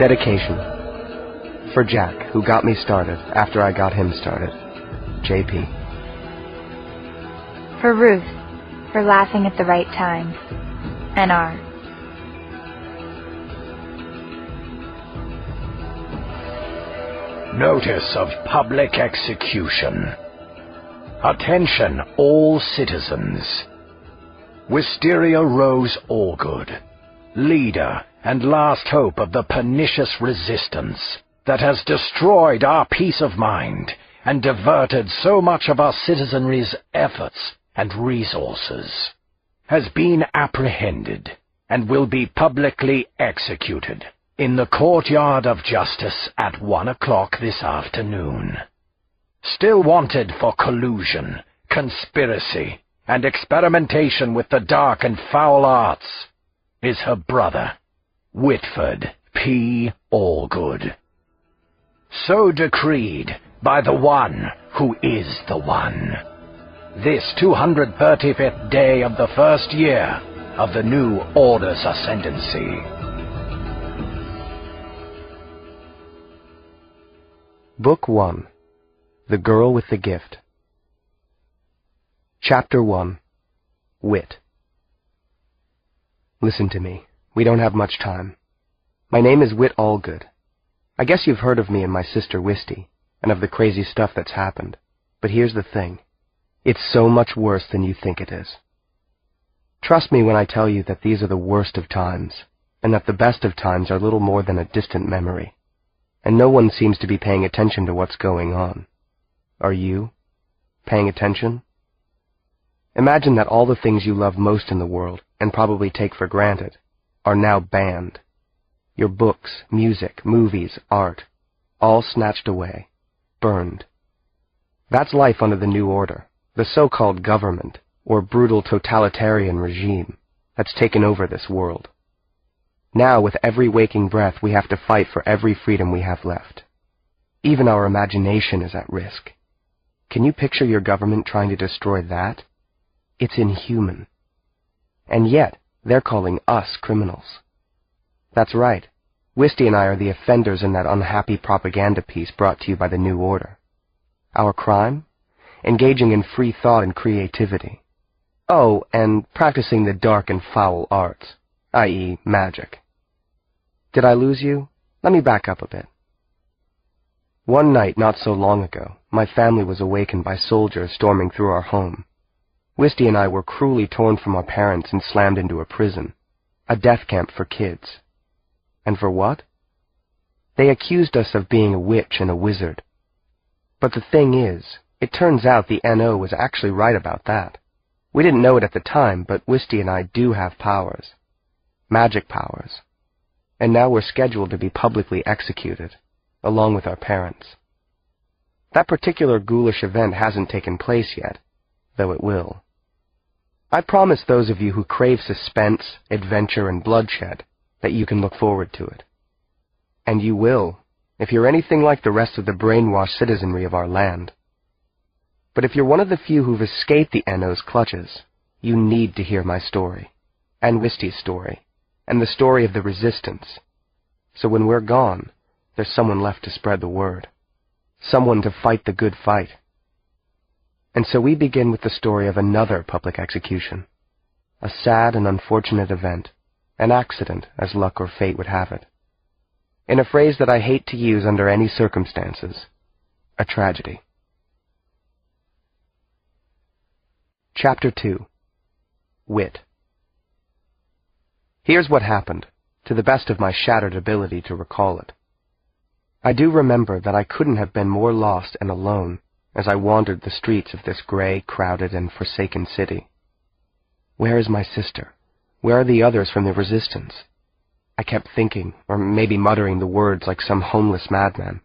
Dedication. For Jack, who got me started after I got him started. JP. For Ruth, for laughing at the right time. NR. Notice of public execution. Attention, all citizens. Wisteria Rose Allgood, leader and last hope of the pernicious resistance that has destroyed our peace of mind and diverted so much of our citizenry's efforts and resources, has been apprehended and will be publicly executed in the courtyard of justice at 1 o'clock this afternoon. Still wanted for collusion, conspiracy, and experimentation with the dark and foul arts is her brother, Whitford P. Allgood. So decreed by the one who is the one. This 235th day of the first year of the new Order's ascendancy. Book 1. The Girl with the Gift. Chapter 1. Wit. Listen to me. We don't have much time. My name is Whit Allgood. I guess you've heard of me and my sister Wisty, and of the crazy stuff that's happened. But here's the thing. It's so much worse than you think it is. Trust me when I tell you that these are the worst of times, and that the best of times are little more than a distant memory. And no one seems to be paying attention to what's going on. Are you paying attention? Imagine that all the things you love most in the world, and probably take for granted, are now banned. Your books, music, movies, art, all snatched away, burned. That's life under the new order, the so-called government, or brutal totalitarian regime, that's taken over this world. Now, with every waking breath, we have to fight for every freedom we have left. Even our imagination is at risk. Can you picture your government trying to destroy that? It's inhuman. And yet, they're calling us criminals. That's right. Wisty and I are the offenders in that unhappy propaganda piece brought to you by the New Order. Our crime? Engaging in free thought and creativity. Oh, and practicing the dark and foul arts, i.e., magic. Did I lose you? Let me back up a bit. One night, not so long ago, my family was awakened by soldiers storming through our home. Wisty and I were cruelly torn from our parents and slammed into a prison, a death camp for kids. And for what? They accused us of being a witch and a wizard. But the thing is, it turns out the NO was actually right about that. We didn't know it at the time, but Wisty and I do have powers. Magic powers. And now we're scheduled to be publicly executed, along with our parents. That particular ghoulish event hasn't taken place yet, though it will. I promise those of you who crave suspense, adventure, and bloodshed that you can look forward to it. And you will, if you're anything like the rest of the brainwashed citizenry of our land. But if you're one of the few who've escaped the NO's clutches, you need to hear my story, and Wisty's story, and the story of the resistance. So when we're gone, there's someone left to spread the word, someone to fight the good fight. And so we begin with the story of another public execution, a sad and unfortunate event, an accident as luck or fate would have it. In a phrase that I hate to use under any circumstances, a tragedy. Chapter 2. Wit. Here's what happened, to the best of my shattered ability to recall it. I do remember that I couldn't have been more lost and alone as I wandered the streets of this gray, crowded, and forsaken city. Where is my sister? Where are the others from the resistance? I kept thinking, or maybe muttering the words like some homeless madman.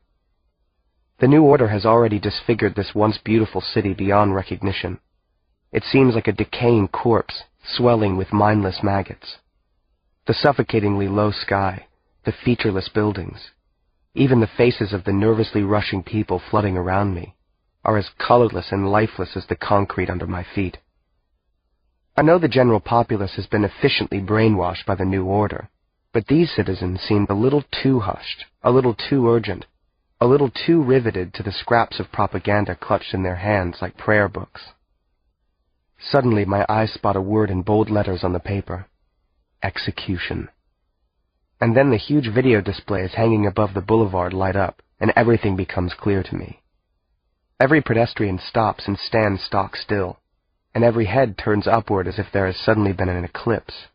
The New Order has already disfigured this once beautiful city beyond recognition. It seems like a decaying corpse, swelling with mindless maggots. The suffocatingly low sky, the featureless buildings, even the faces of the nervously rushing people flooding around me, are as colorless and lifeless as the concrete under my feet. I know the general populace has been efficiently brainwashed by the New Order, But these citizens seemed a little too hushed, a little too urgent, a little too riveted to the scraps of propaganda clutched in their hands like prayer books. Suddenly my eyes spot a word in bold letters on the paper. Execution. And then the huge video displays hanging above the boulevard light up, and everything becomes clear to me. Every pedestrian stops and stands stock still, and every head turns upward as if there has suddenly been an eclipse.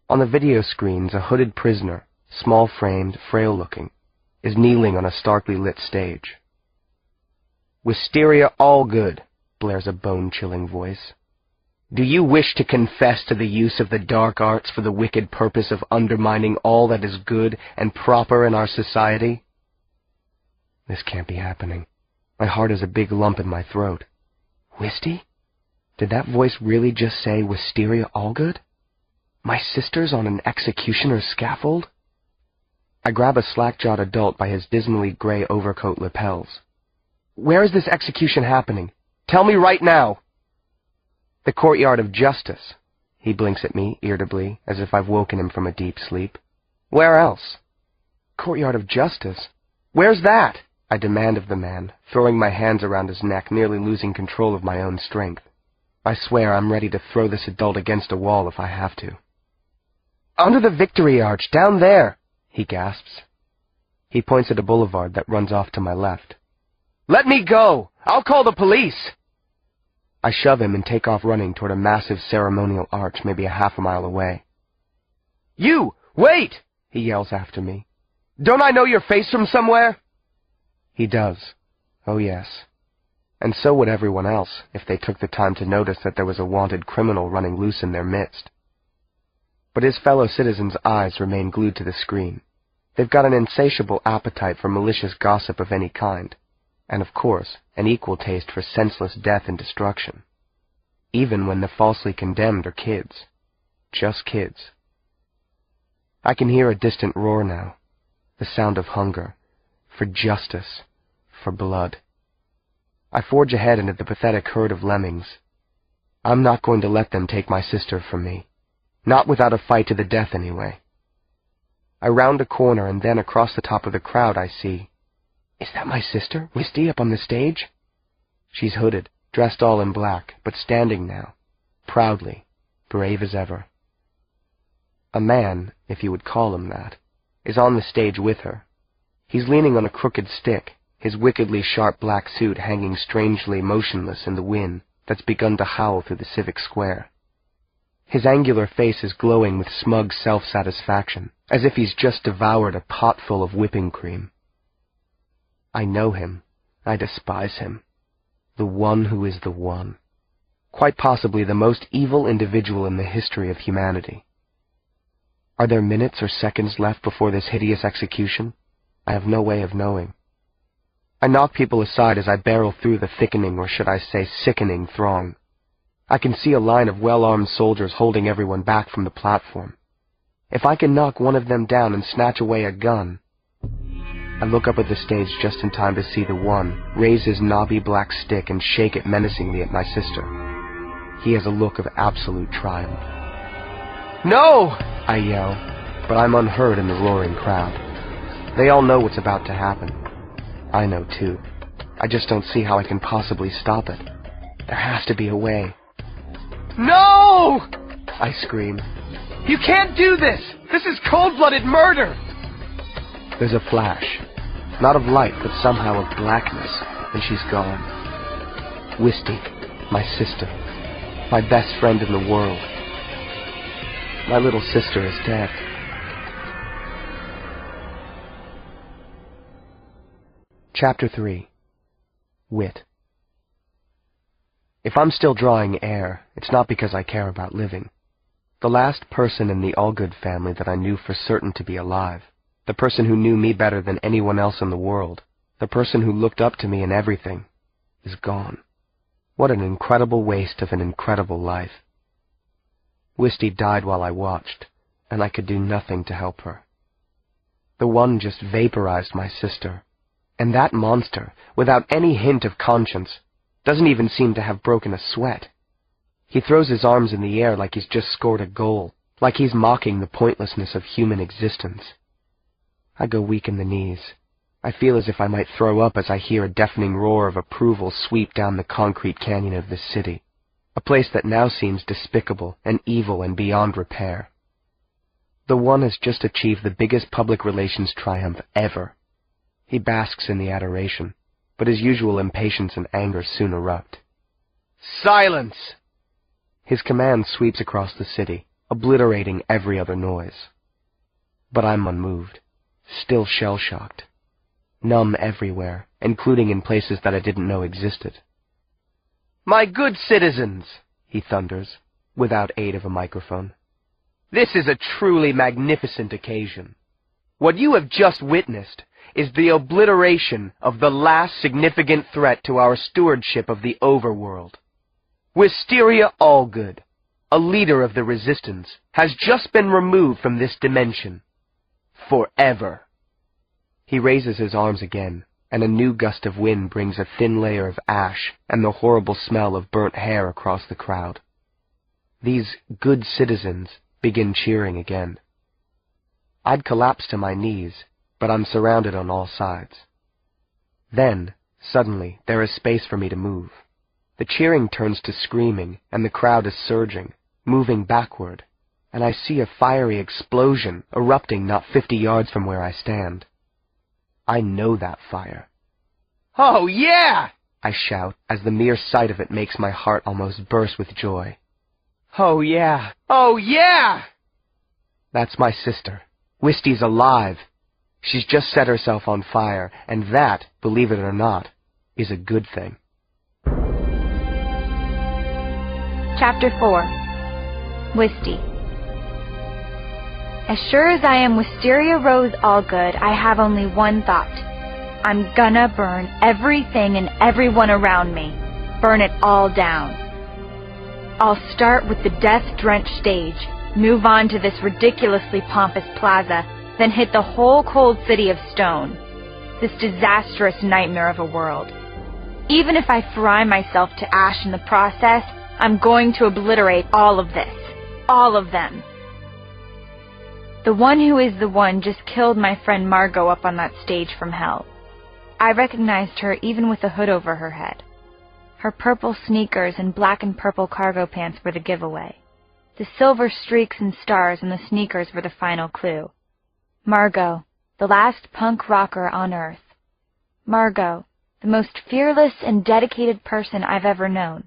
On the video screens, a hooded prisoner, small-framed, frail-looking, is kneeling on a starkly lit stage. "Wisteria Allgood," blares a bone-chilling voice. "Do you wish to confess to the use of the dark arts for the wicked purpose of undermining all that is good and proper in our society?" This can't be happening. My heart is a big lump in my throat. Wisty? Did that voice really just say Wisteria Allgood? My sister's on an executioner's scaffold? I grab a slack-jawed adult by his dismally gray overcoat lapels. "Where is this execution happening? Tell me right now!" "The courtyard of justice." He blinks at me, irritably, as if I've woken him from a deep sleep. "Where else?" "Courtyard of justice? Where's that?" I demand of the man, throwing my hands around his neck, nearly losing control of my own strength. I swear I'm ready to throw this adult against a wall if I have to. "Under the Victory Arch, down there," he gasps. He points at a boulevard that runs off to my left. "Let me go! I'll call the police!" I shove him and take off running toward a massive ceremonial arch maybe a half a mile away. "You! Wait!" he yells after me. "Don't I know your face from somewhere?" He does. Oh, yes. And so would everyone else, if they took the time to notice that there was a wanted criminal running loose in their midst. But his fellow citizens' eyes remain glued to the screen. They've got an insatiable appetite for malicious gossip of any kind, and of course, an equal taste for senseless death and destruction. Even when the falsely condemned are kids. Just kids. I can hear a distant roar now, the sound of hunger, for justice, for blood. I forge ahead into the pathetic herd of lemmings. I'm not going to let them take my sister from me. Not without a fight to the death, anyway. I round a corner, and then across the top of the crowd I see... Is that my sister, Wisty, up on the stage? She's hooded, dressed all in black, but standing now, proudly, brave as ever. A man, if you would call him that, is on the stage with her. He's leaning on a crooked stick, his wickedly sharp black suit hanging strangely motionless in the wind that's begun to howl through the civic square. His angular face is glowing with smug self-satisfaction, as if he's just devoured a pot full of whipping cream. I know him. I despise him. The one who is the one. Quite possibly the most evil individual in the history of humanity. Are there minutes or seconds left before this hideous execution? I have no way of knowing. I knock people aside as I barrel through the thickening, or should I say sickening, throng. I can see a line of well-armed soldiers holding everyone back from the platform. If I can knock one of them down and snatch away a gun... I look up at the stage just in time to see the one raise his knobby black stick and shake it menacingly at my sister. He has a look of absolute triumph. "No!" I yell, but I'm unheard in the roaring crowd. They all know what's about to happen. I know, too. I just don't see how I can possibly stop it. There has to be a way. "No!" I scream. "You can't do this! This is cold-blooded murder!" There's a flash. Not of light, but somehow of blackness, and she's gone. Wisty, my sister, my best friend in the world. My little sister is dead. Chapter 3. Whit. If I'm still drawing air, it's not because I care about living. The last person in the Allgood family that I knew for certain to be alive, the person who knew me better than anyone else in the world, the person who looked up to me in everything, is gone. What an incredible waste of an incredible life. Wisty died while I watched, and I could do nothing to help her. The one just vaporized my sister, and that monster, without any hint of conscience, doesn't even seem to have broken a sweat. He throws his arms in the air like he's just scored a goal, like he's mocking the pointlessness of human existence. I go weak in the knees. I feel as if I might throw up as I hear a deafening roar of approval sweep down the concrete canyon of this city, a place that now seems despicable and evil and beyond repair. The One has just achieved the biggest public relations triumph ever. He basks in the adoration, but his usual impatience and anger soon erupt. Silence! His command sweeps across the city, obliterating every other noise. But I'm unmoved, still shell-shocked, numb everywhere, including in places that I didn't know existed. My good citizens, he thunders, without aid of a microphone. This is a truly magnificent occasion. What you have just witnessed is the obliteration of the last significant threat to our stewardship of the overworld. Wisteria Allgood, a leader of the resistance, has just been removed from this dimension. Forever. He raises his arms again, and a new gust of wind brings a thin layer of ash and the horrible smell of burnt hair across the crowd. These good citizens begin cheering again. I'd collapse to my knees, but I'm surrounded on all sides. Then, suddenly, there is space for me to move. The cheering turns to screaming, and the crowd is surging, moving backward, and I see a fiery explosion erupting not 50 yards from where I stand. I know that fire. Oh, yeah! I shout, as the mere sight of it makes my heart almost burst with joy. Oh, yeah! Oh, yeah! That's my sister. Wisty's alive. She's just set herself on fire, and that, believe it or not, is a good thing. Chapter 4. Wisty. As sure as I am Wisteria Rose Allgood, I have only one thought. I'm gonna burn everything and everyone around me. Burn it all down. I'll start with the death-drenched stage, move on to this ridiculously pompous plaza, then hit the whole cold city of stone. This disastrous nightmare of a world. Even if I fry myself to ash in the process, I'm going to obliterate all of this. All of them. The One who is the One just killed my friend Margot up on that stage from hell. I recognized her even with the hood over her head. Her purple sneakers and black and purple cargo pants were the giveaway. The silver streaks and stars on the sneakers were the final clue. Margot, the last punk rocker on Earth. Margot, the most fearless and dedicated person I've ever known.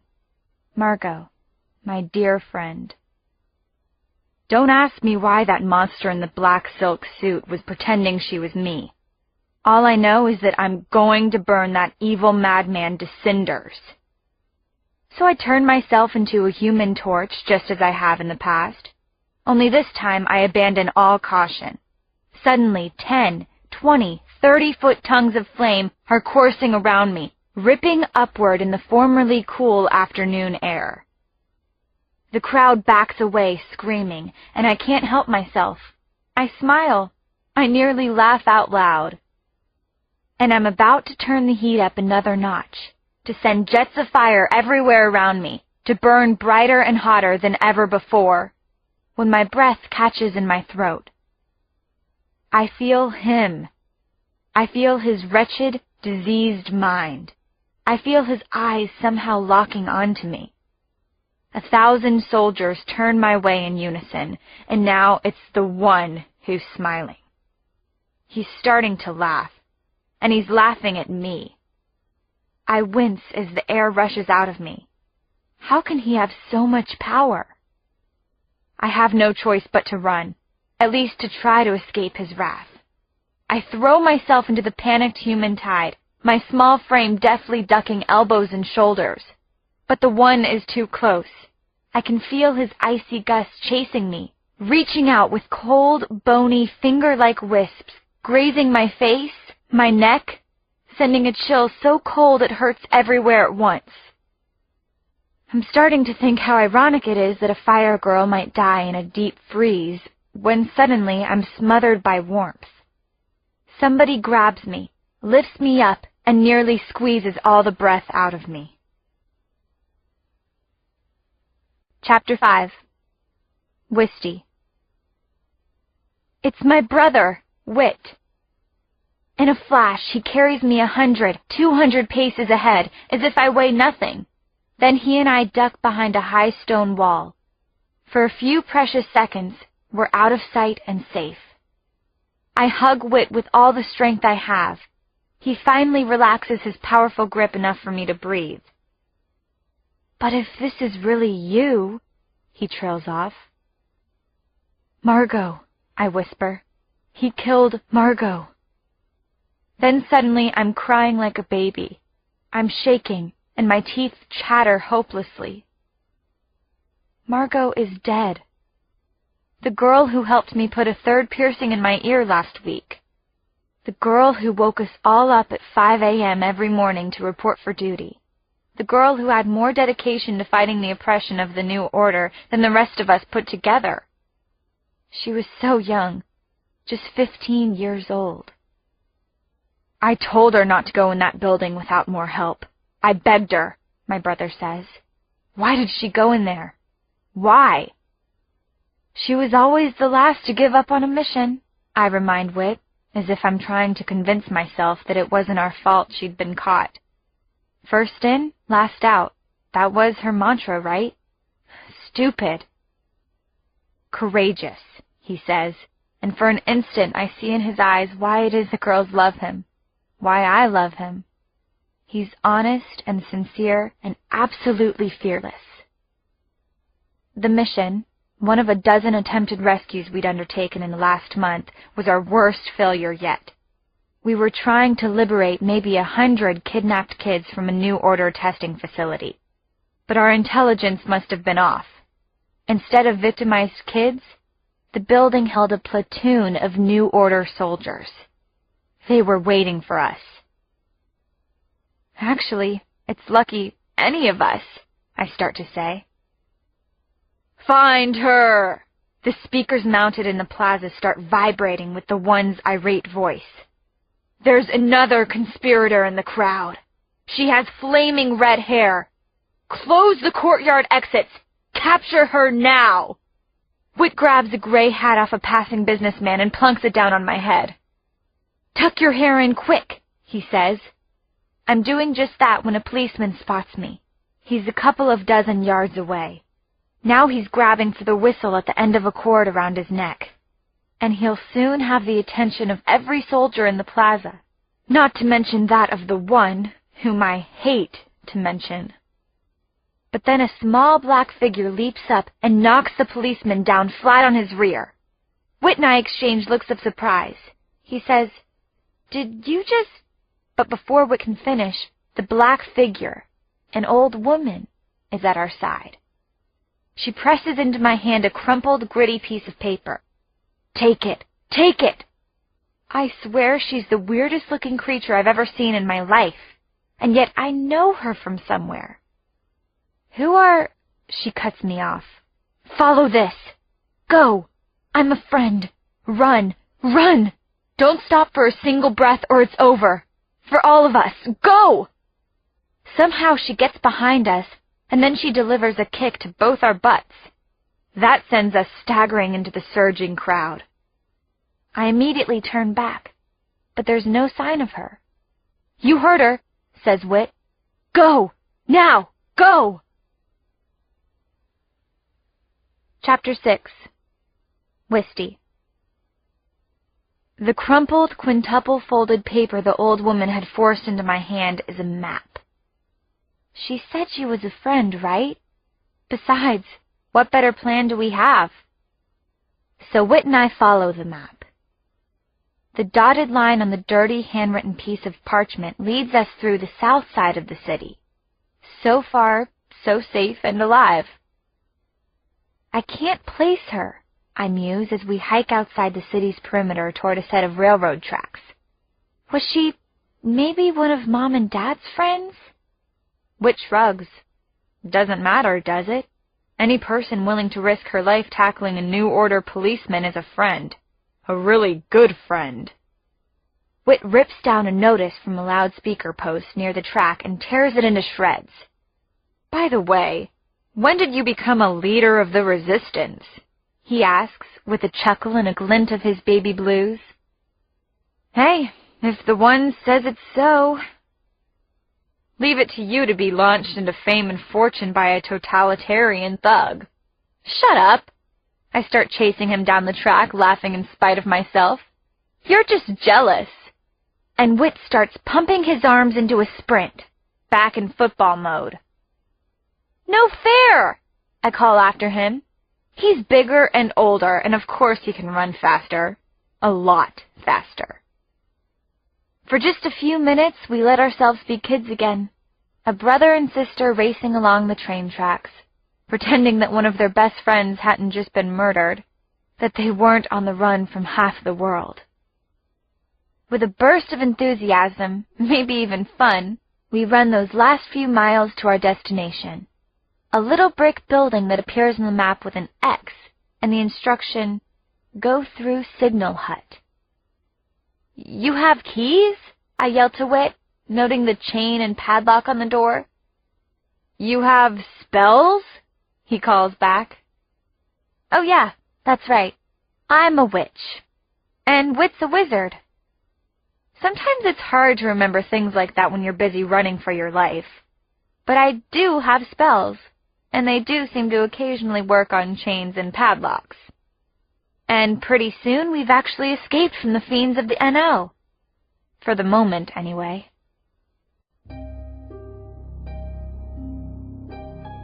Margot, my dear friend. Don't ask me why that monster in the black silk suit was pretending she was me. All I know is that I'm going to burn that evil madman to cinders. So I turned myself into a human torch just as I have in the past. Only this time I abandon all caution. Suddenly 10, 20, 30-foot tongues of flame are coursing around me, ripping upward in the formerly cool afternoon air. The crowd backs away screaming, and I can't help myself. I smile. I nearly laugh out loud. And I'm about to turn the heat up another notch, to send jets of fire everywhere around me, to burn brighter and hotter than ever before, when my breath catches in my throat. I feel him. I feel his wretched, diseased mind. I feel his eyes somehow locking onto me. 1,000 soldiers turn my way in unison, and now it's the One who's smiling. He's starting to laugh, and he's laughing at me. I wince as the air rushes out of me. How can he have so much power? I have no choice but to run, at least to try to escape his wrath. I throw myself into the panicked human tide, my small frame deftly ducking elbows and shoulders. But the One is too close. I can feel his icy gusts chasing me, reaching out with cold, bony, finger-like wisps, grazing my face, my neck, sending a chill so cold it hurts everywhere at once. I'm starting to think how ironic it is that a fire girl might die in a deep freeze, when suddenly I'm smothered by warmth. Somebody grabs me, lifts me up, and nearly squeezes all the breath out of me. Chapter 5. Wisty. It's my brother, Whit. In a flash, he carries me 100, 200 paces ahead, as if I weigh nothing. Then he and I duck behind a high stone wall. For a few precious seconds, we're out of sight and safe. I hug Whit with all the strength I have. He finally relaxes his powerful grip enough for me to breathe. But if this is really you, he trails off. Margot, I whisper. He killed Margot. Then suddenly I'm crying like a baby. I'm shaking, and my teeth chatter hopelessly. Margot is dead. The girl who helped me put a third piercing in my ear last week. The girl who woke us all up at 5 a.m. every morning to report for duty. The girl who had more dedication to fighting the oppression of the New Order than the rest of us put together. She was so young, just 15 years old. I told her not to go in that building without more help. I begged her, my brother says. Why did she go in there? Why? She was always the last to give up on a mission, I remind Whit, as if I'm trying to convince myself that it wasn't our fault she'd been caught. First in, last out. That was her mantra, right? Stupid. Courageous, he says, and for an instant I see in his eyes why it is the girls love him, why I love him. He's honest and sincere and absolutely fearless. The mission, one of a dozen attempted rescues we'd undertaken in the last month, was our worst failure yet. We were trying to liberate maybe 100 kidnapped kids from a New Order testing facility. But our intelligence must have been off. Instead of victimized kids, the building held a platoon of New Order soldiers. They were waiting for us. Actually, it's lucky any of us, I start to say. Find her! The speakers mounted in the plaza start vibrating with the one's irate voice. There's another conspirator in the crowd. She has flaming red hair. Close the courtyard exits. Capture her now. Whit grabs a gray hat off a passing businessman and plunks it down on my head. Tuck your hair in quick, he says. I'm doing just that when a policeman spots me. He's a couple of dozen yards away. Now he's grabbing for the whistle at the end of a cord around his neck. And he'll soon have the attention of every soldier in the plaza, not to mention that of the one whom I hate to mention. But then a small black figure leaps up and knocks the policeman down flat on his rear. Whit and I exchange looks of surprise. He says, "Did you just—" But before Whit can finish, the black figure, an old woman, is at our side. She presses into my hand a crumpled, gritty piece of paper. Take it! Take it! I swear she's the weirdest-looking creature I've ever seen in my life, and yet I know her from somewhere. Who are— She cuts me off. Follow this! Go! I'm a friend. Run! Run! Don't stop for a single breath or it's over. For all of us, go! Somehow she gets behind us, and then she delivers a kick to both our butts. That sends us staggering into the surging crowd. I immediately turn back, but there's no sign of her. You heard her, says Whit. Go! Now! Go! Chapter 6. Wisty. The crumpled, quintuple-folded paper the old woman had forced into my hand is a map. She said she was a friend, right? Besides, what better plan do we have? So Whit and I follow the map. The dotted line on the dirty, handwritten piece of parchment leads us through the south side of the city. So far, so safe and alive. I can't place her, I muse as we hike outside the city's perimeter toward a set of railroad tracks. Was she maybe one of Mom and Dad's friends? Whit shrugs. Doesn't matter, does it? Any person willing to risk her life tackling a New Order policeman is a friend. A really good friend. Whit rips down a notice from a loudspeaker post near the track and tears it into shreds. By the way, when did you become a leader of the resistance? he asks, with a chuckle and a glint of his baby blues. Hey, if the one says it's so. Leave it to you to be launched into fame and fortune by a totalitarian thug. Shut up! I start chasing him down the track, laughing in spite of myself. You're just jealous. And Whit starts pumping his arms into a sprint, back in football mode. No fair! I call after him. He's bigger and older, and of course he can run faster. A lot faster. For just a few minutes, we let ourselves be kids again. A brother and sister racing along the train tracks, pretending that one of their best friends hadn't just been murdered, that they weren't on the run from half the world. With a burst of enthusiasm, maybe even fun, we run those last few miles to our destination. A little brick building that appears on the map with an X and the instruction, "Go through signal hut." You have keys? I yell to Whit, noting the chain and padlock on the door. You have spells? He calls back. Oh yeah, that's right. I'm a witch. And Whit's a wizard. Sometimes it's hard to remember things like that when you're busy running for your life. But I do have spells, and they do seem to occasionally work on chains and padlocks. And pretty soon we've actually escaped from the fiends of the NO. For the moment, anyway.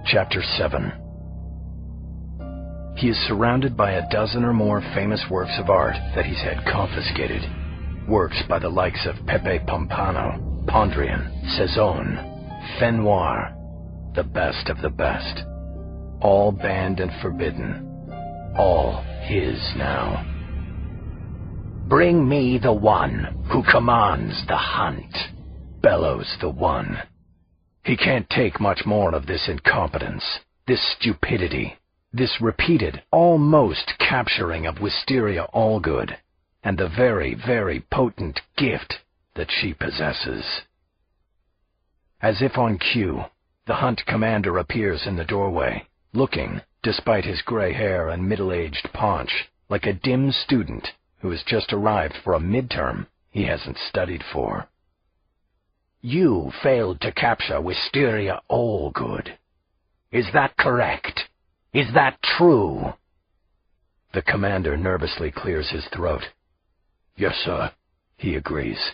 Chapter 7. He is surrounded by a dozen or more famous works of art that he's had confiscated. Works by the likes of Pepe Pompano, Pondrian, Cezanne, Fenoir, the best of the best. All banned and forbidden. All his now. Bring me the one who commands the hunt, bellows the one. He can't take much more of this incompetence, this stupidity, this repeated, almost capturing of Wisteria Allgood, and the very, very potent gift that she possesses. As if on cue, the hunt commander appears in the doorway, looking, despite his gray hair and middle-aged paunch, like a dim student who has just arrived for a midterm he hasn't studied for. You failed to capture Wisteria Allgood. Is that correct? Is that true? The commander nervously clears his throat. Yes, sir, he agrees.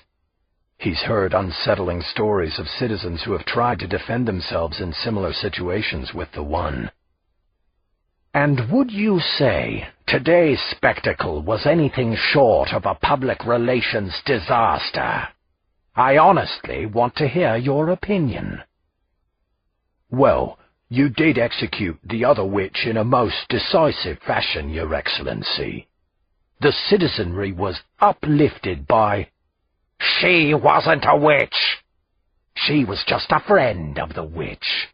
He's heard unsettling stories of citizens who have tried to defend themselves in similar situations with the One. And would you say today's spectacle was anything short of a public relations disaster? I honestly want to hear your opinion. Well, you did execute the other witch in a most decisive fashion, Your Excellency. The citizenry was uplifted by... She wasn't a witch. She was just a friend of the witch.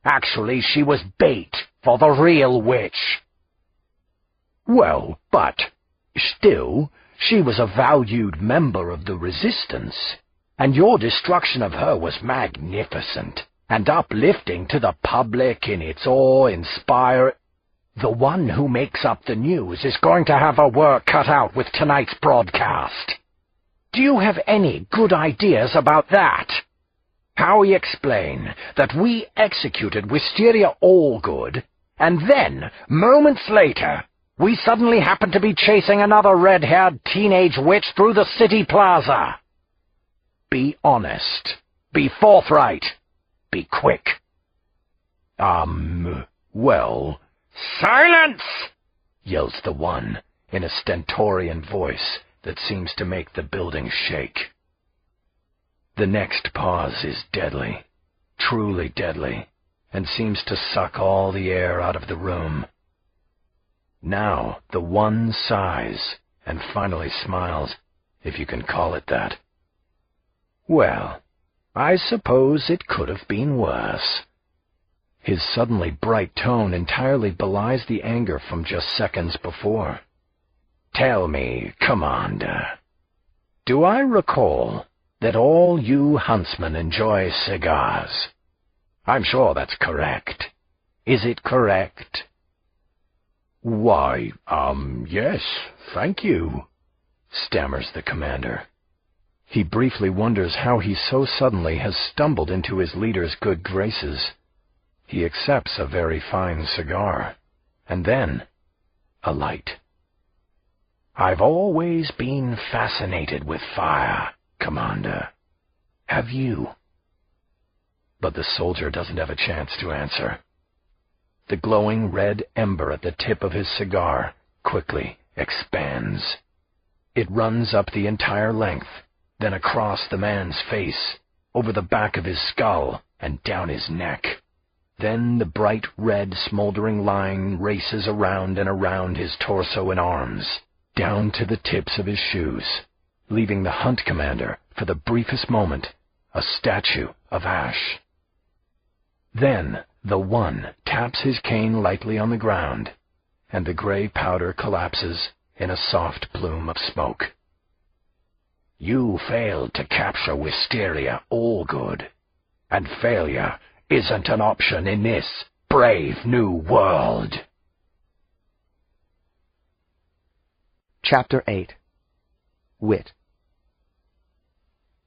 Actually, she was bait for the real witch. Well, but still, she was a valued member of the resistance, and your destruction of her was magnificent and uplifting to the public in its awe-inspiring... The one who makes up the news is going to have her work cut out with tonight's broadcast. Do you have any good ideas about that? How we explain that we executed Wisteria Allgood, and then, moments later, we suddenly happened to be chasing another red-haired teenage witch through the city plaza? Be honest. Be forthright. Be quick. Well... Silence! Yells the One, in a stentorian voice that seems to make the building shake. The next pause is deadly, truly deadly, and seems to suck all the air out of the room. Now the One sighs, and finally smiles, if you can call it that. Well, I suppose it could have been worse. His suddenly bright tone entirely belies the anger from just seconds before. Tell me, Commander, do I recall that all you huntsmen enjoy cigars? I'm sure that's correct. Is it correct? "Why, yes, thank you," stammers the commander. He briefly wonders how he so suddenly has stumbled into his leader's good graces. He accepts a very fine cigar, and then a light. "I've always been fascinated with fire, Commander. Have you?" But the soldier doesn't have a chance to answer. The glowing red ember at the tip of his cigar quickly expands. It runs up the entire length, then across the man's face, over the back of his skull, and down his neck. Then the bright red smoldering line races around and around his torso and arms, down to the tips of his shoes, leaving the hunt commander, for the briefest moment, a statue of ash. Then the one taps his cane lightly on the ground, and the gray powder collapses in a soft plume of smoke. "You failed to capture Wisteria Allgood, and failure isn't an option in this brave new world." Chapter 8. Whit.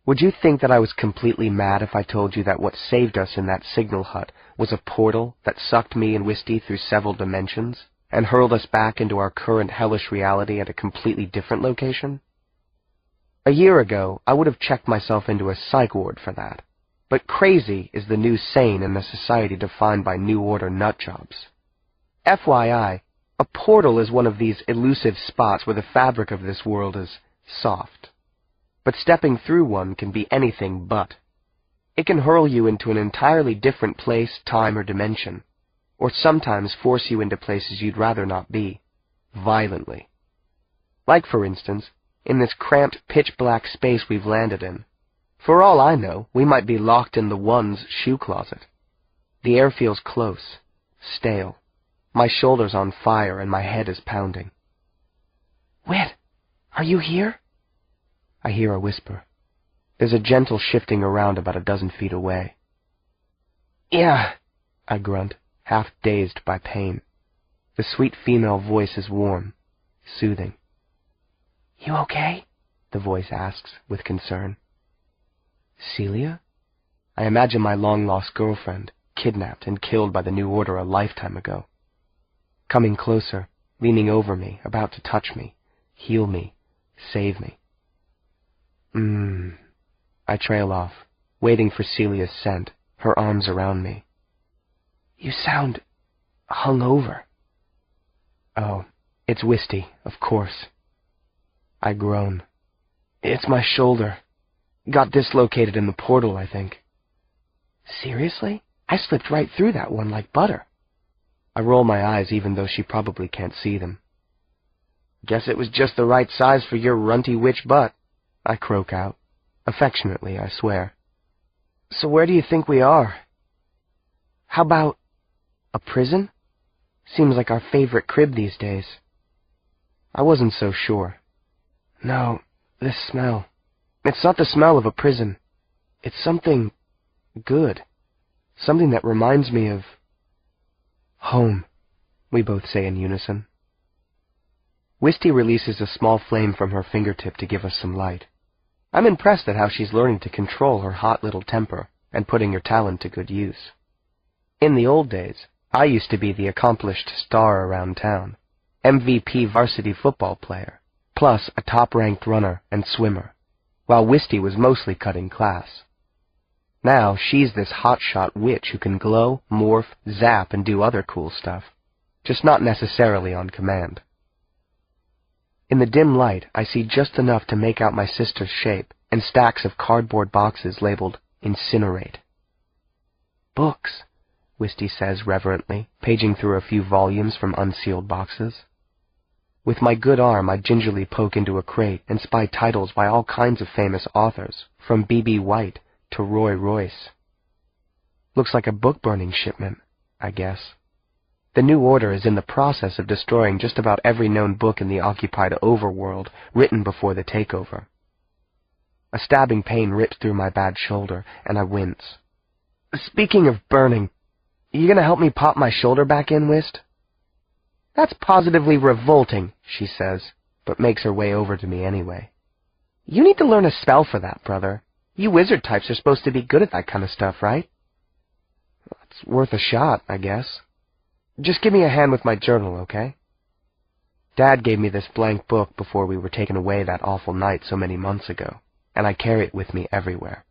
Would you think that I was completely mad if I told you that what saved us in that signal hut was a portal that sucked me and Wisty through several dimensions and hurled us back into our current hellish reality at a completely different location? A year ago, I would have checked myself into a psych ward for that. But crazy is the new sane in a society defined by New Order nutjobs. FYI, a portal is one of these elusive spots where the fabric of this world is soft. But stepping through one can be anything but. It can hurl you into an entirely different place, time, or dimension, or sometimes force you into places you'd rather not be, violently. Like, for instance, in this cramped, pitch-black space we've landed in. For all I know, we might be locked in the One's shoe closet. The air feels close, stale. My shoulder's on fire and my head is pounding. "Whit, are you here?" I hear a whisper. There's a gentle shifting around about a dozen feet away. "Yeah," I grunt, half dazed by pain. The sweet female voice is warm, soothing. "You okay?" the voice asks with concern. Celia? I imagine my long-lost girlfriend, kidnapped and killed by the New Order a lifetime ago. Coming closer, leaning over me, about to touch me, heal me, save me. I trail off, waiting for Celia's scent, her arms around me. "You sound hungover." "Oh, it's Wisty, of course." I groan. "It's my shoulder. Got dislocated in the portal, I think." "Seriously? I slipped right through that one like butter." I roll my eyes even though she probably can't see them. "Guess it was just the right size for your runty witch butt," I croak out. Affectionately, I swear. "So where do you think we are?" "How about a prison? Seems like our favorite crib these days." I wasn't so sure. "No, this smell. It's not the smell of a prison. It's something good. Something that reminds me of home," we both say in unison. Wisty releases a small flame from her fingertip to give us some light. I'm impressed at how she's learning to control her hot little temper and putting her talent to good use. In the old days, I used to be the accomplished star around town, MVP varsity football player, plus a top-ranked runner and swimmer, while Wisty was mostly cutting class. Now she's this hotshot witch who can glow, morph, zap, and do other cool stuff, just not necessarily on command. In the dim light, I see just enough to make out my sister's shape and stacks of cardboard boxes labeled Incinerate. "Books," Wisty says reverently, paging through a few volumes from unsealed boxes. With my good arm, I gingerly poke into a crate and spy titles by all kinds of famous authors, from B.B. White to Roy Royce. Looks like a book-burning shipment, I guess. The New Order is in the process of destroying just about every known book in the occupied overworld written before the takeover. A stabbing pain rips through my bad shoulder, and I wince. "Speaking of burning, you gonna help me pop my shoulder back in, Wist?" That's positively revolting, she says, but makes her way over to me anyway. You need to learn a spell for that, brother. You wizard types are supposed to be good at that kind of stuff, right? It's worth a shot, I guess. Just give me a hand with my journal, okay? Dad gave me this blank book before we were taken away that awful night so many months ago, and I carry it with me everywhere.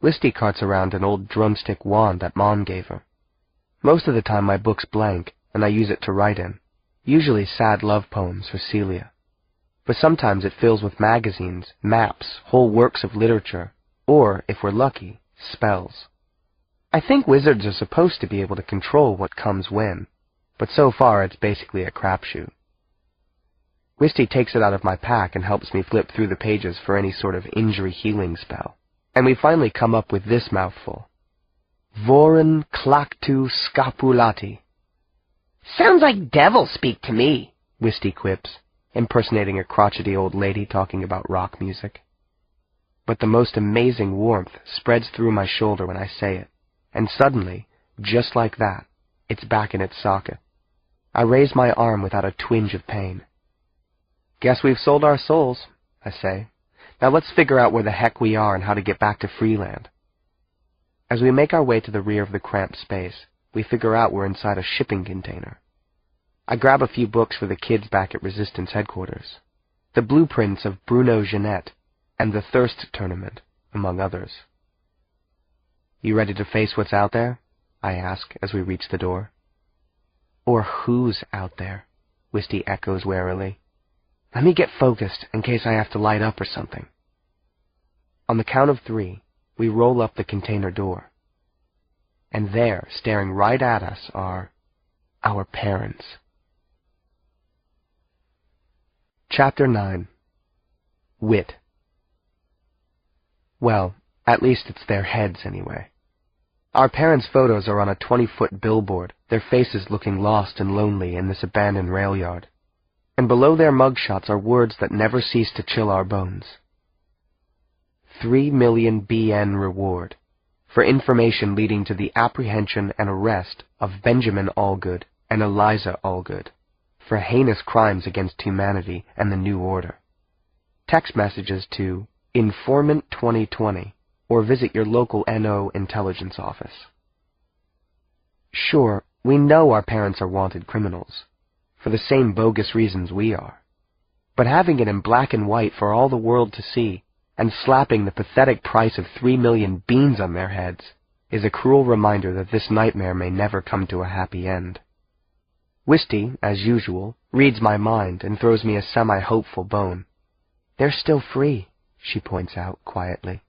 Wisty carts around an old drumstick wand that Mom gave her. Most of the time my book's blank, and I use it to write in, usually sad love poems for Celia. But sometimes it fills with magazines, maps, whole works of literature, or, if we're lucky, spells. I think wizards are supposed to be able to control what comes when, but so far it's basically a crapshoot. Wisty takes it out of my pack and helps me flip through the pages for any sort of injury healing spell, and we finally come up with this mouthful. Voren clactu scapulati. Sounds like devil speak to me, Wisty quips, impersonating a crotchety old lady talking about rock music. But the most amazing warmth spreads through my shoulder when I say it, and suddenly, just like that, it's back in its socket. I raise my arm without a twinge of pain. Guess we've sold our souls, I say. Now let's figure out where the heck we are and how to get back to Freeland. As we make our way to the rear of the cramped space, we figure out we're inside a shipping container. I grab a few books for the kids back at Resistance headquarters. The blueprints of Bruno Jeanette and the Thirst Tournament, among others. You ready to face what's out there? I ask as we reach the door. Or who's out there? Wisty echoes warily. Let me get focused in case I have to light up or something. On the count of 3, we roll up the container door. And there, staring right at us, are our parents. Chapter 9. Whit. Well, at least it's their heads anyway. Our parents' photos are on a 20-foot billboard, their faces looking lost and lonely in this abandoned rail yard. And below their mugshots are words that never cease to chill our bones. 3 million BN reward for information leading to the apprehension and arrest of Benjamin Allgood and Eliza Allgood for heinous crimes against humanity and the New Order. Text messages to Informant 2020 or visit your local NO intelligence office. Sure, we know our parents are wanted criminals, for the same bogus reasons we are. But having it in black and white for all the world to see, and slapping the pathetic price of 3 million beans on their heads, is a cruel reminder that this nightmare may never come to a happy end. Wisty, as usual, reads my mind and throws me a semi-hopeful bone. They're still free, she points out quietly.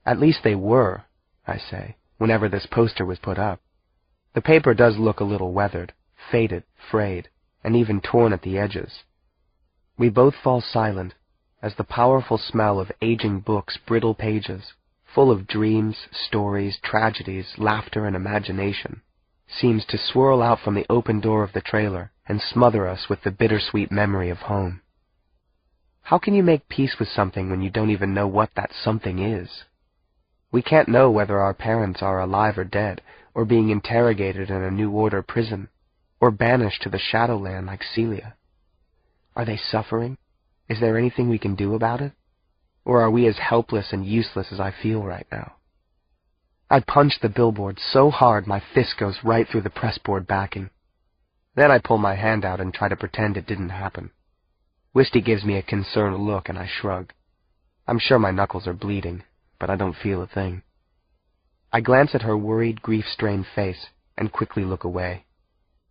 At least they were, I say, whenever this poster was put up. The paper does look a little weathered, faded, frayed, and even torn at the edges. We both fall silent as the powerful smell of aging books' brittle pages, full of dreams, stories, tragedies, laughter, and imagination, seems to swirl out from the open door of the trailer and smother us with the bittersweet memory of home. How can you make peace with something when you don't even know what that something is? We can't know whether our parents are alive or dead, or being interrogated in a New Order prison, or banished to the Shadowland like Celia. Are they suffering? Is there anything we can do about it? Or are we as helpless and useless as I feel right now? I punch the billboard so hard my fist goes right through the pressboard backing. Then I pull my hand out and try to pretend it didn't happen. Wisty gives me a concerned look and I shrug. I'm sure my knuckles are bleeding, but I don't feel a thing. I glance at her worried, grief-strained face and quickly look away.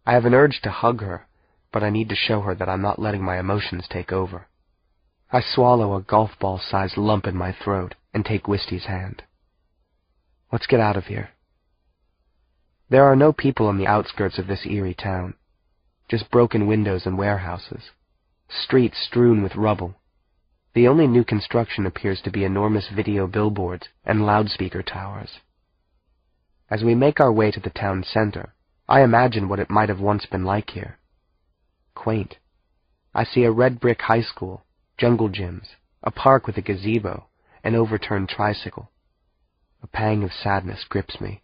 I have an urge to hug her, but I need to show her that I'm not letting my emotions take over. I swallow a golf ball-sized lump in my throat and take Wisty's hand. Let's get out of here. There are no people on the outskirts of this eerie town, just broken windows and warehouses, streets strewn with rubble. The only new construction appears to be enormous video billboards and loudspeaker towers. As we make our way to the town center, I imagine what it might have once been like here. Quaint. I see a red brick high school, jungle gyms, a park with a gazebo, an overturned tricycle. A pang of sadness grips me.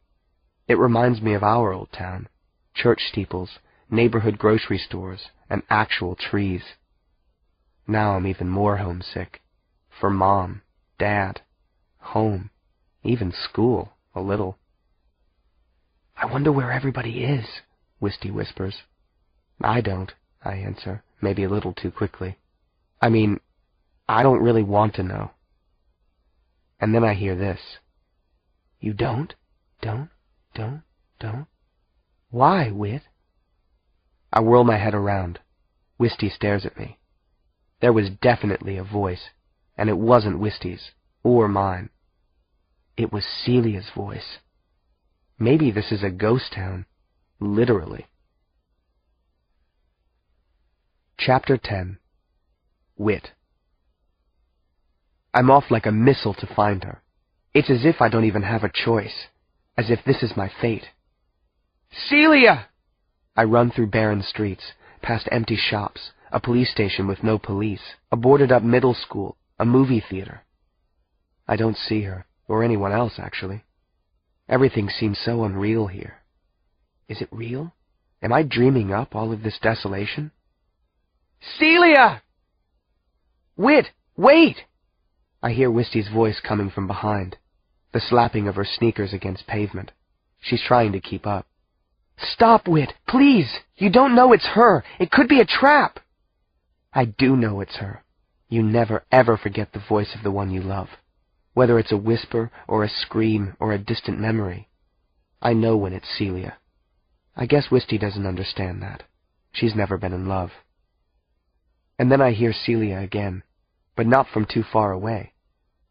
It reminds me of our old town, church steeples, neighborhood grocery stores, and actual trees. Now I'm even more homesick. For Mom, Dad, home, even school, a little. "I wonder where everybody is," Wisty whispers. "I don't," I answer, maybe a little too quickly. "I mean, I don't really want to know." And then I hear this. "You don't? Don't? Why, Whit?" I whirl my head around. Wisty stares at me. There was definitely a voice, and it wasn't Wisty's, or mine. It was Celia's voice. Maybe this is a ghost town, literally. Chapter 10. Whit. I'm off like a missile to find her. It's as if I don't even have a choice, as if this is my fate. "Celia!" I run through barren streets, past empty shops, a police station with no police, a boarded-up middle school, a movie theater. I don't see her, or anyone else, actually. Everything seems so unreal here. Is it real? Am I dreaming up all of this desolation? "Celia!" "Whit, wait!" I hear Wisty's voice coming from behind, the slapping of her sneakers against pavement. She's trying to keep up. "Stop, Whit, please! You don't know it's her! It could be a trap!" I do know it's her. You never, ever forget the voice of the one you love, whether it's a whisper or a scream or a distant memory. I know when it's Celia. I guess Wisty doesn't understand that. She's never been in love. And then I hear Celia again, but not from too far away.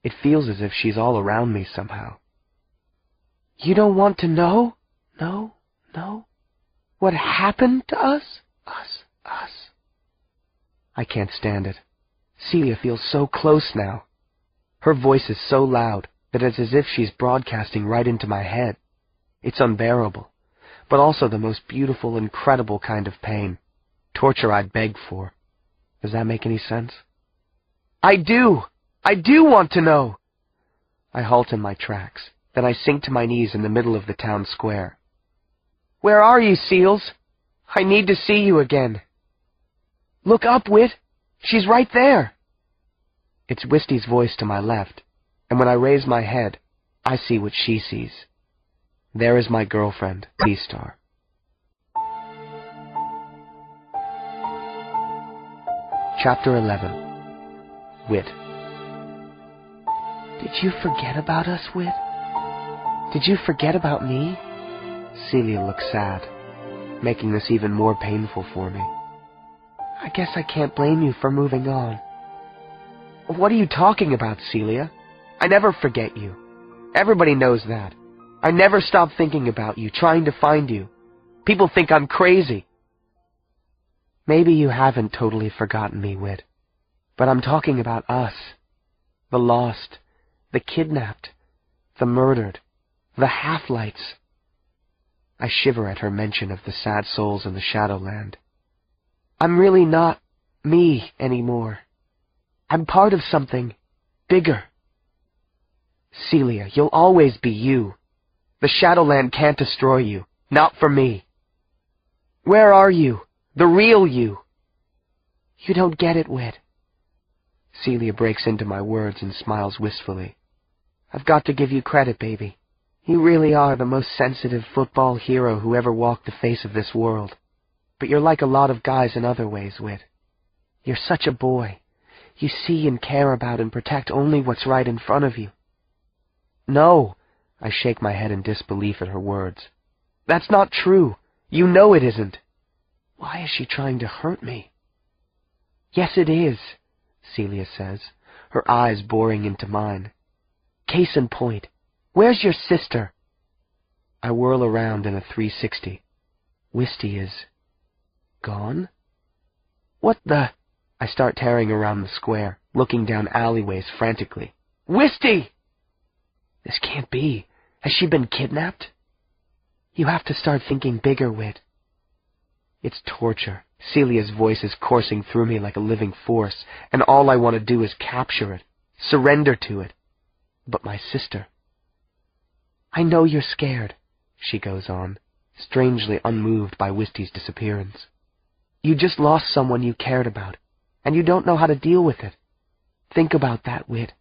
It feels as if she's all around me somehow. "You don't want to know? No? What happened to us? Us. I can't stand it. Celia feels so close now. Her voice is so loud that it's as if she's broadcasting right into my head. It's unbearable, but also the most beautiful, incredible kind of pain. Torture I'd beg for. Does that make any sense? I do want to know! I halt in my tracks. Then I sink to my knees in the middle of the town square. "Where are you, Seals? I need to see you again." "Look up, Whit. She's right there." It's Wisty's voice to my left, and when I raise my head, I see what she sees. There is my girlfriend, B-Star. Chapter 11. Whit. "Did you forget about us, Whit? Did you forget about me?" Celia looks sad, making this even more painful for me. "I guess I can't blame you for moving on." "What are you talking about, Celia? I never forget you. Everybody knows that. I never stop thinking about you, trying to find you. People think I'm crazy." "Maybe you haven't totally forgotten me, Whit, but I'm talking about us. The lost, the kidnapped, the murdered, the half-lights." I shiver at her mention of the sad souls in the Shadowland. I'm really not me anymore. I'm part of something bigger. Celia, you'll always be you. The Shadowland can't destroy you. Not for me. Where are you? The real you? You don't get it, Whit. Celia breaks into my words and smiles wistfully. I've got to give you credit, baby. You really are the most sensitive football hero who ever walked the face of this world. But you're like a lot of guys in other ways, Whit. You're such a boy. You see and care about and protect only what's right in front of you. No, I shake my head in disbelief at her words. That's not true. You know it isn't. Why is she trying to hurt me? Yes, it is, Celia says, her eyes boring into mine. Case in point, where's your sister? I whirl around in a 360. Wisty is gone? What the? I start tearing around the square, looking down alleyways frantically. Wisty! This can't be. Has she been kidnapped? You have to start thinking bigger, Whit. It's torture. Celia's voice is coursing through me like a living force, and all I want to do is capture it, surrender to it. But my sister... I know you're scared, she goes on, strangely unmoved by Wisty's disappearance. You just lost someone you cared about, and you don't know how to deal with it. Think about that, Whit.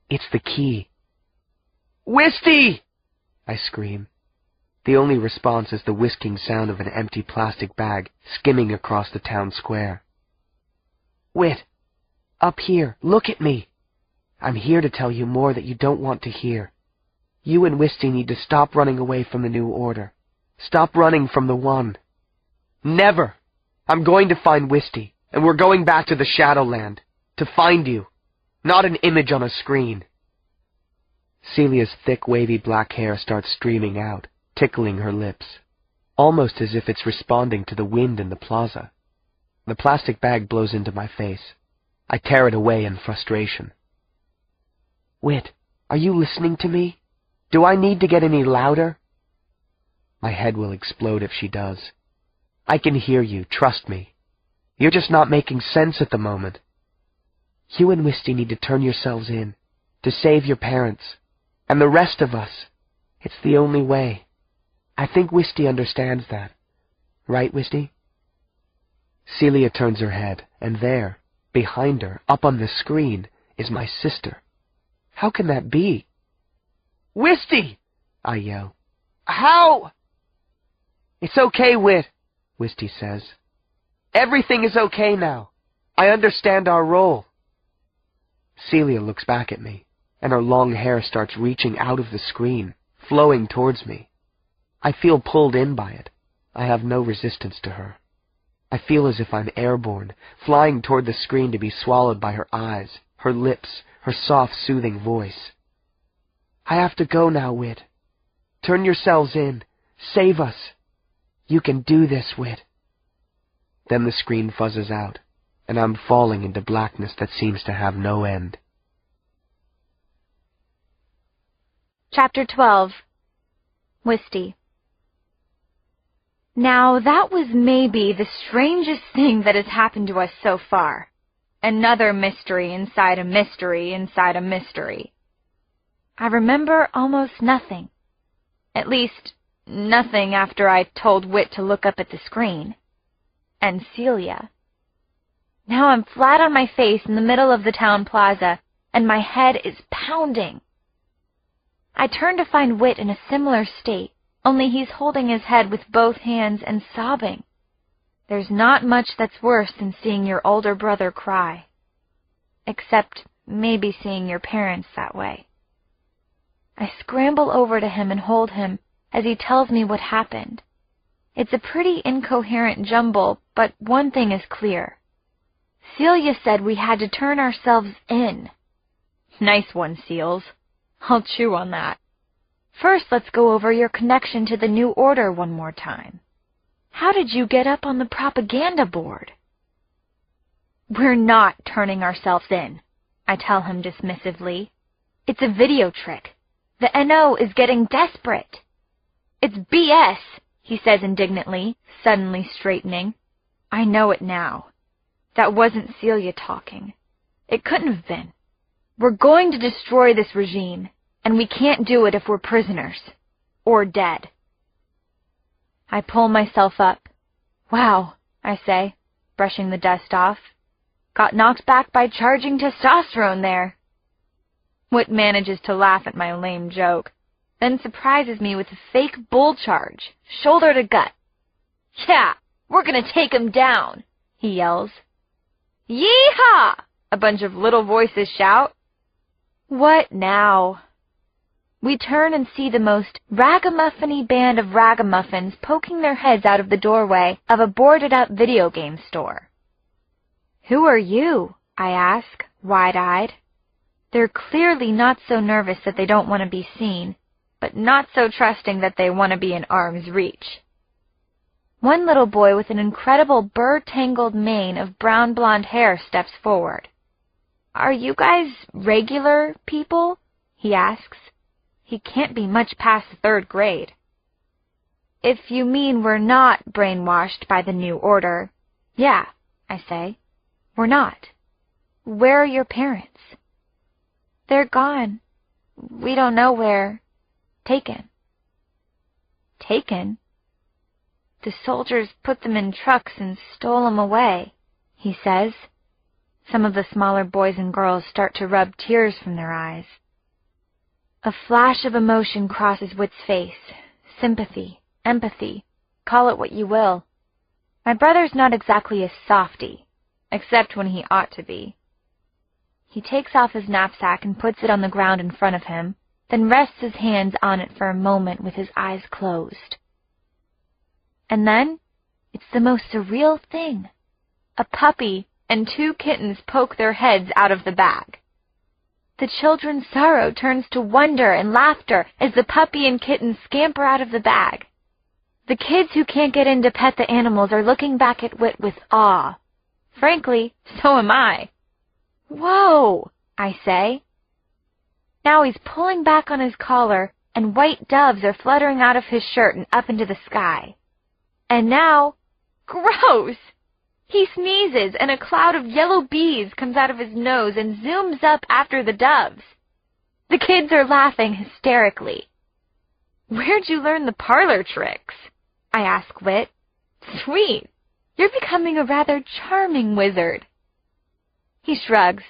It's the key. Wisty! I scream. The only response is the whisking sound of an empty plastic bag skimming across the town square. Whit, up here, look at me. I'm here to tell you more that you don't want to hear. You and Wisty need to stop running away from the New Order. Stop running from the One. Never! I'm going to find Wisty, and we're going back to the Shadowland. To find you. Not an image on a screen. Celia's thick, wavy black hair starts streaming out, tickling her lips, almost as if it's responding to the wind in the plaza. The plastic bag blows into my face. I tear it away in frustration. Whit, are you listening to me? Do I need to get any louder? My head will explode if she does. I can hear you, trust me. You're just not making sense at the moment. You and Wisty need to turn yourselves in, to save your parents, and the rest of us. It's the only way. I think Wisty understands that. Right, Wisty? Celia turns her head, and there, behind her, up on the screen, is my sister. How can that be? Wisty! I yell. How? It's okay, Whit, Wisty says. Everything is okay now. I understand our role. Celia looks back at me, and her long hair starts reaching out of the screen, flowing towards me. I feel pulled in by it. I have no resistance to her. I feel as if I'm airborne, flying toward the screen to be swallowed by her eyes, her lips, her soft, soothing voice. I have to go now, Whit. Turn yourselves in. Save us. You can do this, Whit. Then the screen fuzzes out, and I'm falling into blackness that seems to have no end. Chapter 12. Wisty. Now, that was maybe the strangest thing that has happened to us so far. Another mystery inside a mystery inside a mystery. I remember almost nothing. At least, nothing after I told Whit to look up at the screen. And Celia. Now I'm flat on my face in the middle of the town plaza, and my head is pounding. I turn to find Whit in a similar state, only he's holding his head with both hands and sobbing. There's not much that's worse than seeing your older brother cry. Except maybe seeing your parents that way. I scramble over to him and hold him as he tells me what happened. It's a pretty incoherent jumble, but one thing is clear. Celia said we had to turn ourselves in. Nice one, Seals. I'll chew on that. First, let's go over your connection to the New Order one more time. How did you get up on the propaganda board? We're not turning ourselves in, I tell him dismissively. It's a video trick. The NO is getting desperate. It's BS, he says indignantly, suddenly straightening. I know it now. That wasn't Celia talking. It couldn't have been. We're going to destroy this regime, and we can't do it if we're prisoners. Or dead. I pull myself up. Wow, I say, brushing the dust off. Got knocked back by charging testosterone there. Whit manages to laugh at my lame joke, then surprises me with a fake bull charge, shoulder to gut. Yeah, we're gonna take him down, he yells. Yee-haw! A bunch of little voices shout. What now? We turn and see the most ragamuffin-y band of ragamuffins poking their heads out of the doorway of a boarded-up video game store. Who are you? I ask, wide-eyed. They're clearly not so nervous that they don't want to be seen, but not so trusting that they want to be in arm's reach. One little boy with an incredible burr-tangled mane of brown-blonde hair steps forward. Are you guys regular people? He asks. He can't be much past the 3rd grade. If you mean we're not brainwashed by the New Order, yeah, I say. We're not. Where are your parents? They're gone. We don't know where. Taken. Taken? The soldiers put them in trucks and stole them away, he says. Some of the smaller boys and girls start to rub tears from their eyes. A flash of emotion crosses Whit's face. Sympathy, empathy, call it what you will. My brother's not exactly a softy, except when he ought to be. He takes off his knapsack and puts it on the ground in front of him, then rests his hands on it for a moment with his eyes closed. And then, it's the most surreal thing. A puppy and 2 kittens poke their heads out of the bag. The children's sorrow turns to wonder and laughter as the puppy and kittens scamper out of the bag. The kids who can't get in to pet the animals are looking back at Whit with awe. Frankly, so am I. Whoa, I say. Now he's pulling back on his collar, and white doves are fluttering out of his shirt and up into the sky. And now, gross! He sneezes, and a cloud of yellow bees comes out of his nose and zooms up after the doves. The kids are laughing hysterically. Where'd you learn the parlor tricks? I ask Whit. Sweet, you're becoming a rather charming wizard. He shrugs.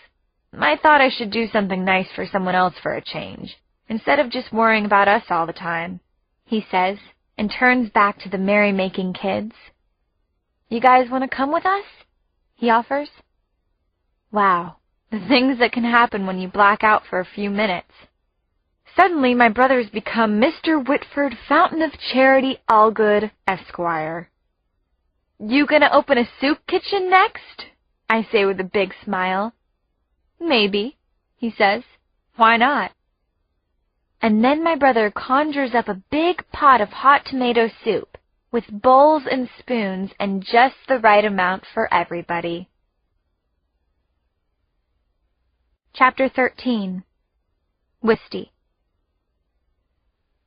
I thought I should do something nice for someone else for a change, instead of just worrying about us all the time, he says, and turns back to the merrymaking kids. You guys want to come with us? He offers. Wow, the things that can happen when you black out for a few minutes. Suddenly my brother's become Mr. Whitford Fountain of Charity Allgood, Esquire. You gonna open a soup kitchen next? I say with a big smile. Maybe, he says. Why not? And then my brother conjures up a big pot of hot tomato soup, with bowls and spoons and just the right amount for everybody. Chapter 13. Wisty.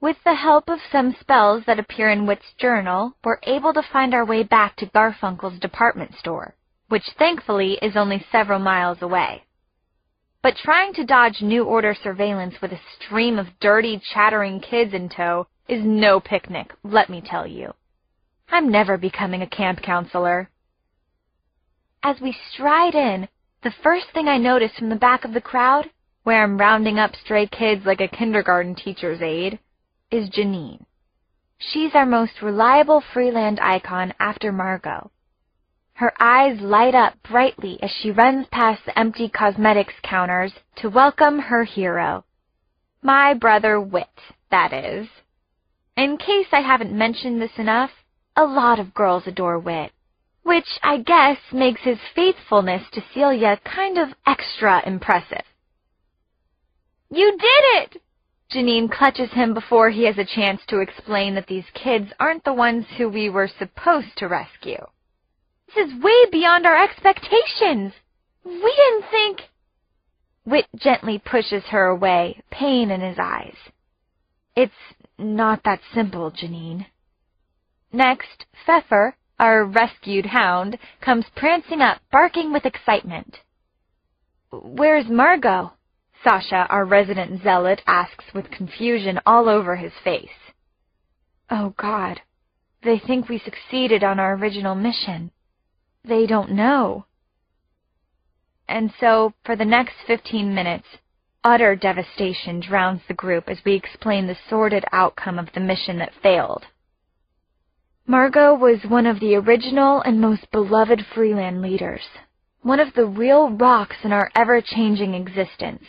With the help of some spells that appear in Whit's journal, we're able to find our way back to Garfunkel's department store, which thankfully is only several miles away. But trying to dodge New Order surveillance with a stream of dirty, chattering kids in tow is no picnic, let me tell you. I'm never becoming a camp counselor. As we stride in, the first thing I notice from the back of the crowd, where I'm rounding up stray kids like a kindergarten teacher's aide, is Janine. She's our most reliable Freeland icon after Margot. Her eyes light up brightly as she runs past the empty cosmetics counters to welcome her hero. My brother Whit, that is. In case I haven't mentioned this enough, a lot of girls adore Whit, which I guess makes his faithfulness to Celia kind of extra impressive. You did it! Janine clutches him before he has a chance to explain that these kids aren't the ones who we were supposed to rescue. This is way beyond our expectations. We didn't think... Whit gently pushes her away, pain in his eyes. It's not that simple, Janine. Next, Pfeffer, our rescued hound, comes prancing up, barking with excitement. Where's Margot? Sasha, our resident zealot, asks with confusion all over his face. Oh, God. They think we succeeded on our original mission. They don't know. And so, for the next 15 minutes, utter devastation drowns the group as we explain the sordid outcome of the mission that failed. Margot was one of the original and most beloved Freeland leaders, one of the real rocks in our ever-changing existence.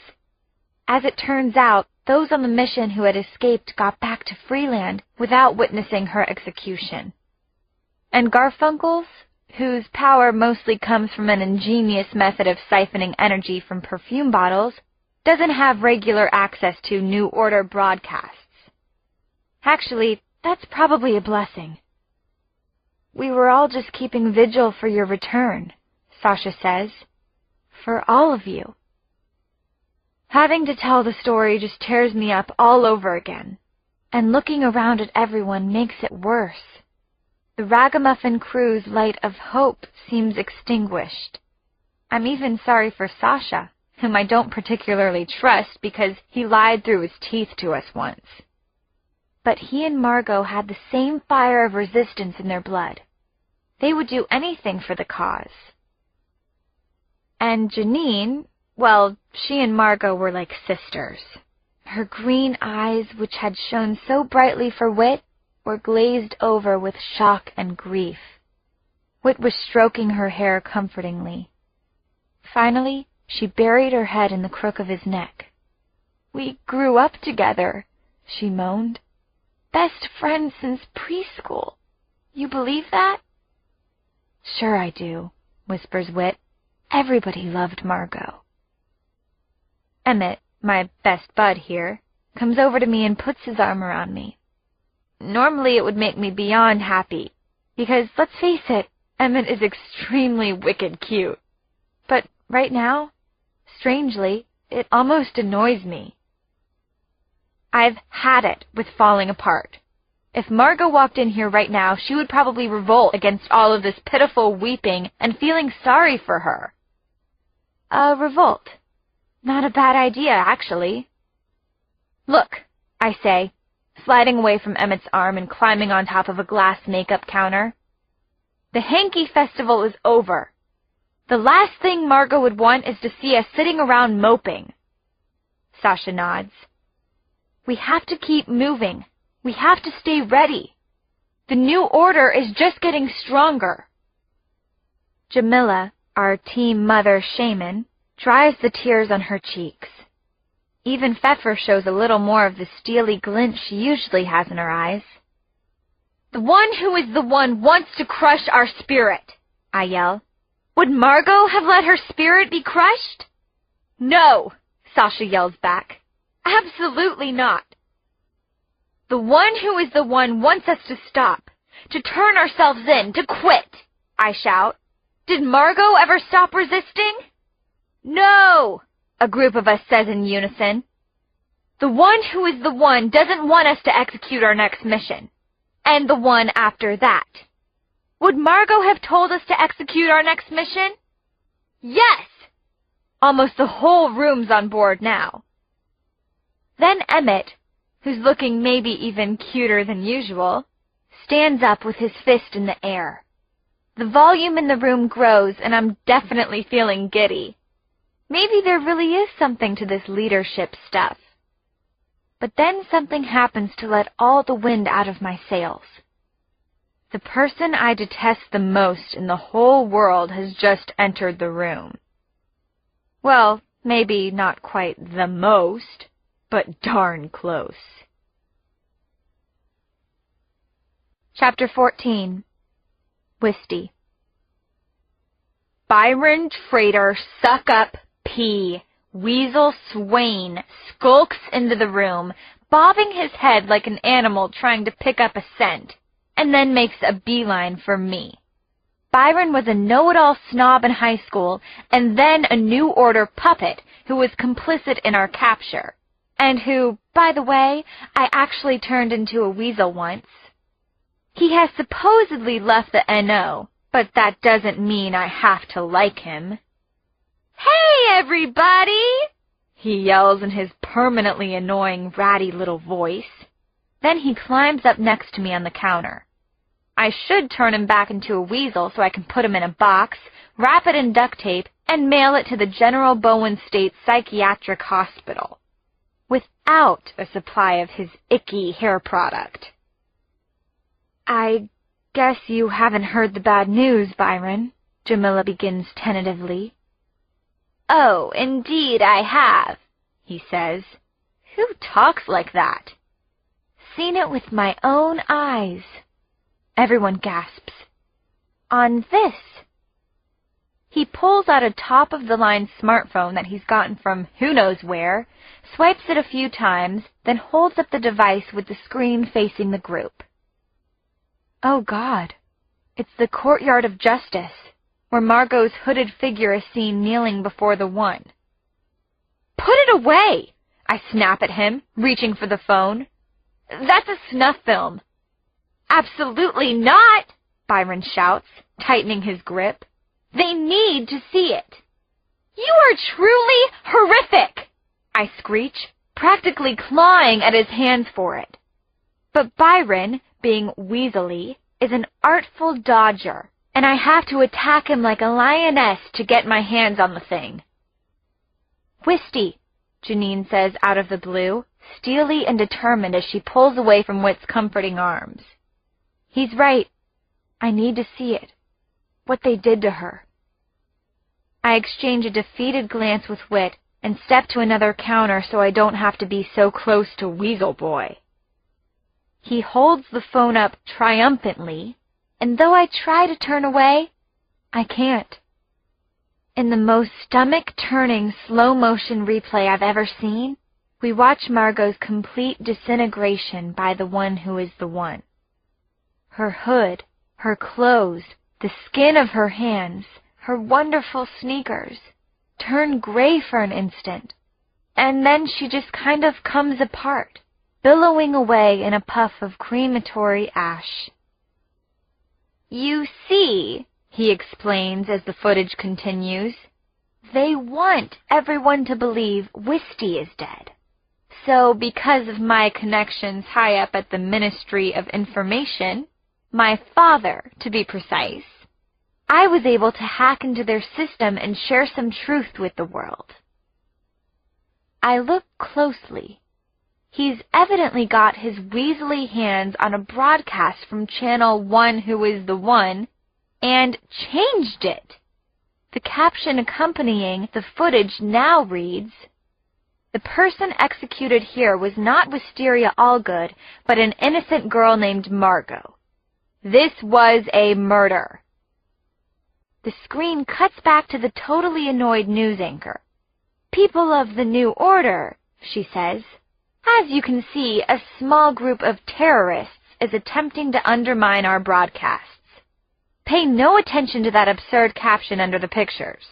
As it turns out, those on the mission who had escaped got back to Freeland without witnessing her execution. And Garfunkel's, whose power mostly comes from an ingenious method of siphoning energy from perfume bottles, doesn't have regular access to New Order broadcasts. Actually, that's probably a blessing. We were all just keeping vigil for your return, Sasha says. For all of you. Having to tell the story just tears me up all over again, and looking around at everyone makes it worse. The ragamuffin crew's light of hope seems extinguished. I'm even sorry for Sasha, whom I don't particularly trust because he lied through his teeth to us once. But he and Margot had the same fire of resistance in their blood. They would do anything for the cause. And Janine, well, she and Margot were like sisters. Her green eyes, which had shone so brightly for Whit, were glazed over with shock and grief. Whit was stroking her hair comfortingly. Finally, she buried her head in the crook of his neck. "We grew up together," she moaned. "Best friends since preschool. You believe that?" "Sure I do," whispers Whit. "Everybody loved Margot." Emmett, my best bud here, comes over to me and puts his arm around me. Normally it would make me beyond happy, because, let's face it, Emmett is extremely wicked cute. But right now, strangely, it almost annoys me. I've had it with falling apart. If Margot walked in here right now, she would probably revolt against all of this pitiful weeping and feeling sorry for her. A revolt. Not a bad idea, actually. "Look," I say, sliding away from Emmett's arm and climbing on top of a glass makeup counter. "The hanky festival is over. The last thing Margot would want is to see us sitting around moping." Sasha nods. "We have to keep moving. We have to stay ready. The new order is just getting stronger." Jamila, our team mother shaman, dries the tears on her cheeks. Even Pfeffer shows a little more of the steely glint she usually has in her eyes. "The one who is the one wants to crush our spirit," I yell. "Would Margot have let her spirit be crushed?" "No," Sasha yells back. "Absolutely not." "The one who is the one wants us to stop, to turn ourselves in, to quit," I shout. "Did Margot ever stop resisting?" "No," a group of us says in unison. "The one who is the one doesn't want us to execute our next mission. And the one after that. Would Margot have told us to execute our next mission?" "Yes!" Almost the whole room's on board now. Then Emmett, who's looking maybe even cuter than usual, stands up with his fist in the air. The volume in the room grows, and I'm definitely feeling giddy. Maybe there really is something to this leadership stuff. But then something happens to let all the wind out of my sails. The person I detest the most in the whole world has just entered the room. Well, maybe not quite the most, but darn close. Chapter 14. Wisty. Byron Trader Suck-Up P. Weasel Swain skulks into the room, bobbing his head like an animal trying to pick up a scent, and then makes a beeline for me. Byron was a know-it-all snob in high school, and then a New Order puppet who was complicit in our capture, and who, by the way, I actually turned into a weasel once. He has supposedly left the NO, but that doesn't mean I have to like him. "Hey, everybody!" he yells in his permanently annoying, ratty little voice. Then he climbs up next to me on the counter. I should turn him back into a weasel so I can put him in a box, wrap it in duct tape, and mail it to the General Bowen State Psychiatric Hospital, without a supply of his icky hair product. "I guess you haven't heard the bad news, Byron," Jamila begins tentatively. "Oh, indeed I have," he says. "Who talks like that?" "Seen it with my own eyes." Everyone gasps. "On this." He pulls out a top-of-the-line smartphone that he's gotten from who knows where, swipes it a few times, then holds up the device with the screen facing the group. Oh, God. It's the Courtyard of Justice, where Margot's hooded figure is seen kneeling before the one. "Put it away!" I snap at him, reaching for the phone. "That's a snuff film." "Absolutely not!" Byron shouts, tightening his grip. "They need to see it." "You are truly horrific!" I screech, practically clawing at his hands for it. But Byron, being weaselly, is an artful dodger, and I have to attack him like a lioness to get my hands on the thing. "Wisty," Janine says out of the blue, steely and determined as she pulls away from Whit's comforting arms. "He's right. I need to see it. What they did to her." I exchange a defeated glance with Whit and step to another counter so I don't have to be so close to Weasel Boy. He holds the phone up triumphantly, and though I try to turn away, I can't. In the most stomach-turning slow-motion replay I've ever seen, we watch Margot's complete disintegration by the one who is the one. Her hood, her clothes, the skin of her hands, her wonderful sneakers, turn gray for an instant, and then she just kind of comes apart, billowing away in a puff of crematory ash. "You see," he explains as the footage continues, "they want everyone to believe Wisty is dead. So because of my connections high up at the Ministry of Information, my father, to be precise, I was able to hack into their system and share some truth with the world." I look closely. He's evidently got his weaselly hands on a broadcast from Channel 1 Who Is the One and changed it. The caption accompanying the footage now reads, "The person executed here was not Wisteria Allgood, but an innocent girl named Margot. This was a murder." The screen cuts back to the totally annoyed news anchor. "People of the New Order," she says, "as you can see, a small group of terrorists is attempting to undermine our broadcasts. Pay no attention to that absurd caption under the pictures.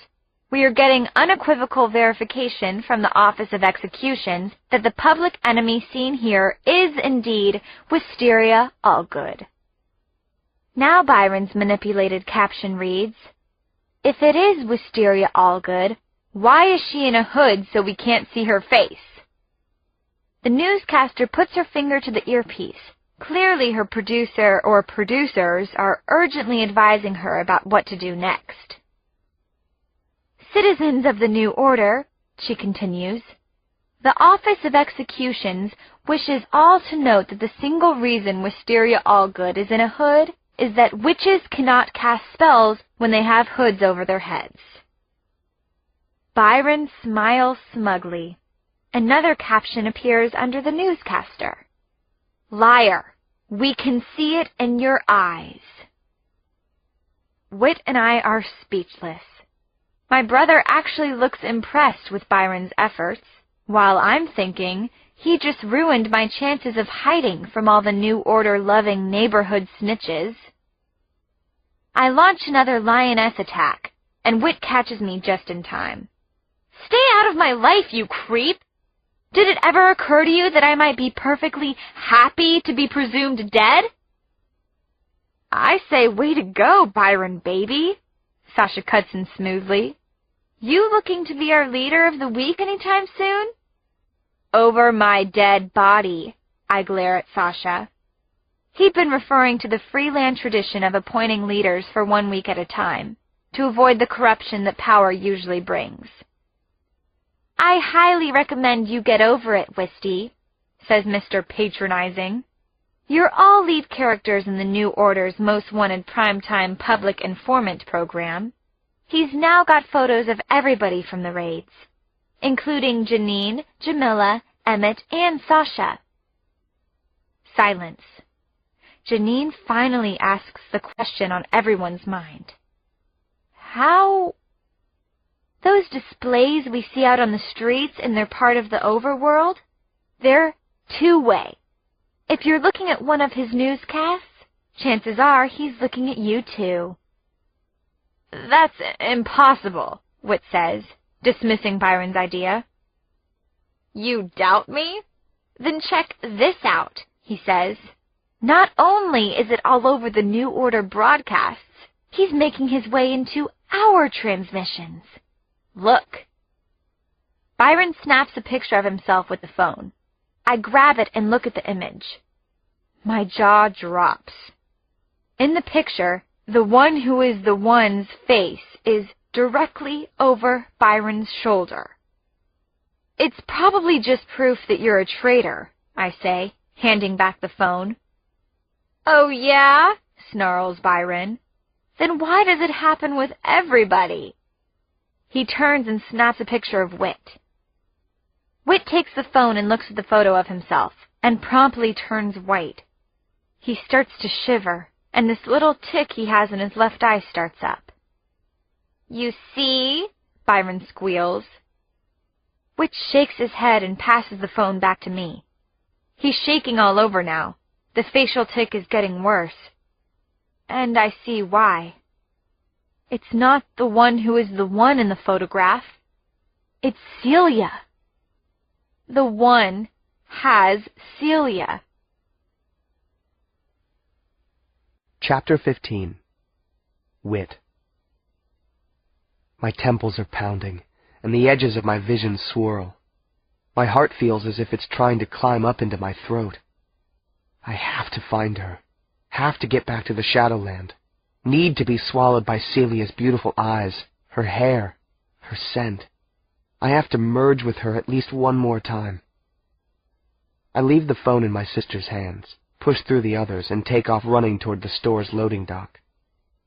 We are getting unequivocal verification from the Office of Executions that the public enemy seen here is indeed Wisteria Allgood." Now Byron's manipulated caption reads, "If it is Wisteria Allgood, why is she in a hood so we can't see her face?" The newscaster puts her finger to the earpiece. Clearly her producer or producers are urgently advising her about what to do next. "Citizens of the New Order," she continues, "the Office of Executions wishes all to note that the single reason Wisteria Allgood is in a hood is that witches cannot cast spells when they have hoods over their heads." Byron smiles smugly. Another caption appears under the newscaster. "Liar! We can see it in your eyes." Whit and I are speechless. My brother actually looks impressed with Byron's efforts, while I'm thinking he just ruined my chances of hiding from all the New Order-loving neighborhood snitches. I launch another lioness attack, and Whit catches me just in time. "Stay out of my life, you creep! Did it ever occur to you that I might be perfectly happy to be presumed dead?" "I say way to go, Byron baby," Sasha cuts in smoothly. "You looking to be our leader of the week anytime soon?" "Over my dead body," I glare at Sasha. He'd been referring to the freelance tradition of appointing leaders for 1 week at a time, to avoid the corruption that power usually brings. "I highly recommend you get over it, Wisty," says Mr. Patronizing. "You're all lead characters in the New Order's most wanted primetime public informant program. He's now got photos of everybody from the raids, including Janine, Jamila, Emmett, and Sasha." Silence. Janine finally asks the question on everyone's mind. "How?" "Those displays we see out on the streets and they're part of the overworld, they're two-way. If you're looking at one of his newscasts, chances are he's looking at you too." "That's impossible," Whit says, dismissing Byron's idea. "You doubt me? Then check this out," he says. "Not only is it all over the New Order broadcasts, he's making his way into our transmissions. Look." Byron snaps a picture of himself with the phone. I grab it and look at the image. My jaw drops. In the picture, the one who is the one's face is directly over Byron's shoulder. It's probably just proof that you're a traitor, I say, handing back the phone. Oh yeah? Snarls Byron. Then why does it happen with everybody? He turns and snaps a picture of Whit. Whit takes the phone and looks at the photo of himself, and promptly turns white. He starts to shiver, and this little tick he has in his left eye starts up. You see? Byron squeals. Whit shakes his head and passes the phone back to me. He's shaking all over now. The facial tic is getting worse. And I see why. It's not the one who is the one in the photograph. It's Celia. The one has Celia. Chapter 15. Whit. My temples are pounding, and the edges of my vision swirl. My heart feels as if it's trying to climb up into my throat. I have to find her. Have to get back to the Shadowland. Need to be swallowed by Celia's beautiful eyes, her hair, her scent. I have to merge with her at least one more time. I leave the phone in my sister's hands, push through the others, and take off running toward the store's loading dock.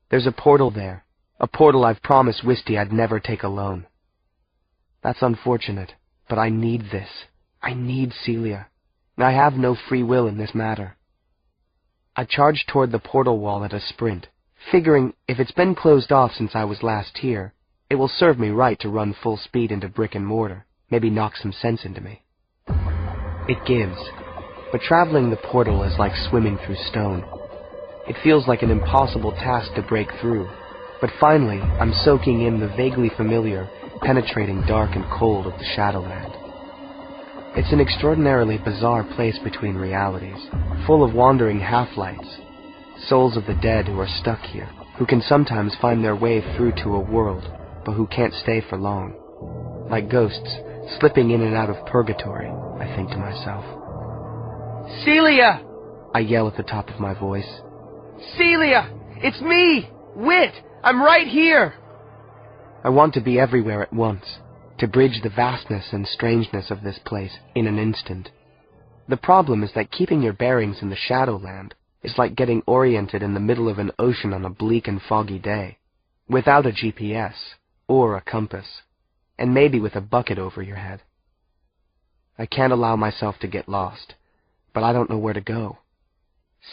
There's a portal there, a portal I've promised Wisty I'd never take alone. That's unfortunate, but I need this. I need Celia. I have no free will in this matter. I charge toward the portal wall at a sprint, figuring if it's been closed off since I was last here, it will serve me right to run full speed into brick and mortar, maybe knock some sense into me. It gives, but traveling the portal is like swimming through stone. It feels like an impossible task to break through, but finally I'm soaking in the vaguely familiar, penetrating dark and cold of the Shadowland. It's an extraordinarily bizarre place between realities, full of wandering half-lights, souls of the dead who are stuck here, who can sometimes find their way through to a world, but who can't stay for long. Like ghosts, slipping in and out of purgatory, I think to myself. Celia! I yell at the top of my voice. Celia! It's me! Whit! I'm right here! I want to be everywhere at once, to bridge the vastness and strangeness of this place in an instant. The problem is that keeping your bearings in the Shadowland is like getting oriented in the middle of an ocean on a bleak and foggy day, without a GPS or a compass, and maybe with a bucket over your head. I can't allow myself to get lost, but I don't know where to go.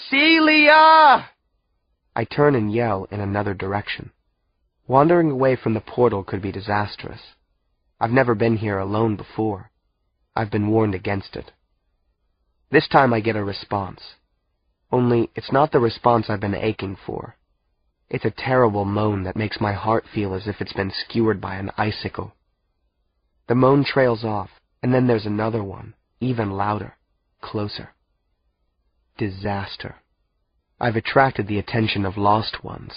Celia! I turn and yell in another direction. Wandering away from the portal could be disastrous. I've never been here alone before. I've been warned against it. This time I get a response. Only it's not the response I've been aching for. It's a terrible moan that makes my heart feel as if it's been skewered by an icicle. The moan trails off, and then there's another one, even louder, closer. Disaster. I've attracted the attention of lost ones.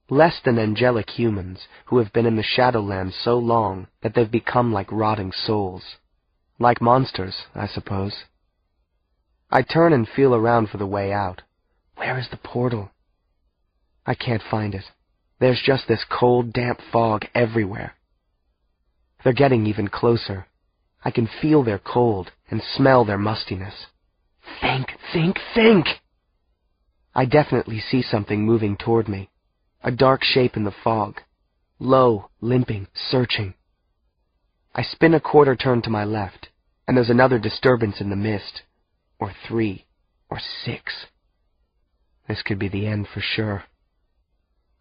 Less than angelic humans who have been in the Shadowland so long that they've become like rotting souls. Like monsters, I suppose. I turn and feel around for the way out. Where is the portal? I can't find it. There's just this cold, damp fog everywhere. They're getting even closer. I can feel their cold and smell their mustiness. Think, think, think! I definitely see something moving toward me. A dark shape in the fog. Low, limping, searching. I spin a quarter turn to my left, and there's another disturbance in the mist. Or 3, or 6. This could be the end for sure.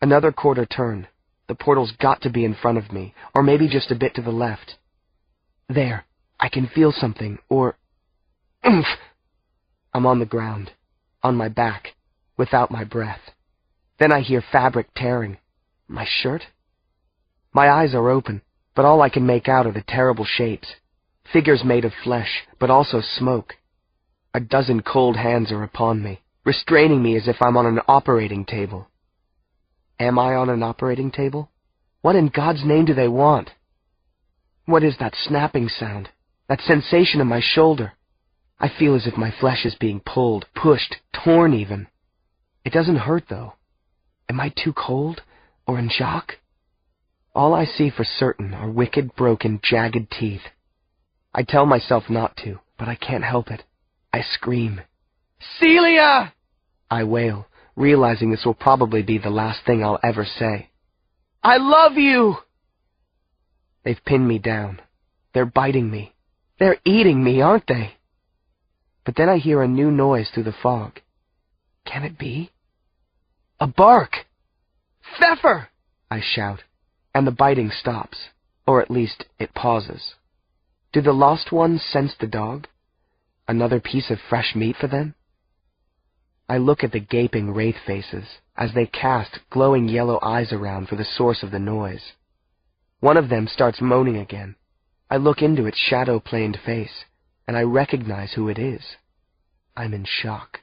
Another quarter turn. The portal's got to be in front of me, or maybe just a bit to the left. There, I can feel something, or... Oomph! I'm on the ground, on my back, without my breath. Then I hear fabric tearing. My shirt? My eyes are open, but all I can make out are the terrible shapes. Figures made of flesh, but also smoke. A dozen cold hands are upon me, restraining me as if I'm on an operating table. Am I on an operating table? What in God's name do they want? What is that snapping sound? That sensation in my shoulder? I feel as if my flesh is being pulled, pushed, torn even. It doesn't hurt, though. Am I too cold, or in shock? All I see for certain are wicked, broken, jagged teeth. I tell myself not to, but I can't help it. I scream. Celia! I wail, realizing this will probably be the last thing I'll ever say. I love you! They've pinned me down. They're biting me. They're eating me, aren't they? But then I hear a new noise through the fog. Can it be? A bark! Pfeffer! I shout, and the biting stops, or at least it pauses. Do the lost ones sense the dog? Another piece of fresh meat for them? I look at the gaping wraith faces as they cast glowing yellow eyes around for the source of the noise. One of them starts moaning again. I look into its shadow-planed face, and I recognize who it is. I'm in shock.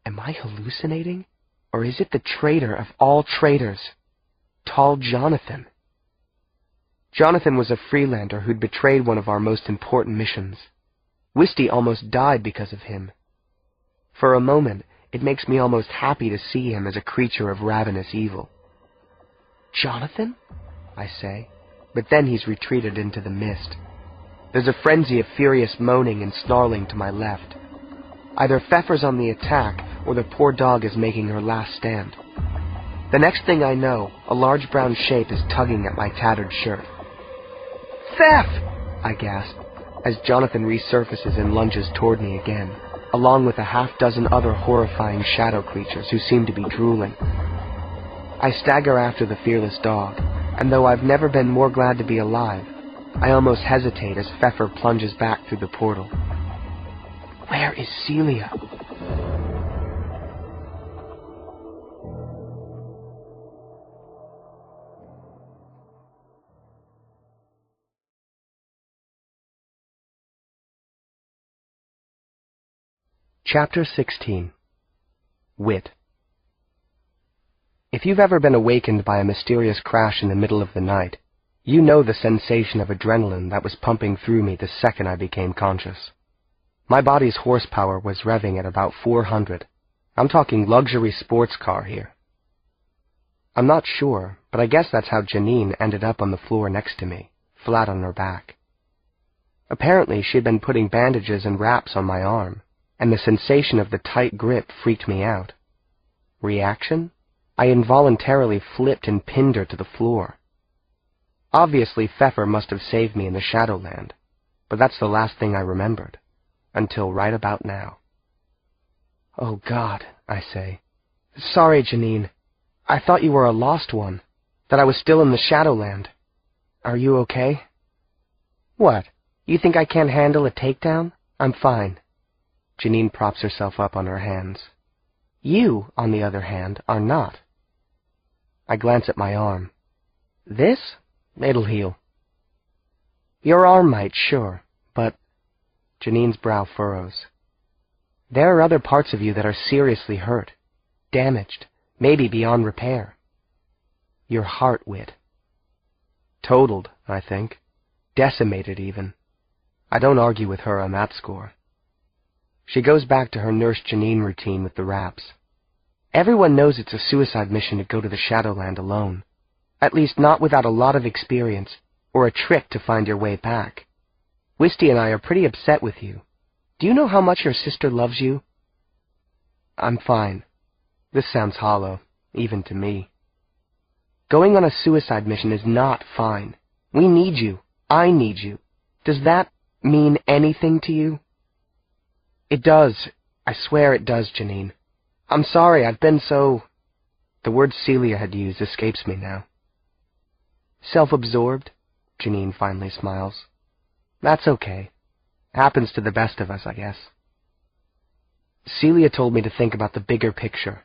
Am I hallucinating? Or is it the traitor of all traitors, Tall Jonathan? Jonathan was a Freelander who'd betrayed one of our most important missions. Wisty almost died because of him. For a moment, it makes me almost happy to see him as a creature of ravenous evil. Jonathan? I say, but then he's retreated into the mist. There's a frenzy of furious moaning and snarling to my left. Either Pfeffer's on the attack, or the poor dog is making her last stand. The next thing I know, a large brown shape is tugging at my tattered shirt. Pfeff! I gasp, as Jonathan resurfaces and lunges toward me again, along with a half-dozen other horrifying shadow creatures who seem to be drooling. I stagger after the fearless dog, and though I've never been more glad to be alive, I almost hesitate as Pfeffer plunges back through the portal. Where is Celia? Chapter 16. Whit. If you've ever been awakened by a mysterious crash in the middle of the night, you know the sensation of adrenaline that was pumping through me the second I became conscious. My body's horsepower was revving at about 400. I'm talking luxury sports car here. I'm not sure, but I guess that's how Janine ended up on the floor next to me, flat on her back. Apparently, she'd been putting bandages and wraps on my arm, and the sensation of the tight grip freaked me out. Reaction? I involuntarily flipped and pinned her to the floor. Obviously, Pfeffer must have saved me in the Shadowland, but that's the last thing I remembered, until right about now. Oh, God, I say. Sorry, Janine. I thought you were a lost one, that I was still in the Shadowland. Are you okay? What? You think I can't handle a takedown? I'm fine. Janine props herself up on her hands. You, on the other hand, are not. I glance at my arm. This? It'll heal. Your arm might, sure, but... Janine's brow furrows. There are other parts of you that are seriously hurt, damaged, maybe beyond repair. Your heart, Whit. Totaled, I think. Decimated, even. I don't argue with her on that score. She goes back to her Nurse Janine routine with the wraps. Everyone knows it's a suicide mission to go to the Shadowland alone. At least not without a lot of experience, or a trick to find your way back. Wisty and I are pretty upset with you. Do you know how much your sister loves you? I'm fine. This sounds hollow, even to me. Going on a suicide mission is not fine. We need you. I need you. Does that mean anything to you? It does. I swear it does, Janine. I'm sorry, I've been so... The word Celia had used escapes me now. Self-absorbed? Janine finally smiles. That's okay. Happens to the best of us, I guess. Celia told me to think about the bigger picture,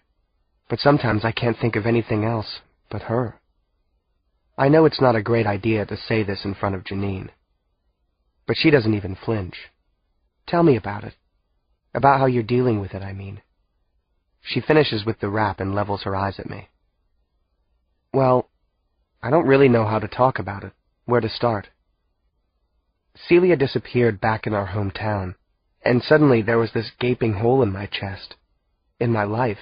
but sometimes I can't think of anything else but her. I know it's not a great idea to say this in front of Janine, but she doesn't even flinch. Tell me about it. About how you're dealing with it, I mean. She finishes with the wrap and levels her eyes at me. Well, I don't really know how to talk about it, where to start. Celia disappeared back in our hometown, and suddenly there was this gaping hole in my chest, in my life.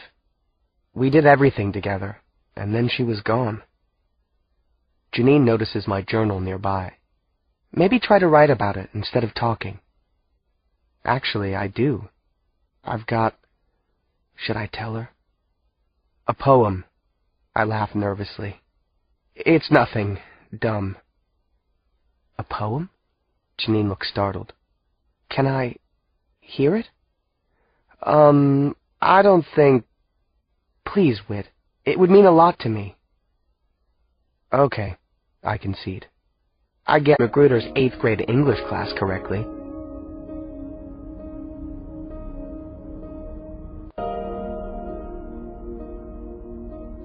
We did everything together, and then she was gone. Janine notices my journal nearby. Maybe try to write about it instead of talking. Actually, I do. I've got... Should I tell her? A poem. I laugh nervously. It's nothing dumb. A poem? Janine looks startled. Can I hear it? I don't think... Please, Whit. It would mean a lot to me. Okay, I concede. I get Magruder's 8th grade English class correctly.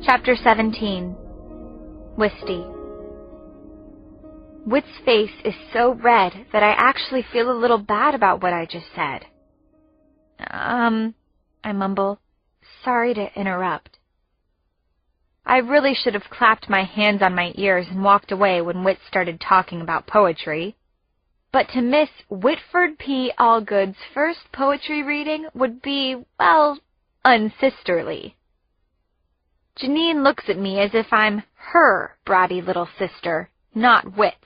Chapter 17. Wisty. Whit's face is so red that I actually feel a little bad about what I just said. I mumble, sorry to interrupt. I really should have clapped my hands on my ears and walked away when Whit started talking about poetry. But to miss Whitford P. Allgood's first poetry reading would be, well, unsisterly. Janine looks at me as if I'm her bratty little sister, not Whit's.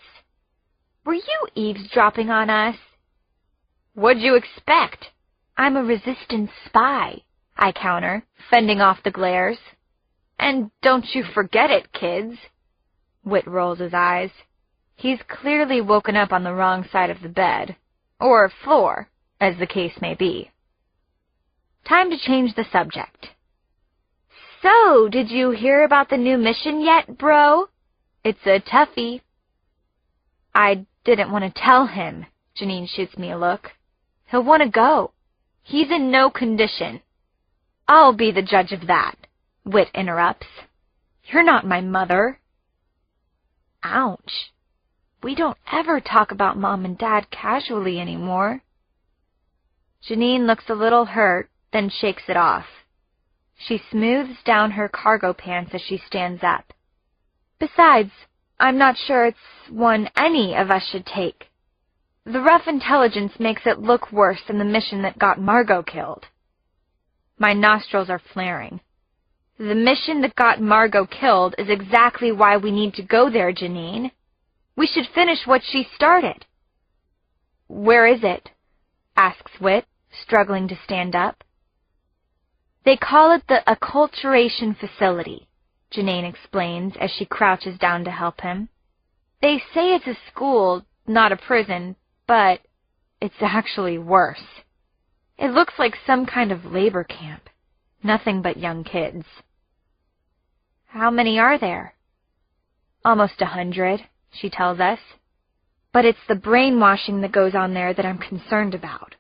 Were you eavesdropping on us? What'd you expect? I'm a resistance spy, I counter, fending off the glares. And don't you forget it, kids. Whit rolls his eyes. He's clearly woken up on the wrong side of the bed, or floor, as the case may be. Time to change the subject. So, did you hear about the new mission yet, bro? It's a toughie. I didn't want to tell him, Janine shoots me a look. He'll want to go. He's in no condition. I'll be the judge of that, Whit interrupts. You're not my mother. Ouch. We don't ever talk about Mom and Dad casually anymore. Janine looks a little hurt, then shakes it off. She smooths down her cargo pants as she stands up. Besides, I'm not sure it's one any of us should take. The rough intelligence makes it look worse than the mission that got Margot killed. My nostrils are flaring. The mission that got Margot killed is exactly why we need to go there, Janine. We should finish what she started. Where is it? Asks Whit, struggling to stand up. They call it the acculturation facility, Janine explains as she crouches down to help him. They say it's a school, not a prison, but it's actually worse. It looks like some kind of labor camp. Nothing but young kids. How many are there? Almost 100, she tells us. But it's the brainwashing that goes on there that I'm concerned about.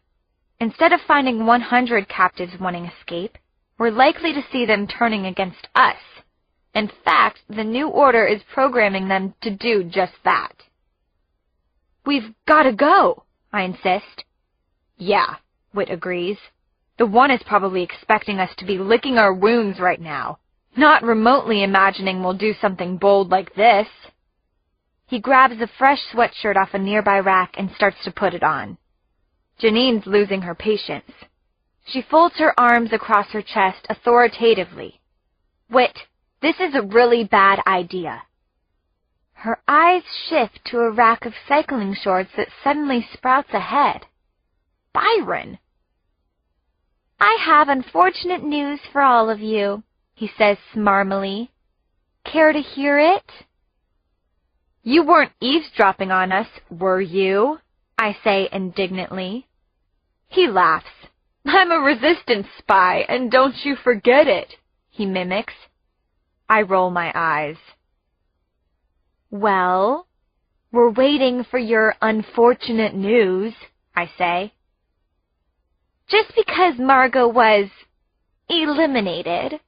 Instead of finding 100 captives wanting escape, we're likely to see them turning against us. In fact, the new order is programming them to do just that. We've got to go, I insist. Yeah, Whit agrees. The one is probably expecting us to be licking our wounds right now, not remotely imagining we'll do something bold like this. He grabs a fresh sweatshirt off a nearby rack and starts to put it on. Janine's losing her patience. She folds her arms across her chest authoritatively. Whit, this is a really bad idea. Her eyes shift to a rack of cycling shorts that suddenly sprouts ahead. Byron! I have unfortunate news for all of you, he says smarmily. Care to hear it? You weren't eavesdropping on us, were you? I say indignantly. He laughs. I'm a resistance spy, and don't you forget it, he mimics. I roll my eyes. Well, we're waiting for your unfortunate news, I say. Just because Margot was eliminated,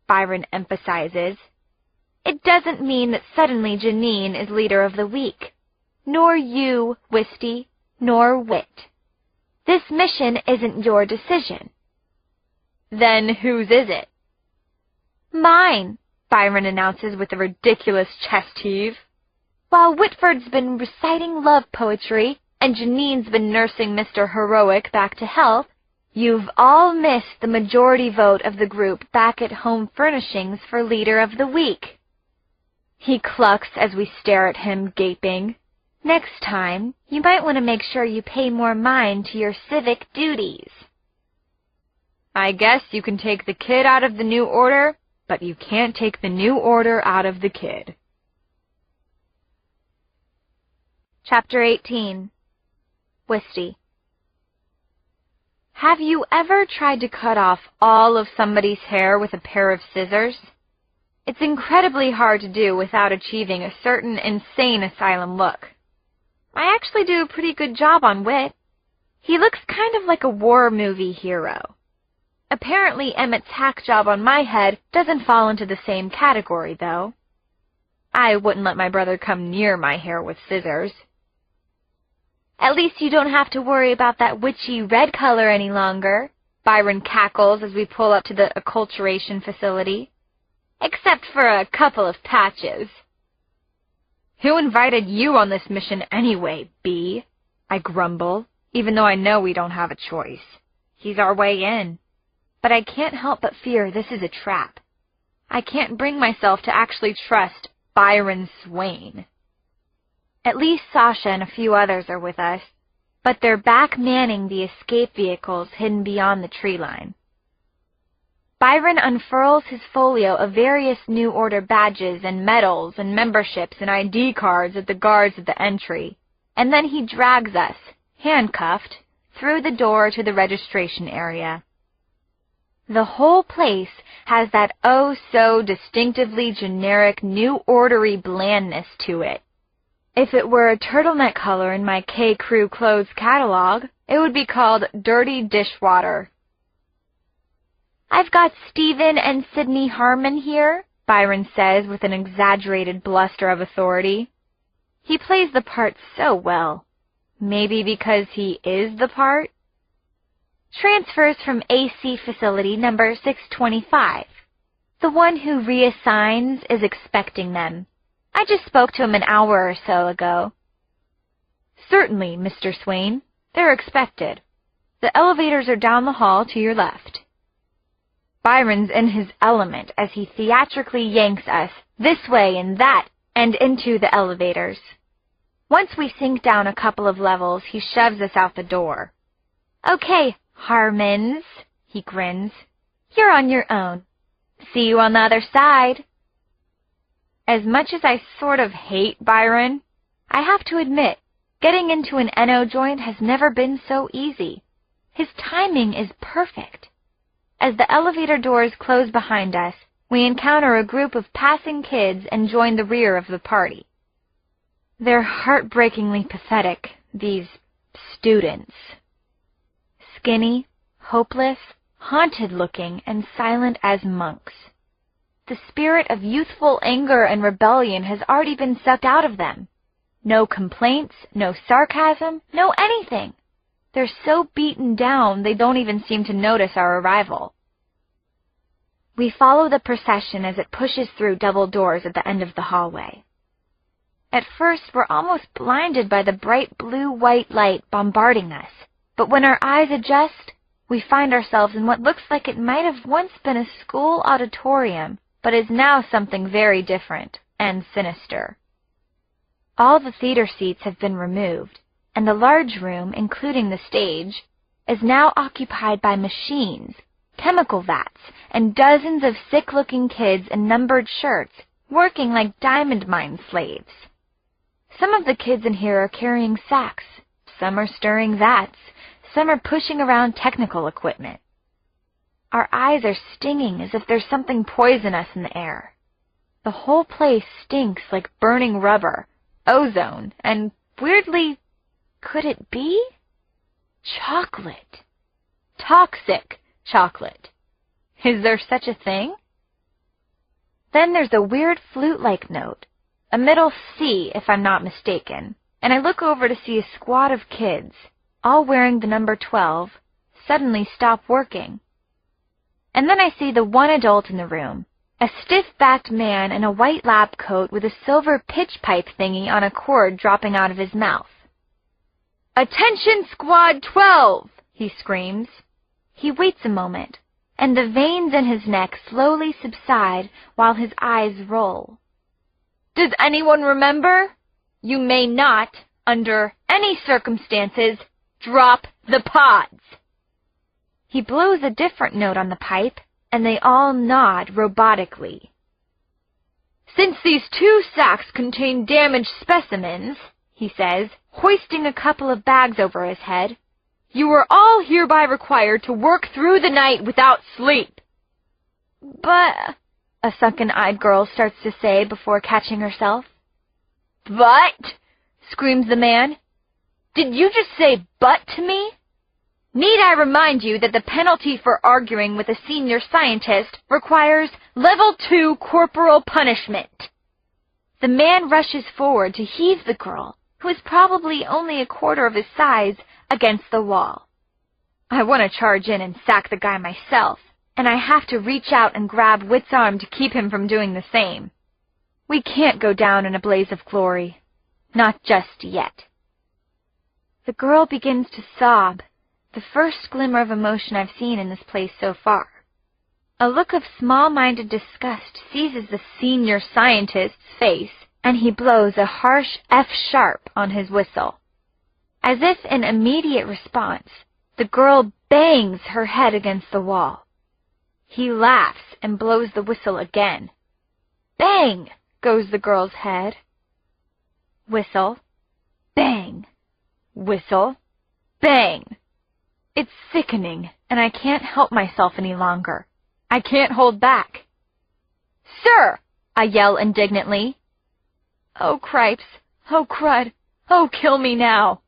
Byron emphasizes, it doesn't mean that suddenly Janine is leader of the week. Nor you, Wisty, nor Whit. This mission isn't your decision. Then whose is it? Mine, Byron announces with a ridiculous chest heave. While Whitford's been reciting love poetry and Janine's been nursing Mr. Heroic back to health, you've all missed the majority vote of the group back at Home Furnishings for Leader of the Week. He clucks as we stare at him, gaping. Next time, you might want to make sure you pay more mind to your civic duties. I guess you can take the kid out of the new order, but you can't take the new order out of the kid. Chapter 18. Wisty. Have you ever tried to cut off all of somebody's hair with a pair of scissors? It's incredibly hard to do without achieving a certain insane asylum look. I actually do a pretty good job on Whit. He looks kind of like a war movie hero. Apparently Emmett's hack job on my head doesn't fall into the same category, though. I wouldn't let my brother come near my hair with scissors. At least you don't have to worry about that witchy red color any longer, Byron cackles as we pull up to the acculturation facility. Except for a couple of patches. Who invited you on this mission anyway, B? I grumble, even though I know we don't have a choice. He's our way in. But I can't help but fear this is a trap. I can't bring myself to actually trust Byron Swain. At least Sasha and a few others are with us, but they're back manning the escape vehicles hidden beyond the tree line. Byron unfurls his folio of various New Order badges and medals and memberships and ID cards at the guards at the entry, and then he drags us, handcuffed, through the door to the registration area. The whole place has that oh-so-distinctively generic New Order-y blandness to it. If it were a turtleneck color in my K-Crew clothes catalog, it would be called Dirty Dishwater. I've got Stephen and Sidney Harmon here, Byron says with an exaggerated bluster of authority. He plays the part so well. Maybe because he is the part? Transfers from AC facility number 625. The one who reassigns is expecting them. I just spoke to him an hour or so ago. Certainly, Mr. Swain. They're expected. The elevators are down the hall to your left. Byron's in his element as he theatrically yanks us this way and that and into the elevators. Once we sink down a couple of levels, he shoves us out the door. Okay, Harmons, he grins. You're on your own. See you on the other side. As much as I sort of hate Byron, I have to admit, getting into an NO joint has never been so easy. His timing is perfect. As the elevator doors close behind us, we encounter a group of passing kids and join the rear of the party. They're heartbreakingly pathetic, these students. Skinny, hopeless, haunted-looking, and silent as monks. The spirit of youthful anger and rebellion has already been sucked out of them. No complaints, no sarcasm, no anything. They're so beaten down they don't even seem to notice our arrival. We follow the procession as it pushes through double doors at the end of the hallway. At first, we're almost blinded by the bright blue-white light bombarding us, but when our eyes adjust, we find ourselves in what looks like it might have once been a school auditorium, but is now something very different and sinister. All the theater seats have been removed, and the large room, including the stage, is now occupied by machines, chemical vats, and dozens of sick-looking kids in numbered shirts, working like diamond mine slaves. Some of the kids in here are carrying sacks, some are stirring vats, some are pushing around technical equipment. Our eyes are stinging as if there's something poisonous in the air. The whole place stinks like burning rubber, ozone, and weirdly, could it be? Chocolate. Toxic chocolate. Is there such a thing? Then there's a weird flute-like note, a middle C if I'm not mistaken, and I look over to see a squad of kids, all wearing the number 12, suddenly stop working. And then I see the one adult in the room, a stiff-backed man in a white lab coat with a silver pitch pipe thingy on a cord dropping out of his mouth. "Attention, Squad 12!" he screams. He waits a moment, and the veins in his neck slowly subside while his eyes roll. "Does anyone remember? You may not, under any circumstances, drop the pods." He blows a different note on the pipe, and they all nod robotically. "Since these 2 sacks contain damaged specimens," he says, hoisting a couple of bags over his head, "you are all hereby required to work through the night without sleep." "But," a sunken-eyed girl starts to say before catching herself. "But?" screams the man. "Did you just say but to me? Need I remind you that the penalty for arguing with a senior scientist requires level 2 corporal punishment?" The man rushes forward to heave the girl, who is probably only a quarter of his size, against the wall. I want to charge in and sack the guy myself, and I have to reach out and grab Whit's arm to keep him from doing the same. We can't go down in a blaze of glory. Not just yet. The girl begins to sob, the first glimmer of emotion I've seen in this place so far. A look of small-minded disgust seizes the senior scientist's face, and he blows a harsh F-sharp on his whistle. As if in immediate response, the girl bangs her head against the wall. He laughs and blows the whistle again. Bang goes the girl's head. Whistle. Bang. Whistle. Bang. It's sickening, and I can't help myself any longer. I can't hold back. "Sir!" I yell indignantly. "Oh, cripes. Oh, crud. Oh, kill me now."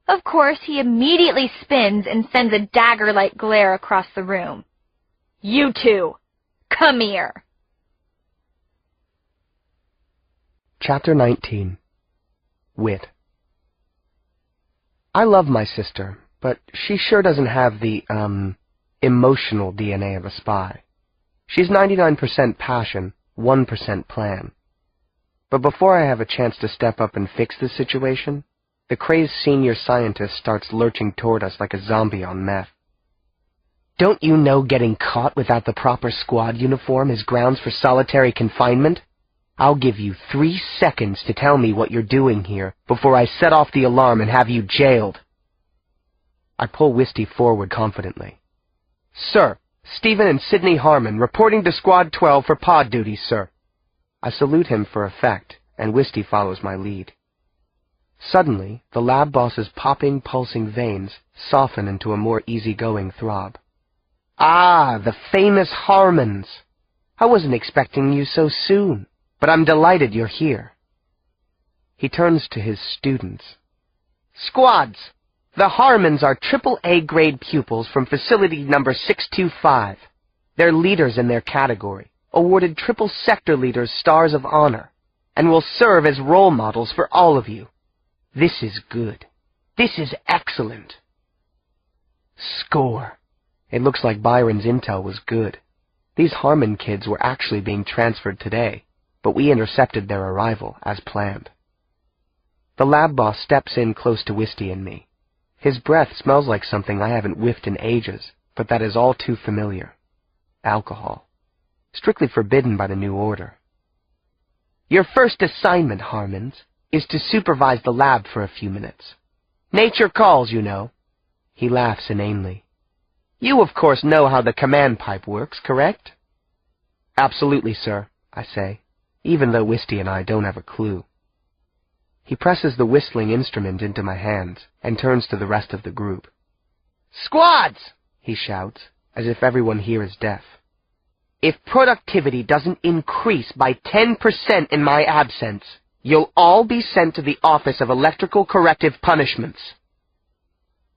Of course, he immediately spins and sends a dagger-like glare across the room. "You two, come here." Chapter 19. Whit. I love my sister, but she sure doesn't have the, emotional DNA of a spy. She's 99% passion, 1% plan. But before I have a chance to step up and fix the situation, the crazed senior scientist starts lurching toward us like a zombie on meth. "Don't you know getting caught without the proper squad uniform is grounds for solitary confinement? I'll give you 3 seconds to tell me what you're doing here before I set off the alarm and have you jailed." I pull Wisty forward confidently. "Sir, Stephen and Sidney Harmon reporting to Squad 12 for pod duty, sir." I salute him for effect, and Wisty follows my lead. Suddenly, the lab boss's popping, pulsing veins soften into a more easygoing throb. "Ah, the famous Harmons! I wasn't expecting you so soon, but I'm delighted you're here." He turns to his students. "Squads, the Harmons are AAA grade pupils from facility number 625. They're leaders in their category, awarded triple sector leaders stars of honor, and will serve as role models for all of you. This is good. This is excellent." Score. It looks like Byron's intel was good. These Harmon kids were actually being transferred today, but we intercepted their arrival as planned. The lab boss steps in close to Wisty and me. His breath smells like something I haven't whiffed in ages, but that is all too familiar. Alcohol. Strictly forbidden by the new order. "Your first assignment, Harmons, is to supervise the lab for a few minutes. Nature calls, you know." He laughs inanely. "You, of course, know how the command pipe works, correct?" "Absolutely, sir," I say, even though Wisty and I don't have a clue. He presses the whistling instrument into my hands and turns to the rest of the group. "Squads!" he shouts, as if everyone here is deaf. "If productivity doesn't increase by 10% in my absence, you'll all be sent to the Office of Electrical Corrective Punishments."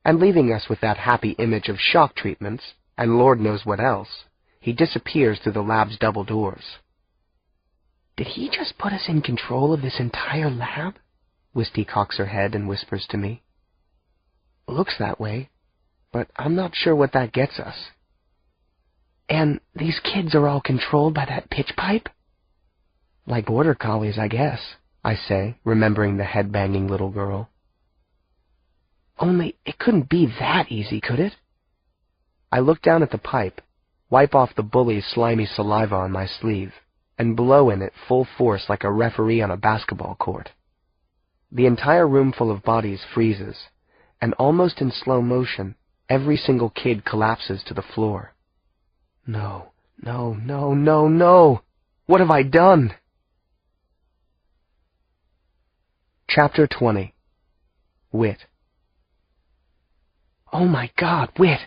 And leaving us with that happy image of shock treatments, and Lord knows what else, he disappears through the lab's double doors. "Did he just put us in control of this entire lab?" Wisty cocks her head and whispers to me. "Looks that way, but I'm not sure what that gets us." "And these kids are all controlled by that pitch pipe?" "Like border collies, I guess," I say, remembering the head-banging little girl. Only it couldn't be that easy, could it? I look down at the pipe, wipe off the bully's slimy saliva on my sleeve, and blow in it full force like a referee on a basketball court. The entire room full of bodies freezes, and almost in slow motion, every single kid collapses to the floor. No, no, no, no, no! What have I done? Chapter 20. Whit. Oh my God, Whit!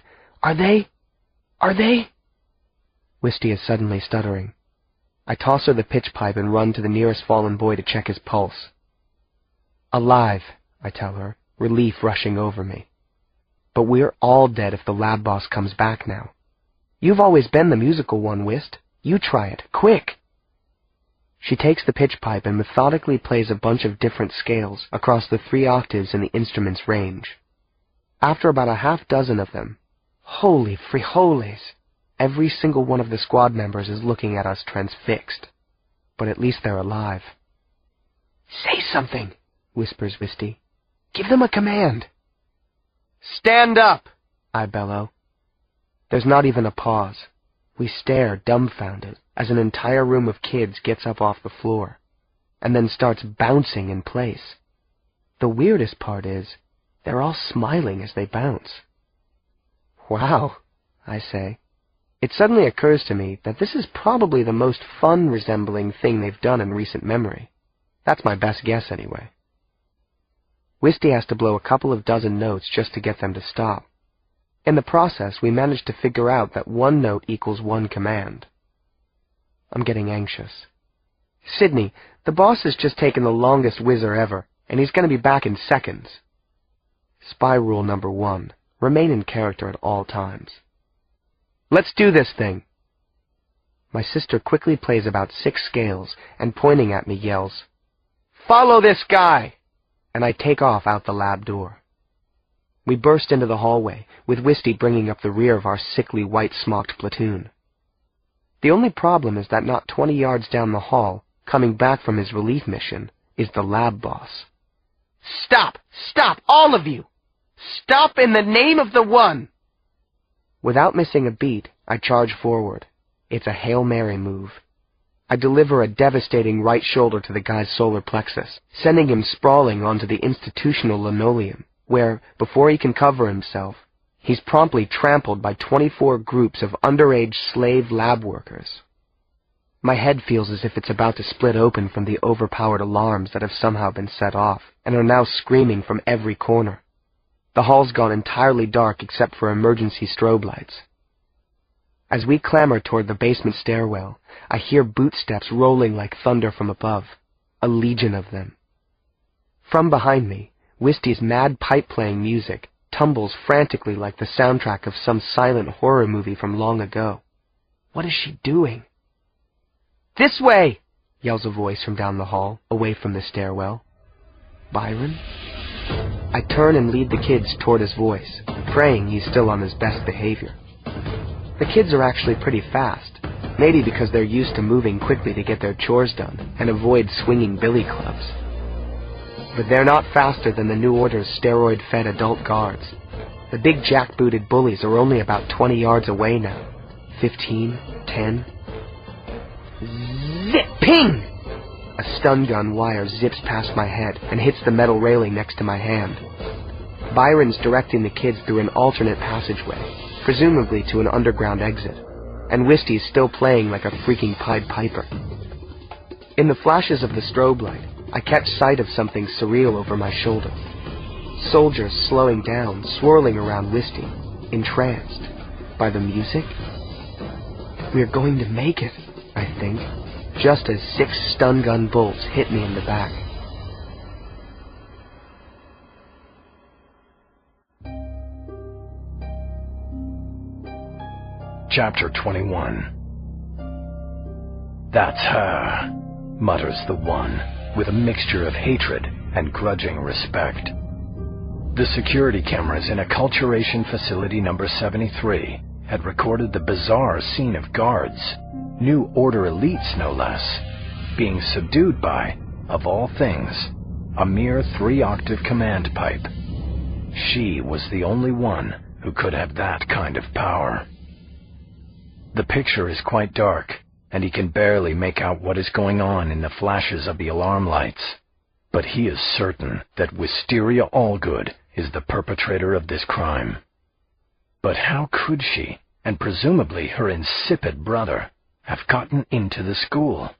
Are they? Wisty is suddenly stuttering. I toss her the pitch pipe and run to the nearest fallen boy to check his pulse. Alive, I tell her, relief rushing over me. But we're all dead if the lab boss comes back now. You've always been the musical one, Whist. You try it, quick! She takes the pitch pipe and methodically plays a bunch of different scales across the 3 octaves in the instrument's range. After about a half dozen of them, holy frijoles! Every single one of the squad members is looking at us transfixed. But at least they're alive. Say something, whispers Wisty. Give them a command. Stand up, I bellow. There's not even a pause. We stare dumbfounded as an entire room of kids gets up off the floor, and then starts bouncing in place. The weirdest part is, they're all smiling as they bounce. Wow, I say. It suddenly occurs to me that this is probably the most fun-resembling thing they've done in recent memory. That's my best guess, anyway. Wisty has to blow a couple of dozen notes just to get them to stop. In the process, we manage to figure out that 1 note equals 1 command. I'm getting anxious. Sydney, the boss has just taken the longest whizzer ever, and he's going to be back in seconds. Spy rule number 1. Remain in character at all times. Let's do this thing. My sister quickly plays about 6 scales and pointing at me yells, Follow this guy! And I take off out the lab door. We burst into the hallway, with Wisty bringing up the rear of our sickly white-smocked platoon. The only problem is that not 20 yards down the hall, coming back from his relief mission, is the lab boss. Stop! Stop, all of you! Stop in the name of the One! Without missing a beat, I charge forward. It's a Hail Mary move. I deliver a devastating right shoulder to the guy's solar plexus, sending him sprawling onto the institutional linoleum, where, before he can cover himself, he's promptly trampled by 24 groups of underage slave lab workers. My head feels as if it's about to split open from the overpowered alarms that have somehow been set off, and are now screaming from every corner. The hall's gone entirely dark except for emergency strobe lights. As we clamber toward the basement stairwell, I hear bootsteps rolling like thunder from above, a legion of them. From behind me, Wisty's mad pipe-playing music tumbles frantically like the soundtrack of some silent horror movie from long ago. What is she doing? This way! Yells a voice from down the hall, away from the stairwell. Byron? I turn and lead the kids toward his voice, praying he's still on his best behavior. The kids are actually pretty fast, maybe because they're used to moving quickly to get their chores done and avoid swinging billy clubs. But they're not faster than the New Order's steroid-fed adult guards. The big jackbooted bullies are only about 20 yards away now. 15, 10. Zip! Ping! A stun gun wire zips past my head and hits the metal railing next to my hand. Byron's directing the kids through an alternate passageway, presumably to an underground exit, and Wisty's still playing like a freaking Pied Piper. In the flashes of the strobe light, I catch sight of something surreal over my shoulder. Soldiers slowing down, swirling around Wisty, entranced by the music. We're going to make it, I think, just as 6 stun gun bolts hit me in the back. Chapter 21. That's her, mutters the One, with a mixture of hatred and grudging respect. The security cameras in Acculturation Facility number 73 had recorded the bizarre scene of guards, New Order elites no less, being subdued by, of all things, a mere 3-octave command pipe. She was the only one who could have that kind of power. The picture is quite dark, and he can barely make out what is going on in the flashes of the alarm lights. But he is certain that Wisteria Allgood is the perpetrator of this crime. But how could she, and presumably her insipid brother, have gotten into the school?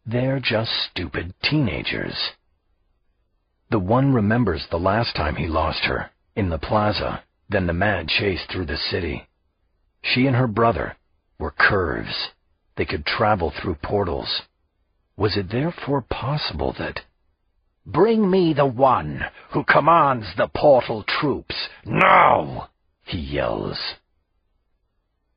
They're just stupid teenagers. The one remembers the last time he lost her, in the plaza, then the mad chase through the city. She and her brother were curves. They could travel through portals. Was it therefore possible that... "Bring me the one who commands the portal troops, now!" he yells.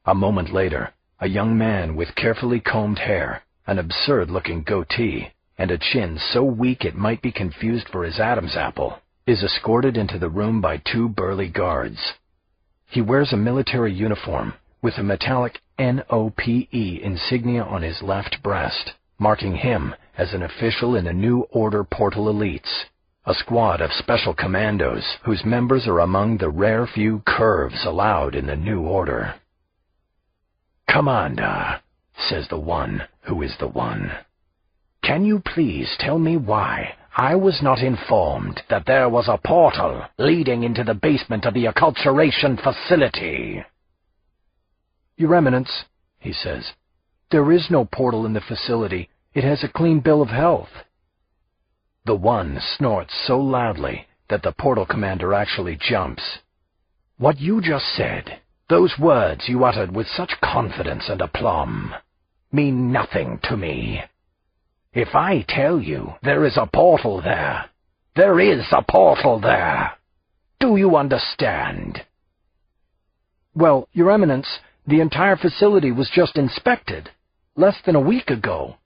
A moment later, a young man with carefully combed hair, an absurd-looking goatee, and a chin so weak it might be confused for his Adam's apple, is escorted into the room by two burly guards. He wears a military uniform with a metallic NOPE insignia on his left breast, marking him as an official in the New Order Portal Elites, a squad of special commandos whose members are among the rare few curves allowed in the New Order. "Commander," says the one who is the one, "can you please tell me why I was not informed that there was a portal leading into the basement of the acculturation facility?" "Your Eminence," he says, "there is no portal in the facility. It has a clean bill of health." The one snorts so loudly that the portal commander actually jumps. "What you just said, those words you uttered with such confidence and aplomb, mean nothing to me. If I tell you there is a portal there, there is a portal there. Do you understand?" "Well, Your Eminence, the entire facility was just inspected, less than a week ago."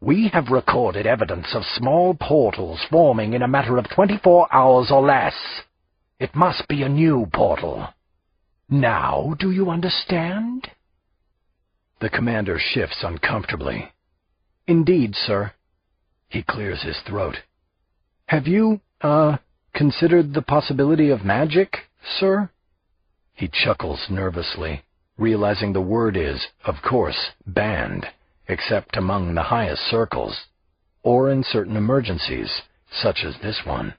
"We have recorded evidence of small portals forming in a matter of 24 hours or less. It must be a new portal. Now do you understand?" The commander shifts uncomfortably. "Indeed, sir." He clears his throat. "Have you, considered the possibility of magic, sir?" He chuckles nervously, realizing the word is, of course, banned, except among the highest circles, or in certain emergencies, such as this one.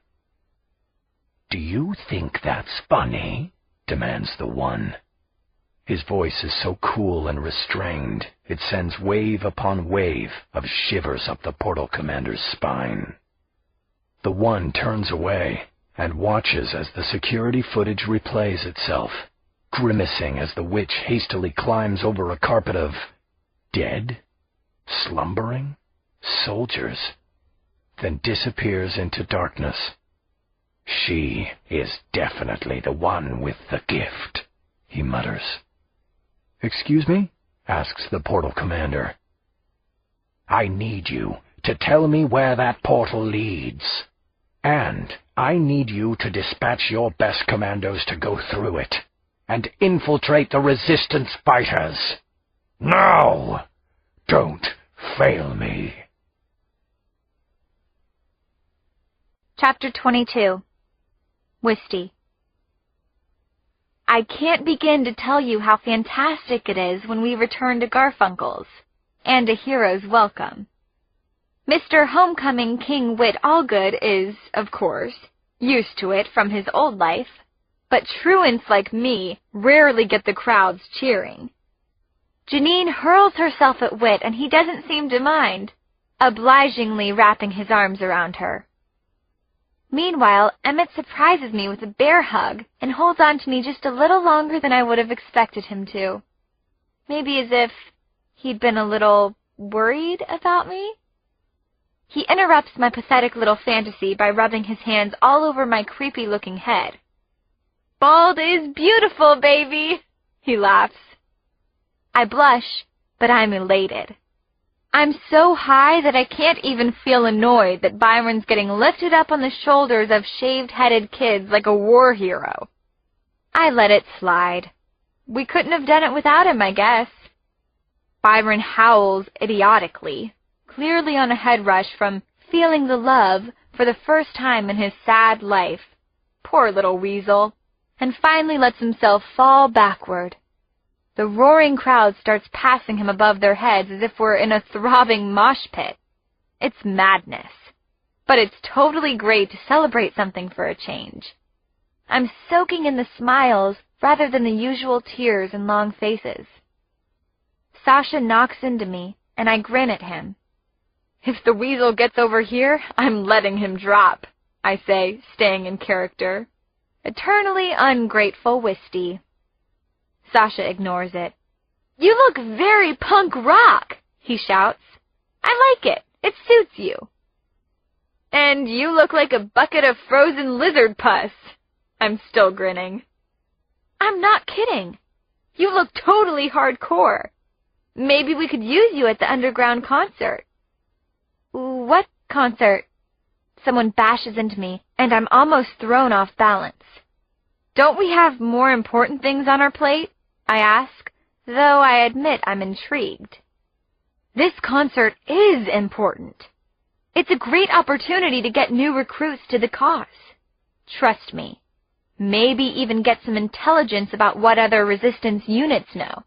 "Do you think that's funny?" demands the one. His voice is so cool and restrained, it sends wave upon wave of shivers up the portal commander's spine. The one turns away and watches as the security footage replays itself, grimacing as the witch hastily climbs over a carpet of dead, slumbering soldiers, then disappears into darkness. "She is definitely the one with the gift," he mutters. "Excuse me?" asks the portal commander. "I need you to tell me where that portal leads, and I need you to dispatch your best commandos to go through it and infiltrate the resistance fighters. Now! Don't fail me." Chapter 22. Wisty. I can't begin to tell you how fantastic it is when we return to Garfunkel's, and a hero's welcome. Mr. Homecoming King Whit Allgood is, of course, used to it from his old life, but truants like me rarely get the crowds cheering. Janine hurls herself at Whit, and he doesn't seem to mind, obligingly wrapping his arms around her. Meanwhile, Emmett surprises me with a bear hug and holds on to me just a little longer than I would have expected him to. Maybe as if he'd been a little worried about me? He interrupts my pathetic little fantasy by rubbing his hands all over my creepy-looking head. "Bald is beautiful, baby!" he laughs. I blush, but I'm elated. I'm so high that I can't even feel annoyed that Byron's getting lifted up on the shoulders of shaved-headed kids like a war hero. I let it slide. We couldn't have done it without him, I guess. Byron howls idiotically, clearly on a head rush from feeling the love for the first time in his sad life, Poor little weasel. And finally lets himself fall backward. The roaring crowd starts passing him above their heads as if we're in a throbbing mosh pit. It's madness. But it's totally great to celebrate something for a change. I'm soaking in the smiles rather than the usual tears and long faces. Sasha knocks into me, and I grin at him. If the weasel gets over here, I'm letting him drop, I say, staying in character. Eternally ungrateful Wisty. Sasha ignores it. You look very punk rock, he shouts. I like it. It suits you. And you look like a bucket of frozen lizard pus. I'm still grinning. I'm not kidding. You look totally hardcore. Maybe we could use you at the underground concert. What concert? Someone bashes into me, and I'm almost thrown off balance. Don't we have more important things on our plate? I ask, though I admit I'm intrigued. This concert is important. It's a great opportunity to get new recruits to the cause. Trust me. Maybe even get some intelligence about what other resistance units know.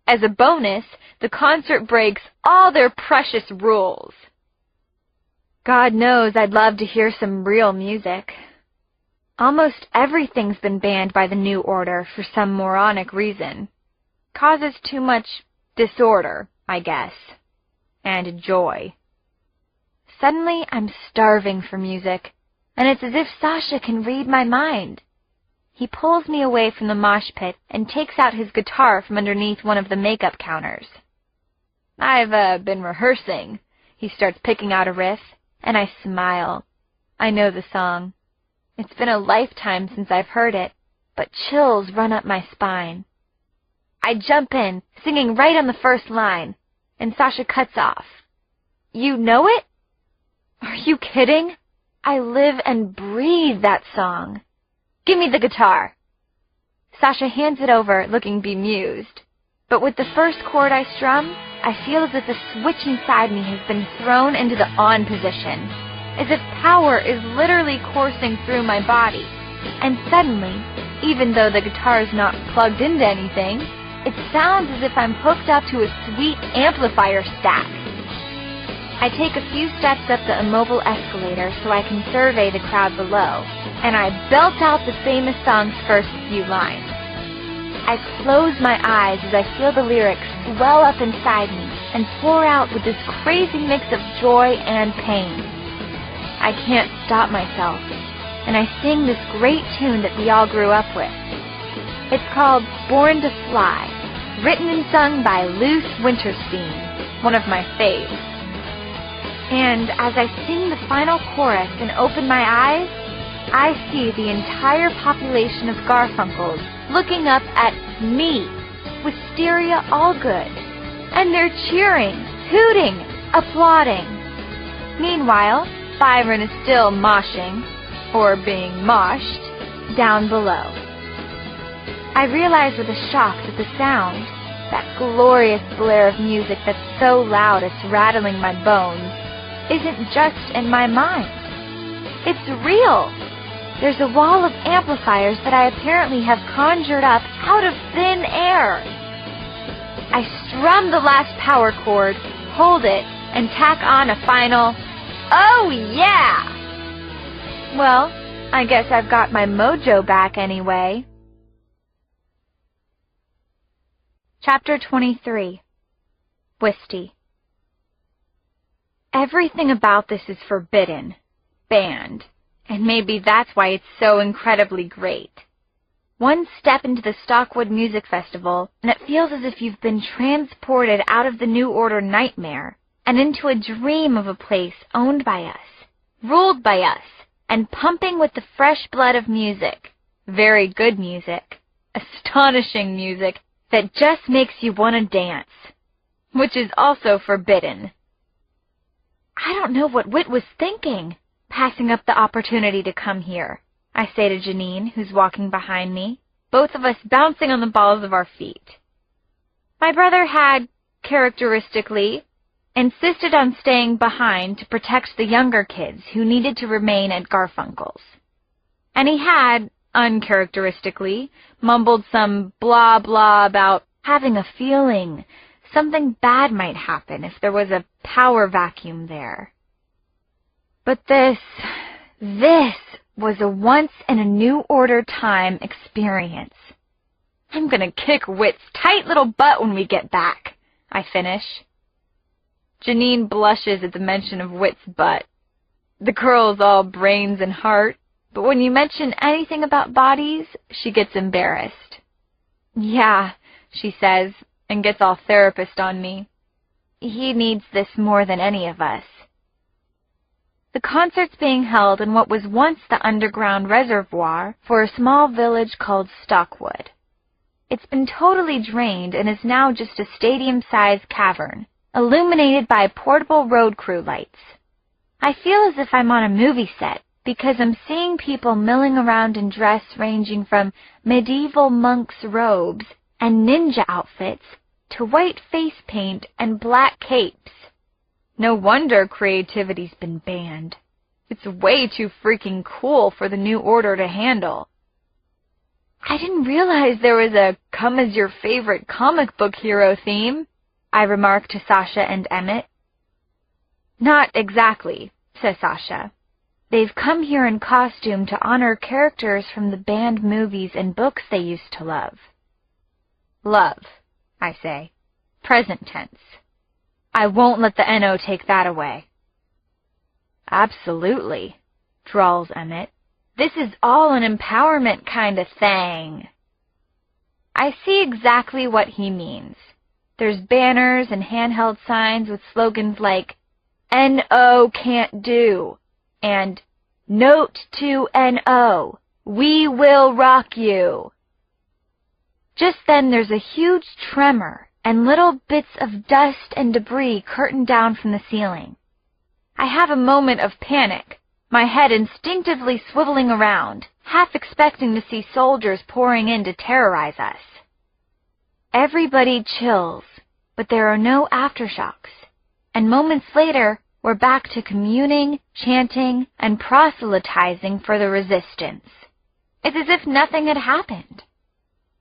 As a bonus, the concert breaks all their precious rules. God knows I'd love to hear some real music. Almost everything's been banned by the New Order for some moronic reason. Causes too much disorder, I guess. And joy. Suddenly, I'm starving for music, and it's as if Sasha can read my mind. He pulls me away from the mosh pit and takes out his guitar from underneath one of the makeup counters. I've been rehearsing. He starts picking out a riff, and I smile. I know the song. It's been a lifetime since I've heard it, but chills run up my spine. I jump in, singing right on the first line, and Sasha cuts off. You know it? Are you kidding? I live and breathe that song. Give me the guitar. Sasha hands it over, looking bemused. But with the first chord I strum, I feel as if a switch inside me has been thrown into the on position, as if power is literally coursing through my body. And suddenly, even though the guitar is not plugged into anything, it sounds as if I'm hooked up to a sweet amplifier stack. I take a few steps up the immobile escalator so I can survey the crowd below, and I belt out the famous song's first few lines. I close my eyes as I feel the lyrics swell up inside me and pour out with this crazy mix of joy and pain. I can't stop myself, and I sing this great tune that we all grew up with. It's called Born to Fly, written and sung by Luce Winterstein, one of my faves. And as I sing the final chorus and open my eyes, I see the entire population of Garfunkels looking up at me, Wisteria Allgood, and they're cheering, hooting, applauding. Meanwhile, Byron is still moshing, or being moshed, down below. I realize with a shock that the sound, that glorious blare of music that's so loud it's rattling my bones, isn't just in my mind. It's real. There's a wall of amplifiers that I apparently have conjured up out of thin air. I strum the last power chord, hold it, and tack on a final, oh yeah! Well, I guess I've got my mojo back anyway. Chapter 23. Wisty. Everything about this is forbidden, banned, and maybe that's why it's so incredibly great. One step into the Stockwood Music Festival, and it feels as if you've been transported out of the New Order nightmare and into a dream of a place owned by us, ruled by us, and pumping with the fresh blood of music. Very good music. Astonishing music that just makes you want to dance, which is also forbidden. I don't know what Whit was thinking, passing up the opportunity to come here, I say to Janine, who's walking behind me, both of us bouncing on the balls of our feet. My brother had, characteristically, insisted on staying behind to protect the younger kids who needed to remain at Garfunkel's. And he had, uncharacteristically, mumbled some blah blah about having a feeling something bad might happen if there was a power vacuum there. But this was a once-in-a-new-order-time experience. I'm gonna kick Whit's tight little butt when we get back, I finish. Janine blushes at the mention of Whit's butt. The girl's all brains and heart, but when you mention anything about bodies, she gets embarrassed. Yeah, she says, and gets all therapist on me. He needs this more than any of us. The concert's being held in what was once the underground reservoir for a small village called Stockwood. It's been totally drained and is now just a stadium-sized cavern, illuminated by portable road crew lights. I feel as if I'm on a movie set, because I'm seeing people milling around in dress ranging from medieval monks' robes and ninja outfits to white face paint and black capes. No wonder creativity's been banned. It's way too freaking cool for the New Order to handle. I didn't realize there was a come-as-your-favorite comic book hero theme, I remarked to Sasha and Emmett. Not exactly, says Sasha. They've come here in costume to honor characters from the banned movies and books they used to love. Love, I say. Present tense. I won't let the NO take that away. Absolutely, drawls Emmett. This is all an empowerment kind of thing. I see exactly what he means. There's banners and handheld signs with slogans like, NO can't do, and Note to NO, we will rock you. Just then there's a huge tremor, and little bits of dust and debris curtain down from the ceiling. I have a moment of panic, my head instinctively swiveling around, half expecting to see soldiers pouring in to terrorize us. Everybody chills, but there are no aftershocks, and moments later, we're back to communing, chanting, and proselytizing for the resistance. It's as if nothing had happened.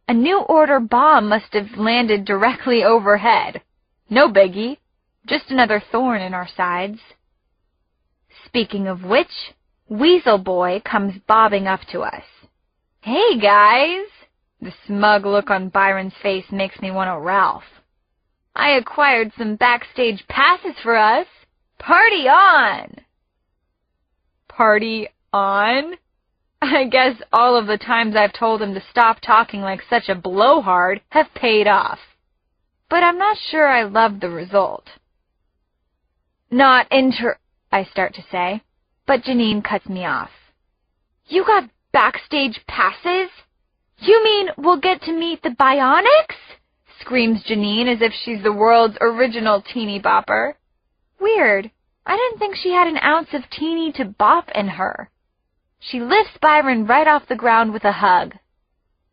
A New Order bomb must have landed directly overhead. No biggie, just another thorn in our sides. Speaking of which, Weasel Boy comes bobbing up to us. Hey, guys! The smug look on Byron's face makes me want to Ralph. I acquired some backstage passes for us. Party on! Party on? I guess all of the times I've told him to stop talking like such a blowhard have paid off. But I'm not sure I love the result. I start to say, but Janine cuts me off. You got backstage passes? You mean we'll get to meet the Bionics? Screams Janine as if she's the world's original teeny bopper. Weird. I didn't think she had an ounce of teeny to bop in her. She lifts Byron right off the ground with a hug.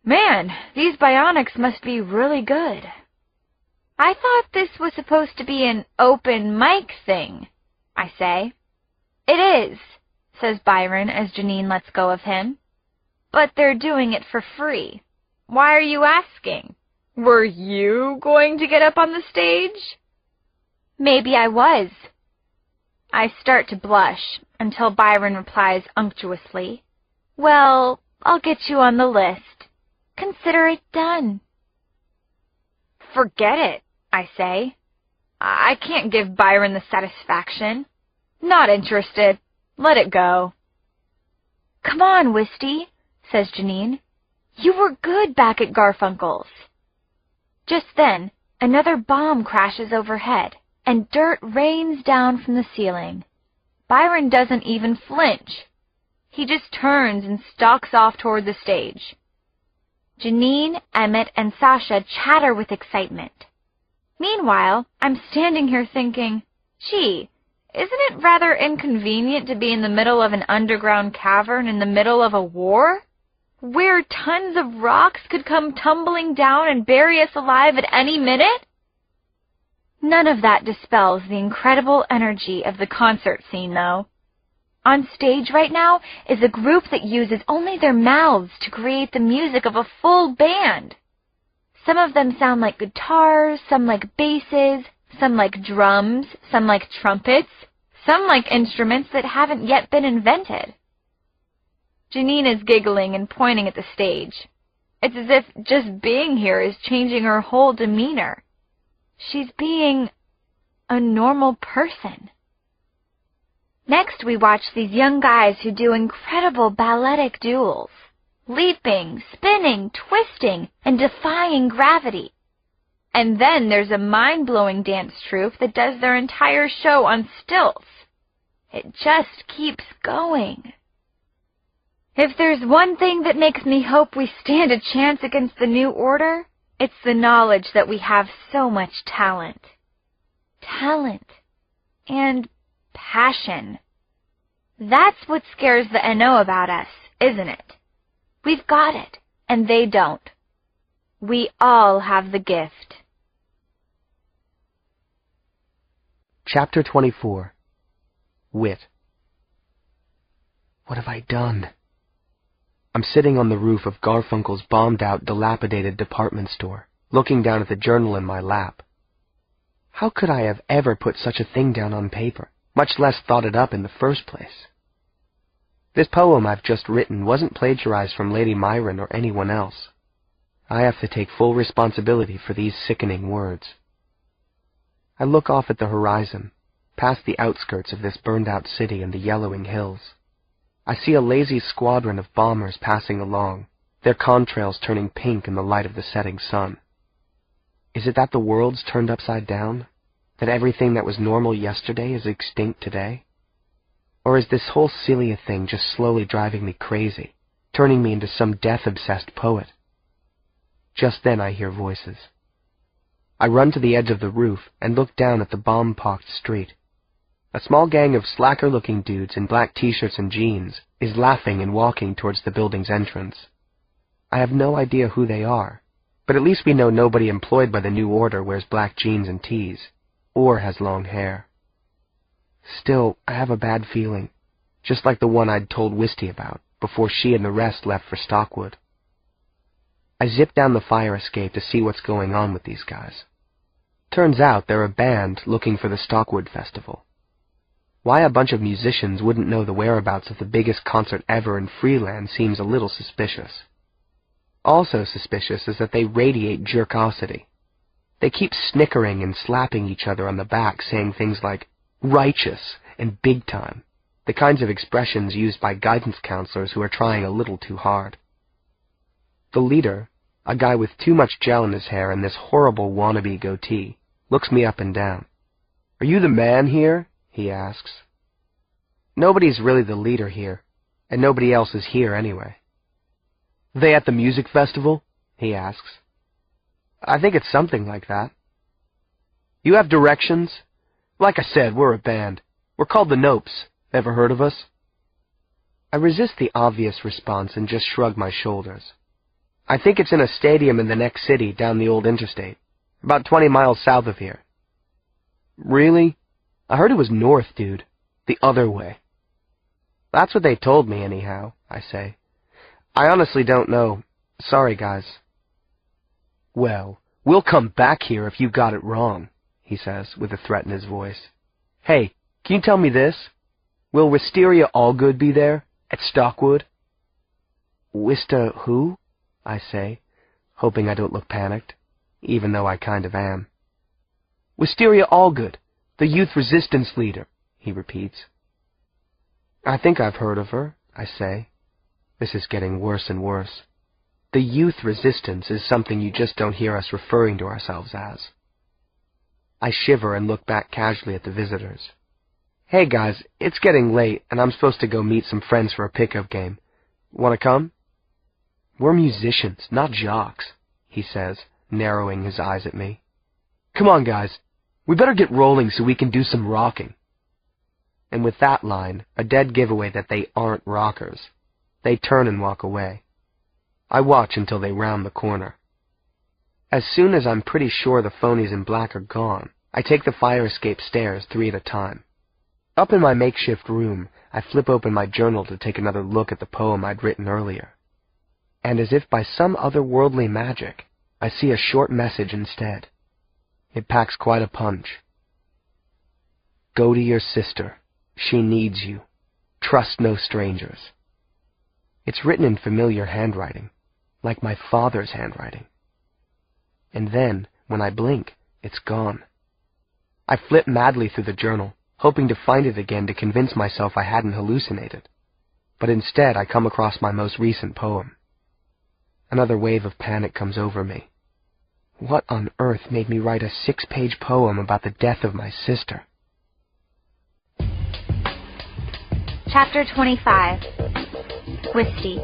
Man, these Bionics must be really good. I thought this was supposed to be an open mic thing, I say. It is, says Byron as Janine lets go of him. But they're doing it for free. Why are you asking? Were you going to get up on the stage? Maybe I was. I start to blush until Byron replies unctuously, Well, I'll get you on the list. Consider it done. Forget it, I say. I can't give Byron the satisfaction. Not interested. Let it go. Come on, Wisty, says Janine. You were good back at Garfunkel's. Just then, another bomb crashes overhead, and dirt rains down from the ceiling. Byron doesn't even flinch. He just turns and stalks off toward the stage. Janine, Emmett, and Sasha chatter with excitement. Meanwhile, I'm standing here thinking, gee, isn't it rather inconvenient to be in the middle of an underground cavern in the middle of a war? Where tons of rocks could come tumbling down and bury us alive at any minute? None of that dispels the incredible energy of the concert scene, though. On stage right now is a group that uses only their mouths to create the music of a full band. Some of them sound like guitars, some like basses, some like drums, some like trumpets, some like instruments that haven't yet been invented. Janine is giggling and pointing at the stage. It's as if just being here is changing her whole demeanor. She's being a normal person. Next, we watch these young guys who do incredible balletic duels, leaping, spinning, twisting, and defying gravity. And then there's a mind-blowing dance troupe that does their entire show on stilts. It just keeps going. If there's one thing that makes me hope we stand a chance against the New Order, it's the knowledge that we have so much talent. Talent. And passion. That's what scares the NO about us, isn't it? We've got it, and they don't. We all have the gift. Chapter 24. Whit. What have I done? I'm sitting on the roof of Garfunkel's bombed-out, dilapidated department store, looking down at the journal in my lap. How could I have ever put such a thing down on paper, much less thought it up in the first place? This poem I've just written wasn't plagiarized from Lady Myron or anyone else. I have to take full responsibility for these sickening words. I look off at the horizon, past the outskirts of this burned-out city and the yellowing hills. I see a lazy squadron of bombers passing along, their contrails turning pink in the light of the setting sun. Is it that the world's turned upside down? That everything that was normal yesterday is extinct today? Or is this whole Celia thing just slowly driving me crazy, turning me into some death-obsessed poet? Just then I hear voices. I run to the edge of the roof and look down at the bomb-pocked street. A small gang of slacker-looking dudes in black t-shirts and jeans is laughing and walking towards the building's entrance. I have no idea who they are, but at least we know nobody employed by the New Order wears black jeans and tees, or has long hair. Still, I have a bad feeling, just like the one I'd told Wisty about before she and the rest left for Stockwood. I zip down the fire escape to see what's going on with these guys. Turns out they're a band looking for the Stockwood Festival. Why a bunch of musicians wouldn't know the whereabouts of the biggest concert ever in Freeland seems a little suspicious. Also suspicious is that they radiate jerkosity. They keep snickering and slapping each other on the back, saying things like righteous and big time, the kinds of expressions used by guidance counselors who are trying a little too hard. The leader, a guy with too much gel in his hair and this horrible wannabe goatee, looks me up and down. "Are you the man here?" he asks. Nobody's really the leader here, and nobody else is here anyway. "They at the music festival?" he asks. "I think it's something like that." "You have directions?" "Like I said, we're a band. We're called the Nopes. Ever heard of us?" I resist the obvious response and just shrug my shoulders. "I think it's in a stadium in the next city down the old interstate, about 20 miles south of here." "Really? I heard it was north, dude. The other way." "That's what they told me, anyhow," I say. "I honestly don't know. Sorry, guys." "Well, we'll come back here if you got it wrong," he says, with a threat in his voice. "Hey, can you tell me this? Will Wisteria Allgood be there, at Stockwood?" "Wista who?" I say, hoping I don't look panicked, even though I kind of am. "Wisteria Allgood, the youth resistance leader," he repeats. "I think I've heard of her," I say. This is getting worse and worse. The youth resistance is something you just don't hear us referring to ourselves as. I shiver and look back casually at the visitors. "Hey guys, it's getting late, and I'm supposed to go meet some friends for a pickup game. Want to come?" "We're musicians, not jocks," he says, narrowing his eyes at me. "Come on, guys. We better get rolling so we can do some rocking." And with that line, a dead giveaway that they aren't rockers, they turn and walk away. I watch until they round the corner. As soon as I'm pretty sure the phonies in black are gone, I take the fire escape stairs 3 at a time. Up in my makeshift room, I flip open my journal to take another look at the poem I'd written earlier. And as if by some otherworldly magic, I see a short message instead. It packs quite a punch. Go to your sister. She needs you. Trust no strangers. It's written in familiar handwriting, like my father's handwriting. And then, when I blink, it's gone. I flip madly through the journal, hoping to find it again to convince myself I hadn't hallucinated. But instead, I come across my most recent poem. Another wave of panic comes over me. What on earth made me write a 6-page poem about the death of my sister? Chapter 25. Wisty.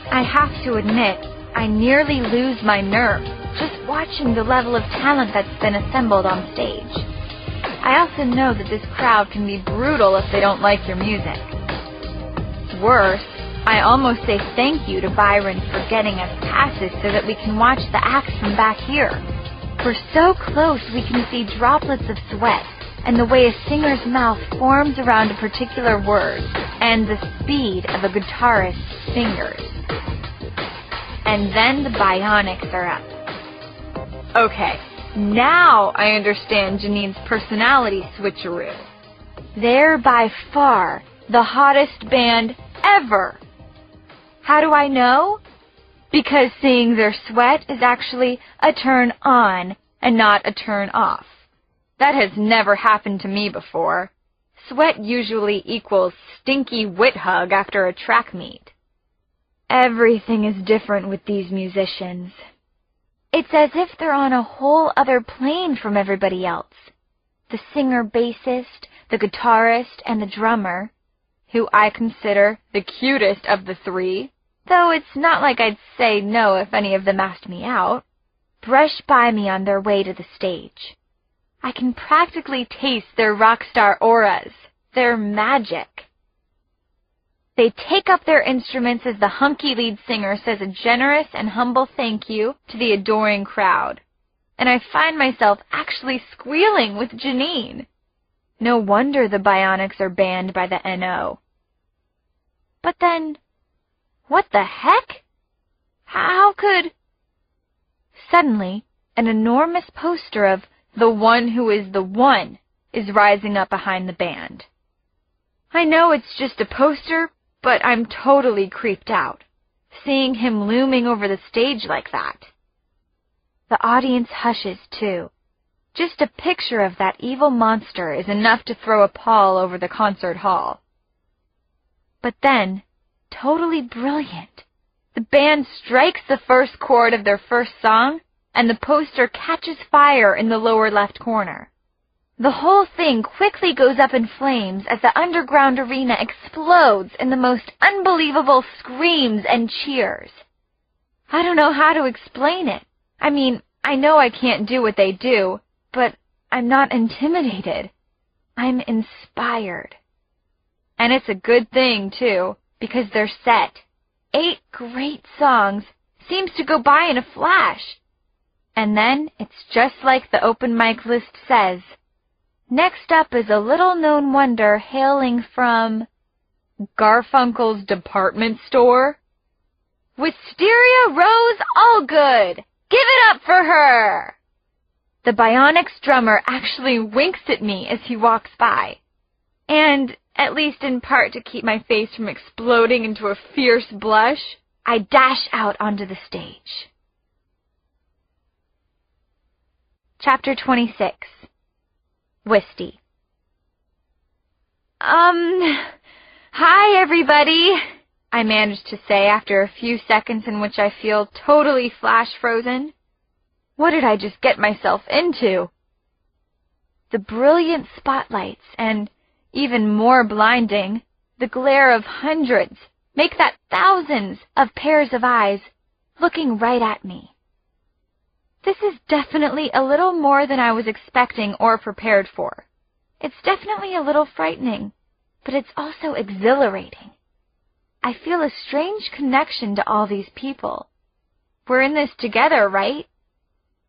I have to admit, I nearly lose my nerve just watching the level of talent that's been assembled on stage. I also know that this crowd can be brutal if they don't like your music. Worse, I almost say thank you to Byron for getting us passes so that we can watch the acts from back here. We're so close we can see droplets of sweat and the way a singer's mouth forms around a particular word and the speed of a guitarist's fingers. And then the bionics are up. Okay, now I understand Janine's personality switcheroo. They're by far the hottest band ever. How do I know? Because seeing their sweat is actually a turn on and not a turn off. That has never happened to me before. Sweat usually equals stinky wit hug after a track meet. Everything is different with these musicians. It's as if they're on a whole other plane from everybody else. The singer-bassist, the guitarist, and the drummer, who I consider the cutest of the three, though it's not like I'd say no if any of them asked me out, brush by me on their way to the stage. I can practically taste their rock star auras, their magic. They take up their instruments as the hunky lead singer says a generous and humble thank you to the adoring crowd, and I find myself actually squealing with Janine. No wonder the bionics are banned by the NO. But then, what the heck? How could... Suddenly, an enormous poster of The One Who Is the One is rising up behind the band. I know it's just a poster, but I'm totally creeped out, seeing him looming over the stage like that. The audience hushes, too. Just a picture of that evil monster is enough to throw a pall over the concert hall. But then, totally brilliant, the band strikes the first chord of their first song, and the poster catches fire in the lower left corner. The whole thing quickly goes up in flames as the underground arena explodes in the most unbelievable screams and cheers. I don't know how to explain it. I mean, I know I can't do what they do, but I'm not intimidated. I'm inspired. And it's a good thing, too, because their set, 8 great songs, seems to go by in a flash. And then it's just like the open mic list says. Next up is a little-known wonder hailing from Garfunkel's department store. Wisteria Rose Allgood! Give it up for her! The Bionics drummer actually winks at me as he walks by. And, at least in part to keep my face from exploding into a fierce blush, I dash out onto the stage. Chapter 26. Wisty. Hi, everybody, I managed to say after a few seconds in which I feel totally flash-frozen. What did I just get myself into? The brilliant spotlights and, even more blinding, the glare of hundreds make that thousands of pairs of eyes looking right at me. This is definitely a little more than I was expecting or prepared for. It's definitely a little frightening, but it's also exhilarating. I feel a strange connection to all these people. We're in this together, right?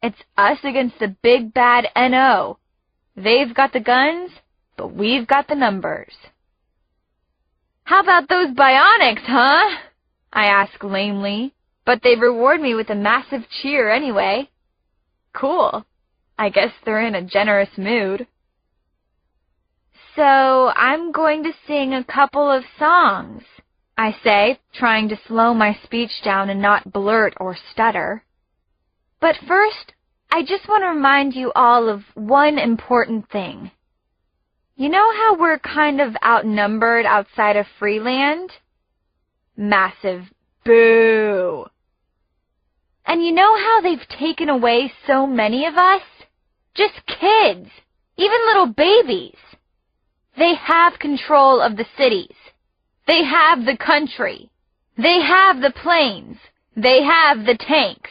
It's us against the big bad NO. They've got the guns, but we've got the numbers. How about those bionics, huh? I ask lamely, but they reward me with a massive cheer anyway. Cool. I guess they're in a generous mood. So I'm going to sing a couple of songs, I say, trying to slow my speech down and not blurt or stutter. But first, I just want to remind you all of one important thing. You know how we're kind of outnumbered outside of Freeland? Massive boo! And you know how they've taken away so many of us? Just kids, even little babies. They have control of the cities. They have the country. They have the planes. They have the tanks.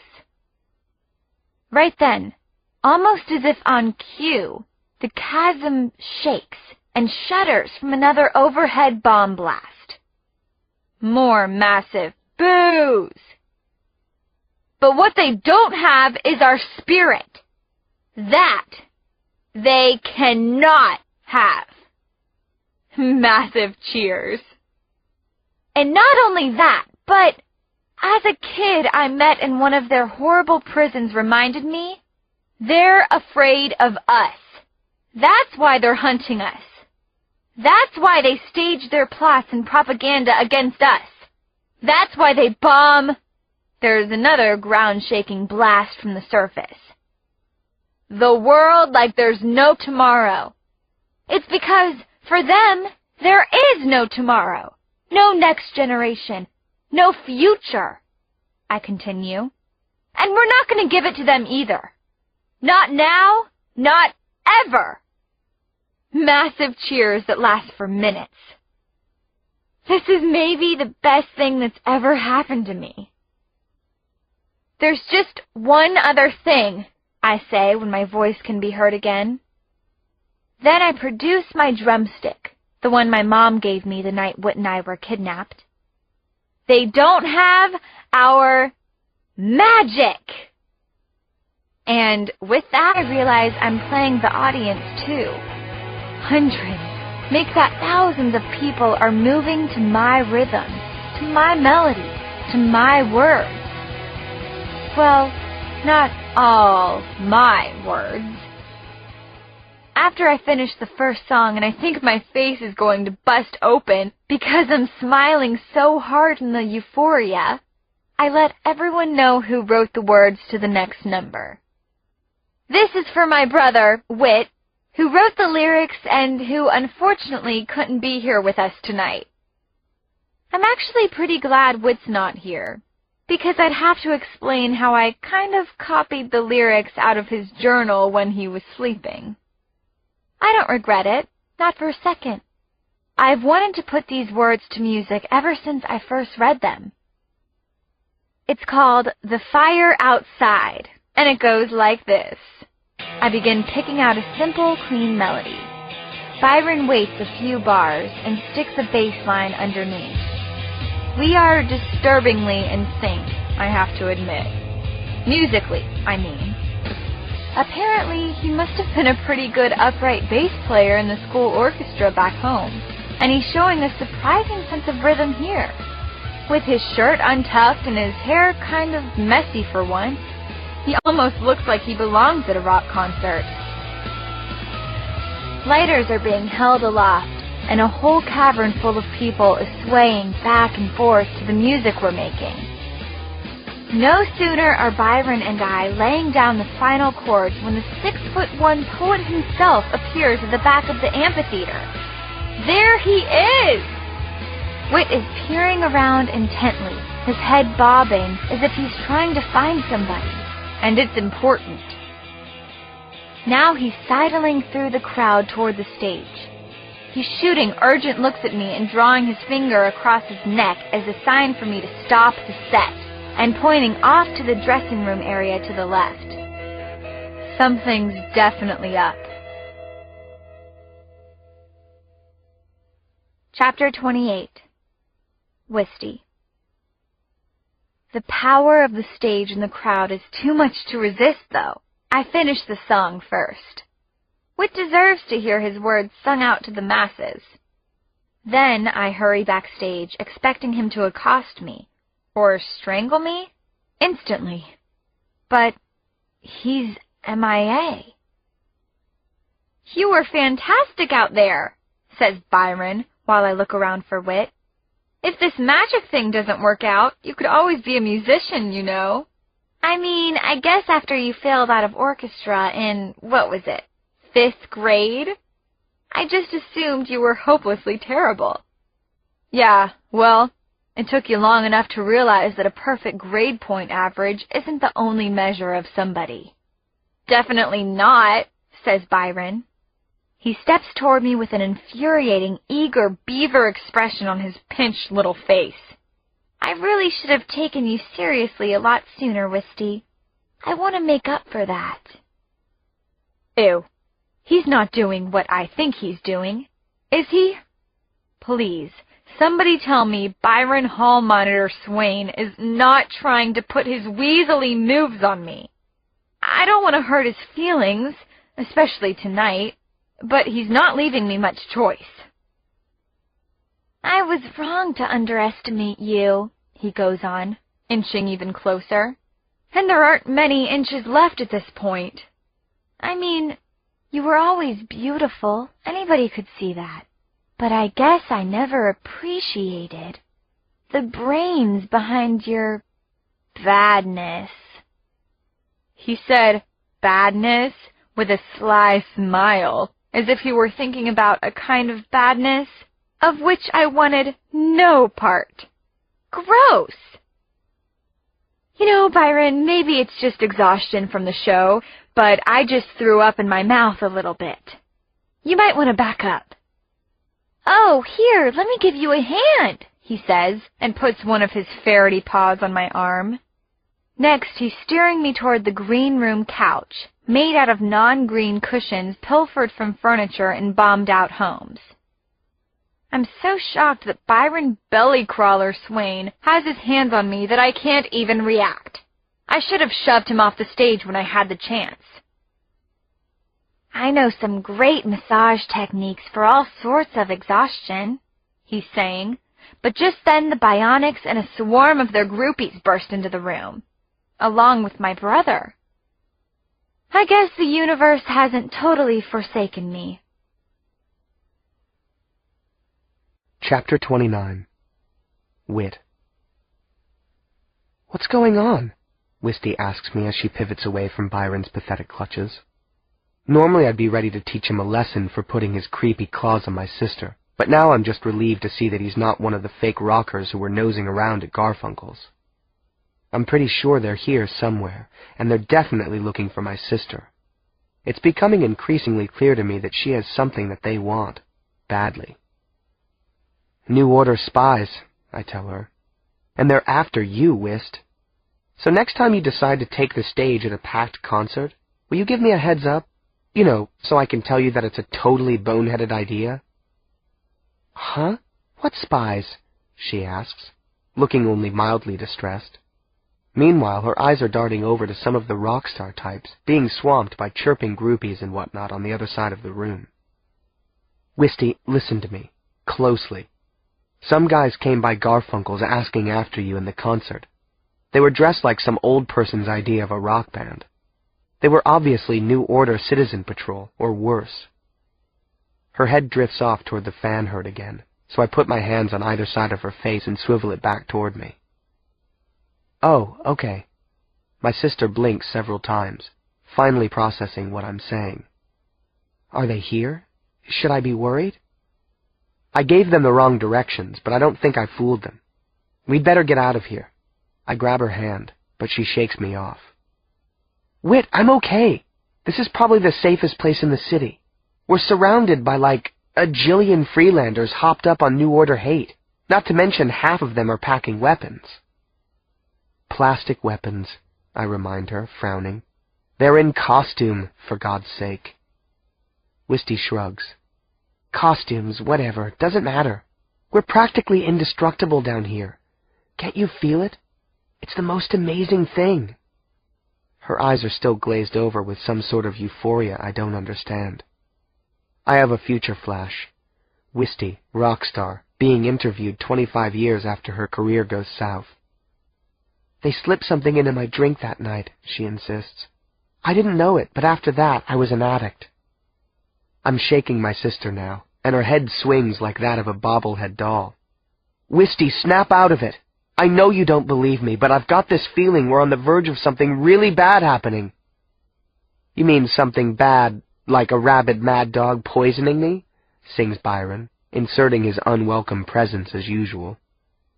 Right then, almost as if on cue, the chasm shakes and shudders from another overhead bomb blast. More massive boos. But what they don't have is our spirit. That they cannot have. Massive cheers. And not only that, but as a kid I met in one of their horrible prisons reminded me, they're afraid of us. That's why they're hunting us. That's why they stage their plots and propaganda against us. That's why they bomb. There's another ground-shaking blast from the surface. The world like there's no tomorrow. It's because, for them, there is no tomorrow, no next generation, no future, I continue. And we're not going to give it to them either. Not now, not ever. Massive cheers that last for minutes. This is maybe the best thing that's ever happened to me. There's just one other thing, I say when my voice can be heard again. Then I produce my drumstick, the one my mom gave me the night Whit and I were kidnapped. They don't have our magic. And with that, I realize I'm playing the audience too. Hundreds, make that thousands of people are moving to my rhythm, to my melody, to my words. Well, not all my words. After I finish the first song and I think my face is going to bust open because I'm smiling so hard in the euphoria, I let everyone know who wrote the words to the next number. This is for my brother, Whit, who wrote the lyrics and who unfortunately couldn't be here with us tonight. I'm actually pretty glad Whit's not here, because I'd have to explain how I kind of copied the lyrics out of his journal when he was sleeping. I don't regret it, not for a second. I've wanted to put these words to music ever since I first read them. It's called The Fire Outside, and it goes like this. I begin picking out a simple, clean melody. Byron waits a few bars and sticks a bass line underneath. We are disturbingly in sync, I have to admit. Musically, I mean. Apparently, he must have been a pretty good upright bass player in the school orchestra back home, and he's showing a surprising sense of rhythm here. With his shirt untucked and his hair kind of messy for once, he almost looks like he belongs at a rock concert. Lighters are being held aloft, and a whole cavern full of people is swaying back and forth to the music we're making. No sooner are Byron and I laying down the final chords when the 6'1" poet himself appears at the back of the amphitheater. There he is! Whit is peering around intently, his head bobbing as if he's trying to find somebody, and it's important. Now he's sidling through the crowd toward the stage. He's shooting urgent looks at me and drawing his finger across his neck as a sign for me to stop the set, and pointing off to the dressing room area to the left. Something's definitely up. Chapter 28. Wisty. The power of the stage and the crowd is too much to resist, though. I finish the song first. Whit deserves to hear his words sung out to the masses. Then I hurry backstage, expecting him to accost me, or strangle me, instantly. But he's MIA. "You were fantastic out there," says Byron, while I look around for Whit. "If this magic thing doesn't work out, you could always be a musician, you know." "I mean, I guess after you failed out of orchestra in, what was it, 5th grade? I just assumed you were hopelessly terrible." "Yeah, well, it took you long enough to realize that a perfect grade point average isn't the only measure of somebody." "Definitely not," says Byron. He steps toward me with an infuriating, eager beaver expression on his pinched little face. "I really should have taken you seriously a lot sooner, Wisty. I want to make up for that." Ew. He's not doing what I think he's doing, is he? Please, somebody tell me Byron Hall Monitor Swain is not trying to put his weaselly moves on me. I don't want to hurt his feelings, especially tonight, but he's not leaving me much choice. "I was wrong to underestimate you," he goes on, inching even closer. "And there aren't many inches left at this point. I mean, you were always beautiful. Anybody could see that. But I guess I never appreciated the brains behind your badness." He said badness with a sly smile, as if he were thinking about a kind of badness of which I wanted no part. Gross! "You know, Byron, maybe it's just exhaustion from the show, but I just threw up in my mouth a little bit. You might want to back up." "Oh, here, let me give you a hand," he says, and puts one of his ferrety paws on my arm. Next, he's steering me toward the green room couch, made out of non-green cushions pilfered from furniture in bombed-out homes. I'm so shocked that Byron Bellycrawler Swain has his hands on me that I can't even react. I should have shoved him off the stage when I had the chance. "I know some great massage techniques for all sorts of exhaustion," he's saying, but just then the Bionics and a swarm of their groupies burst into the room, along with my brother. I guess the universe hasn't totally forsaken me. Chapter 29. Whit. "What's going on?" Wisty asks me as she pivots away from Byron's pathetic clutches. Normally I'd be ready to teach him a lesson for putting his creepy claws on my sister, but now I'm just relieved to see that he's not one of the fake rockers who were nosing around at Garfunkel's. I'm pretty sure they're here somewhere, and they're definitely looking for my sister. It's becoming increasingly clear to me that she has something that they want, badly. "New Order spies," I tell her. "And they're after you, Wist. So next time you decide to take the stage at a packed concert, will you give me a heads up? You know, so I can tell you that it's a totally boneheaded idea." "Huh? What spies?" she asks, looking only mildly distressed. Meanwhile, her eyes are darting over to some of the rock star types, being swamped by chirping groupies and whatnot on the other side of the room. "Wisty, listen to me, closely. Some guys came by Garfunkel's asking after you in the concert. They were dressed like some old person's idea of a rock band. They were obviously New Order Citizen Patrol, or worse." Her head drifts off toward the fan herd again, so I put my hands on either side of her face and swivel it back toward me. "Oh, okay." My sister blinks several times, finally processing what I'm saying. "Are they here? Should I be worried?" I gave them the wrong directions, but I don't think I fooled them. "We'd better get out of here." I grab her hand, but she shakes me off. "Whit, I'm okay. This is probably the safest place in the city. We're surrounded by like a jillion Freelanders hopped up on New Order hate, not to mention half of them are packing weapons." "Plastic weapons," I remind her, frowning. "They're in costume, for God's sake." Wisty shrugs. "Costumes, whatever, doesn't matter. We're practically indestructible down here. Can't you feel it? It's the most amazing thing." Her eyes are still glazed over with some sort of euphoria I don't understand. I have a future flash. Wisty, rock star, being interviewed 25 years after her career goes south. They slipped something into my drink that night, she insists. I didn't know it, but after that, I was an addict. I'm shaking my sister now, and her head swings like that of a bobblehead doll. Wisty, snap out of it. I know you don't believe me, but I've got this feeling we're on the verge of something really bad happening. You mean something bad, like a rabid mad dog poisoning me? Sings Byron, inserting his unwelcome presence as usual.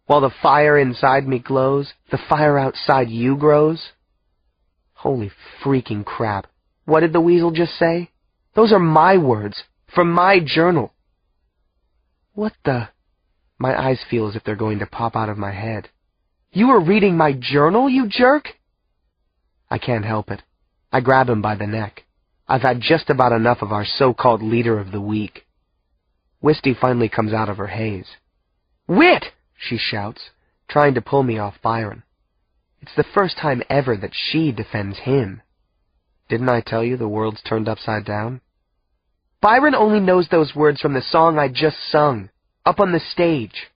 While the fire inside me glows, the fire outside you grows? Holy freaking crap. What did the weasel just say? Those are my words, from my journal. What the... My eyes feel as if they're going to pop out of my head. You were reading my journal, you jerk? I can't help it. I grab him by the neck. I've had just about enough of our so-called leader of the week. Wisty finally comes out of her haze. Whit! She shouts, trying to pull me off Byron. It's the first time ever that she defends him. Didn't I tell you the world's turned upside down? Byron only knows those words from the song I just sung, up on the stage.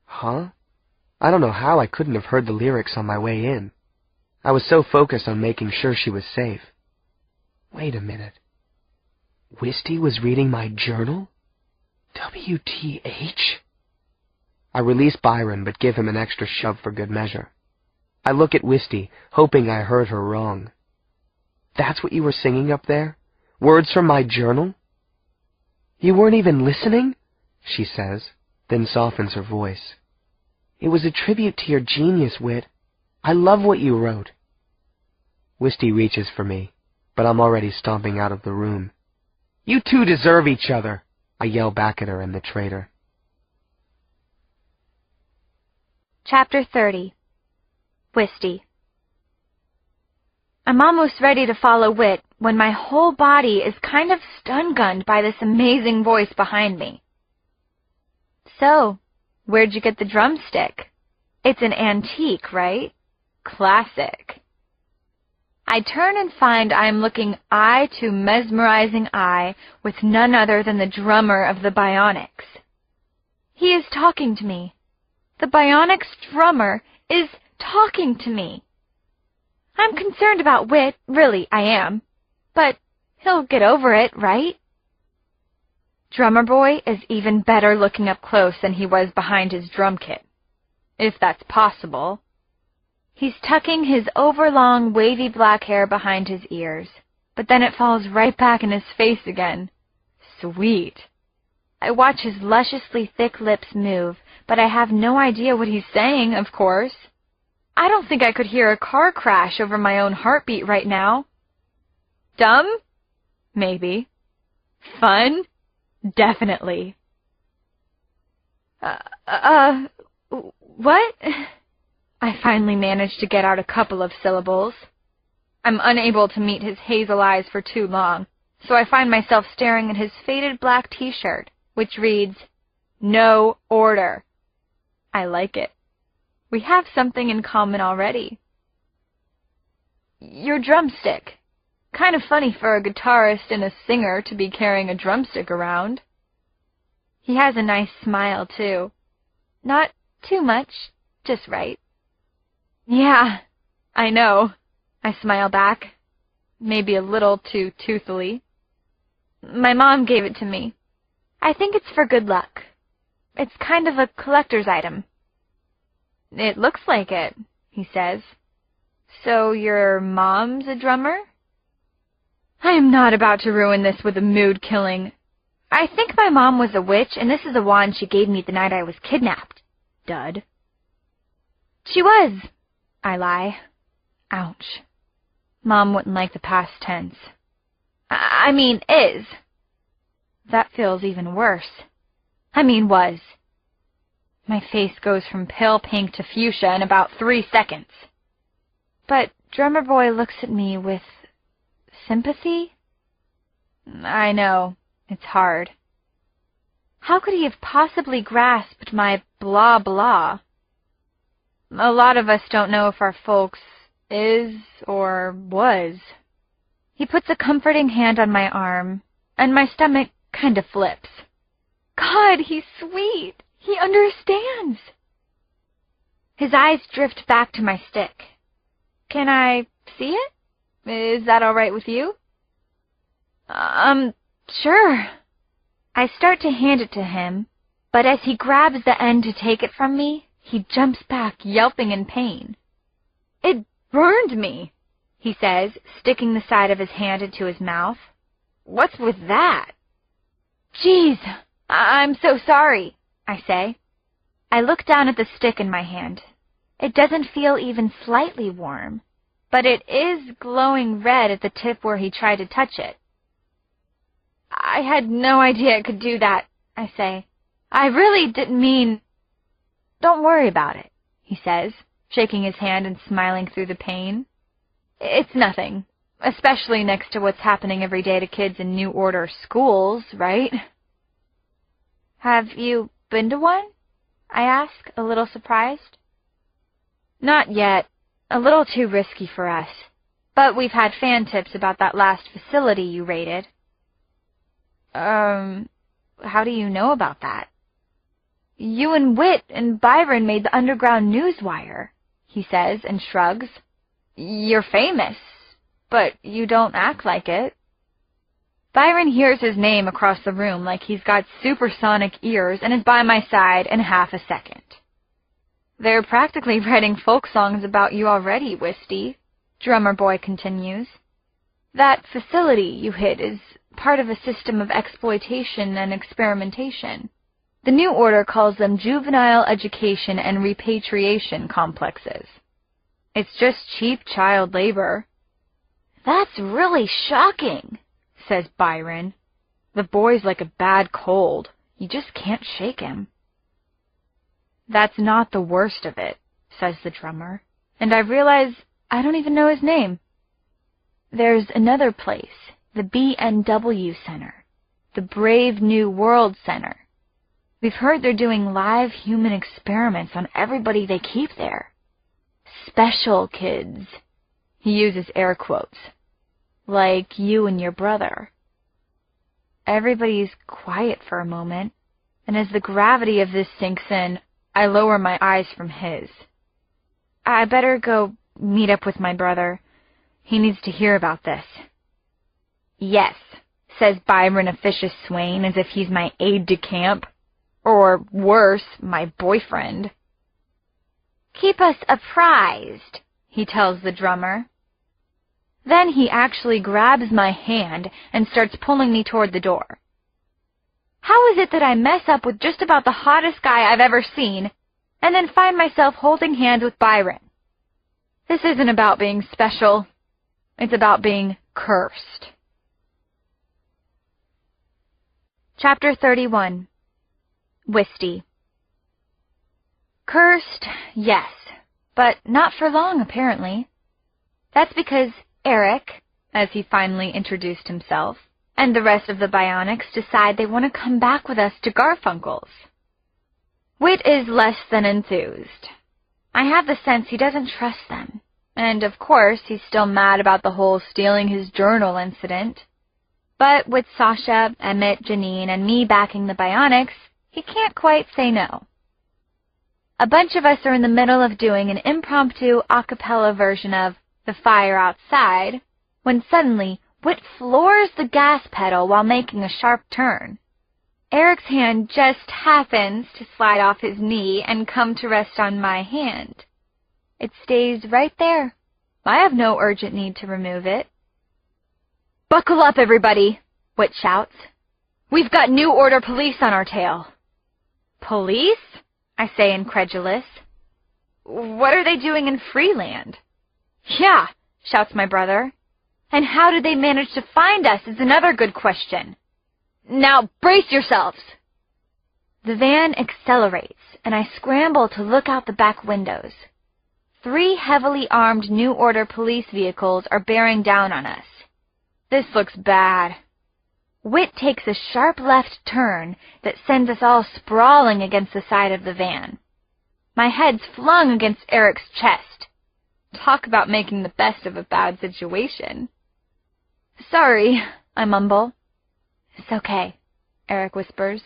Huh? I don't know how I couldn't have heard the lyrics on my way in. I was so focused on making sure she was safe. Wait a minute. Wisty was reading my journal? WTH? I release Byron, but give him an extra shove for good measure. I look at Wisty, hoping I heard her wrong. That's what you were singing up there? Words from my journal? You weren't even listening? She says, then softens her voice. It was a tribute to your genius, Whit. I love what you wrote. Wisty reaches for me, but I'm already stomping out of the room. You two deserve each other, I yell back at her and the traitor. Chapter 30. Wisty. I'm almost ready to follow Whit when my whole body is kind of stun-gunned by this amazing voice behind me. So, where'd you get the drumstick? It's an antique, right? Classic. I turn and find I am looking eye to mesmerizing eye with none other than the drummer of the Bionics. He is talking to me. The Bionics drummer is talking to me. I'm concerned about Whit, really, I am. But he'll get over it, right? Drummer Boy is even better looking up close than he was behind his drum kit. If that's possible. He's tucking his overlong, wavy black hair behind his ears, but then it falls right back in his face again. Sweet. I watch his lusciously thick lips move, but I have no idea what he's saying, of course. I don't think I could hear a car crash over my own heartbeat right now. Dumb? Maybe. Fun? Definitely. What? I finally managed to get out a couple of syllables. I'm unable to meet his hazel eyes for too long, so I find myself staring at his faded black t-shirt, which reads, "No order." I like it. We have something in common already. Your drumstick. Kind of funny for a guitarist and a singer to be carrying a drumstick around. He has a nice smile, too. Not too much, just right. Yeah, I know, I smile back, maybe a little too toothily. My mom gave it to me. I think it's for good luck. It's kind of a collector's item. It looks like it, he says. So your mom's a drummer? I am not about to ruin this with a mood killing. I think my mom was a witch, and this is a wand she gave me the night I was kidnapped. Dud. She was, I lie. Ouch. Mom wouldn't like the past tense. I mean, is. That feels even worse. I mean, was. My face goes from pale pink to fuchsia in about 3 seconds. But Drummer Boy looks at me with sympathy? I know, it's hard. How could he have possibly grasped my blah blah? A lot of us don't know if our folks is or was. He puts a comforting hand on my arm, and my stomach kind of flips. God, he's sweet. He understands. His eyes drift back to my stick. Can I see it? Is that all right with you? Sure. I start to hand it to him, but as he grabs the end to take it from me, he jumps back, yelping in pain. It burned me, he says, sticking the side of his hand into his mouth. What's with that? Jeez, I'm so sorry, I say. I look down at the stick in my hand. It doesn't feel even slightly warm, but it is glowing red at the tip where he tried to touch it. I had no idea it could do that, I say. I really didn't mean... Don't worry about it, he says, shaking his hand and smiling through the pain. It's nothing, especially next to what's happening every day to kids in New Order schools, right? Have you been to one? I ask, a little surprised. Not yet. A little too risky for us. But we've had fan tips about that last facility you raided. How do you know about that? You and Whit and Byron made the underground news wire, he says and shrugs. You're famous, but you don't act like it. Byron hears his name across the room like he's got supersonic ears and is by my side in half a second. They're practically writing folk songs about you already, Wisty, Drummer Boy continues. That facility you hid is part of a system of exploitation and experimentation. The New Order calls them juvenile education and repatriation complexes. It's just cheap child labor. That's really shocking, says Byron. The boy's like a bad cold. You just can't shake him. That's not the worst of it, says the drummer, and I realize I don't even know his name. There's another place, the BNW Center, the Brave New World Center. We've heard they're doing live human experiments on everybody they keep there. Special kids. He uses air quotes. Like you and your brother. Everybody's quiet for a moment, and as the gravity of this sinks in, I lower my eyes from his. I better go meet up with my brother. He needs to hear about this. Yes, says Byron Officious Swain as if he's my aide-de-camp. Or worse, my boyfriend. Keep us apprised, he tells the drummer. Then he actually grabs my hand and starts pulling me toward the door. How is it that I mess up with just about the hottest guy I've ever seen, and then find myself holding hands with Byron? This isn't about being special. It's about being cursed. Chapter 31. Wisty. Cursed, yes, but not for long, apparently. That's because Eric, as he finally introduced himself, and the rest of the Bionics decide they want to come back with us to Garfunkel's. Whit is less than enthused. I have the sense he doesn't trust them, and of course he's still mad about the whole stealing his journal incident. But with Sasha, Emmett, Janine, and me backing the Bionics, he can't quite say no. A bunch of us are in the middle of doing an impromptu a cappella version of The Fire Outside, when suddenly Whit floors the gas pedal while making a sharp turn. Eric's hand just happens to slide off his knee and come to rest on my hand. It stays right there. I have no urgent need to remove it. Buckle up, everybody, Whit shouts. We've got New Order police on our tail. Police? I say, incredulous. What are they doing in Freeland? Yeah, shouts my brother. And how did they manage to find us is another good question. Now brace yourselves. The van accelerates, and I scramble to look out the back windows. 3 heavily armed New Order police vehicles are bearing down on us. This looks bad. Whit takes a sharp left turn that sends us all sprawling against the side of the van. My head's flung against Eric's chest. Talk about making the best of a bad situation. Sorry, I mumble. "It's okay," Eric whispers.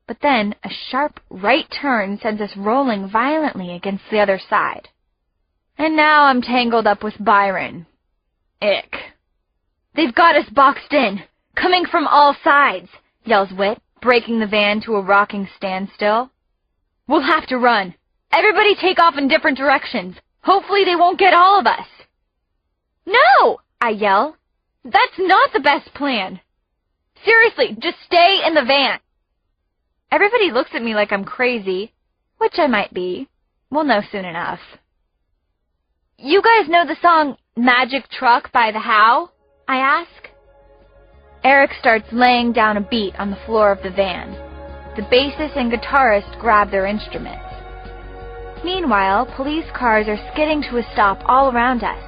But then a sharp right turn sends us rolling violently against the other side. And now I'm tangled up with Byron. Ick. "They've got us boxed in, coming from all sides," yells Whit, breaking the van to a rocking standstill. "We'll have to run. Everybody take off in different directions. Hopefully they won't get all of us." "No!" I yell. "That's not the best plan. Seriously, just stay in the van." Everybody looks at me like I'm crazy, which I might be. We'll know soon enough. "You guys know the song Magic Truck by The How?" I ask. Eric starts laying down a beat on the floor of the van. The bassist and guitarist grab their instruments. Meanwhile, police cars are skidding to a stop all around us,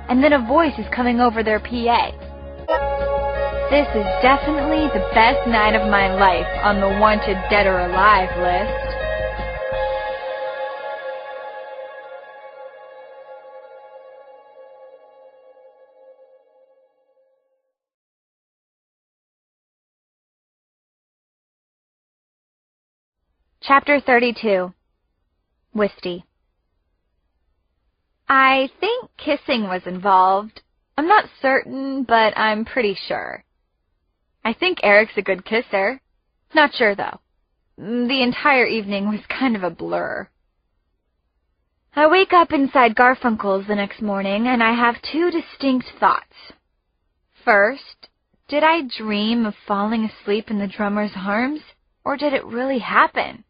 and then a voice is coming over their PA. "This is definitely the best night of my life on the wanted dead or alive list." Chapter 32. Wisty. I think kissing was involved. I'm not certain, but I'm pretty sure. I think Eric's a good kisser. Not sure, though. The entire evening was kind of a blur. I wake up inside Garfunkel's the next morning, and I have two distinct thoughts. First, did I dream of falling asleep in the drummer's arms, or did it really happen?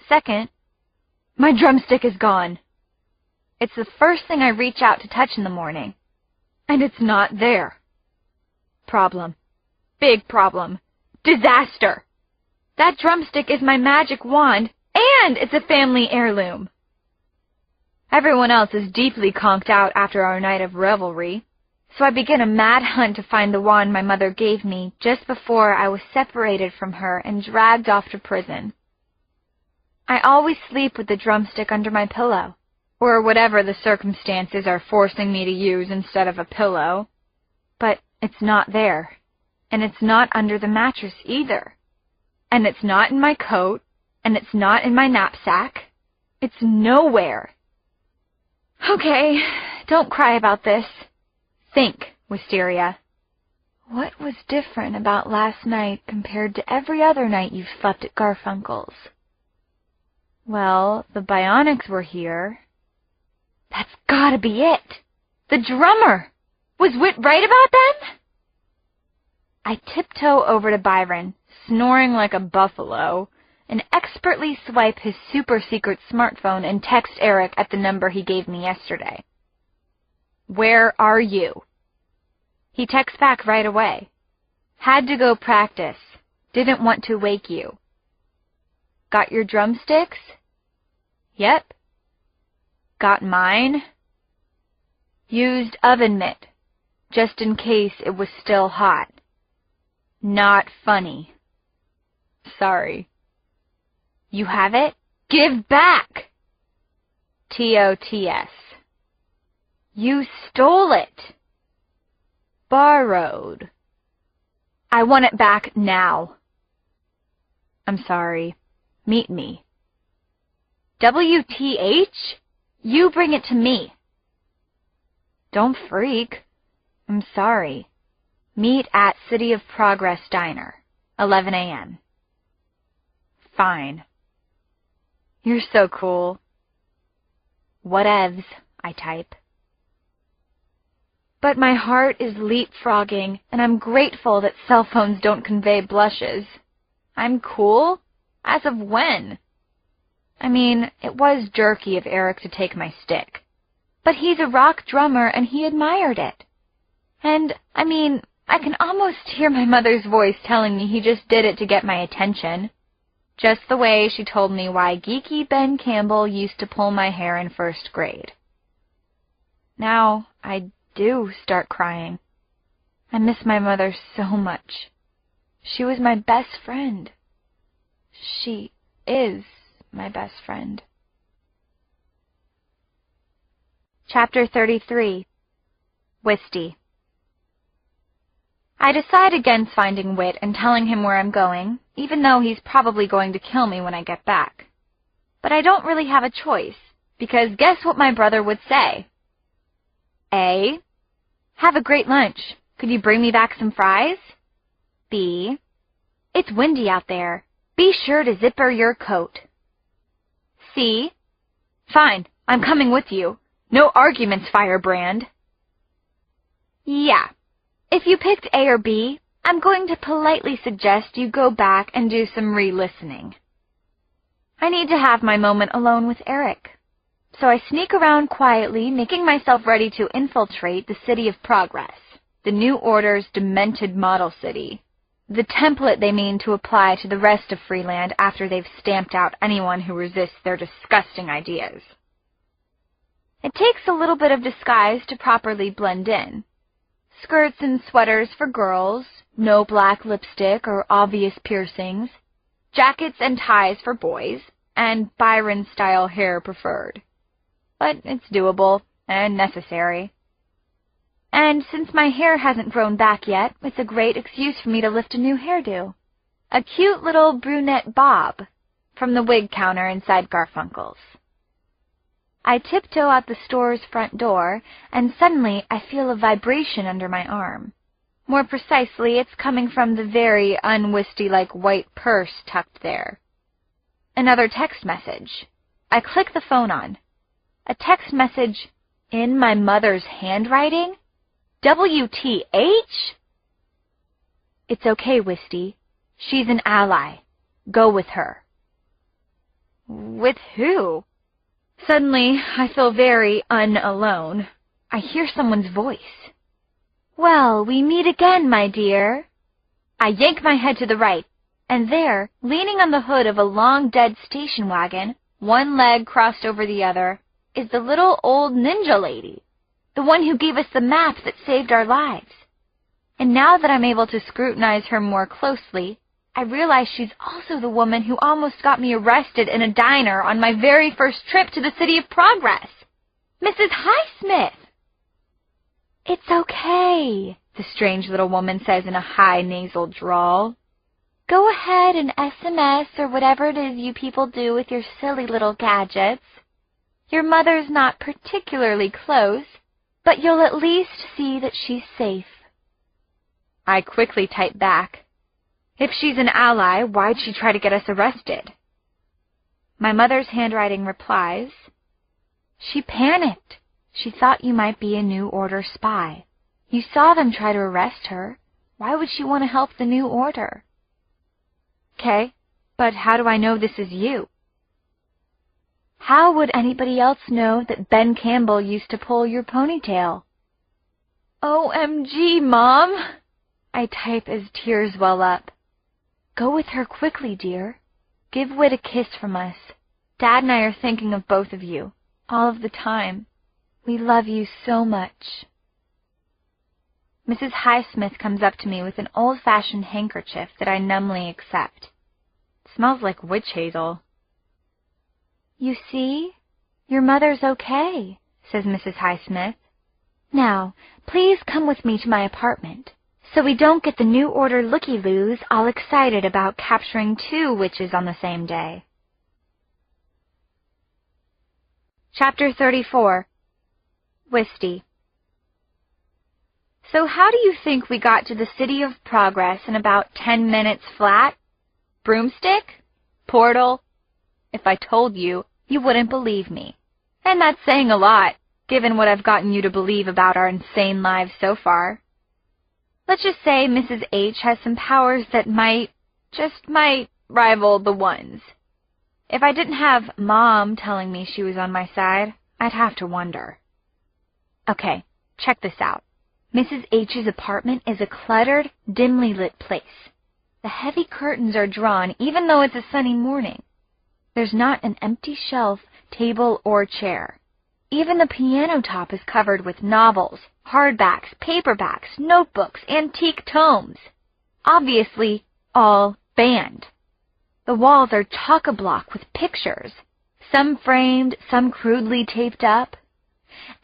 Second, my drumstick is gone. It's the first thing I reach out to touch in the morning, and it's not there. Problem. Big problem. Disaster. That drumstick is my magic wand, and it's a family heirloom. Everyone else is deeply conked out after our night of revelry, so I begin a mad hunt to find the wand my mother gave me just before I was separated from her and dragged off to prison. I always sleep with the drumstick under my pillow, or whatever the circumstances are forcing me to use instead of a pillow. But it's not there, and it's not under the mattress either. And it's not in my coat, and it's not in my knapsack. It's nowhere. Okay, don't cry about this. Think, Wisteria. What was different about last night compared to every other night you've slept at Garfunkel's? Well, the Bionics were here. That's gotta be it. The drummer. Was Whit right about them? I tiptoe over to Byron, snoring like a buffalo, and expertly swipe his super-secret smartphone and text Eric at the number he gave me yesterday. "Where are you?" He texts back right away. "Had to go practice. Didn't want to wake you." "Got your drumsticks?" "Yep." "Got mine?" "Used oven mitt, just in case it was still hot." "Not funny." "Sorry." "You have it? Give back!" TOTS. "You stole it." "Borrowed." "I want it back now." "I'm sorry. Meet me." WTH? You bring it to me. "Don't freak. I'm sorry. Meet at City of Progress Diner, 11 a.m. Fine. You're so cool. Whatevs, I type. But my heart is leapfrogging, and I'm grateful that cell phones don't convey blushes. I'm cool? As of when? I mean, it was jerky of Eric to take my stick. But he's a rock drummer, and he admired it. And, I mean, I can almost hear my mother's voice telling me he just did it to get my attention. Just the way she told me why geeky Ben Campbell used to pull my hair in first grade. Now, I do start crying. I miss my mother so much. She was my best friend. She is my best friend. Chapter 33. Wisty. I decide against finding Whit and telling him where I'm going, even though he's probably going to kill me when I get back. But I don't really have a choice, because guess what my brother would say? A. Have a great lunch. Could you bring me back some fries? B. It's windy out there. Be sure to zipper your coat. C. Fine, I'm coming with you. No arguments, Firebrand. Yeah. If you picked A or B, I'm going to politely suggest you go back and do some re-listening. I need to have my moment alone with Eric. So I sneak around quietly, making myself ready to infiltrate the City of Progress, the New Order's demented model city, the template they mean to apply to the rest of Freeland after they've stamped out anyone who resists their disgusting ideas. It takes a little bit of disguise to properly blend in. Skirts and sweaters for girls, no black lipstick or obvious piercings, jackets and ties for boys, and Byron-style hair preferred. But it's doable and necessary. And since my hair hasn't grown back yet, it's a great excuse for me to lift a new hairdo. A cute little brunette bob from the wig counter inside Garfunkel's. I tiptoe out the store's front door, and suddenly I feel a vibration under my arm. More precisely, it's coming from the very unwisty-like white purse tucked there. Another text message. I click the phone on. A text message in my mother's handwriting? WTH? It's okay, Wisty. She's an ally. Go with her. With who? Suddenly, I feel very unalone. I hear someone's voice. Well, we meet again, my dear. I yank my head to the right, and there, leaning on the hood of a long-dead station wagon, one leg crossed over the other, is the little old ninja lady, the one who gave us the map that saved our lives. And now that I'm able to scrutinize her more closely, I realize she's also the woman who almost got me arrested in a diner on my very first trip to the City of Progress. Mrs. Highsmith! It's okay, the strange little woman says in a high nasal drawl. Go ahead and SMS or whatever it is you people do with your silly little gadgets. Your mother's not particularly close, but you'll at least see that she's safe. I quickly type back. If she's an ally, why'd she try to get us arrested? My mother's handwriting replies, She panicked. She thought you might be a New Order spy. You saw them try to arrest her. Why would she want to help the New Order? Okay, but how do I know this is you? How would anybody else know that Ben Campbell used to pull your ponytail? OMG, Mom! I type as tears well up. Go with her quickly, dear. Give Whit a kiss from us. Dad and I are thinking of both of you, all of the time. We love you so much. Mrs. Highsmith comes up to me with an old-fashioned handkerchief that I numbly accept. It smells like witch hazel. You see? Your mother's okay, says Mrs. Highsmith. Now, please come with me to my apartment, so we don't get the New Order looky-loos all excited about capturing 2 witches on the same day. Chapter 34. Wisty. So how do you think we got to the City of Progress in about 10 minutes flat? Broomstick? Portal? If I told you, you wouldn't believe me. And that's saying a lot, given what I've gotten you to believe about our insane lives so far. Let's just say Mrs. H has some powers that might rival the ones. If I didn't have Mom telling me she was on my side, I'd have to wonder. Okay, check this out. Mrs. H's apartment is a cluttered, dimly lit place. The heavy curtains are drawn even though it's a sunny morning. There's not an empty shelf, table, or chair. Even the piano top is covered with novels, hardbacks, paperbacks, notebooks, antique tomes. Obviously, all banned. The walls are chock-a-block with pictures, some framed, some crudely taped up.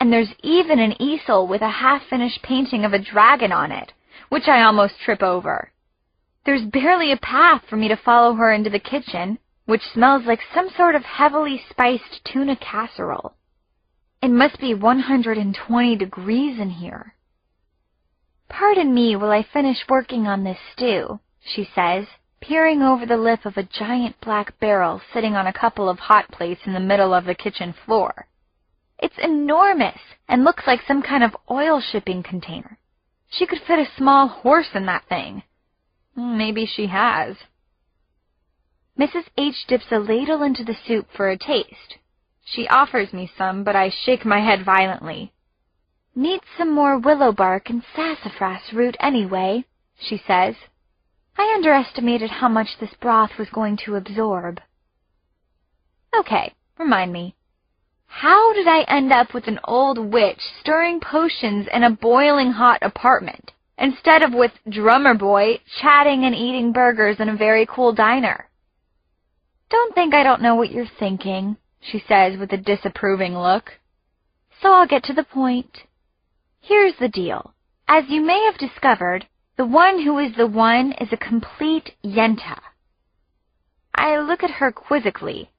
And there's even an easel with a half-finished painting of a dragon on it, which I almost trip over. There's barely a path for me to follow her into the kitchen, which smells like some sort of heavily spiced tuna casserole. It must be 120 degrees in here. "Pardon me while I finish working on this stew," she says, peering over the lip of a giant black barrel sitting on a couple of hot plates in the middle of the kitchen floor. It's enormous and looks like some kind of oil shipping container. She could fit a small horse in that thing. Maybe she has. Mrs. H dips a ladle into the soup for a taste. She offers me some, but I shake my head violently. "Need some more willow bark and sassafras root anyway," she says. I underestimated how much this broth was going to absorb. Okay, remind me. How did I end up with an old witch stirring potions in a boiling hot apartment, instead of with Drummer Boy chatting and eating burgers in a very cool diner? "Don't think I don't know what you're thinking," she says with a disapproving look. "So I'll get to the point. Here's the deal. As you may have discovered, the one who is the one is a complete yenta." I look at her quizzically.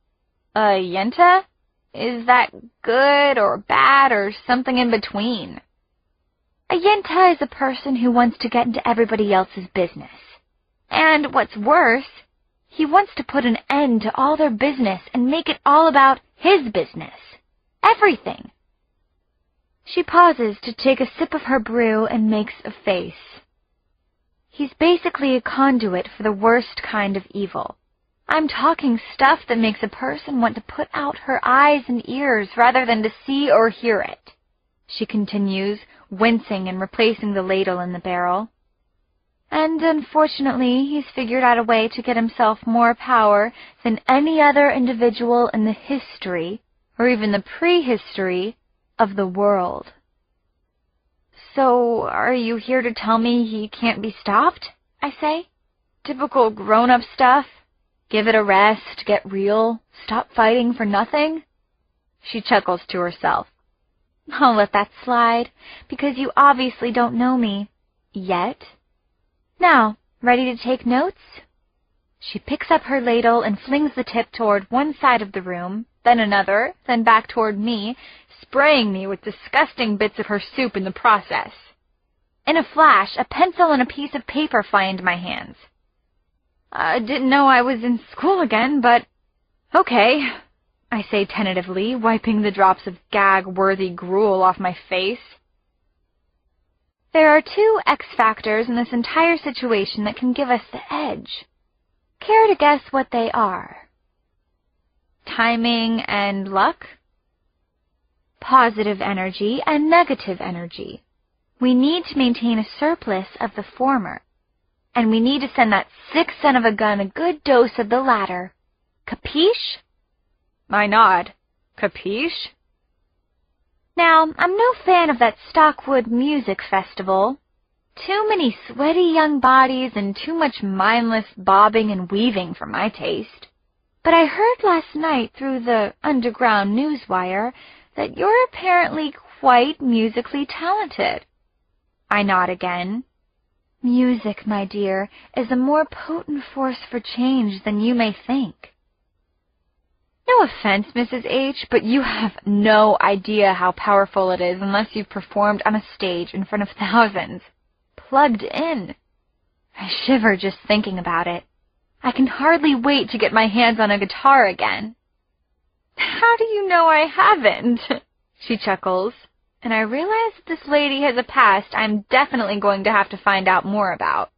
"A yenta? Is that good or bad or something in between?" "A yenta is a person who wants to get into everybody else's business. And what's worse, he wants to put an end to all their business and make it all about his business. Everything." She pauses to take a sip of her brew and makes a face. "He's basically a conduit for the worst kind of evil. I'm talking stuff that makes a person want to put out her eyes and ears rather than to see or hear it," she continues, wincing and replacing the ladle in the barrel. "And unfortunately, he's figured out a way to get himself more power than any other individual in the history, or even the prehistory, of the world." "So, are you here to tell me he can't be stopped?" I say. "Typical grown-up stuff. Give it a rest, get real, stop fighting for nothing?" She chuckles to herself. "I'll let that slide, because you obviously don't know me. Yet. Now, ready to take notes?" She picks up her ladle and flings the tip toward one side of the room, then another, then back toward me, spraying me with disgusting bits of her soup in the process. In a flash, a pencil and a piece of paper fly into my hands. "I didn't know I was in school again, but okay," I say tentatively, wiping the drops of gag-worthy gruel off my face. There are two X factors in this entire situation that can give us the edge. Care to guess what they are? Timing and luck? Positive energy and negative energy. We need to maintain a surplus of the former, and we need to send that sick son of a gun a good dose of the latter. Capiche? I nod. Capiche? Now, I'm no fan of that Stockwood Music Festival. Too many sweaty young bodies and too much mindless bobbing and weaving for my taste. But I heard last night through the underground newswire that you're apparently quite musically talented. I nod again. Music, my dear, is a more potent force for change than you may think. No offense, Mrs. H., but you have no idea how powerful it is unless you've performed on a stage in front of thousands. Plugged in. I shiver just thinking about it. I can hardly wait to get my hands on a guitar again. How do you know I haven't? She chuckles, and I realize that this lady has a past I'm definitely going to have to find out more about.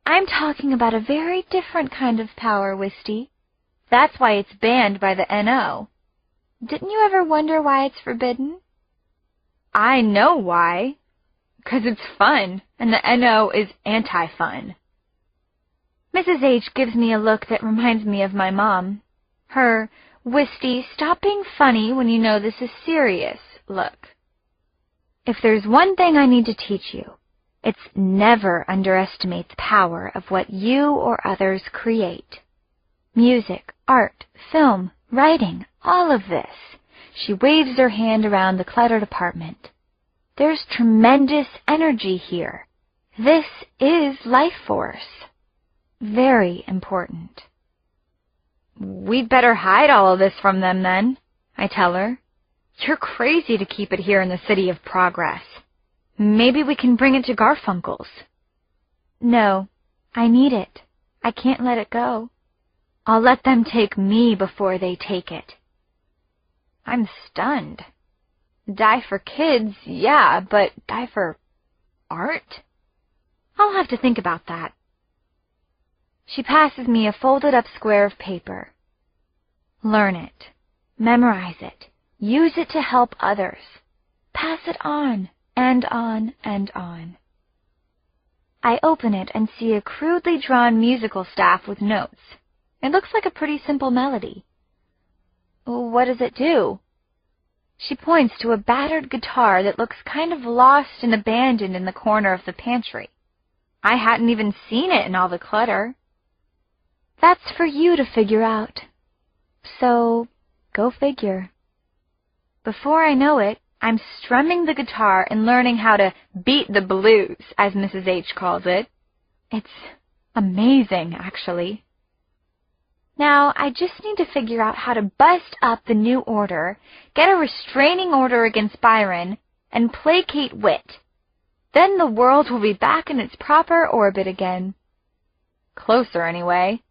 I'm talking about a very different kind of power, Wisty. That's why it's banned by the NO. Didn't you ever wonder why it's forbidden? I know why. 'Cause it's fun, and the NO is anti-fun. Mrs. H gives me a look that reminds me of my mom. Her, Wisty, stop being funny when you know this is serious look. If there's one thing I need to teach you, it's never underestimate the power of what you or others create. Music, art, film, writing, all of this. She waves her hand around the cluttered apartment. There's tremendous energy here. This is life force. Very important. We'd better hide all of this from them then, I tell her. You're crazy to keep it here in the City of Progress. Maybe we can bring it to Garfunkel's. No, I need it. I can't let it go. I'll let them take me before they take it. I'm stunned. Die for kids, yeah, but die for art? I'll have to think about that. She passes me a folded-up square of paper. Learn it. Memorize it. Use it to help others. Pass it on, and on, and on. I open it and see a crudely drawn musical staff with notes. It looks like a pretty simple melody. What does it do? She points to a battered guitar that looks kind of lost and abandoned in the corner of the pantry. I hadn't even seen it in all the clutter. That's for you to figure out. So, go figure. Before I know it, I'm strumming the guitar and learning how to beat the blues, as Mrs. H calls it. It's amazing, actually. Now, I just need to figure out how to bust up the new order, get a restraining order against Byron, and placate Whit. Then the world will be back in its proper orbit again. Closer, anyway.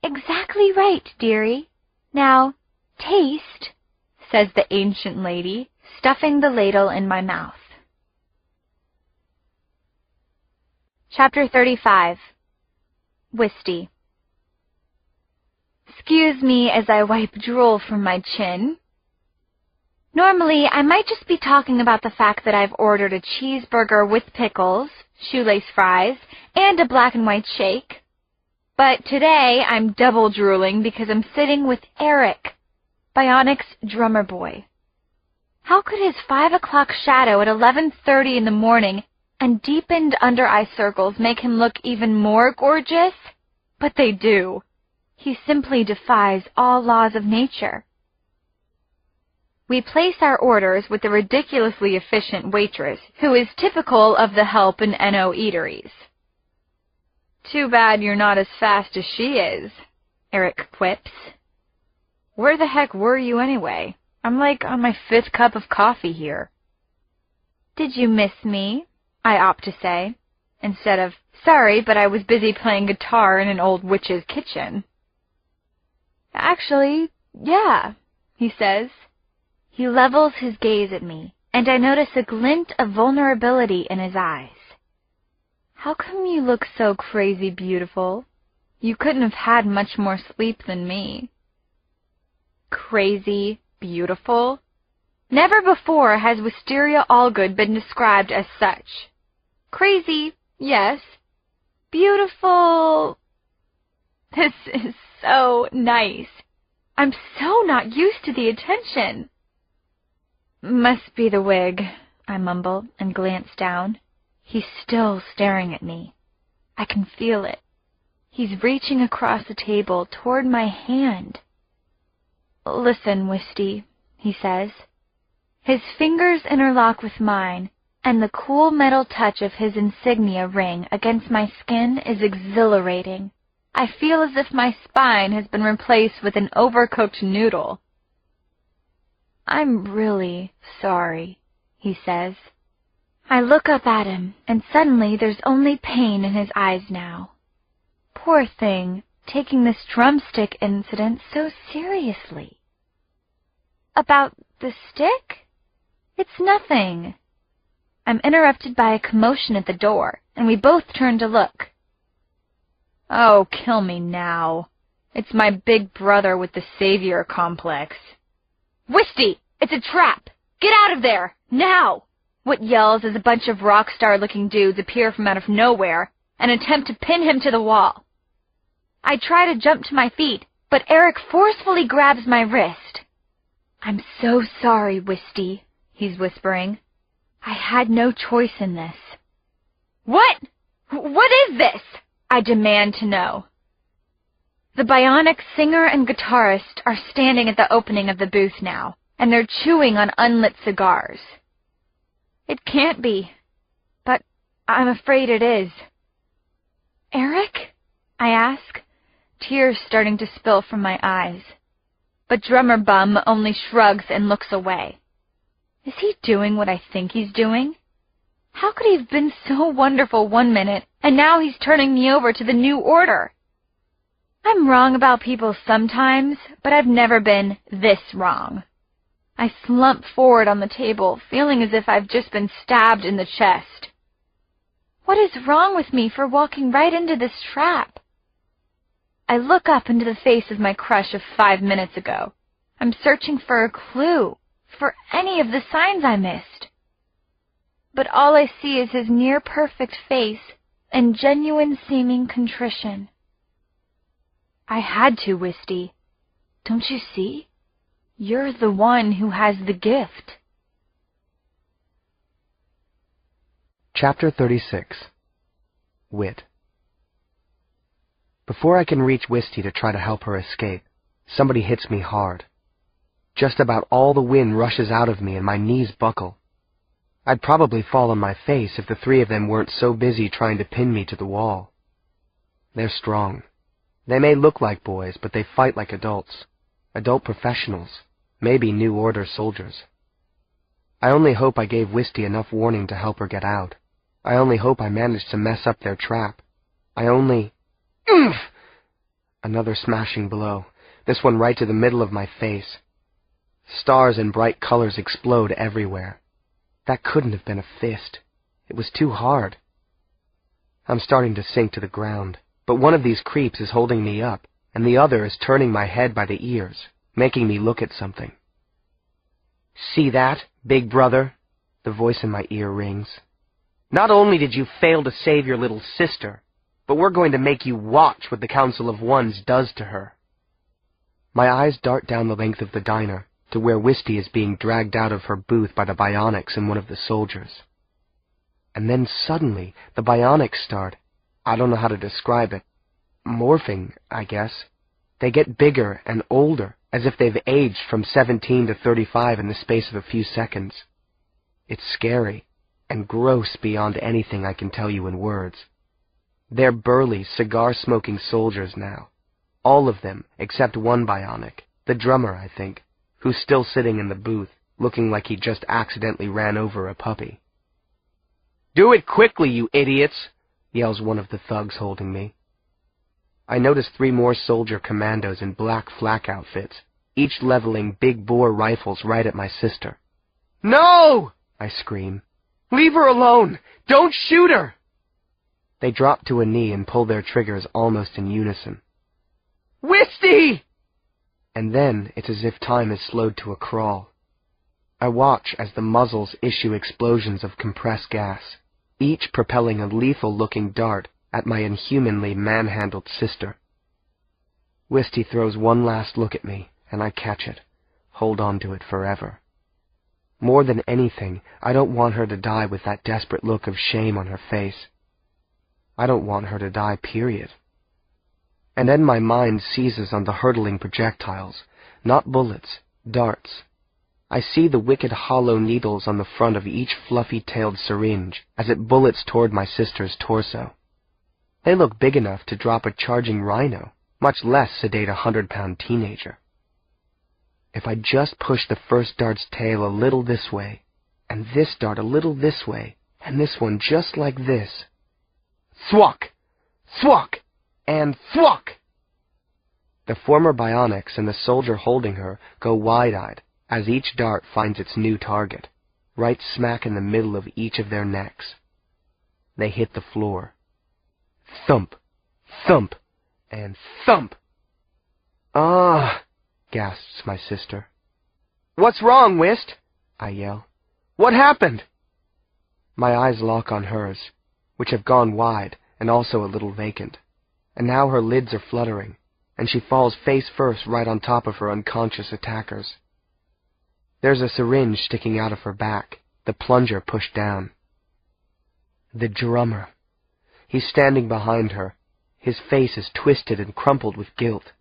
Exactly right, dearie. Now, taste, says the ancient lady, stuffing the ladle in my mouth. Chapter 35. Wisty. Excuse me as I wipe drool from my chin. Normally, I might just be talking about the fact that I've ordered a cheeseburger with pickles, shoelace fries, and a black and white shake. But today, I'm double drooling because I'm sitting with Eric, Bionic's drummer boy. How could his 5 o'clock shadow at 11:30 in the morning and deepened under-eye circles make him look even more gorgeous? But they do. He simply defies all laws of nature. We place our orders with the ridiculously efficient waitress, who is typical of the help in NO eateries. Too bad you're not as fast as she is, Eric quips. Where the heck were you anyway? I'm like on my 5th cup of coffee here. Did you miss me? I opt to say, instead of, sorry, but I was busy playing guitar in an old witch's kitchen. Actually, yeah, he says. He levels his gaze at me, and I notice a glint of vulnerability in his eyes. How come you look so crazy beautiful? You couldn't have had much more sleep than me. Crazy beautiful? Never before has Wisteria Allgood been described as such. Crazy, yes. Beautiful. This is so nice. I'm so not used to the attention. Must be the wig, I mumble and glance down. He's still staring at me. I can feel it. He's reaching across the table toward my hand. Listen, Wisty, he says. His fingers interlock with mine, and the cool metal touch of his insignia ring against my skin is exhilarating. I feel as if my spine has been replaced with an overcooked noodle. I'm really sorry, he says. I look up at him, and suddenly there's only pain in his eyes now. Poor thing, taking this drumstick incident so seriously. About the stick? It's nothing. I'm interrupted by a commotion at the door, and we both turn to look. Oh, kill me now. It's my big brother with the savior complex. Wisty! It's a trap! Get out of there! Now! Whit yells as a bunch of rock star-looking dudes appear from out of nowhere and attempt to pin him to the wall. I try to jump to my feet, but Eric forcefully grabs my wrist. I'm so sorry, Wisty, he's whispering. I had no choice in this. What? What is this? I demand to know. The bionic singer and guitarist are standing at the opening of the booth now, and they're chewing on unlit cigars. It can't be. But I'm afraid it is. Eric? I ask, tears starting to spill from my eyes. But Drummer Bum only shrugs and looks away. Is he doing what I think he's doing? How could he have been so wonderful one minute, and now he's turning me over to the New Order? I'm wrong about people sometimes, but I've never been this wrong. I slump forward on the table, feeling as if I've just been stabbed in the chest. What is wrong with me for walking right into this trap? I look up into the face of my crush of 5 minutes ago. I'm searching for a clue, for any of the signs I missed. But all I see is his near-perfect face and genuine-seeming contrition. I had to, Wisty. Don't you see? You're the one who has the gift. Chapter 36. Whit. Before I can reach Wisty to try to help her escape, somebody hits me hard. Just about all the wind rushes out of me and my knees buckle. I'd probably fall on my face if the three of them weren't so busy trying to pin me to the wall. They're strong. They may look like boys, but they fight like adults. Adult professionals. Maybe New Order soldiers. I only hope I gave Wisty enough warning to help her get out. I only hope I managed to mess up their trap. I only... Oomph! Another smashing blow, this one right to the middle of my face. Stars and bright colors explode everywhere. That couldn't have been a fist. It was too hard. I'm starting to sink to the ground, but one of these creeps is holding me up, and the other is turning my head by the ears, making me look at something. See that, big brother? The voice in my ear rings. Not only did you fail to save your little sister, but we're going to make you watch what the Council of Ones does to her. My eyes dart down the length of the diner to where Wisty is being dragged out of her booth by the bionics and one of the soldiers. And then suddenly, the bionics start, I don't know how to describe it, morphing, I guess. They get bigger and older, as if they've aged from 17 to 35 in the space of a few seconds. It's scary and gross beyond anything I can tell you in words. They're burly, cigar-smoking soldiers now. All of them, except one bionic, the drummer, I think, who's still sitting in the booth, looking like he just accidentally ran over a puppy. "Do it quickly, you idiots!" yells one of the thugs holding me. I notice 3 more soldier commandos in black flak outfits, each leveling big-bore rifles right at my sister. "No!" I scream. "Leave her alone! Don't shoot her!" They drop to a knee and pull their triggers almost in unison. "Wisty!" And then it's as if time is slowed to a crawl. I watch as the muzzles issue explosions of compressed gas, each propelling a lethal-looking dart at my inhumanly manhandled sister. Wisty throws one last look at me, and I catch it, hold on to it forever. More than anything, I don't want her to die with that desperate look of shame on her face. I don't want her to die, period. And then my mind seizes on the hurtling projectiles, not bullets, darts. I see the wicked hollow needles on the front of each fluffy-tailed syringe as it bullets toward my sister's torso. They look big enough to drop a charging rhino, much less sedate 100-pound teenager. If I just push the first dart's tail a little this way, and this dart a little this way, and this one just like this. Thwack! Thwack! And thwack! The former bionics and the soldier holding her go wide-eyed as each dart finds its new target, right smack in the middle of each of their necks. They hit the floor. Thump! Thump! And thump! "Ah!" gasps my sister. "What's wrong, Wist?" I yell. "What happened?" My eyes lock on hers, which have gone wide and also a little vacant, and now her lids are fluttering, and she falls face first right on top of her unconscious attackers. There's a syringe sticking out of her back, the plunger pushed down. The drummer. He's standing behind her. His face is twisted and crumpled with guilt.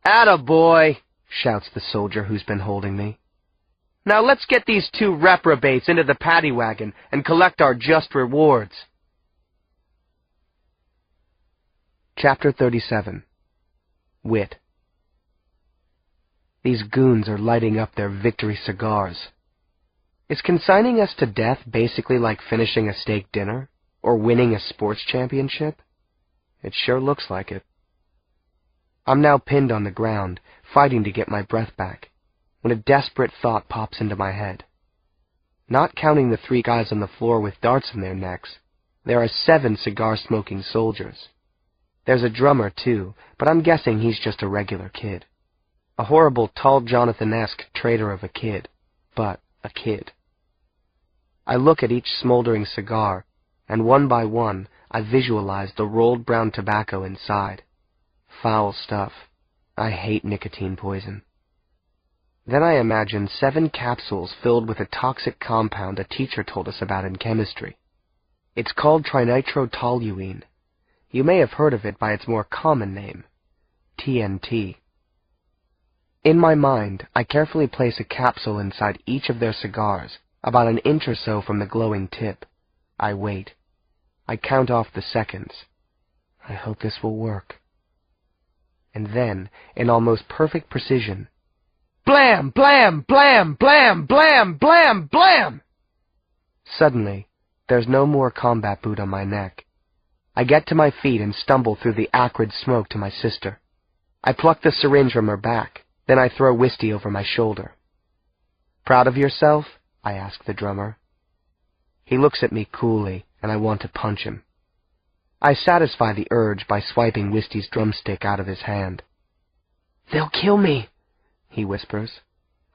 "Attaboy!" shouts the soldier who's been holding me. Now let's get these two reprobates into the paddy wagon and collect our just rewards. Chapter 37. Whit. These goons are lighting up their victory cigars. Is consigning us to death basically like finishing a steak dinner? Or winning a sports championship? It sure looks like it. I'm now pinned on the ground, fighting to get my breath back, when a desperate thought pops into my head. Not counting the 3 guys on the floor with darts in their necks, there are 7 cigar-smoking soldiers. There's a drummer, too, but I'm guessing he's just a regular kid. A horrible, tall Jonathan-esque traitor of a kid, but a kid. I look at each smoldering cigar, and one by one I visualize the rolled brown tobacco inside. Foul stuff. I hate nicotine poison. Then I imagine 7 capsules filled with a toxic compound a teacher told us about in chemistry. It's called trinitrotoluene. You may have heard of it by its more common name, TNT. In my mind, I carefully place a capsule inside each of their cigars, about an inch or so from the glowing tip. I wait. I count off the seconds. I hope this will work. And then, in almost perfect precision, blam, blam, blam, blam, blam, blam, blam! Suddenly, there's no more combat boot on my neck. I get to my feet and stumble through the acrid smoke to my sister. I pluck the syringe from her back, then I throw Wisty over my shoulder. Proud of yourself? I ask the drummer. He looks at me coolly, and I want to punch him. I satisfy the urge by swiping Wisty's drumstick out of his hand. "They'll kill me," he whispers.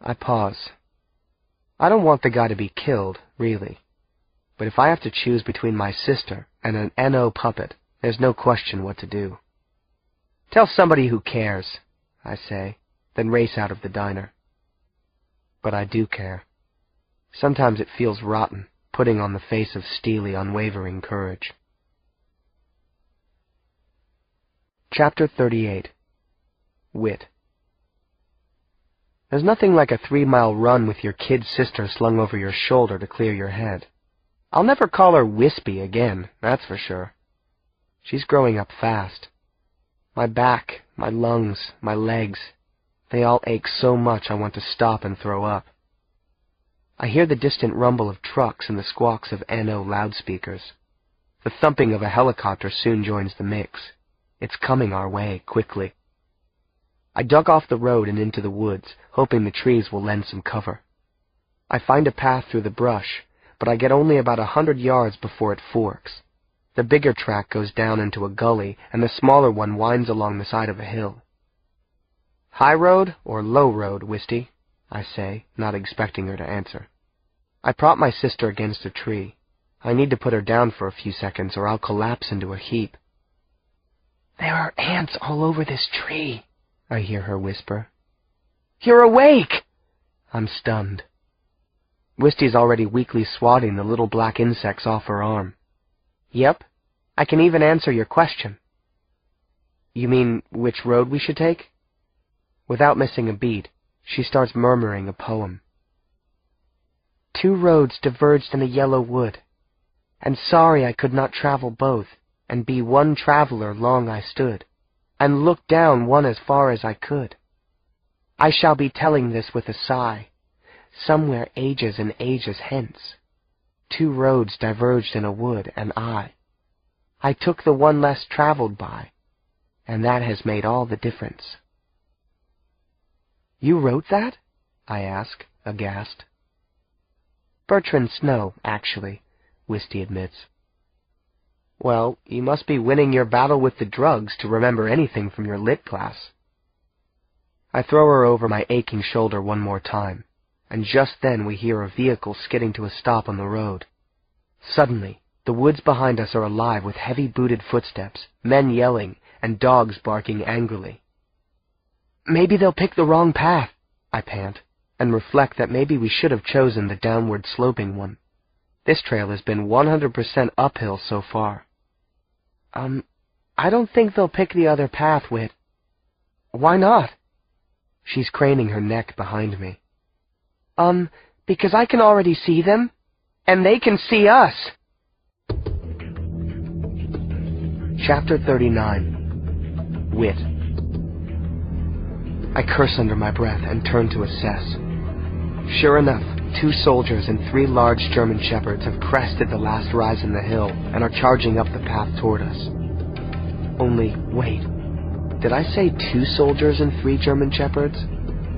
I pause. I don't want the guy to be killed, really. But if I have to choose between my sister and an N.O. puppet, there's no question what to do. "Tell somebody who cares," I say, then race out of the diner. But I do care. Sometimes it feels rotten, putting on the face of steely, unwavering courage. Chapter 38. Whit. There's nothing like a 3-mile run with your kid sister slung over your shoulder to clear your head. I'll never call her Wispy again, that's for sure. She's growing up fast. My back, my lungs, my legs, they all ache so much I want to stop and throw up. I hear the distant rumble of trucks and the squawks of N.O. loudspeakers. The thumping of a helicopter soon joins the mix. It's coming our way, quickly. I dug off the road and into the woods, hoping the trees will lend some cover. I find a path through the brush, but I get only about 100 yards before it forks. The bigger track goes down into a gully, and the smaller one winds along the side of a hill. "High road or low road, Wisty?" I say, not expecting her to answer. I prop my sister against a tree. I need to put her down for a few seconds, or I'll collapse into a heap. "There are ants all over this tree," I hear her whisper. "You're awake!" I'm stunned. Wisty's already weakly swatting the little black insects off her arm. "Yep, I can even answer your question." "You mean which road we should take?" Without missing a beat, she starts murmuring a poem. "2 roads diverged in a yellow wood, and sorry I could not travel both, and be one traveler long I stood, and looked down one as far as I could. I shall be telling this with a sigh, somewhere ages and ages hence. 2 roads diverged in a wood, and I took the one less traveled by, and that has made all the difference." "You wrote that?" I ask, aghast. "Bertrand Snow, actually," Wisty admits. "Well, you must be winning your battle with the drugs to remember anything from your lit class." I throw her over my aching shoulder one more time, and just then we hear a vehicle skidding to a stop on the road. Suddenly, the woods behind us are alive with heavy-booted footsteps, men yelling, and dogs barking angrily. "Maybe they'll pick the wrong path," I pant, and reflect that maybe we should have chosen the downward-sloping one. This trail has been 100% uphill so far. I don't think they'll pick the other path, Whit." "Why not?" She's craning her neck behind me. Because I can already see them, and they can see us. Chapter 39. Whit. I curse under my breath and turn to assess. Sure enough, 2 soldiers and 3 large German shepherds have crested the last rise in the hill and are charging up the path toward us. Only, wait, did I say 2 soldiers and 3 German shepherds?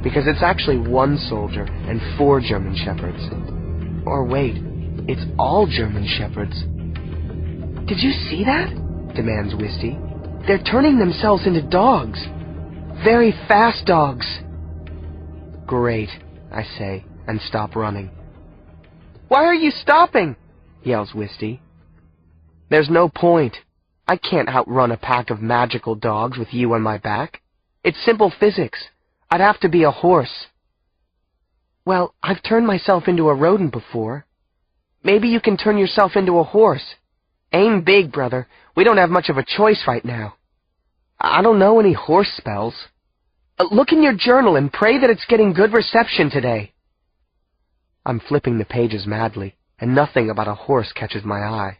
Because it's actually 1 soldier and 4 German shepherds. Or wait, it's all German shepherds. Did you see that? Demands Wisty. They're turning themselves into dogs. Very fast dogs. Great, I say, and stop running. Why are you stopping? Yells Wisty. There's no point. I can't outrun a pack of magical dogs with you on my back. It's simple physics. I'd have to be a horse. Well, I've turned myself into a rodent before. Maybe you can turn yourself into a horse. Aim big, brother. We don't have much of a choice right now. I don't know any horse spells. Look in your journal and pray that it's getting good reception today. I'm flipping the pages madly, and nothing about a horse catches my eye.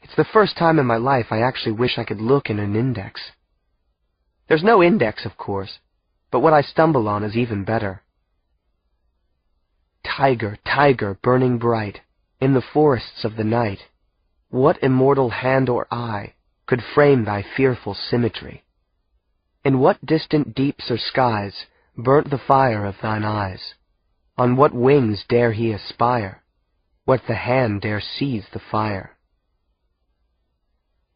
It's the first time in my life I actually wish I could look in an index. There's no index, of course, but what I stumble on is even better. Tiger, tiger, burning bright, in the forests of the night, what immortal hand or eye could frame thy fearful symmetry? In what distant deeps or skies burnt the fire of thine eyes? On what wings dare he aspire? What the hand dare seize the fire?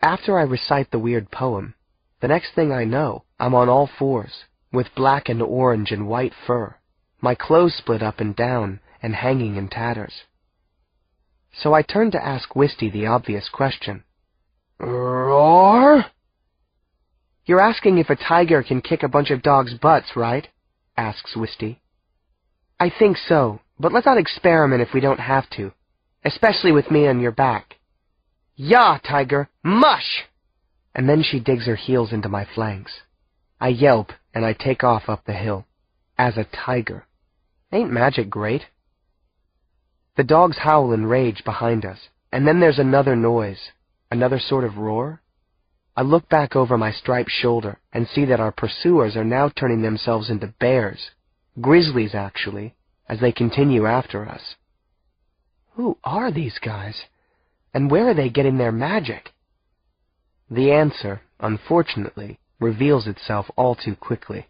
After I recite the weird poem, the next thing I know, I'm on all fours, with black and orange and white fur, my clothes split up and down and hanging in tatters. So I turned to ask Wisty the obvious question. Roar? You're asking if a tiger can kick a bunch of dogs' butts, right? Asks Wisty. I think so, but let's not experiment if we don't have to, especially with me on your back. Yah, tiger, mush! And then she digs her heels into my flanks. I yelp, and I take off up the hill. As a tiger. Ain't magic great? The dogs howl in rage behind us, and then there's another noise, another sort of roar. I look back over my striped shoulder and see that our pursuers are now turning themselves into bears, grizzlies actually, as they continue after us. Who are these guys? And where are they getting their magic? The answer, unfortunately, reveals itself all too quickly.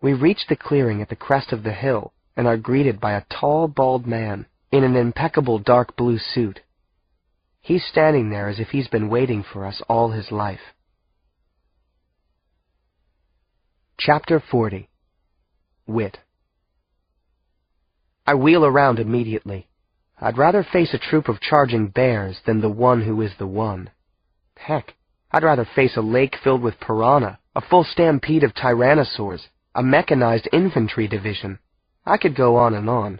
We reach the clearing at the crest of the hill and are greeted by a tall, bald man in an impeccable dark blue suit. He's standing there as if he's been waiting for us all his life. Chapter 40. Whit. I wheel around immediately. I'd rather face a troop of charging bears than the one who is the one. Heck, I'd rather face a lake filled with piranha, a full stampede of tyrannosaurs, a mechanized infantry division. I could go on and on.